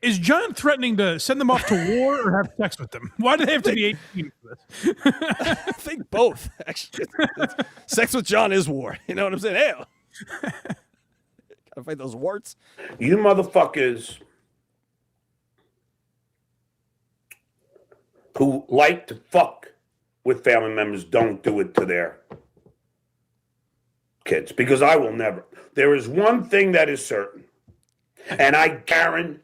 [SPEAKER 3] Is John threatening to send them off to war or have sex with them? Why do they have to be 18 for this?
[SPEAKER 4] I think both, actually. Sex with John is war. You know what I'm saying? Hey, gotta fight those warts.
[SPEAKER 18] You motherfuckers who like to fuck with family members don't do it to their kids because I will never. There is one thing that is certain, and I guarantee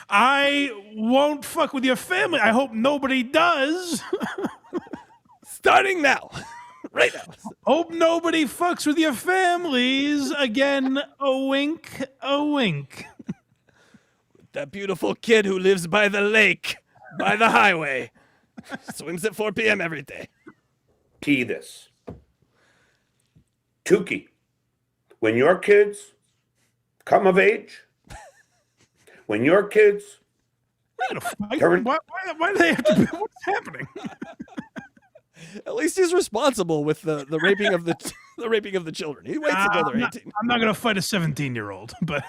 [SPEAKER 3] I won't fuck with your family. I hope nobody does.
[SPEAKER 4] Starting now. Right now.
[SPEAKER 3] Hope nobody fucks with your families. Again, a wink, a wink.
[SPEAKER 4] That beautiful kid who lives by the lake, by the highway, swims at 4 p.m. every day.
[SPEAKER 18] Key this. Tookie, when your kids come of age, when your kids turn...
[SPEAKER 3] Why do they have to be... What's happening?
[SPEAKER 4] At least he's responsible with the raping of the raping of the children. He waits until they're 18.
[SPEAKER 3] I'm not going to fight a 17-year-old, but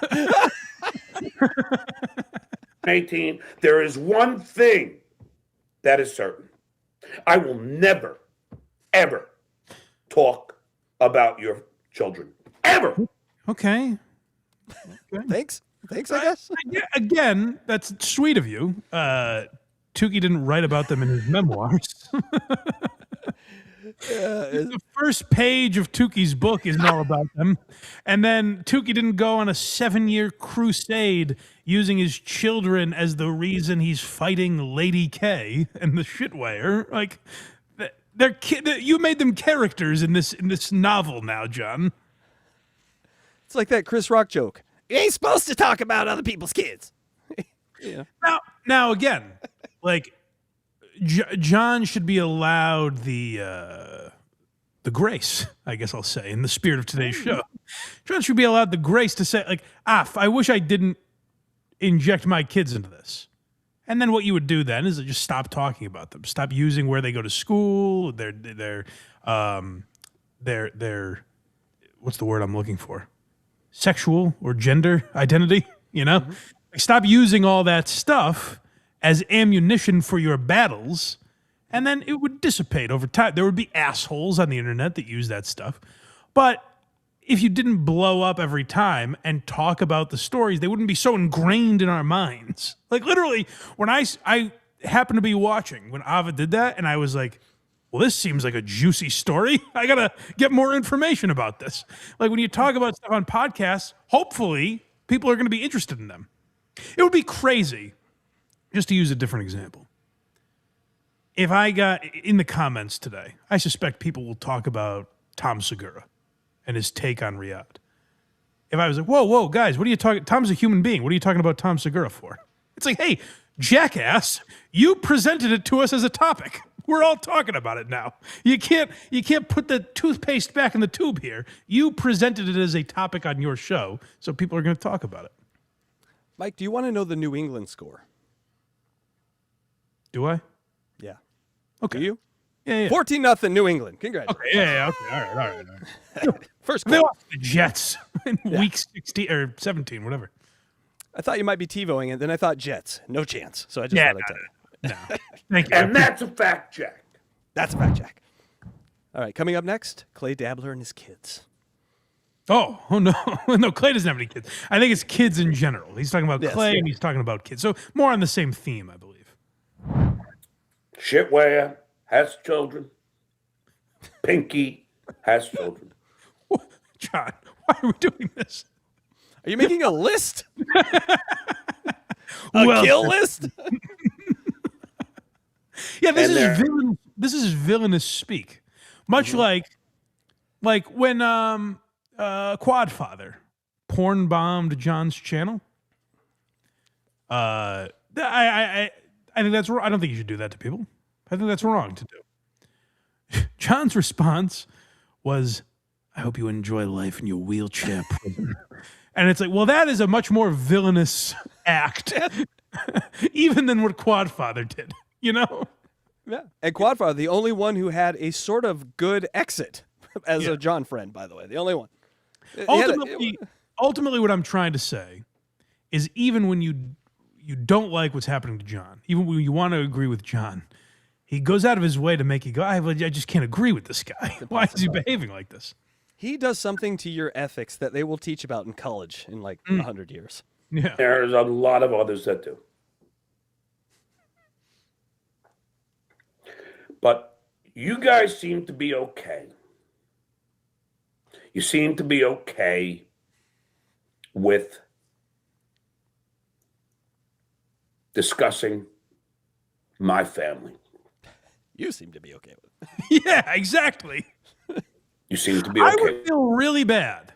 [SPEAKER 18] 18. There is one thing that is certain. I will never, ever talk about your children. Ever.
[SPEAKER 3] Okay.
[SPEAKER 4] Thanks, I guess.
[SPEAKER 3] Again, that's sweet of you. Tookie didn't write about them in his memoirs. The first page of Tookie's book isn't all about them. And then Tookie didn't go on a 7-year crusade using his children as the reason he's fighting Lady K and the shitweigher. Like, you made them characters in this novel now, John.
[SPEAKER 4] It's like that Chris Rock joke. You ain't supposed to talk about other people's kids. Yeah.
[SPEAKER 3] Now again, like John should be allowed the grace, I guess I'll say, in the spirit of today's show. John should be allowed the grace to say, like, I wish I didn't inject my kids into this. And then what you would do then is just stop talking about them, stop using where they go to school, their what's the word I'm looking for? Sexual or gender identity, you know? Mm-hmm. Like, stop using all that stuff as ammunition for your battles, and then it would dissipate over time. There would be assholes on the internet that use that stuff. But if you didn't blow up every time and talk about the stories, they wouldn't be so ingrained in our minds. Like, literally, when I happened to be watching when Ava did that, and I was like, well, this seems like a juicy story. I got to get more information about this. Like, when you talk about stuff on podcasts, hopefully people are going to be interested in them. It would be crazy, just to use a different example. If I got in the comments today, I suspect people will talk about Tom Segura and his take on Riyadh. If I was like, whoa, guys, what are you talking? Tom's a human being. What are you talking about Tom Segura for? It's like, hey, jackass, you presented it to us as a topic. We're all talking about it now. You can't put the toothpaste back in the tube here. You presented it as a topic on your show, so people are going to talk about it.
[SPEAKER 4] Mike, do you want to know the New England score?
[SPEAKER 3] Do I?
[SPEAKER 4] Yeah.
[SPEAKER 3] Okay.
[SPEAKER 4] Do you?
[SPEAKER 3] Yeah.
[SPEAKER 4] 14-0 New England. Congratulations.
[SPEAKER 3] Okay. Yeah. Okay. All right.
[SPEAKER 4] First
[SPEAKER 3] they
[SPEAKER 4] goal.
[SPEAKER 3] lost the Jets in week 16 or 17, whatever.
[SPEAKER 4] I thought you might be TiVoing it. Then I thought Jets. No chance. So I just thought I'd tell you.
[SPEAKER 3] No. Thank you.
[SPEAKER 18] And that's a fact check.
[SPEAKER 4] That's a fact check. All right. Coming up next, Clay Dabbler and his kids.
[SPEAKER 3] Oh no. No, Clay doesn't have any kids. I think it's kids in general. He's talking about Clay and he's talking about kids. So more on the same theme, I believe.
[SPEAKER 18] Shitweigher has children. Pinky has children.
[SPEAKER 3] John, why are we doing this?
[SPEAKER 4] Are you making a list? Kill list?
[SPEAKER 3] Yeah, this is villainous speak. Much like when Quadfather porn bombed John's channel. I think that's wrong. I don't think you should do that to people. I think that's wrong to do. John's response was, I hope you enjoy life in your wheelchair prison. And it's like, well, that is a much more villainous act, even than what Quadfather did, you know?
[SPEAKER 4] Yeah. And Quadfather, the only one who had a sort of good exit as a John friend, by the way. The only one.
[SPEAKER 3] Ultimately, what I'm trying to say is even when you don't like what's happening to John, even when you want to agree with John, he goes out of his way to make you go, I just can't agree with this guy. Why is he behaving like this?
[SPEAKER 4] He does something to your ethics that they will teach about in college in like 100 years.
[SPEAKER 3] Yeah.
[SPEAKER 18] There's a lot of others that do. But you guys seem to be okay. You seem to be okay with discussing my family.
[SPEAKER 4] You seem to be okay with it.
[SPEAKER 3] Yeah, exactly.
[SPEAKER 18] You seem to be okay.
[SPEAKER 3] I would feel really bad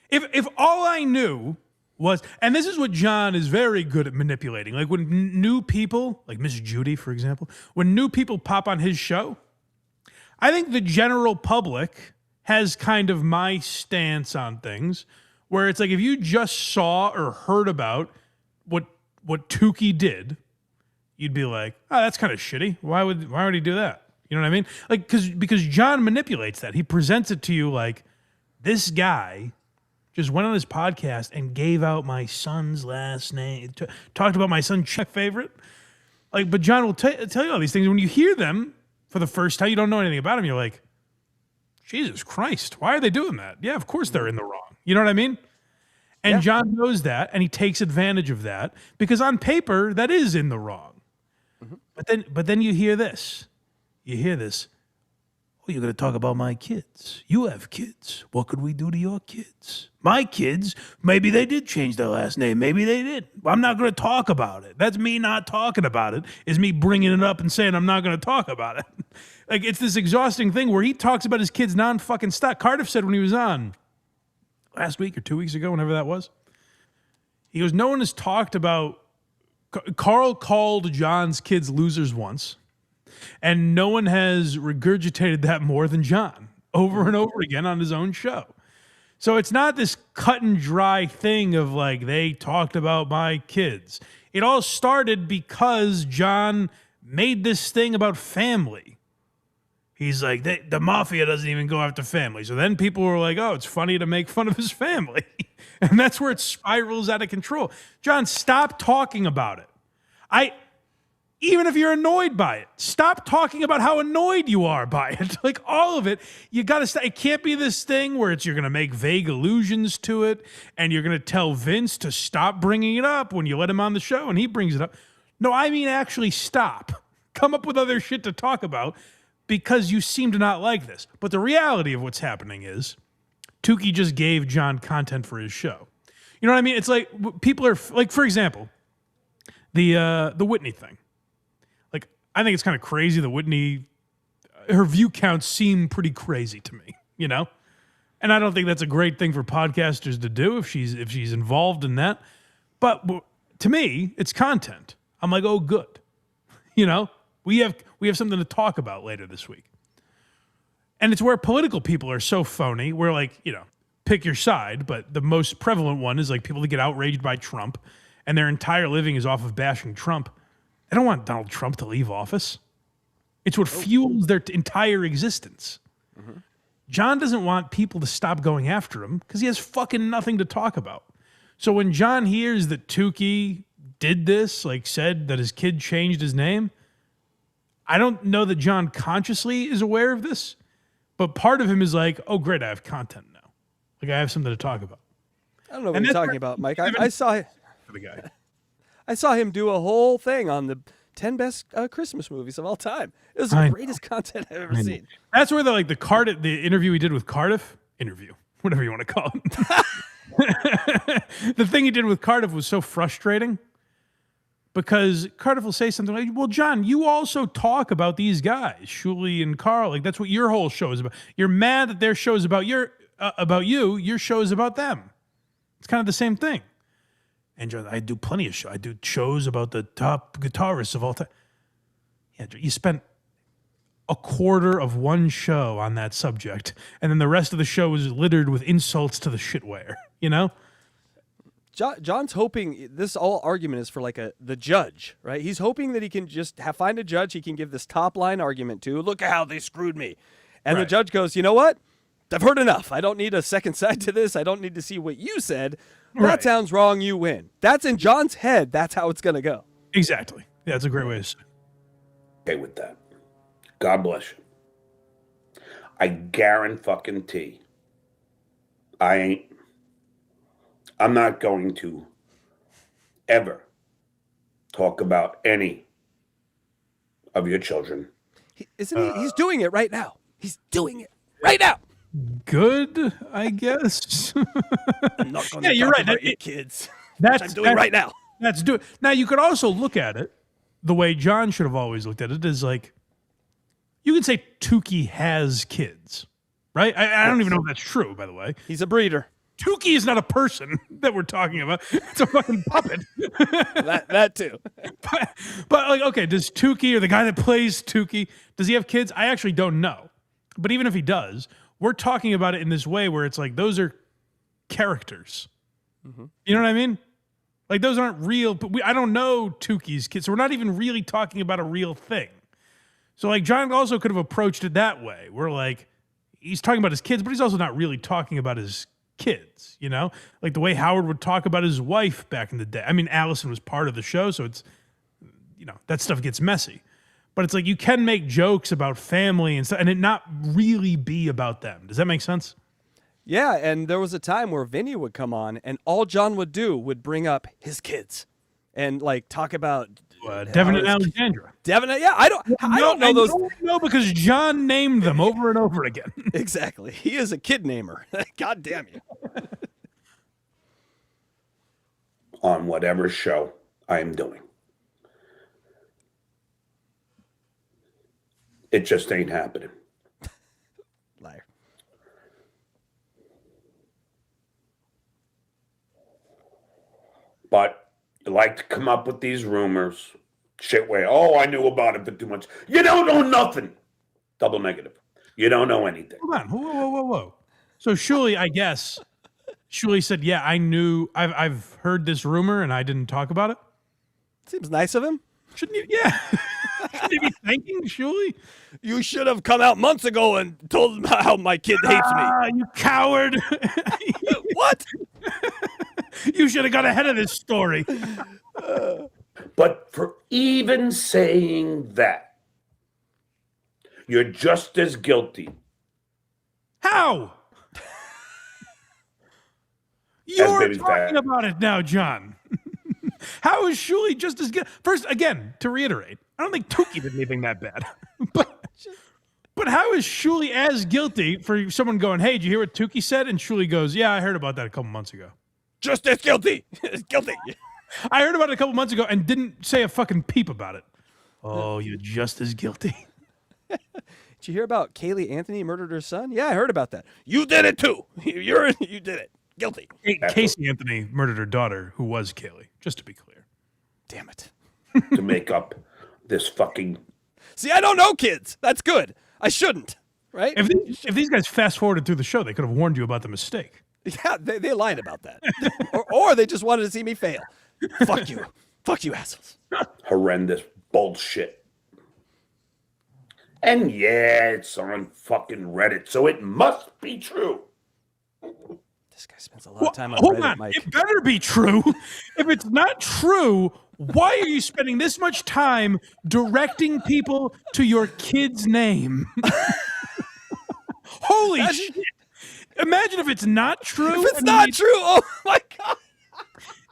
[SPEAKER 3] if all I knew was, and this is what John is very good at manipulating. Like when new people, like Miss Judy, for example, when new people pop on his show, I think the general public has kind of my stance on things, where it's like if you just saw or heard about what Tookie did, you'd be like, oh, that's kind of shitty. Why would he do that? You know what I mean? Like because John manipulates that. He presents it to you like this guy just went on his podcast and gave out my son's last name, talked about my son's favorite. Like, but John will tell you all these things. When you hear them for the first time, you don't know anything about him. You're like, Jesus Christ, why are they doing that? Yeah, of course they're in the wrong. You know what I mean? And John knows that, and he takes advantage of that because on paper that is in the wrong. But then you hear this. You hear this. Oh, you're going to talk about my kids. You have kids. What could we do to your kids? My kids, maybe they did change their last name. Maybe they did. I'm not going to talk about it. That's me not talking about it, is me bringing it up and saying I'm not going to talk about it. Like, it's this exhausting thing where he talks about his kids non-fucking stop. Cardiff said when he was on last week or 2 weeks ago, whenever that was, he goes, no one has talked about, Carl called John's kids losers once. And no one has regurgitated that more than John over and over again on his own show. So it's not this cut and dry thing of like, they talked about my kids. It all started because John made this thing about family. He's like, the mafia doesn't even go after family. So then people were like, oh, it's funny to make fun of his family. And that's where it spirals out of control. John, stop talking about it. Even if you're annoyed by it, stop talking about how annoyed you are by it. Like all of it, you got to stop. It can't be this thing where you're going to make vague allusions to it and you're going to tell Vince to stop bringing it up when you let him on the show and he brings it up. No, I mean actually stop. Come up with other shit to talk about because you seem to not like this. But the reality of what's happening is Tookie just gave John content for his show. You know what I mean? It's like people are like, for example, the Whitney thing. I think it's kind of crazy that Whitney, her view counts seem pretty crazy to me, you know? And I don't think that's a great thing for podcasters to do if she's involved in that. But to me, it's content. I'm like, oh, good. You know, we have something to talk about later this week. And it's where political people are so phony. We're like, you know, pick your side. But the most prevalent one is like people that get outraged by Trump and their entire living is off of bashing Trump. They don't want Donald Trump to leave office. It's what fuels their entire existence. Mm-hmm. John doesn't want people to stop going after him because he has fucking nothing to talk about. So when John hears that Tookie did this, like said that his kid changed his name, I don't know that John consciously is aware of this, but part of him is like, oh, great, I have content now. Like I have something to talk about.
[SPEAKER 4] I don't know what you're talking about, Mike. I saw it.
[SPEAKER 3] The guy.
[SPEAKER 4] I saw him do a whole thing on the 10 best Christmas movies of all time. It was the greatest content I've ever seen.
[SPEAKER 3] That's where the interview he did with Cardiff, whatever you want to call it. The thing he did with Cardiff was so frustrating because Cardiff will say something like, well, John, you also talk about these guys, Shuli and Carl. Like that's what your whole show is about. You're mad that their show is about you. Your show is about them. It's kind of the same thing. And I do plenty of shows. I do shows about the top guitarists of all time. Yeah, you spent a quarter of one show on that subject, and then the rest of the show was littered with insults to the shitware, you know?
[SPEAKER 4] John's hoping this all argument is for like the judge, right? He's hoping that he can just find a judge he can give this top line argument to. Look at how they screwed me. And the judge goes, you know what? I've heard enough. I don't need a second side to this. I don't need to see what you said. That sounds wrong. You win. That's in John's head. That's how it's going to go.
[SPEAKER 3] Exactly. Yeah, that's a great way to say it.
[SPEAKER 18] Okay with that. God bless you. I guarantee I'm not going to ever talk about any of your children.
[SPEAKER 4] He's doing it right now. He's doing it right now.
[SPEAKER 3] good, I guess.
[SPEAKER 4] I'm not going
[SPEAKER 3] Yeah,
[SPEAKER 4] to
[SPEAKER 3] you're
[SPEAKER 4] talk
[SPEAKER 3] right.
[SPEAKER 4] about your kids. Which I'm doing right now.
[SPEAKER 3] That's do it. Now you could also look at it the way John should have always looked at it, is like, you can say Tookie has kids, right? I don't even know if that's true, by the way.
[SPEAKER 4] He's a breeder.
[SPEAKER 3] Tookie is not a person that we're talking about. It's a fucking puppet.
[SPEAKER 4] that too.
[SPEAKER 3] But like, okay, does Tookie, or the guy that plays Tookie, does he have kids? I actually don't know. But even if he does, we're talking about it in this way where it's like, those are characters. You know what I mean? Like, those aren't real. But I don't know Tookie's kids, so we're not even really talking about a real thing. So like, John also could have approached it that way. We're like, he's talking about his kids, but he's also not really talking about his kids, you know? Like the way Howard would talk about his wife back in the day. I mean, Allison was part of the show, so it's, you know, that stuff gets messy. But it's like, you can make jokes about family and stuff, and it not really be about them. Does that make sense?
[SPEAKER 4] Yeah, and there was a time where Vinny would come on, and all John would do would bring up his kids, and like talk about
[SPEAKER 3] Devin and Alexandra.
[SPEAKER 4] Devin, yeah, I don't know those.
[SPEAKER 3] No, because John named them over and over again.
[SPEAKER 4] Exactly, he is a kid namer. God damn you.
[SPEAKER 12] On whatever show I am doing, it just ain't happening.
[SPEAKER 4] Liar.
[SPEAKER 12] But you like to come up with these rumors. Shit way, oh, I knew about it for 2 months. You don't know nothing. Double negative. You don't know anything.
[SPEAKER 3] Hold on. Whoa. So Shuli, I guess, Shuli said, yeah, I knew, I've heard this rumor and I didn't talk about it.
[SPEAKER 4] Seems nice of him.
[SPEAKER 3] Shouldn't you? Yeah. Shouldn't you be thanking Shuli?
[SPEAKER 4] You should have come out months ago and told him how my kid hates me.
[SPEAKER 3] You coward.
[SPEAKER 4] What?
[SPEAKER 3] You should have got ahead of this story.
[SPEAKER 12] But for even saying that, you're just as guilty.
[SPEAKER 3] How? You're
[SPEAKER 12] Baby
[SPEAKER 3] talking
[SPEAKER 12] fat.
[SPEAKER 3] about it now, John. How is Shuli just as good? First, again, to reiterate, I don't think Tookie did anything that bad. But how is Shuli as guilty for someone going, hey, did you hear what Tookie said? And Shuli goes, yeah, I heard about that a couple months ago.
[SPEAKER 4] Just as guilty. Guilty.
[SPEAKER 3] I heard about it a couple months ago and didn't say a fucking peep about it. Oh, you're just as guilty.
[SPEAKER 4] Did you hear about Kaylee Anthony murdered her son? Yeah, I heard about that. You did it too. You did it. Guilty.
[SPEAKER 3] Casey Anthony murdered her daughter, who was Kaylee, just to be clear.
[SPEAKER 4] Damn it.
[SPEAKER 12] To make up this fucking...
[SPEAKER 4] See, I don't know kids. That's good. I shouldn't, right?
[SPEAKER 3] If these guys fast forwarded through the show, they could have warned you about the mistake.
[SPEAKER 4] Yeah, they lied about that. or they just wanted to see me fail. Fuck you. Fuck you, assholes.
[SPEAKER 12] Horrendous bullshit. And yeah, it's on fucking Reddit, so it must be true.
[SPEAKER 4] This guy spends a lot of time on
[SPEAKER 3] Hold
[SPEAKER 4] Reddit,
[SPEAKER 3] on.
[SPEAKER 4] Mike.
[SPEAKER 3] It better be true. If it's not true, why are you spending this much time directing people to your kid's name? Holy shit. Imagine if it's not true.
[SPEAKER 4] If it's not true, oh my God.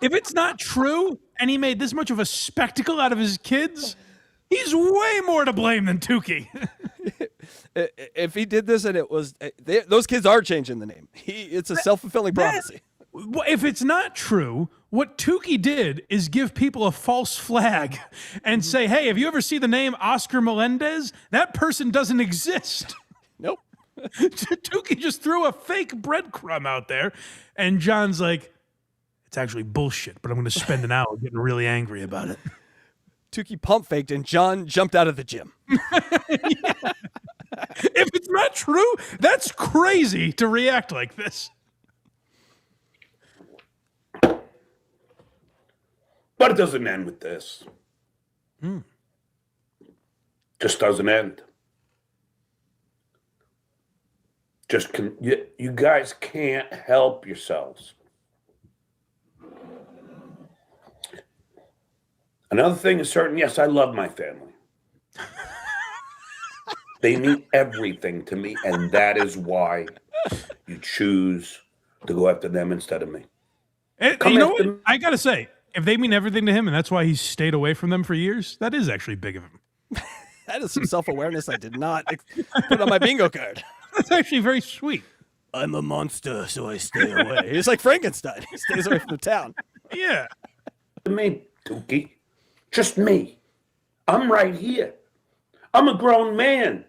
[SPEAKER 3] If it's not true and he made this much of a spectacle out of his kids, he's way more to blame than Tookie.
[SPEAKER 4] If he did this and it was, those kids are changing the name. It's a self-fulfilling prophecy.
[SPEAKER 3] If it's not true, what Tookie did is give people a false flag and say, hey, have you ever seen the name Oscar Melendez? That person doesn't exist.
[SPEAKER 4] Nope.
[SPEAKER 3] Tookie just threw a fake breadcrumb out there, and John's like, it's actually bullshit, but I'm going to spend an hour getting really angry about it.
[SPEAKER 4] Tookie pump faked, and John jumped out of the gym.
[SPEAKER 3] Yeah. If it's not true, that's crazy to react like this.
[SPEAKER 12] But it doesn't end with this. Just doesn't end. You guys can't help yourselves. Another thing is certain, yes, I love my family. They mean everything to me, and that is why you choose to go after them instead of me.
[SPEAKER 3] You know what? I got to say, if they mean everything to him and that's why he's stayed away from them for years, that is actually big of him.
[SPEAKER 4] That is some self-awareness I did not put on my bingo card.
[SPEAKER 3] That's actually very sweet.
[SPEAKER 4] I'm a monster, so I stay away. He's like Frankenstein. He stays away from the town.
[SPEAKER 3] Yeah.
[SPEAKER 18] Me, Tookie. Just me. I'm right here. I'm a grown man.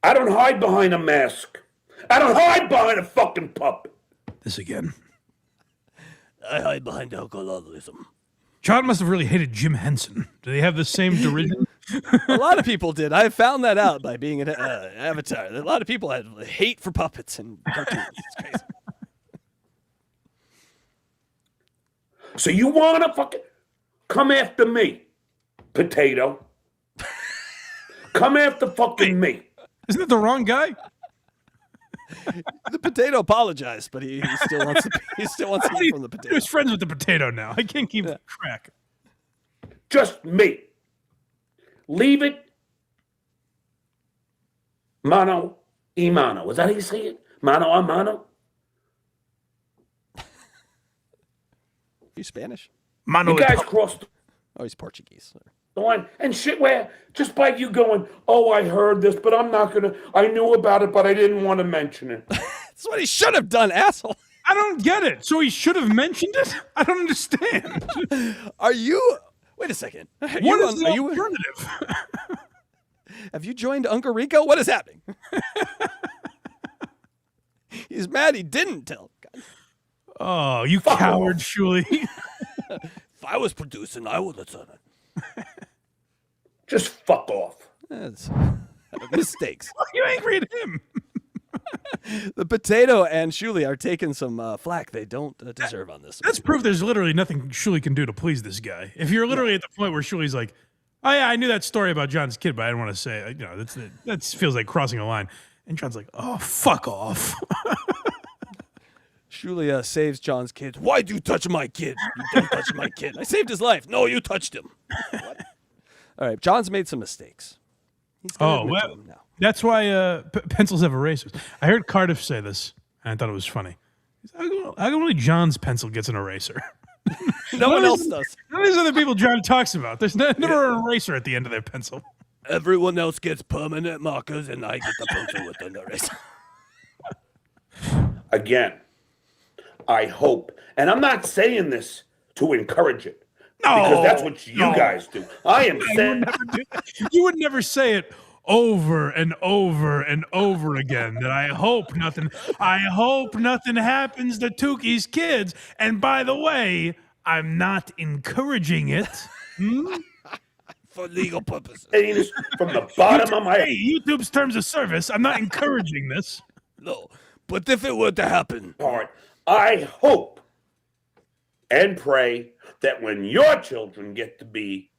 [SPEAKER 18] I don't hide behind a mask. I don't hide behind a fucking puppet.
[SPEAKER 3] This again.
[SPEAKER 4] I hide behind alcoholism.
[SPEAKER 3] John must have really hated Jim Henson. Do they have the same derision?
[SPEAKER 4] A lot of people did. I found that out by being an Avatar. A lot of people had hate for puppets and cartoons. It's crazy.
[SPEAKER 18] So you want to fucking come after me, potato? Come after fucking me.
[SPEAKER 3] Isn't that the wrong guy?
[SPEAKER 4] The potato apologized, but he still wants to. He still wants to eat from the potato.
[SPEAKER 3] He's friends with the potato now. I can't keep track.
[SPEAKER 18] Just me. Leave it. Mano y mano. Is that how you say it? Mano a mano?
[SPEAKER 4] You Spanish?
[SPEAKER 18] You guys crossed
[SPEAKER 4] Oh, he's Portuguese.
[SPEAKER 18] the line. And shit, where just by you going, oh, I heard this, but I'm not going to. I knew about it, but I didn't want to mention it.
[SPEAKER 4] That's what he should have done, asshole.
[SPEAKER 3] I don't get it. So he should have mentioned it? I don't understand.
[SPEAKER 4] Are you... Wait a second.
[SPEAKER 3] What is the alternative?
[SPEAKER 4] Have you joined Uncle Rico? What is happening? He's mad he didn't tell. God.
[SPEAKER 3] Oh, you coward, Shuli.
[SPEAKER 4] If I was producing, I would have done it.
[SPEAKER 18] Just fuck off.
[SPEAKER 4] That's mistakes.
[SPEAKER 3] Why are you angry at him?
[SPEAKER 4] The potato and Shuli are taking some flack they don't deserve on this.
[SPEAKER 3] That's proof there's literally nothing Shuli can do to please this guy. If you're literally at the point where Shuli's like, oh yeah, I knew that story about John's kid, but I didn't want to say it. You know, that feels like crossing a line. And John's like, oh, fuck off.
[SPEAKER 4] Shuli saves John's kid. Why do you touch my kid? You don't touch my kid. I saved his life. No, you touched him. What? All right, John's made some mistakes. He's gonna admit to them now.
[SPEAKER 3] That's why pencils have erasers. I heard Cardiff say this, and I thought it was funny. How come only John's pencil gets an eraser?
[SPEAKER 4] No one else does.
[SPEAKER 3] None of these other people John talks about. There's never an eraser at the end of their pencil.
[SPEAKER 4] Everyone else gets permanent markers, and I get the pencil with an eraser.
[SPEAKER 18] Again, I hope, and I'm not saying this to encourage it, because that's what you guys do. I am saying
[SPEAKER 3] you would never say it over and over and over again that I hope nothing happens to Tookie's kids. And by the way, I'm not encouraging it.
[SPEAKER 4] For legal purposes.
[SPEAKER 18] From the bottom of my head.
[SPEAKER 3] Hey, YouTube's terms of service. I'm not encouraging this.
[SPEAKER 4] No, but if it were to happen.
[SPEAKER 18] I hope and pray that when your children get to be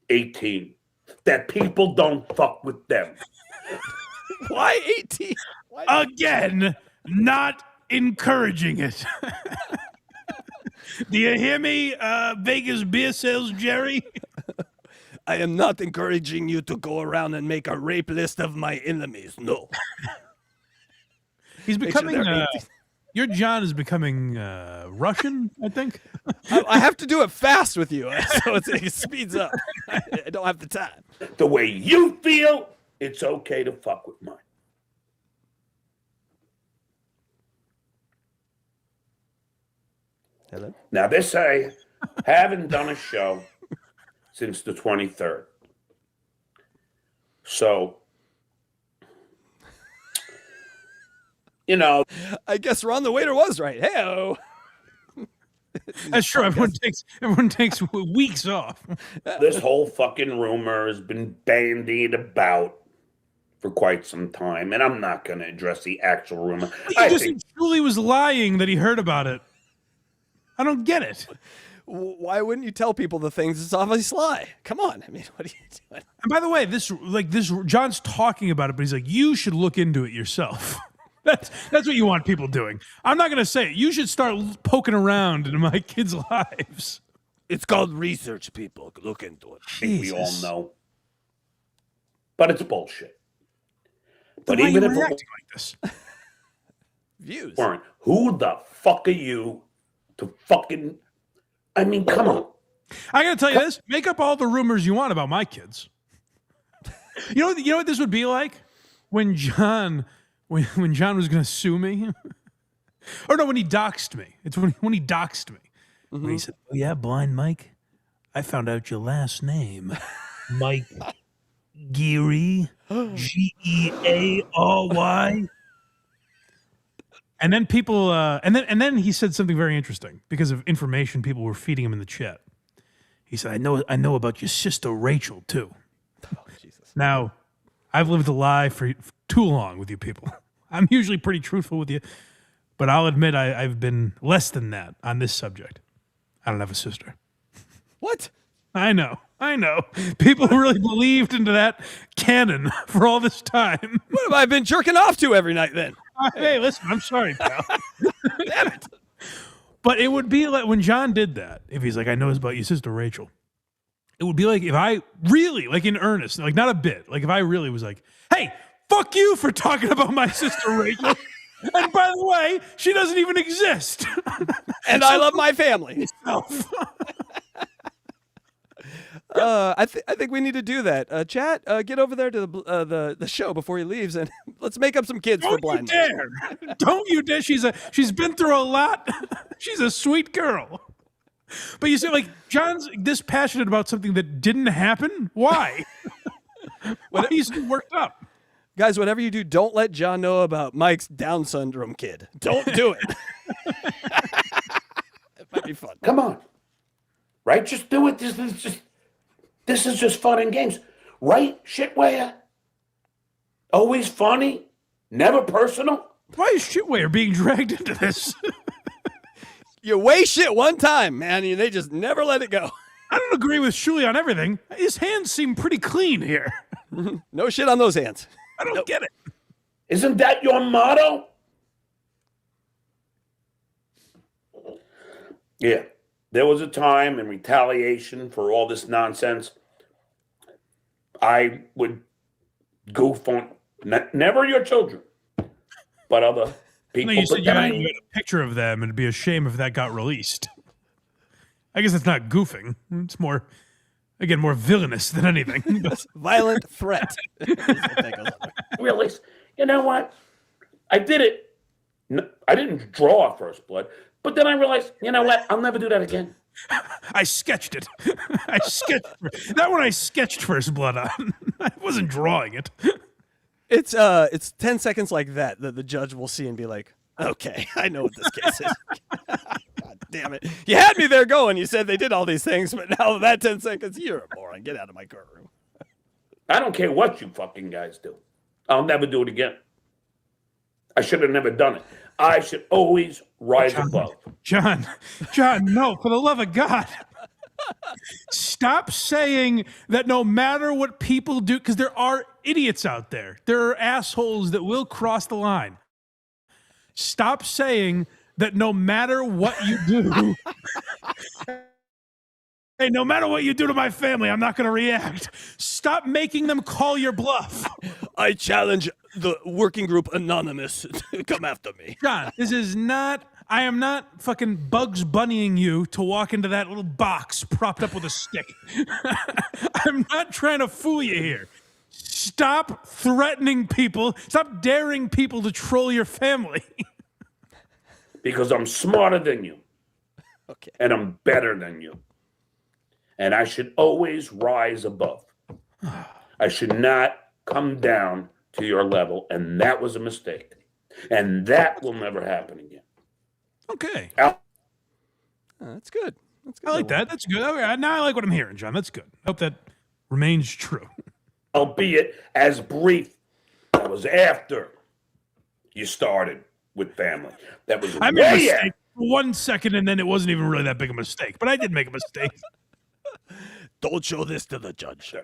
[SPEAKER 18] 18, that people don't fuck with them.
[SPEAKER 4] Why 18?
[SPEAKER 3] Again, not encouraging it. Do you hear me, Vegas beer sales Jerry?
[SPEAKER 4] I am not encouraging you to go around and make a rape list of my enemies. No.
[SPEAKER 3] He's becoming... Your John is becoming Russian, I think.
[SPEAKER 4] I have to do it fast with you, so it speeds up. I don't have the time.
[SPEAKER 18] The way you feel, it's okay to fuck with mine.
[SPEAKER 4] Hello?
[SPEAKER 18] Now, this I haven't done a show since the 23rd. So, you know,
[SPEAKER 4] I guess Ron the waiter was right. Hey-o.
[SPEAKER 3] That's true. Everyone takes weeks off.
[SPEAKER 18] This whole fucking rumor has been bandied about for quite some time, and I'm not going to address the actual rumor.
[SPEAKER 3] I think Julie was lying that he heard about it. I don't get it.
[SPEAKER 4] Why wouldn't you tell people the things? It's obviously sly. Come on. I mean, what are you doing?
[SPEAKER 3] And by the way, this John's talking about it, but he's like, you should look into it yourself. That's what you want people doing. I'm not going to say it. You should start poking around into my kids' lives.
[SPEAKER 4] It's called research, people. Look into it.
[SPEAKER 18] I think we all know. But it's bullshit. But
[SPEAKER 3] why
[SPEAKER 18] even
[SPEAKER 3] are you
[SPEAKER 18] if
[SPEAKER 3] reacting like this?
[SPEAKER 4] Views.
[SPEAKER 18] Weren't, who the fuck are you to fucking... I mean, come on.
[SPEAKER 3] I got to tell you this. Make up all the rumors you want about my kids. You know what this would be like? When John when John was going to sue me. Or no, when he doxed me. It's when he doxed me.
[SPEAKER 4] Mm-hmm.
[SPEAKER 3] When he said, "Oh yeah, Blind Mike, I found out your last name, Mike Geary, Geary." And then people, and then he said something very interesting because of information people were feeding him in the chat. He said, "I know about your sister Rachel too."
[SPEAKER 4] Oh, Jesus.
[SPEAKER 3] Now, I've lived a lie for too long with you people. I'm usually pretty truthful with you, but I'll admit I've been less than that on this subject. I don't have a sister.
[SPEAKER 4] What?
[SPEAKER 3] I know. People really believed into that canon for all this time.
[SPEAKER 4] What have I been jerking off to every night then?
[SPEAKER 3] Hey, listen, I'm sorry, pal. Damn it. But it would be like when John did that, if he's like, "I know it's about your sister Rachel," it would be like if I really, like in earnest, like not a bit, like if I really was like, "Hey, fuck you for talking about my sister Rachel. And by the way, she doesn't even exist."
[SPEAKER 4] And I love my family. I think we need to do that. Chat, get over there to the show before he leaves, and let's make up some kids for Blind Mike.
[SPEAKER 3] Don't you dare! She's been through a lot. She's a sweet girl. But you see, like John's this passionate about something that didn't happen. Why? Why are you so worked up?
[SPEAKER 4] Guys, whatever you do, don't let John know about Mike's Down syndrome kid. Don't do it. It might be fun.
[SPEAKER 19] Come on, right? Just do it. This is just fun and games, right? Shitwear. Always funny, never personal.
[SPEAKER 3] Why is Shitwear being dragged into this?
[SPEAKER 4] You weigh shit one time, man, and they just never let it go.
[SPEAKER 3] I don't agree with Shuli on everything. His hands seem pretty clean here.
[SPEAKER 4] No shit on those hands.
[SPEAKER 3] I don't get it.
[SPEAKER 19] Isn't that your motto? Yeah. There was a time in retaliation for all this nonsense, I would goof on, never your children, but other people.
[SPEAKER 3] No, you said you had a picture of them, and it'd be a shame if that got released. I guess it's not goofing. It's more, again, more villainous than anything.
[SPEAKER 4] Violent threat.
[SPEAKER 19] Really? You know what? I did it. I didn't draw First Blood, but then I realized, you know what? I'll never do that again.
[SPEAKER 3] I sketched it. I sketched First Blood on. I wasn't drawing it.
[SPEAKER 4] It's 10 seconds like that the judge will see and be like, "Okay, I know what this case is." God damn it. You had me there going. You said they did all these things, but now that 10 seconds, you're a moron. Get out of my courtroom.
[SPEAKER 19] I don't care what you fucking guys do. I'll never do it again. I should have never done it. I should always rise above.
[SPEAKER 3] John, no, for the love of God. Stop saying that no matter what people do, because there are idiots out there. There are assholes that will cross the line. Stop saying that no matter what you do, hey, no matter what you do to my family, I'm not going to react. Stop making them call your bluff.
[SPEAKER 4] I challenge the working group Anonymous to come after me.
[SPEAKER 3] John, I am not fucking Bugs Bunnying you to walk into that little box propped up with a stick. I'm not trying to fool you here. Stop threatening people. Stop daring people to troll your family.
[SPEAKER 19] Because I'm smarter than you.
[SPEAKER 4] Okay.
[SPEAKER 19] And I'm better than you. And I should always rise above. I should not come down to your level, and that was a mistake. And that will never happen again.
[SPEAKER 3] Okay.
[SPEAKER 4] That's good.
[SPEAKER 3] I like that. That's good. Okay, now I like what I'm hearing, John. That's good. I hope that remains true.
[SPEAKER 19] Albeit as brief. That was after you started with family. That was
[SPEAKER 3] I made a
[SPEAKER 19] way
[SPEAKER 3] mistake for 1 second, and then it wasn't even really that big a mistake. But I did make a mistake.
[SPEAKER 4] Don't show this to the judge.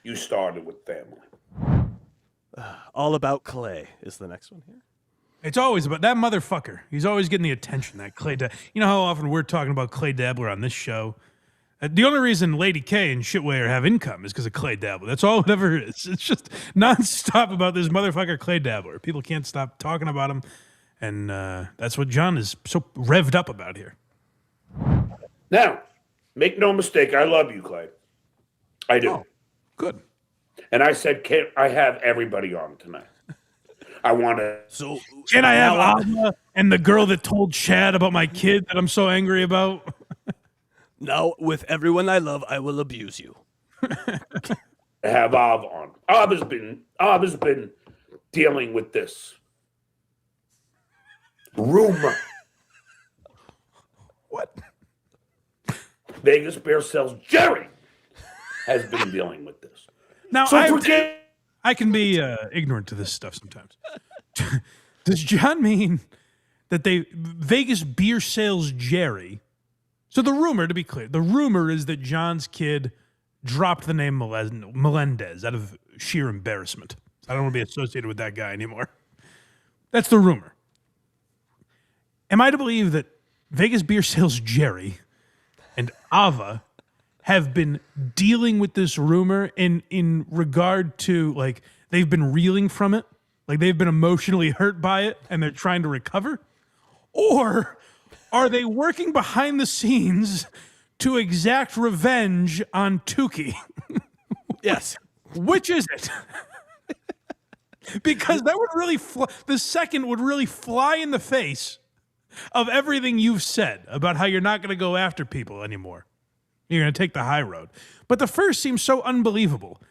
[SPEAKER 19] You started with family.
[SPEAKER 4] All About Clay is the next one here.
[SPEAKER 3] It's always about that motherfucker. He's always getting the attention, that Clay. You know how often we're talking about Clay Dabbler on this show? The only reason Lady K and Shitwear have income is because of Clay Dabbler. That's all it ever is. It's just nonstop about this motherfucker Clay Dabbler. People can't stop talking about him, and that's what John is so revved up about here.
[SPEAKER 19] Now, make no mistake, I love you, Clay. I do.
[SPEAKER 3] Oh, good.
[SPEAKER 19] And I said, I have everybody on tonight. I want to.
[SPEAKER 12] So
[SPEAKER 3] Can I have
[SPEAKER 12] now
[SPEAKER 3] Ava and the girl that told Chad about my kid that I'm so angry about?
[SPEAKER 12] Now, with everyone I love, I will abuse you.
[SPEAKER 19] Have Av on. Av has been dealing with this rumor.
[SPEAKER 3] What?
[SPEAKER 19] Vegas Bear Sales Jerry has been dealing with this.
[SPEAKER 3] Now,
[SPEAKER 19] So
[SPEAKER 3] I can be ignorant to this stuff sometimes. Does John mean that Vegas Beer Sales Jerry? So the rumor, to be clear, the rumor is that John's kid dropped the name Melendez out of sheer embarrassment. I don't want to be associated with that guy anymore. That's the rumor. Am I to believe that Vegas Beer Sales Jerry and Ava have been dealing with this rumor in regard to, like, they've been reeling from it, like they've been emotionally hurt by it and they're trying to recover? Or are they working behind the scenes to exact revenge on Tookie?
[SPEAKER 12] Yes.
[SPEAKER 3] Which is it? Because that would really the second would really fly in the face of everything you've said about how you're not going to go after people anymore. You're going to take the high road. But the first seems so unbelievable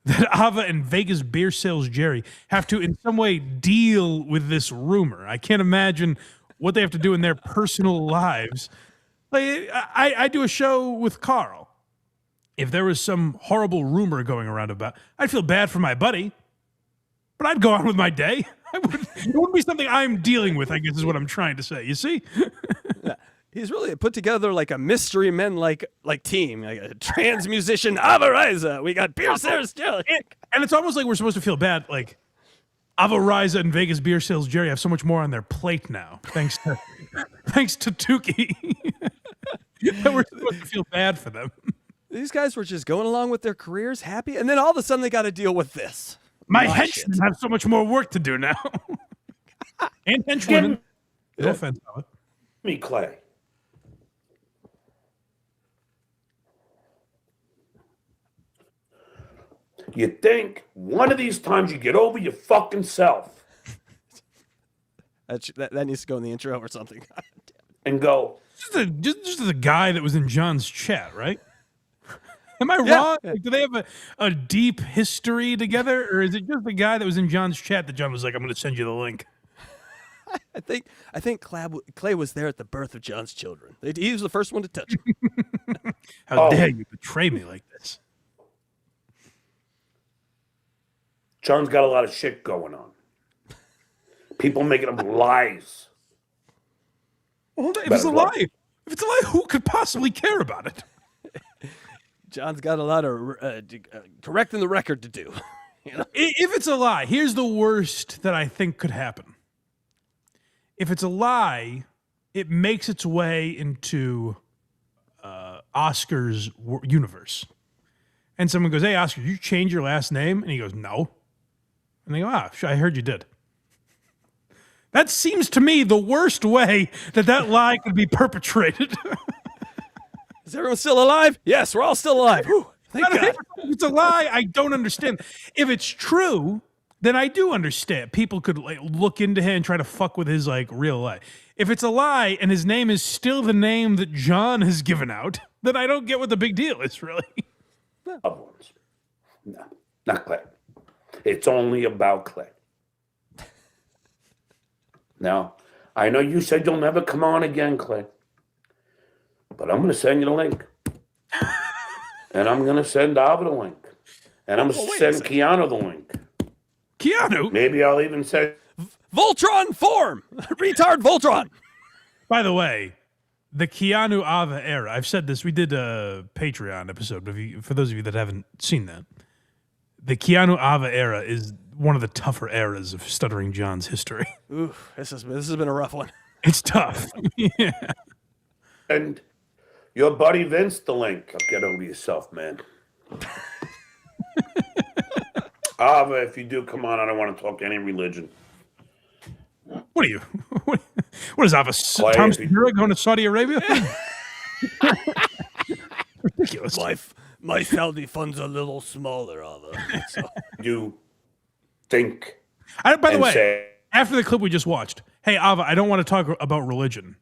[SPEAKER 3] that Ava and Vegas Beer Sales Jerry have to in some way deal with this rumor. I can't imagine what they have to do in their personal lives. Like, I do a show with Carl. If there was some horrible rumor going around about, I'd feel bad for my buddy, but I'd go on with my day. It wouldn't be something I'm dealing with, I guess is what I'm trying to say. You see?
[SPEAKER 4] He's really put together like a mystery men like team, like a trans musician Avariza. We got Beer Sales Jerry.
[SPEAKER 3] And it's almost like we're supposed to feel bad. Like Avariza and Vegas Beer Sales Jerry have so much more on their plate now, thanks to Tookie. That we're supposed to feel bad for them.
[SPEAKER 4] These guys were just going along with their careers, happy, and then all of a sudden they got to deal with this.
[SPEAKER 3] My henchmen have so much more work to do now. And henchwomen. No offense, Ava.
[SPEAKER 19] Me, Clay. You think one of these times you get over your fucking self
[SPEAKER 4] That needs to go in the intro or something.
[SPEAKER 19] and go,
[SPEAKER 3] Just the guy that was in John's chat, right? Am I wrong? Like, do they have a deep history together, or is it just the guy that was in John's chat that John was like, "I'm going to send you the link"?
[SPEAKER 4] I think Clay was there at the birth of John's children. He was the first one to touch him.
[SPEAKER 3] How dare you betray me like this?
[SPEAKER 19] John's got a lot of shit going on. People making up lies.
[SPEAKER 3] Well, if it's a lie, who could possibly care about it?
[SPEAKER 4] John's got a lot of correcting the record to do. You know?
[SPEAKER 3] If it's a lie, here's the worst that I think could happen. If it's a lie, it makes its way into Oscar's universe. And someone goes, "Hey, Oscar, did you change your last name?" And he goes, "No." And they go, I heard you did. That seems to me the worst way that lie could be perpetrated.
[SPEAKER 4] Is everyone still alive? Yes, we're all still alive. Whew, thank God.
[SPEAKER 3] If it's a lie, I don't understand. If it's true, then I do understand. People could look into him and try to fuck with his real life. If it's a lie and his name is still the name that John has given out, then I don't get what the big deal is, really.
[SPEAKER 19] No, not Clay. It's only about Clay. Now, I know you said you'll never come on again, Clay. But I'm going to send you the link. And I'm going to send Ava the link. And I'm going to send Keanu the link.
[SPEAKER 3] Keanu?
[SPEAKER 19] Maybe I'll even say...
[SPEAKER 4] Voltron form! Retard Voltron!
[SPEAKER 3] By the way, the Keanu Ava era, I've said this, we did a Patreon episode, but for those of you that haven't seen that, the Keanu Ava era is one of the tougher eras of Stuttering John's history.
[SPEAKER 4] Ooh, this has been a rough one.
[SPEAKER 3] It's tough. Yeah.
[SPEAKER 19] And your buddy Vince the link. Get over yourself, man. Ava, if you do come on, I don't want to talk any religion.
[SPEAKER 3] What are you? What is Ava? Tom Segura going to Saudi Arabia? Ridiculous.
[SPEAKER 12] My Saudi fund's a little smaller, Ava. So.
[SPEAKER 19] You think
[SPEAKER 3] By the
[SPEAKER 19] and
[SPEAKER 3] way,
[SPEAKER 19] say,
[SPEAKER 3] after the clip we just watched, hey, Ava, I don't want to talk about religion.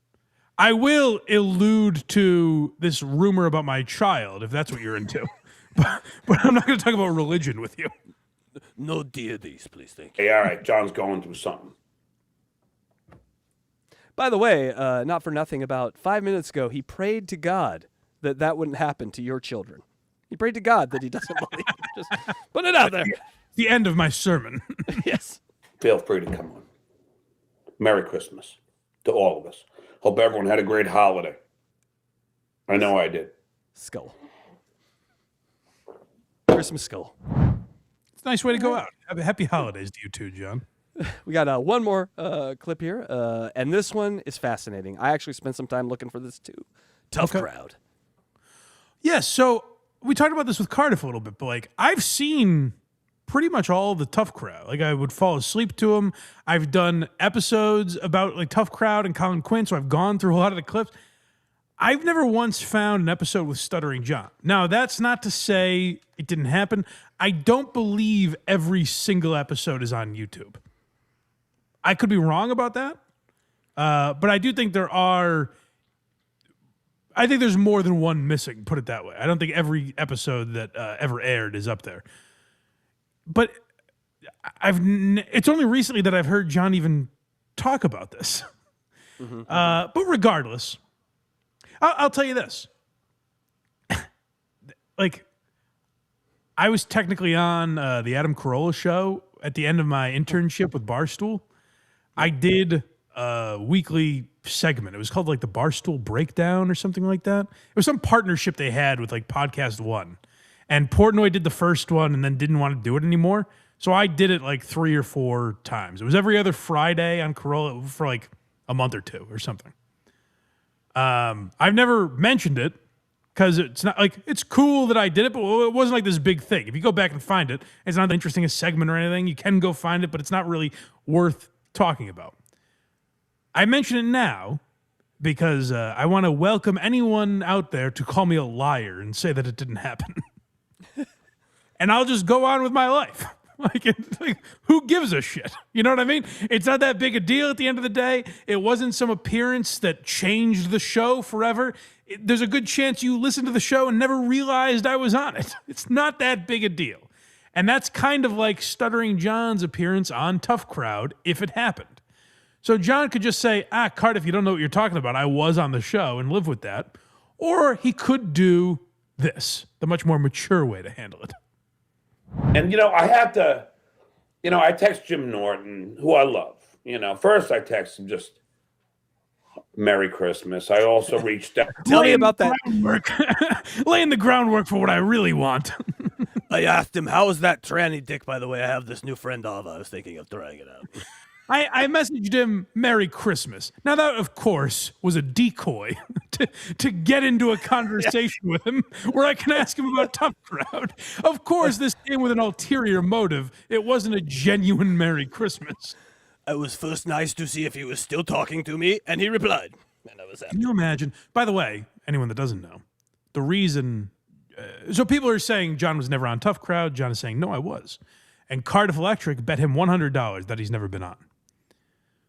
[SPEAKER 3] I will allude to this rumor about my child, if that's what you're into. but I'm not going to talk about religion with you.
[SPEAKER 20] No deities, please, thank
[SPEAKER 19] hey, all right, John's going through something.
[SPEAKER 4] By the way, not for nothing, about 5 minutes ago, he prayed to God that that wouldn't happen to your children. He prayed to God that he doesn't believe. Just put it out there.
[SPEAKER 3] The end of my sermon.
[SPEAKER 4] Yes.
[SPEAKER 19] Feel free to come on. Merry Christmas to all of us. Hope everyone had a great holiday. I know I did.
[SPEAKER 4] Skull. Christmas skull.
[SPEAKER 3] It's a nice way to go out. Happy holidays to you too, John.
[SPEAKER 4] We got one more clip here, and this one is fascinating. I actually spent some time looking for this too. Tough crowd.
[SPEAKER 3] Yes, so we talked about this with Cardiff a little bit, but like I've seen pretty much all the Tough Crowd. Like I would fall asleep to them. I've done episodes about like Tough Crowd and Colin Quinn, so I've gone through a lot of the clips. I've never once found an episode with Stuttering John. Now, that's not to say it didn't happen. I don't believe every single episode is on YouTube. I could be wrong about that, but I do think there's more than one missing, put it that way. I don't think every episode that ever aired is up there. But it's only recently that I've heard John even talk about this. But regardless, I'll tell you this. Like, I was technically on the Adam Carolla show at the end of my internship with Barstool. I did a weekly segment. It was called like the Barstool Breakdown or something like that. It was some partnership they had with like Podcast One. And Portnoy did the first one and then didn't want to do it anymore. So I did it like 3 or 4 times. It was every other Friday on Carolla for like a month or 2 or something. I've never mentioned it because it's not like it's cool that I did it, but it wasn't like this big thing. If you go back and find it, it's not interesting a segment or anything. You can go find it, but it's not really worth talking about. I mention it now because I want to welcome anyone out there to call me a liar and say that it didn't happen. And I'll just go on with my life. Like, who gives a shit? You know what I mean? It's not that big a deal at the end of the day. It wasn't some appearance that changed the show forever. There's a good chance you listened to the show and never realized I was on it. It's not that big a deal. And that's kind of like Stuttering John's appearance on Tough Crowd if it happened. So John could just say, Cardiff, you don't know what you're talking about. I was on the show and live with that. Or he could do this, the much more mature way to handle it.
[SPEAKER 19] And, I have to, I text Jim Norton, who I love. First I text him just Merry Christmas. I also reached out.
[SPEAKER 4] Tell me about that.
[SPEAKER 3] Laying the groundwork for what I really want.
[SPEAKER 20] I asked him, how is that tranny dick, by the way? I have this new friend, Ava. I was thinking of trying it out.
[SPEAKER 3] I messaged him Merry Christmas. Now that, of course, was a decoy to get into a conversation with him where I can ask him about Tough Crowd. Of course, this came with an ulterior motive. It wasn't a genuine Merry Christmas.
[SPEAKER 20] I was first nice to see if he was still talking to me, and he replied. And I was happy.
[SPEAKER 3] Can you imagine? By the way, anyone that doesn't know, the reason... so people are saying John was never on Tough Crowd. John is saying, no, I was. And Cardiff Electric bet him $100 that he's never been on.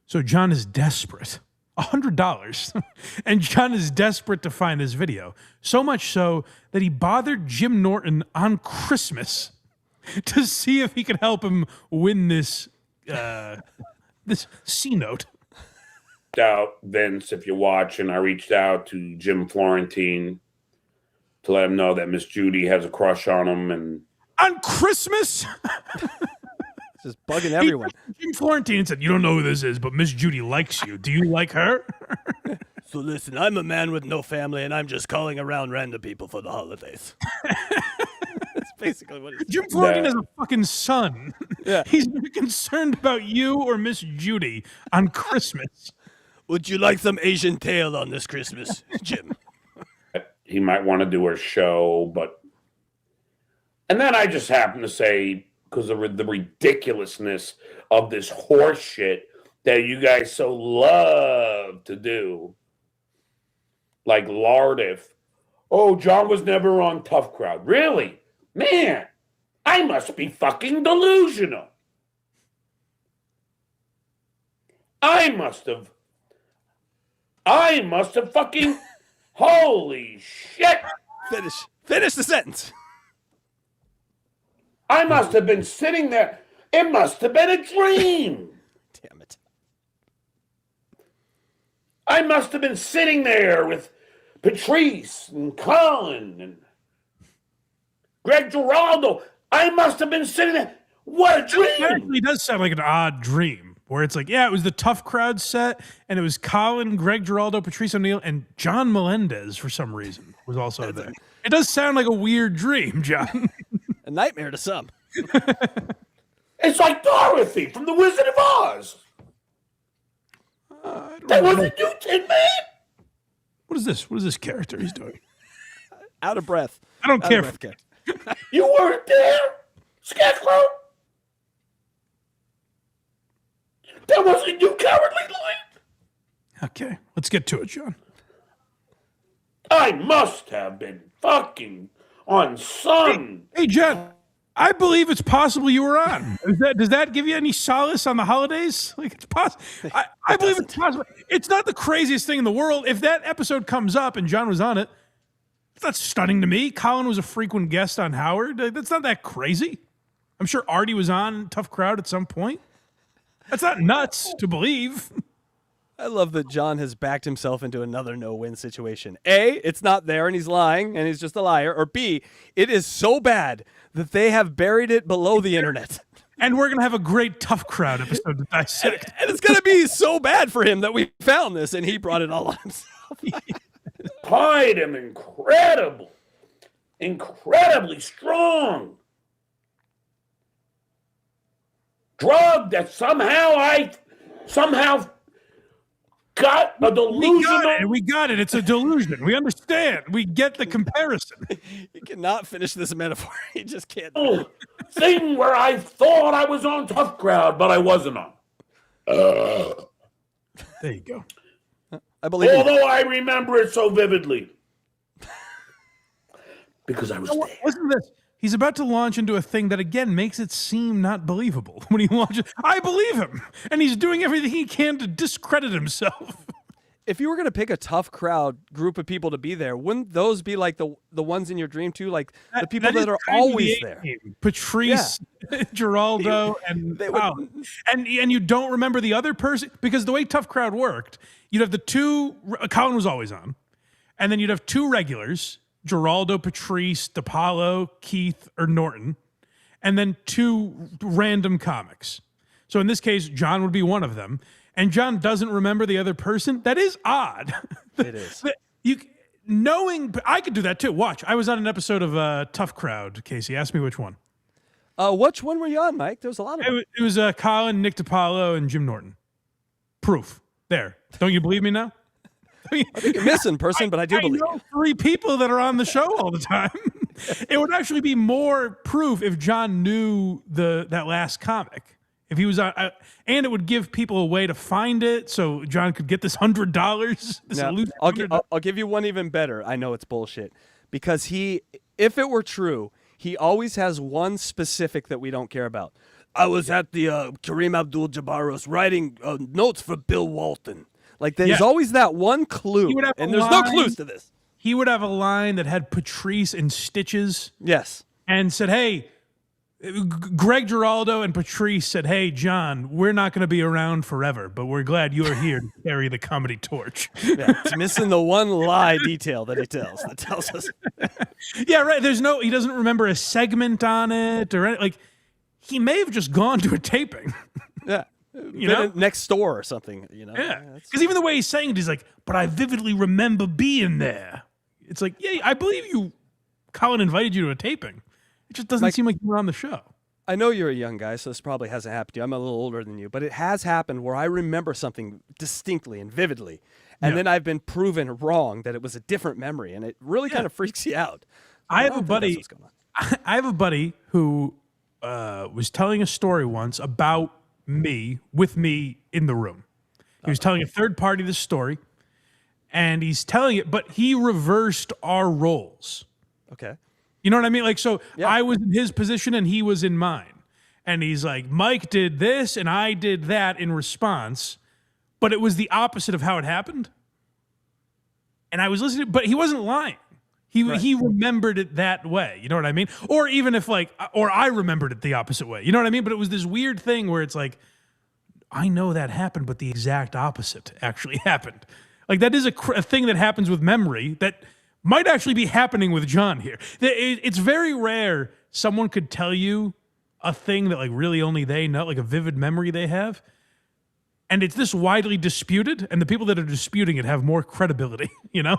[SPEAKER 3] So John is desperate. $100. And John is desperate to find this video. So much so that he bothered Jim Norton on Christmas to see if he could help him win this this C-note.
[SPEAKER 19] Out, Vince, if you're watching, I reached out to Jim Florentine to let him know that Miss Judy has a crush on him. And
[SPEAKER 3] on Christmas?
[SPEAKER 4] Just bugging everyone.
[SPEAKER 3] Jim Florentine said, you don't know who this is, but Miss Judy likes you. Do you like her?
[SPEAKER 20] So listen, I'm a man with no family, and I'm just calling around random people for the holidays.
[SPEAKER 4] That's basically what he's
[SPEAKER 3] Jim Florentine has a fucking son.
[SPEAKER 4] Yeah.
[SPEAKER 3] He's concerned about you or Miss Judy on Christmas.
[SPEAKER 20] Would you like some Asian tail on this Christmas, Jim?
[SPEAKER 19] he might want to do her show, but... And then I just happen to say... because of the ridiculousness of this horse shit that you guys so love to do. Like Lardif. Oh, John was never on Tough Crowd. Really? Man, I must be fucking delusional. I must have fucking, holy shit.
[SPEAKER 4] Finish the sentence.
[SPEAKER 19] I must have been sitting there. It must have been a dream.
[SPEAKER 4] Damn it.
[SPEAKER 19] I must have been sitting there with Patrice and Colin and Greg Giraldo. I must have been sitting there. What a dream.
[SPEAKER 3] It actually does sound like an odd dream where it's like, yeah, it was the Tough Crowd set, and it was Colin, Greg Giraldo, Patrice O'Neill, and John Melendez for some reason was also there. It does sound like a weird dream, John.
[SPEAKER 4] A nightmare to some.
[SPEAKER 19] It's like Dorothy from The Wizard of Oz. That wasn't you, Tin Man.
[SPEAKER 3] What is this? What is this character he's doing?
[SPEAKER 4] Out of breath.
[SPEAKER 3] I don't care.
[SPEAKER 19] You weren't there, Scarecrow. That wasn't you, Cowardly Lion.
[SPEAKER 3] Okay, let's get to it, John.
[SPEAKER 19] I must have been fucking on some.
[SPEAKER 3] Hey, John, I believe it's possible you were on. Does that give you any solace on the holidays? Like, it's possible. I believe it's possible. It's not the craziest thing in the world. If that episode comes up and John was on it, it's not stunning to me. Colin was a frequent guest on Howard. That's not that crazy. I'm sure Artie was on Tough Crowd at some point. That's not nuts to believe.
[SPEAKER 4] I love that John has backed himself into another no-win situation. A, it's not there and he's lying and he's just a liar. Or B, it is so bad that they have buried it below the internet.
[SPEAKER 3] And we're going to have a great Tough Crowd episode to dissect.
[SPEAKER 4] And it's going to be so bad for him that we found this and he brought it all on himself.
[SPEAKER 19] Pride am incredible. Incredibly strong. Drug that I somehow got a delusion.
[SPEAKER 3] We got it. It's a delusion. We understand. We get the comparison.
[SPEAKER 4] You cannot finish this metaphor. You just can't.
[SPEAKER 19] Thing where I thought I was on Tough Crowd, but I wasn't on.
[SPEAKER 3] There you go.
[SPEAKER 4] I believe.
[SPEAKER 19] Although I remember it so vividly. Because I was there.
[SPEAKER 3] Listen to this. He's about to launch into a thing that, again, makes it seem not believable. When he launches, I believe him. And he's doing everything he can to discredit himself.
[SPEAKER 4] If you were going to pick a Tough Crowd group of people to be there, wouldn't those be like the ones in your dream too? Like the people that are always there.
[SPEAKER 3] Patrice, Giraldo, and you don't remember the other person? Because the way Tough Crowd worked, you'd have the two, Colin was always on, and then you'd have two regulars, Giraldo, Patrice, DePaulo, Keith, or Norton, and then two random comics. So in this case, John would be one of them. And John doesn't remember the other person. That is odd.
[SPEAKER 4] It is.
[SPEAKER 3] I could do that too. Watch. I was on an episode of Tough Crowd, Casey. Ask me which one.
[SPEAKER 4] Which one were you on, Mike? There was a lot of them.
[SPEAKER 3] It was Colin, Nick DiPaolo, and Jim Norton. Proof. There. Don't you believe me now?
[SPEAKER 4] I think you're missing person, but I do believe
[SPEAKER 3] you. 3 people that are on the show all the time. It would actually be more proof if John knew that last comic. If he was on, and it would give people a way to find it, so John could get this $100.
[SPEAKER 4] I'll give you one even better. I know it's bullshit because if it were true, he always has one specific that we don't care about. I was at the Kareem Abdul-Jabbar's writing notes for Bill Walton. Like there's always that one clue, and there's no clues to this.
[SPEAKER 3] He would have a line that had Patrice in stitches.
[SPEAKER 4] Yes,
[SPEAKER 3] and said, "Hey." Greg Giraldo and Patrice said, "Hey, John, we're not going to be around forever, but we're glad you're here to carry the comedy torch."
[SPEAKER 4] Yeah, it's missing the one lie detail that he tells us.
[SPEAKER 3] Yeah, right. He doesn't remember a segment on it or like he may have just gone to a taping.
[SPEAKER 4] Yeah. Next door or something,
[SPEAKER 3] Yeah. Because even the way he's saying it, he's like, "But I vividly remember being there." It's like, yeah, I believe you. Colin invited you to a taping. It just doesn't seem like you were on the show.
[SPEAKER 4] I know you're a young guy, so this probably hasn't happened to you. I'm a little older than you, but it has happened where I remember something distinctly and vividly, and then I've been proven wrong that it was a different memory, and it really kind of freaks you out.
[SPEAKER 3] I have a buddy who was telling a story once about me with me in the room. He was telling a third party this story, and he's telling it, but he reversed our roles.
[SPEAKER 4] Okay.
[SPEAKER 3] You know what I mean? Like, so I was in his position and he was in mine. And he's like, Mike did this and I did that in response. but it was the opposite of how it happened. And I was listening, but he wasn't lying. He remembered it that way. You know what I mean? Or even if or I remembered it the opposite way. You know what I mean? But it was this weird thing where it's like, I know that happened, but the exact opposite actually happened. Like that is a thing that happens with memory that might actually be happening with John here. It's very rare someone could tell you a thing that like really only they know, like a vivid memory they have. And it's this widely disputed, and the people that are disputing it have more credibility, you know?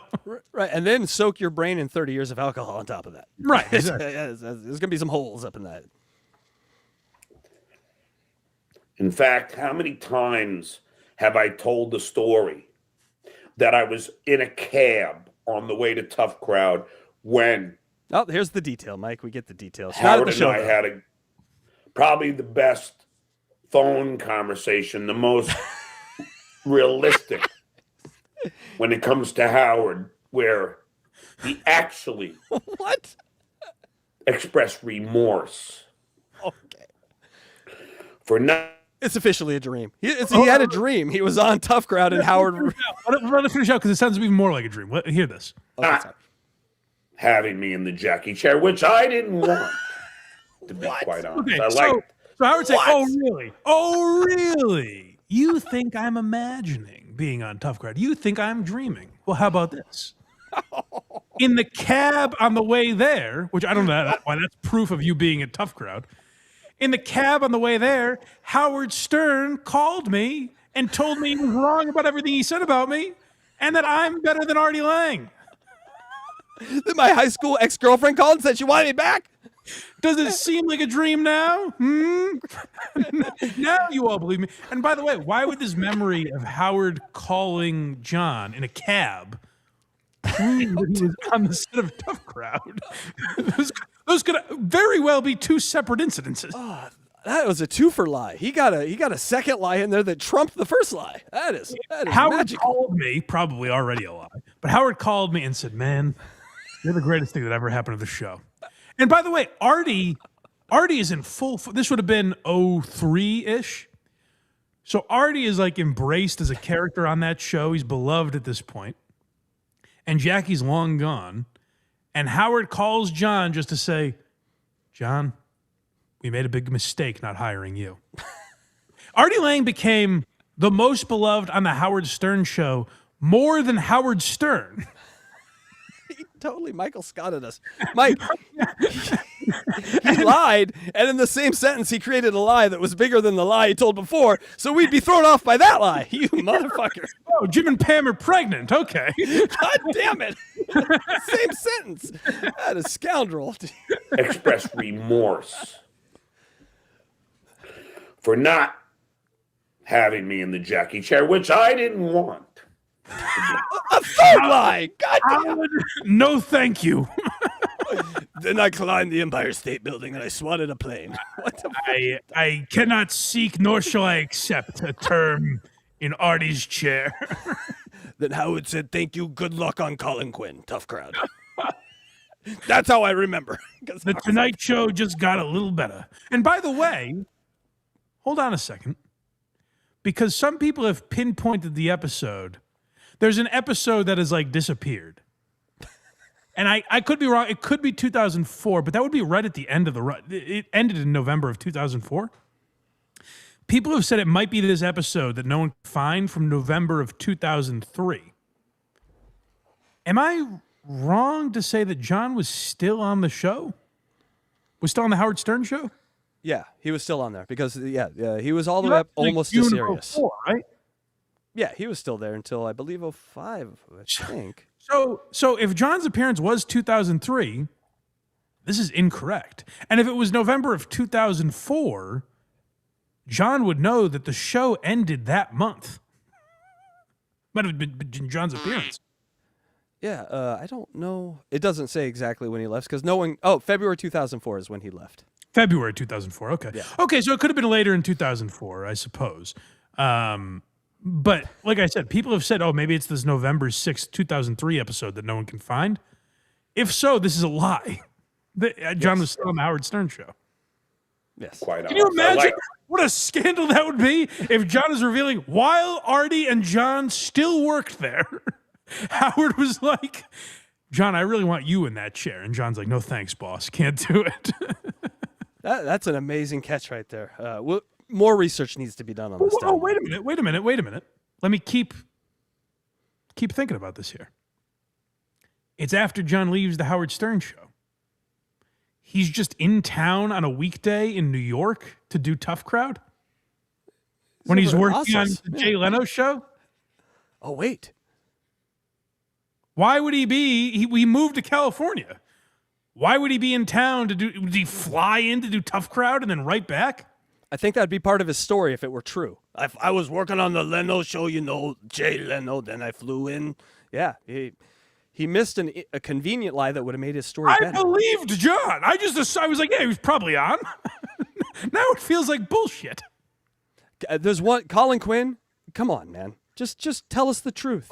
[SPEAKER 4] Right, and then soak your brain in 30 years of alcohol on top of that.
[SPEAKER 3] Right, exactly.
[SPEAKER 4] There's going to be some holes up in that.
[SPEAKER 19] In fact, how many times have I told the story that I was in a cab on the way to Tough Crowd when...
[SPEAKER 4] Oh, here's the detail, Mike. We get the details.
[SPEAKER 19] Howard and I had probably the best phone conversation, the most realistic when it comes to Howard, where he actually expressed remorse.
[SPEAKER 4] Okay.
[SPEAKER 19] For not.
[SPEAKER 4] It's officially a dream. He had a dream. He was on Tough Crowd and Howard.
[SPEAKER 3] Let us finish out because it sounds even more like a dream. Hear this.
[SPEAKER 19] Not having me in the Jackie chair, which I didn't want, to be quite honest.
[SPEAKER 3] Okay,
[SPEAKER 19] I liked.
[SPEAKER 3] So Howard said, "Oh really? Oh really? You think I'm imagining being on Tough Crowd? You think I'm dreaming? Well, how about this? In the cab on the way there, which I don't know why that's proof of you being at Tough Crowd. In the cab on the way there, Howard Stern called me and told me he was wrong about everything he said about me, and that I'm better than Artie Lang.
[SPEAKER 4] Then my high school ex-girlfriend called and said she wanted me back."
[SPEAKER 3] Does it seem like a dream now? Now you all believe me. And by the way, why would this memory of Howard calling John in a cab prove that he was on the set of Tough Crowd? Those could very well be two separate incidences.
[SPEAKER 4] Oh, that was a twofer lie. He got a second lie in there that trumped the first lie. That is
[SPEAKER 3] Howard
[SPEAKER 4] magical.
[SPEAKER 3] called me, probably already a lie, but Howard called me and said, "Man, you're the greatest thing that ever happened to the show." And by the way, Artie is in full. This would have been 03-ish. So Artie is like embraced as a character on that show. He's beloved at this point. And Jackie's long gone. And Howard calls John just to say, "John, we made a big mistake not hiring you." Artie Lang became the most beloved on the Howard Stern show, more than Howard Stern.
[SPEAKER 4] He totally Michael Scotted us. Mike, he lied, and in the same sentence, he created a lie that was bigger than the lie he told before, so we'd be thrown off by that lie. You motherfucker.
[SPEAKER 3] Oh, Jim and Pam are pregnant. Okay.
[SPEAKER 4] God damn it. Same sentence. That is scoundrel.
[SPEAKER 19] Express remorse for not having me in the Jackie chair, which I didn't want.
[SPEAKER 4] A third lie. God damn it.
[SPEAKER 3] No, thank you.
[SPEAKER 20] Then I climbed the Empire State Building and I swatted a plane.
[SPEAKER 4] What the
[SPEAKER 3] I cannot seek nor shall I accept a term in Artie's chair.
[SPEAKER 20] Then Howard said, "Thank you, good luck on Colin Quinn, Tough Crowd." That's how I remember.
[SPEAKER 3] The Tonight Show just got a little better. And by the way, hold on a second, because some people have pinpointed the episode. There's an episode that has like disappeared. And I could be wrong. It could be 2004, but that would be right at the end of the run. It ended in November of 2004. People have said it might be this episode that no one could find from November of 2003. Am I wrong to say that John was still on the show? Was still on the Howard Stern show?
[SPEAKER 4] Yeah, he was still on there because, he was all the way up almost to Sirius.
[SPEAKER 3] 04, right?
[SPEAKER 4] Yeah, he was still there until, I believe, 05, I think.
[SPEAKER 3] So if John's appearance was 2003, this is incorrect. And if it was November of 2004, John would know that the show ended that month. Might have been John's appearance.
[SPEAKER 4] Yeah, I don't know. It doesn't say exactly when he left because no one... Oh, February 2004 is when he left.
[SPEAKER 3] February 2004, okay.
[SPEAKER 4] Yeah.
[SPEAKER 3] Okay, so it could have been later in 2004, I suppose. But like I said, people have said, oh, maybe it's this November 6th, 2003 episode that no one can find. If so, this is a lie. John was still on the Howard Stern show.
[SPEAKER 4] Yes.
[SPEAKER 19] Quite
[SPEAKER 3] Can you
[SPEAKER 19] honest. I
[SPEAKER 3] imagine
[SPEAKER 19] like-
[SPEAKER 3] what a scandal that would be if John is revealing while Artie and John still worked there? Howard was like, John, I really want you in that chair. And John's like, no thanks, boss. Can't do it.
[SPEAKER 4] That's an amazing catch right there. More research needs to be done on this.
[SPEAKER 3] Oh, wait a minute. Let me keep thinking about this here. It's after John leaves the Howard Stern show. He's just in town on a weekday in New York to do Tough Crowd? When he's working on the Jay Leno show?
[SPEAKER 4] Oh, wait.
[SPEAKER 3] Why would he be? We moved to California. Why would he be in town to do? Would he fly in to do Tough Crowd and then right back?
[SPEAKER 4] I think that'd be part of his story if it were true.
[SPEAKER 20] I was working on the Leno show, Jay Leno. Then I flew in.
[SPEAKER 4] Yeah, he missed a convenient lie that would have made his story
[SPEAKER 3] I
[SPEAKER 4] better.
[SPEAKER 3] believed John. I was like, yeah, he was probably on. Now it feels like bullshit.
[SPEAKER 4] There's one, Colin Quinn. Come on, man. Just tell us the truth.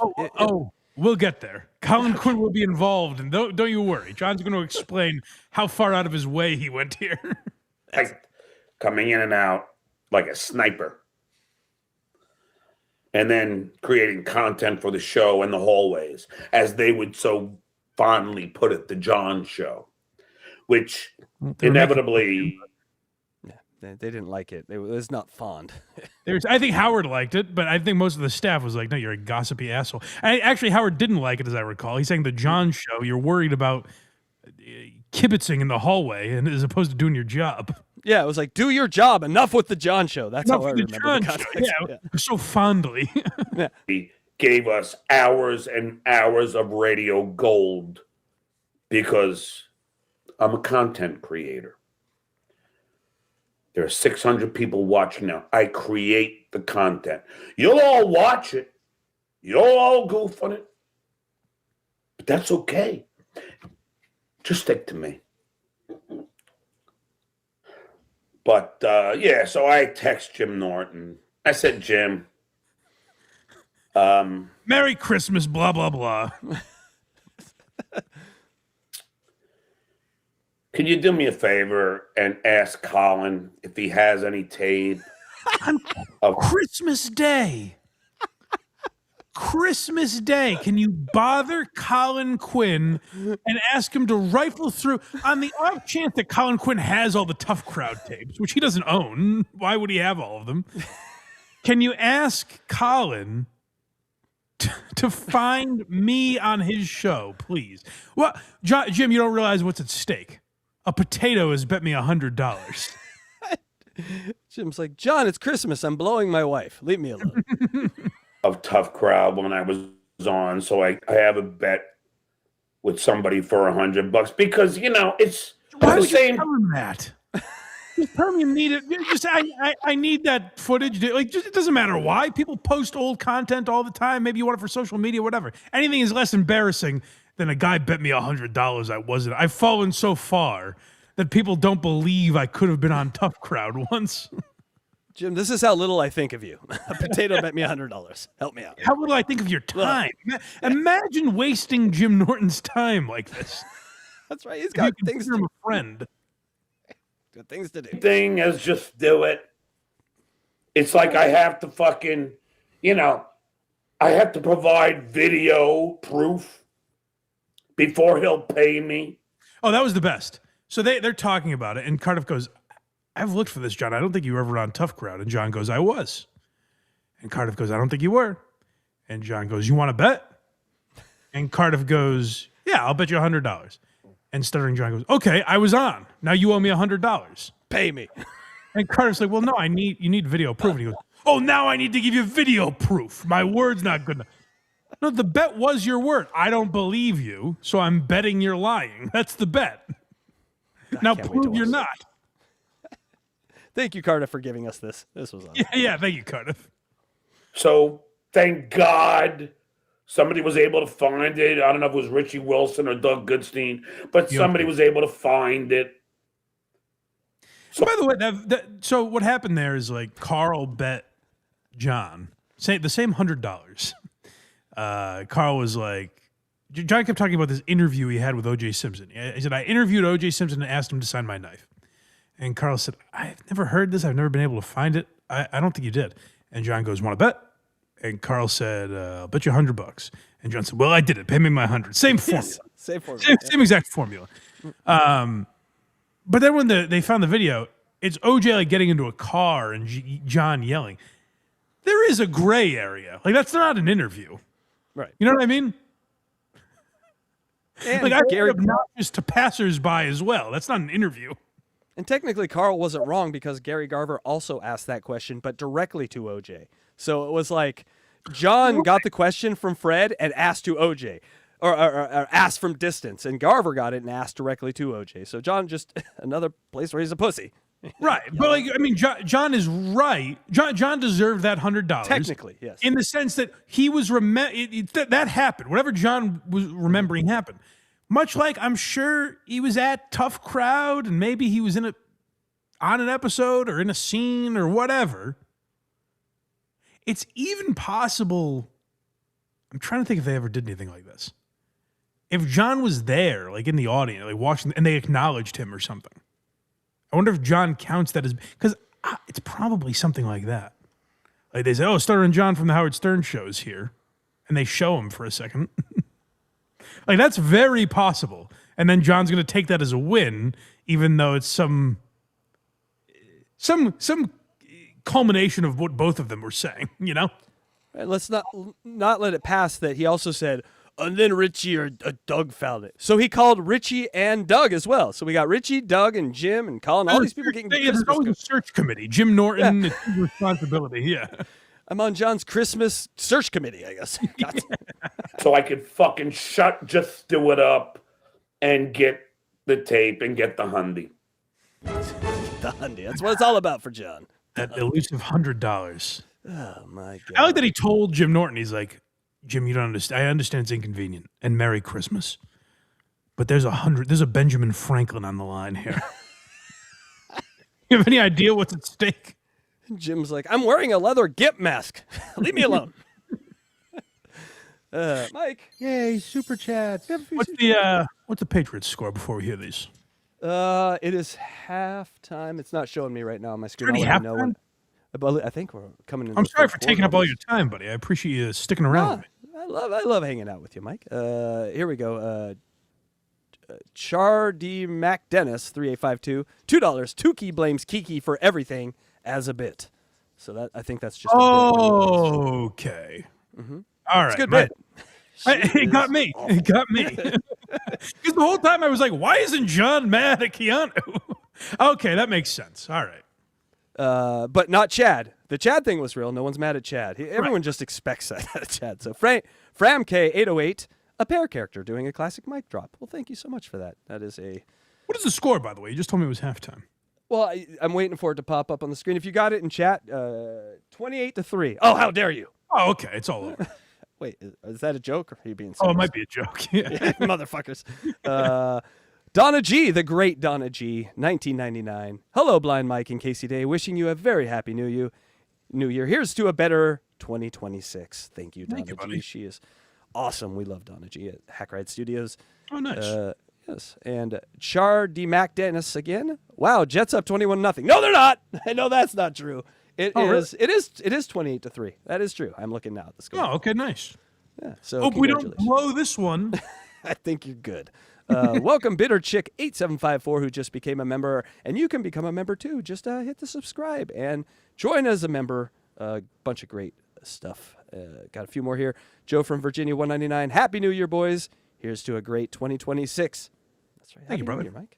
[SPEAKER 3] We'll get there. Colin Quinn will be involved, and don't you worry. John's going to explain how far out of his way he went here.
[SPEAKER 19] Like coming in and out like a sniper. And then creating content for the show in the hallways, as they would so fondly put it, the John show, which inevitably...
[SPEAKER 4] They didn't like it. It was not fond.
[SPEAKER 3] I think Howard liked it, but I think most of the staff was like, no, you're a gossipy asshole. Actually, Howard didn't like it, as I recall. He's saying the John show, you're worried about kibitzing in the hallway and as opposed to doing your job.
[SPEAKER 4] Yeah, it was like, do your job. Enough with the John show. That's
[SPEAKER 3] Enough
[SPEAKER 4] how I
[SPEAKER 3] with the
[SPEAKER 4] remember the
[SPEAKER 3] John
[SPEAKER 4] context.
[SPEAKER 3] show. Yeah, so fondly.
[SPEAKER 19] He gave us hours and hours of radio gold because I'm a content creator. There are 600 people watching now. I create the content. You'll all watch it. You'll all goof on it. But that's okay. Just stick to me. But, yeah, so I text Jim Norton. I said, Jim.
[SPEAKER 3] Merry Christmas, blah, blah, blah.
[SPEAKER 19] Can you do me a favor and ask Colin if he has any tape
[SPEAKER 3] on Christmas Day? Christmas Day. Can you bother Colin Quinn and ask him to rifle through on the off chance that Colin Quinn has all the Tough Crowd tapes, which he doesn't own? Why would he have all of them? Can you ask Colin to find me on his show, please? Well, Jim, you don't realize what's at stake. A potato has bet me $100.
[SPEAKER 4] Jim's like, John, it's Christmas. I'm blowing my wife. Leave me alone.
[SPEAKER 19] Of Tough Crowd when I was on, so I have a bet with somebody for $100 because it's
[SPEAKER 3] Why
[SPEAKER 19] the
[SPEAKER 3] would
[SPEAKER 19] same.
[SPEAKER 3] You tell him that? Just tell him you need it. Just I need that footage. It doesn't matter why. People post old content all the time. Maybe you want it for social media, whatever. Anything is less embarrassing than a guy bet me $100 I wasn't. I've fallen so far that people don't believe I could have been on Tough Crowd once.
[SPEAKER 4] Jim, this is how little I think of you. A potato bet me $100. Help me out.
[SPEAKER 3] How little I think of your time. Imagine wasting Jim Norton's time like this.
[SPEAKER 4] That's right. He's got things
[SPEAKER 3] to a friend.
[SPEAKER 4] Got things to do.
[SPEAKER 19] Thing is just do it. It's like I have to fucking, I have to provide video proof before he'll pay me.
[SPEAKER 3] Oh, that was the best. So they're talking about it, and Cardiff goes, I've looked for this, John. I don't think you were ever on Tough Crowd. And John goes, I was. And Cardiff goes, I don't think you were. And John goes, you want to bet? And Cardiff goes, yeah, I'll bet you $100. And Stuttering John goes, okay, I was on. Now you owe me $100.
[SPEAKER 4] Pay me.
[SPEAKER 3] And Cardiff's like, well, no, you need video proof. And he goes, oh, now I need to give you video proof. My word's not good enough. No, the bet was your word. I don't believe you, so I'm betting you're lying. That's the bet. Now prove you're not.
[SPEAKER 4] Thank you, Cardiff, for giving us this. This was awesome.
[SPEAKER 3] Yeah, thank you, Cardiff.
[SPEAKER 19] So thank God somebody was able to find it. I don't know if it was Richie Wilson or Doug Goodstein, but somebody was able to find it.
[SPEAKER 3] So, by the way, so what happened there is like Carl bet John the same $100. Carl was like, John kept talking about this interview he had with O.J. Simpson. He said, I interviewed O.J. Simpson and asked him to sign my knife. And Carl said, I've never heard this. I've never been able to find it. I don't think you did. And John goes, want to bet? And Carl said, I'll bet you $100. And John said, well, I did it. Pay me my 100. Same formula.
[SPEAKER 4] Same formula.
[SPEAKER 3] Same exact formula. But then when they found the video, it's OJ like getting into a car and John yelling. There is a gray area. Like, that's not an interview.
[SPEAKER 4] Right.
[SPEAKER 3] You know what I mean?
[SPEAKER 4] And
[SPEAKER 3] like, I
[SPEAKER 4] Gary,
[SPEAKER 3] obnoxious to passersby as well. That's not an interview.
[SPEAKER 4] and technically Carl wasn't wrong because Gary Garver also asked that question, but directly to OJ. So it was like John got the question from Fred and asked to OJ. Or asked from distance, and Garver got it and asked directly to OJ. So John just another place where he's a pussy.
[SPEAKER 3] Right, but like I mean, John is right. John deserved that $100.
[SPEAKER 4] Technically, yes.
[SPEAKER 3] In the sense that he was that happened. Whatever John was remembering happened. Much like I'm sure he was at Tough Crowd, and maybe he was on an episode or in a scene or whatever. It's even possible. I'm trying to think if they ever did anything like this. If John was there, like in the audience, like watching, and they acknowledged him or something, I wonder if John counts that as, because it's probably something like that. Like they say, oh, Stuttering John from the Howard Stern show is here, and they show him for a second. Like that's very possible. And then John's going to take that as a win, even though it's some culmination of what both of them were saying, you know?
[SPEAKER 4] And let's not let it pass that he also said, and then Richie or Doug found it. So he called Richie and Doug as well. So we got Richie, Doug, and Jim, and Colin. All these people getting
[SPEAKER 3] there's always a search committee. Jim Norton, it's his responsibility. Yeah,
[SPEAKER 4] I'm on John's Christmas search committee, I guess.
[SPEAKER 19] So I could fucking just do it up and get the tape and get the hundy.
[SPEAKER 4] The hundy. That's what it's all about for John.
[SPEAKER 3] That elusive $100.
[SPEAKER 4] Oh my God.
[SPEAKER 3] I like that he told Jim Norton, he's like, Jim, you don't understand. I understand it's inconvenient, and Merry Christmas. But there's a Benjamin Franklin on the line here. You have any idea what's at stake?
[SPEAKER 4] Jim's like, I'm wearing a leather gimp mask. Leave me alone. Mike.
[SPEAKER 20] Yay, super chats.
[SPEAKER 3] What's the Patriots score before we hear these?
[SPEAKER 4] It is halftime. It's not showing me right now on my screen.
[SPEAKER 3] Already halftime?
[SPEAKER 4] I think we're coming in.
[SPEAKER 3] I'm sorry for taking up all your time, buddy. I appreciate you sticking around with me.
[SPEAKER 4] I love hanging out with you, Mike. Here we go. Char D. Mac Dennis 3852 $2. Tookie blames Kiki for everything as a bit. So I think that's just.
[SPEAKER 3] Okay.
[SPEAKER 4] Mm-hmm.
[SPEAKER 3] All right.
[SPEAKER 4] It's a good bit.
[SPEAKER 3] It got me. Awful. It got me. Because the whole time I was like, why isn't John mad at Keanu? Okay, that makes sense. All right.
[SPEAKER 4] But not Chad. The Chad thing was real. No one's mad at Chad. Everyone just expects that out of Chad. So Fram K808, a pair character doing a classic mic drop. Well, thank you so much for that. That is a.
[SPEAKER 3] What is the score, by the way? You just told me it was halftime.
[SPEAKER 4] Well, I'm waiting for it to pop up on the screen. If you got it in chat, 28-3. Oh, how dare you?
[SPEAKER 3] Oh, okay. It's all over.
[SPEAKER 4] Wait, is that a joke or are you being serious?
[SPEAKER 3] Oh, it might be a joke. Yeah.
[SPEAKER 4] Motherfuckers. Donna G, the great Donna G, 1999. Hello, Blind Mike and Casey Day. Wishing you a very happy New Year. Here's to a better 2026. Thank you, Donna
[SPEAKER 3] Thank you,
[SPEAKER 4] G.
[SPEAKER 3] buddy.
[SPEAKER 4] She is awesome. We love Donna G at HackRide Studios.
[SPEAKER 3] Oh, nice.
[SPEAKER 4] Yes. And Char D. Mac Dennis again. Wow, Jets up 21-0. No, they're not. I know that's not true. It is 28-3. That is true. I'm looking now at the score.
[SPEAKER 3] Oh, okay, nice.
[SPEAKER 4] Yeah. So
[SPEAKER 3] hope we don't blow this one.
[SPEAKER 4] I think you're good. Welcome, Bitter Chick 8754, who just became a member, and you can become a member too. Just hit the subscribe and join as a member. A bunch of great stuff. Got a few more here. Joe from Virginia 199. Happy New Year, boys. Here's to a great 2026. That's right.
[SPEAKER 3] Thank you, brother.
[SPEAKER 4] New Year, Mike.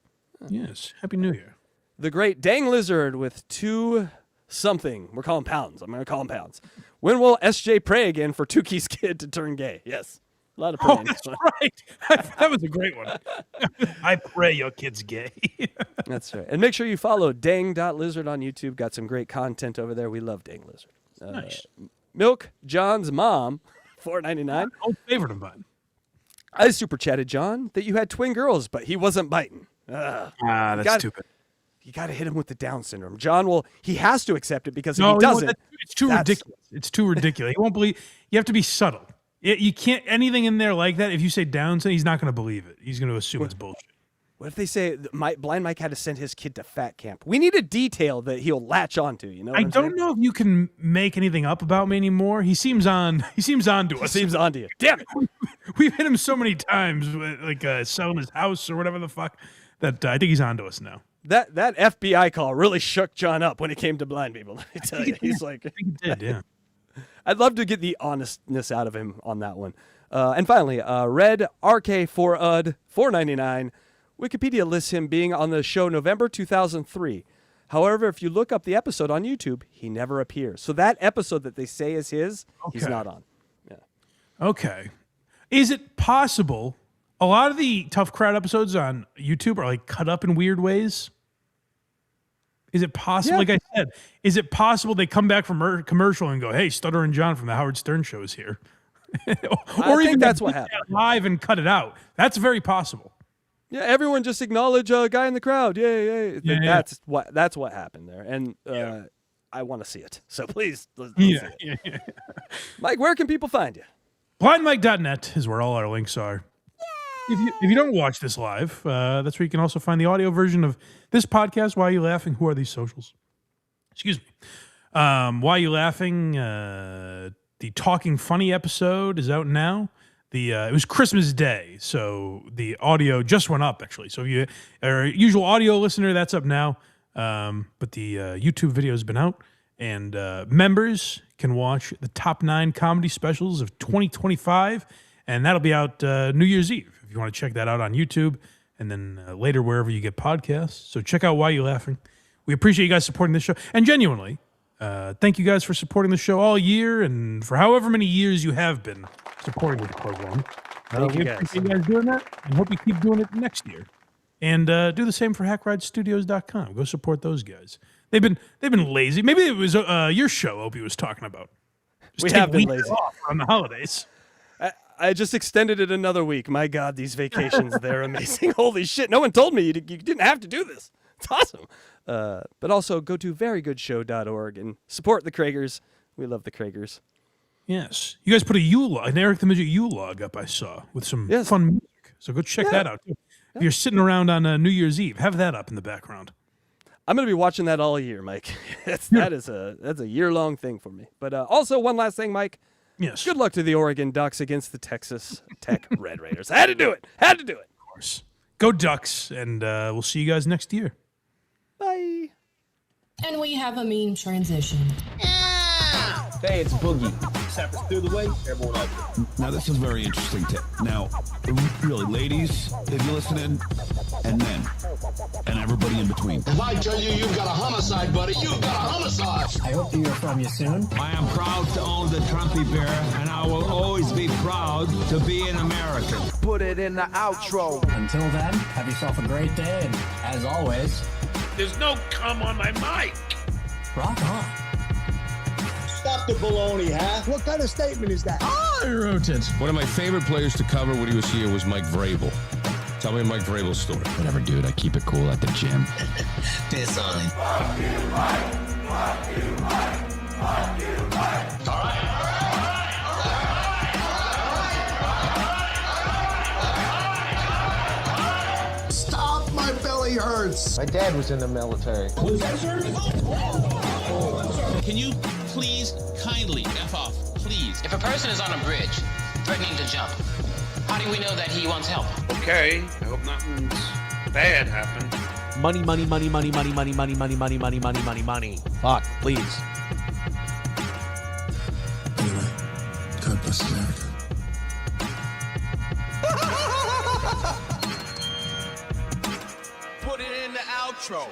[SPEAKER 3] Yes. Happy New Year.
[SPEAKER 4] The great Dang Lizard with 2 something. We're calling pounds. I'm going to call them pounds. When will SJ pray again for Tookie's kid to turn gay? Yes. A lot of praying.
[SPEAKER 3] Oh, that's right. That was a great one. I pray your kid's gay.
[SPEAKER 4] That's right. And make sure you follow Dang.Lizard on YouTube. Got some great content over there. We love Dang Lizard.
[SPEAKER 3] Nice.
[SPEAKER 4] Milk John's mom, $4.99.
[SPEAKER 3] Old favorite of mine.
[SPEAKER 4] I super chatted John that you had twin girls, but he wasn't biting.
[SPEAKER 3] That's stupid.
[SPEAKER 4] You got to hit him with the Down syndrome. John he has to accept it because if
[SPEAKER 3] No,
[SPEAKER 4] he doesn't,
[SPEAKER 3] it's too ridiculous. It's too ridiculous. He won't believe. You have to be subtle. You can't anything in there like that. If you say Down syndrome, he's not going to believe it. He's going to assume it's bullshit.
[SPEAKER 4] What if they say Blind Mike had to send his kid to fat camp? We need a detail that he'll latch onto. You know,
[SPEAKER 3] I don't know if you can make anything up about me anymore. He seems on. He seems on to us.
[SPEAKER 4] He seems on to you. Damn it!
[SPEAKER 3] We've hit him so many times, like selling his house or whatever the fuck. That I think he's on to us now.
[SPEAKER 4] That FBI call really shook John up when it came to blind people. Let me tell you, he's like,
[SPEAKER 3] I think he did, yeah.
[SPEAKER 4] I'd love to get the honestness out of him on that one. And finally, Red RK4UD 499. Wikipedia lists him being on the show November 2003. However, if you look up the episode on YouTube, he never appears. So that episode that they say is his, he's not on. Yeah.
[SPEAKER 3] Okay. Is it possible? A lot of the Tough Crowd episodes on YouTube are like cut up in weird ways. Is it possible?
[SPEAKER 4] Yeah.
[SPEAKER 3] Like I said, is it possible they come back from commercial and go, "Hey, Stuttering John from the Howard Stern Show is here,"
[SPEAKER 4] or even that's what happened
[SPEAKER 3] live and cut it out? That's very possible.
[SPEAKER 4] Yeah, everyone just acknowledge a guy in the crowd. Yay!
[SPEAKER 3] Yeah,
[SPEAKER 4] That's what happened there, and I want to see it. So please, let's see it. Mike, where can people find you?
[SPEAKER 3] BlindMike.net is where all our links are. If you don't watch this live, that's where you can also find the audio version of this podcast. Why Are You Laughing? Who Are These Socials? Excuse me. Why Are You Laughing? The Talking Funny episode is out now. It was Christmas Day, so the audio just went up, actually. So if you are a usual audio listener, that's up now. But the YouTube video has been out, and members can watch the top 9 comedy specials of 2025, and that'll be out New Year's Eve if you want to check that out on YouTube, and then later wherever you get podcasts. So check out Why You Laughing. We appreciate you guys supporting this show, and genuinely, thank you guys for supporting the show all year, and for however many years you have been supporting this program.
[SPEAKER 4] Thank you guys.
[SPEAKER 3] Appreciate you guys doing that, and hope you keep doing it next year. And do the same for HackRideStudios.com. Go support those guys. They've been lazy. Maybe it was your show Opie was talking about.
[SPEAKER 4] We have been lazy
[SPEAKER 3] off on the holidays.
[SPEAKER 4] I just extended it another week. My God, these vacations, they're amazing. Holy shit. No one told me you didn't have to do this. It's awesome. But also go to verygoodshow.org and support the Kragers. We love the Kragers.
[SPEAKER 3] Yes. You guys put an Eric the Midget log up, I saw, with some fun music. So go check that out. If you're sitting around on New Year's Eve, have that up in the background.
[SPEAKER 4] I'm going to be watching that all year, Mike. That's a year-long thing for me. But also, one last thing, Mike.
[SPEAKER 3] Yes.
[SPEAKER 4] Good luck to the Oregon Ducks against the Texas Tech Red Raiders. I had to do it. Of
[SPEAKER 3] course. Go Ducks, and we'll see you guys next year.
[SPEAKER 4] Bye.
[SPEAKER 21] And we have a meme transition.
[SPEAKER 22] Hey, it's Boogie. Sappers through the way, everyone out there.
[SPEAKER 23] Now, this is very interesting. Now, really, ladies, if you're listening, and men, and everybody in between.
[SPEAKER 24] If I tell you you've got a homicide, buddy, you've got a homicide.
[SPEAKER 22] I hope to hear from you soon. I am proud to own the Trumpy Bear, and I will always be proud to be an American.
[SPEAKER 24] Put it in the outro.
[SPEAKER 21] Until then, have yourself a great day, and as always,
[SPEAKER 22] There's no cum on my mic.
[SPEAKER 21] rock on.
[SPEAKER 24] Stop the baloney, huh? What kind of statement is that?
[SPEAKER 16] I wrote it. One of my favorite players to cover when he was here was Mike Vrabel. Tell me Mike Vrabel's story.
[SPEAKER 14] Whatever, dude. I keep it cool at the gym.
[SPEAKER 21] Piss on it.
[SPEAKER 24] Fuck you, Mike. Fuck you, Mike. Fuck you, Mike. All right. Stop, my belly hurts.
[SPEAKER 22] My dad was in the military.
[SPEAKER 24] Was that, sir?
[SPEAKER 25] Can you please kindly F off, please?
[SPEAKER 26] If a person is on a bridge, threatening to jump, how do we know that he wants help?
[SPEAKER 22] Okay, I hope nothing bad happened.
[SPEAKER 20] Money, money, money, money, money, money, money, money, money, money, money, money, money. Fuck, please.
[SPEAKER 23] Anyway, God bless America.
[SPEAKER 24] Put it in the outro.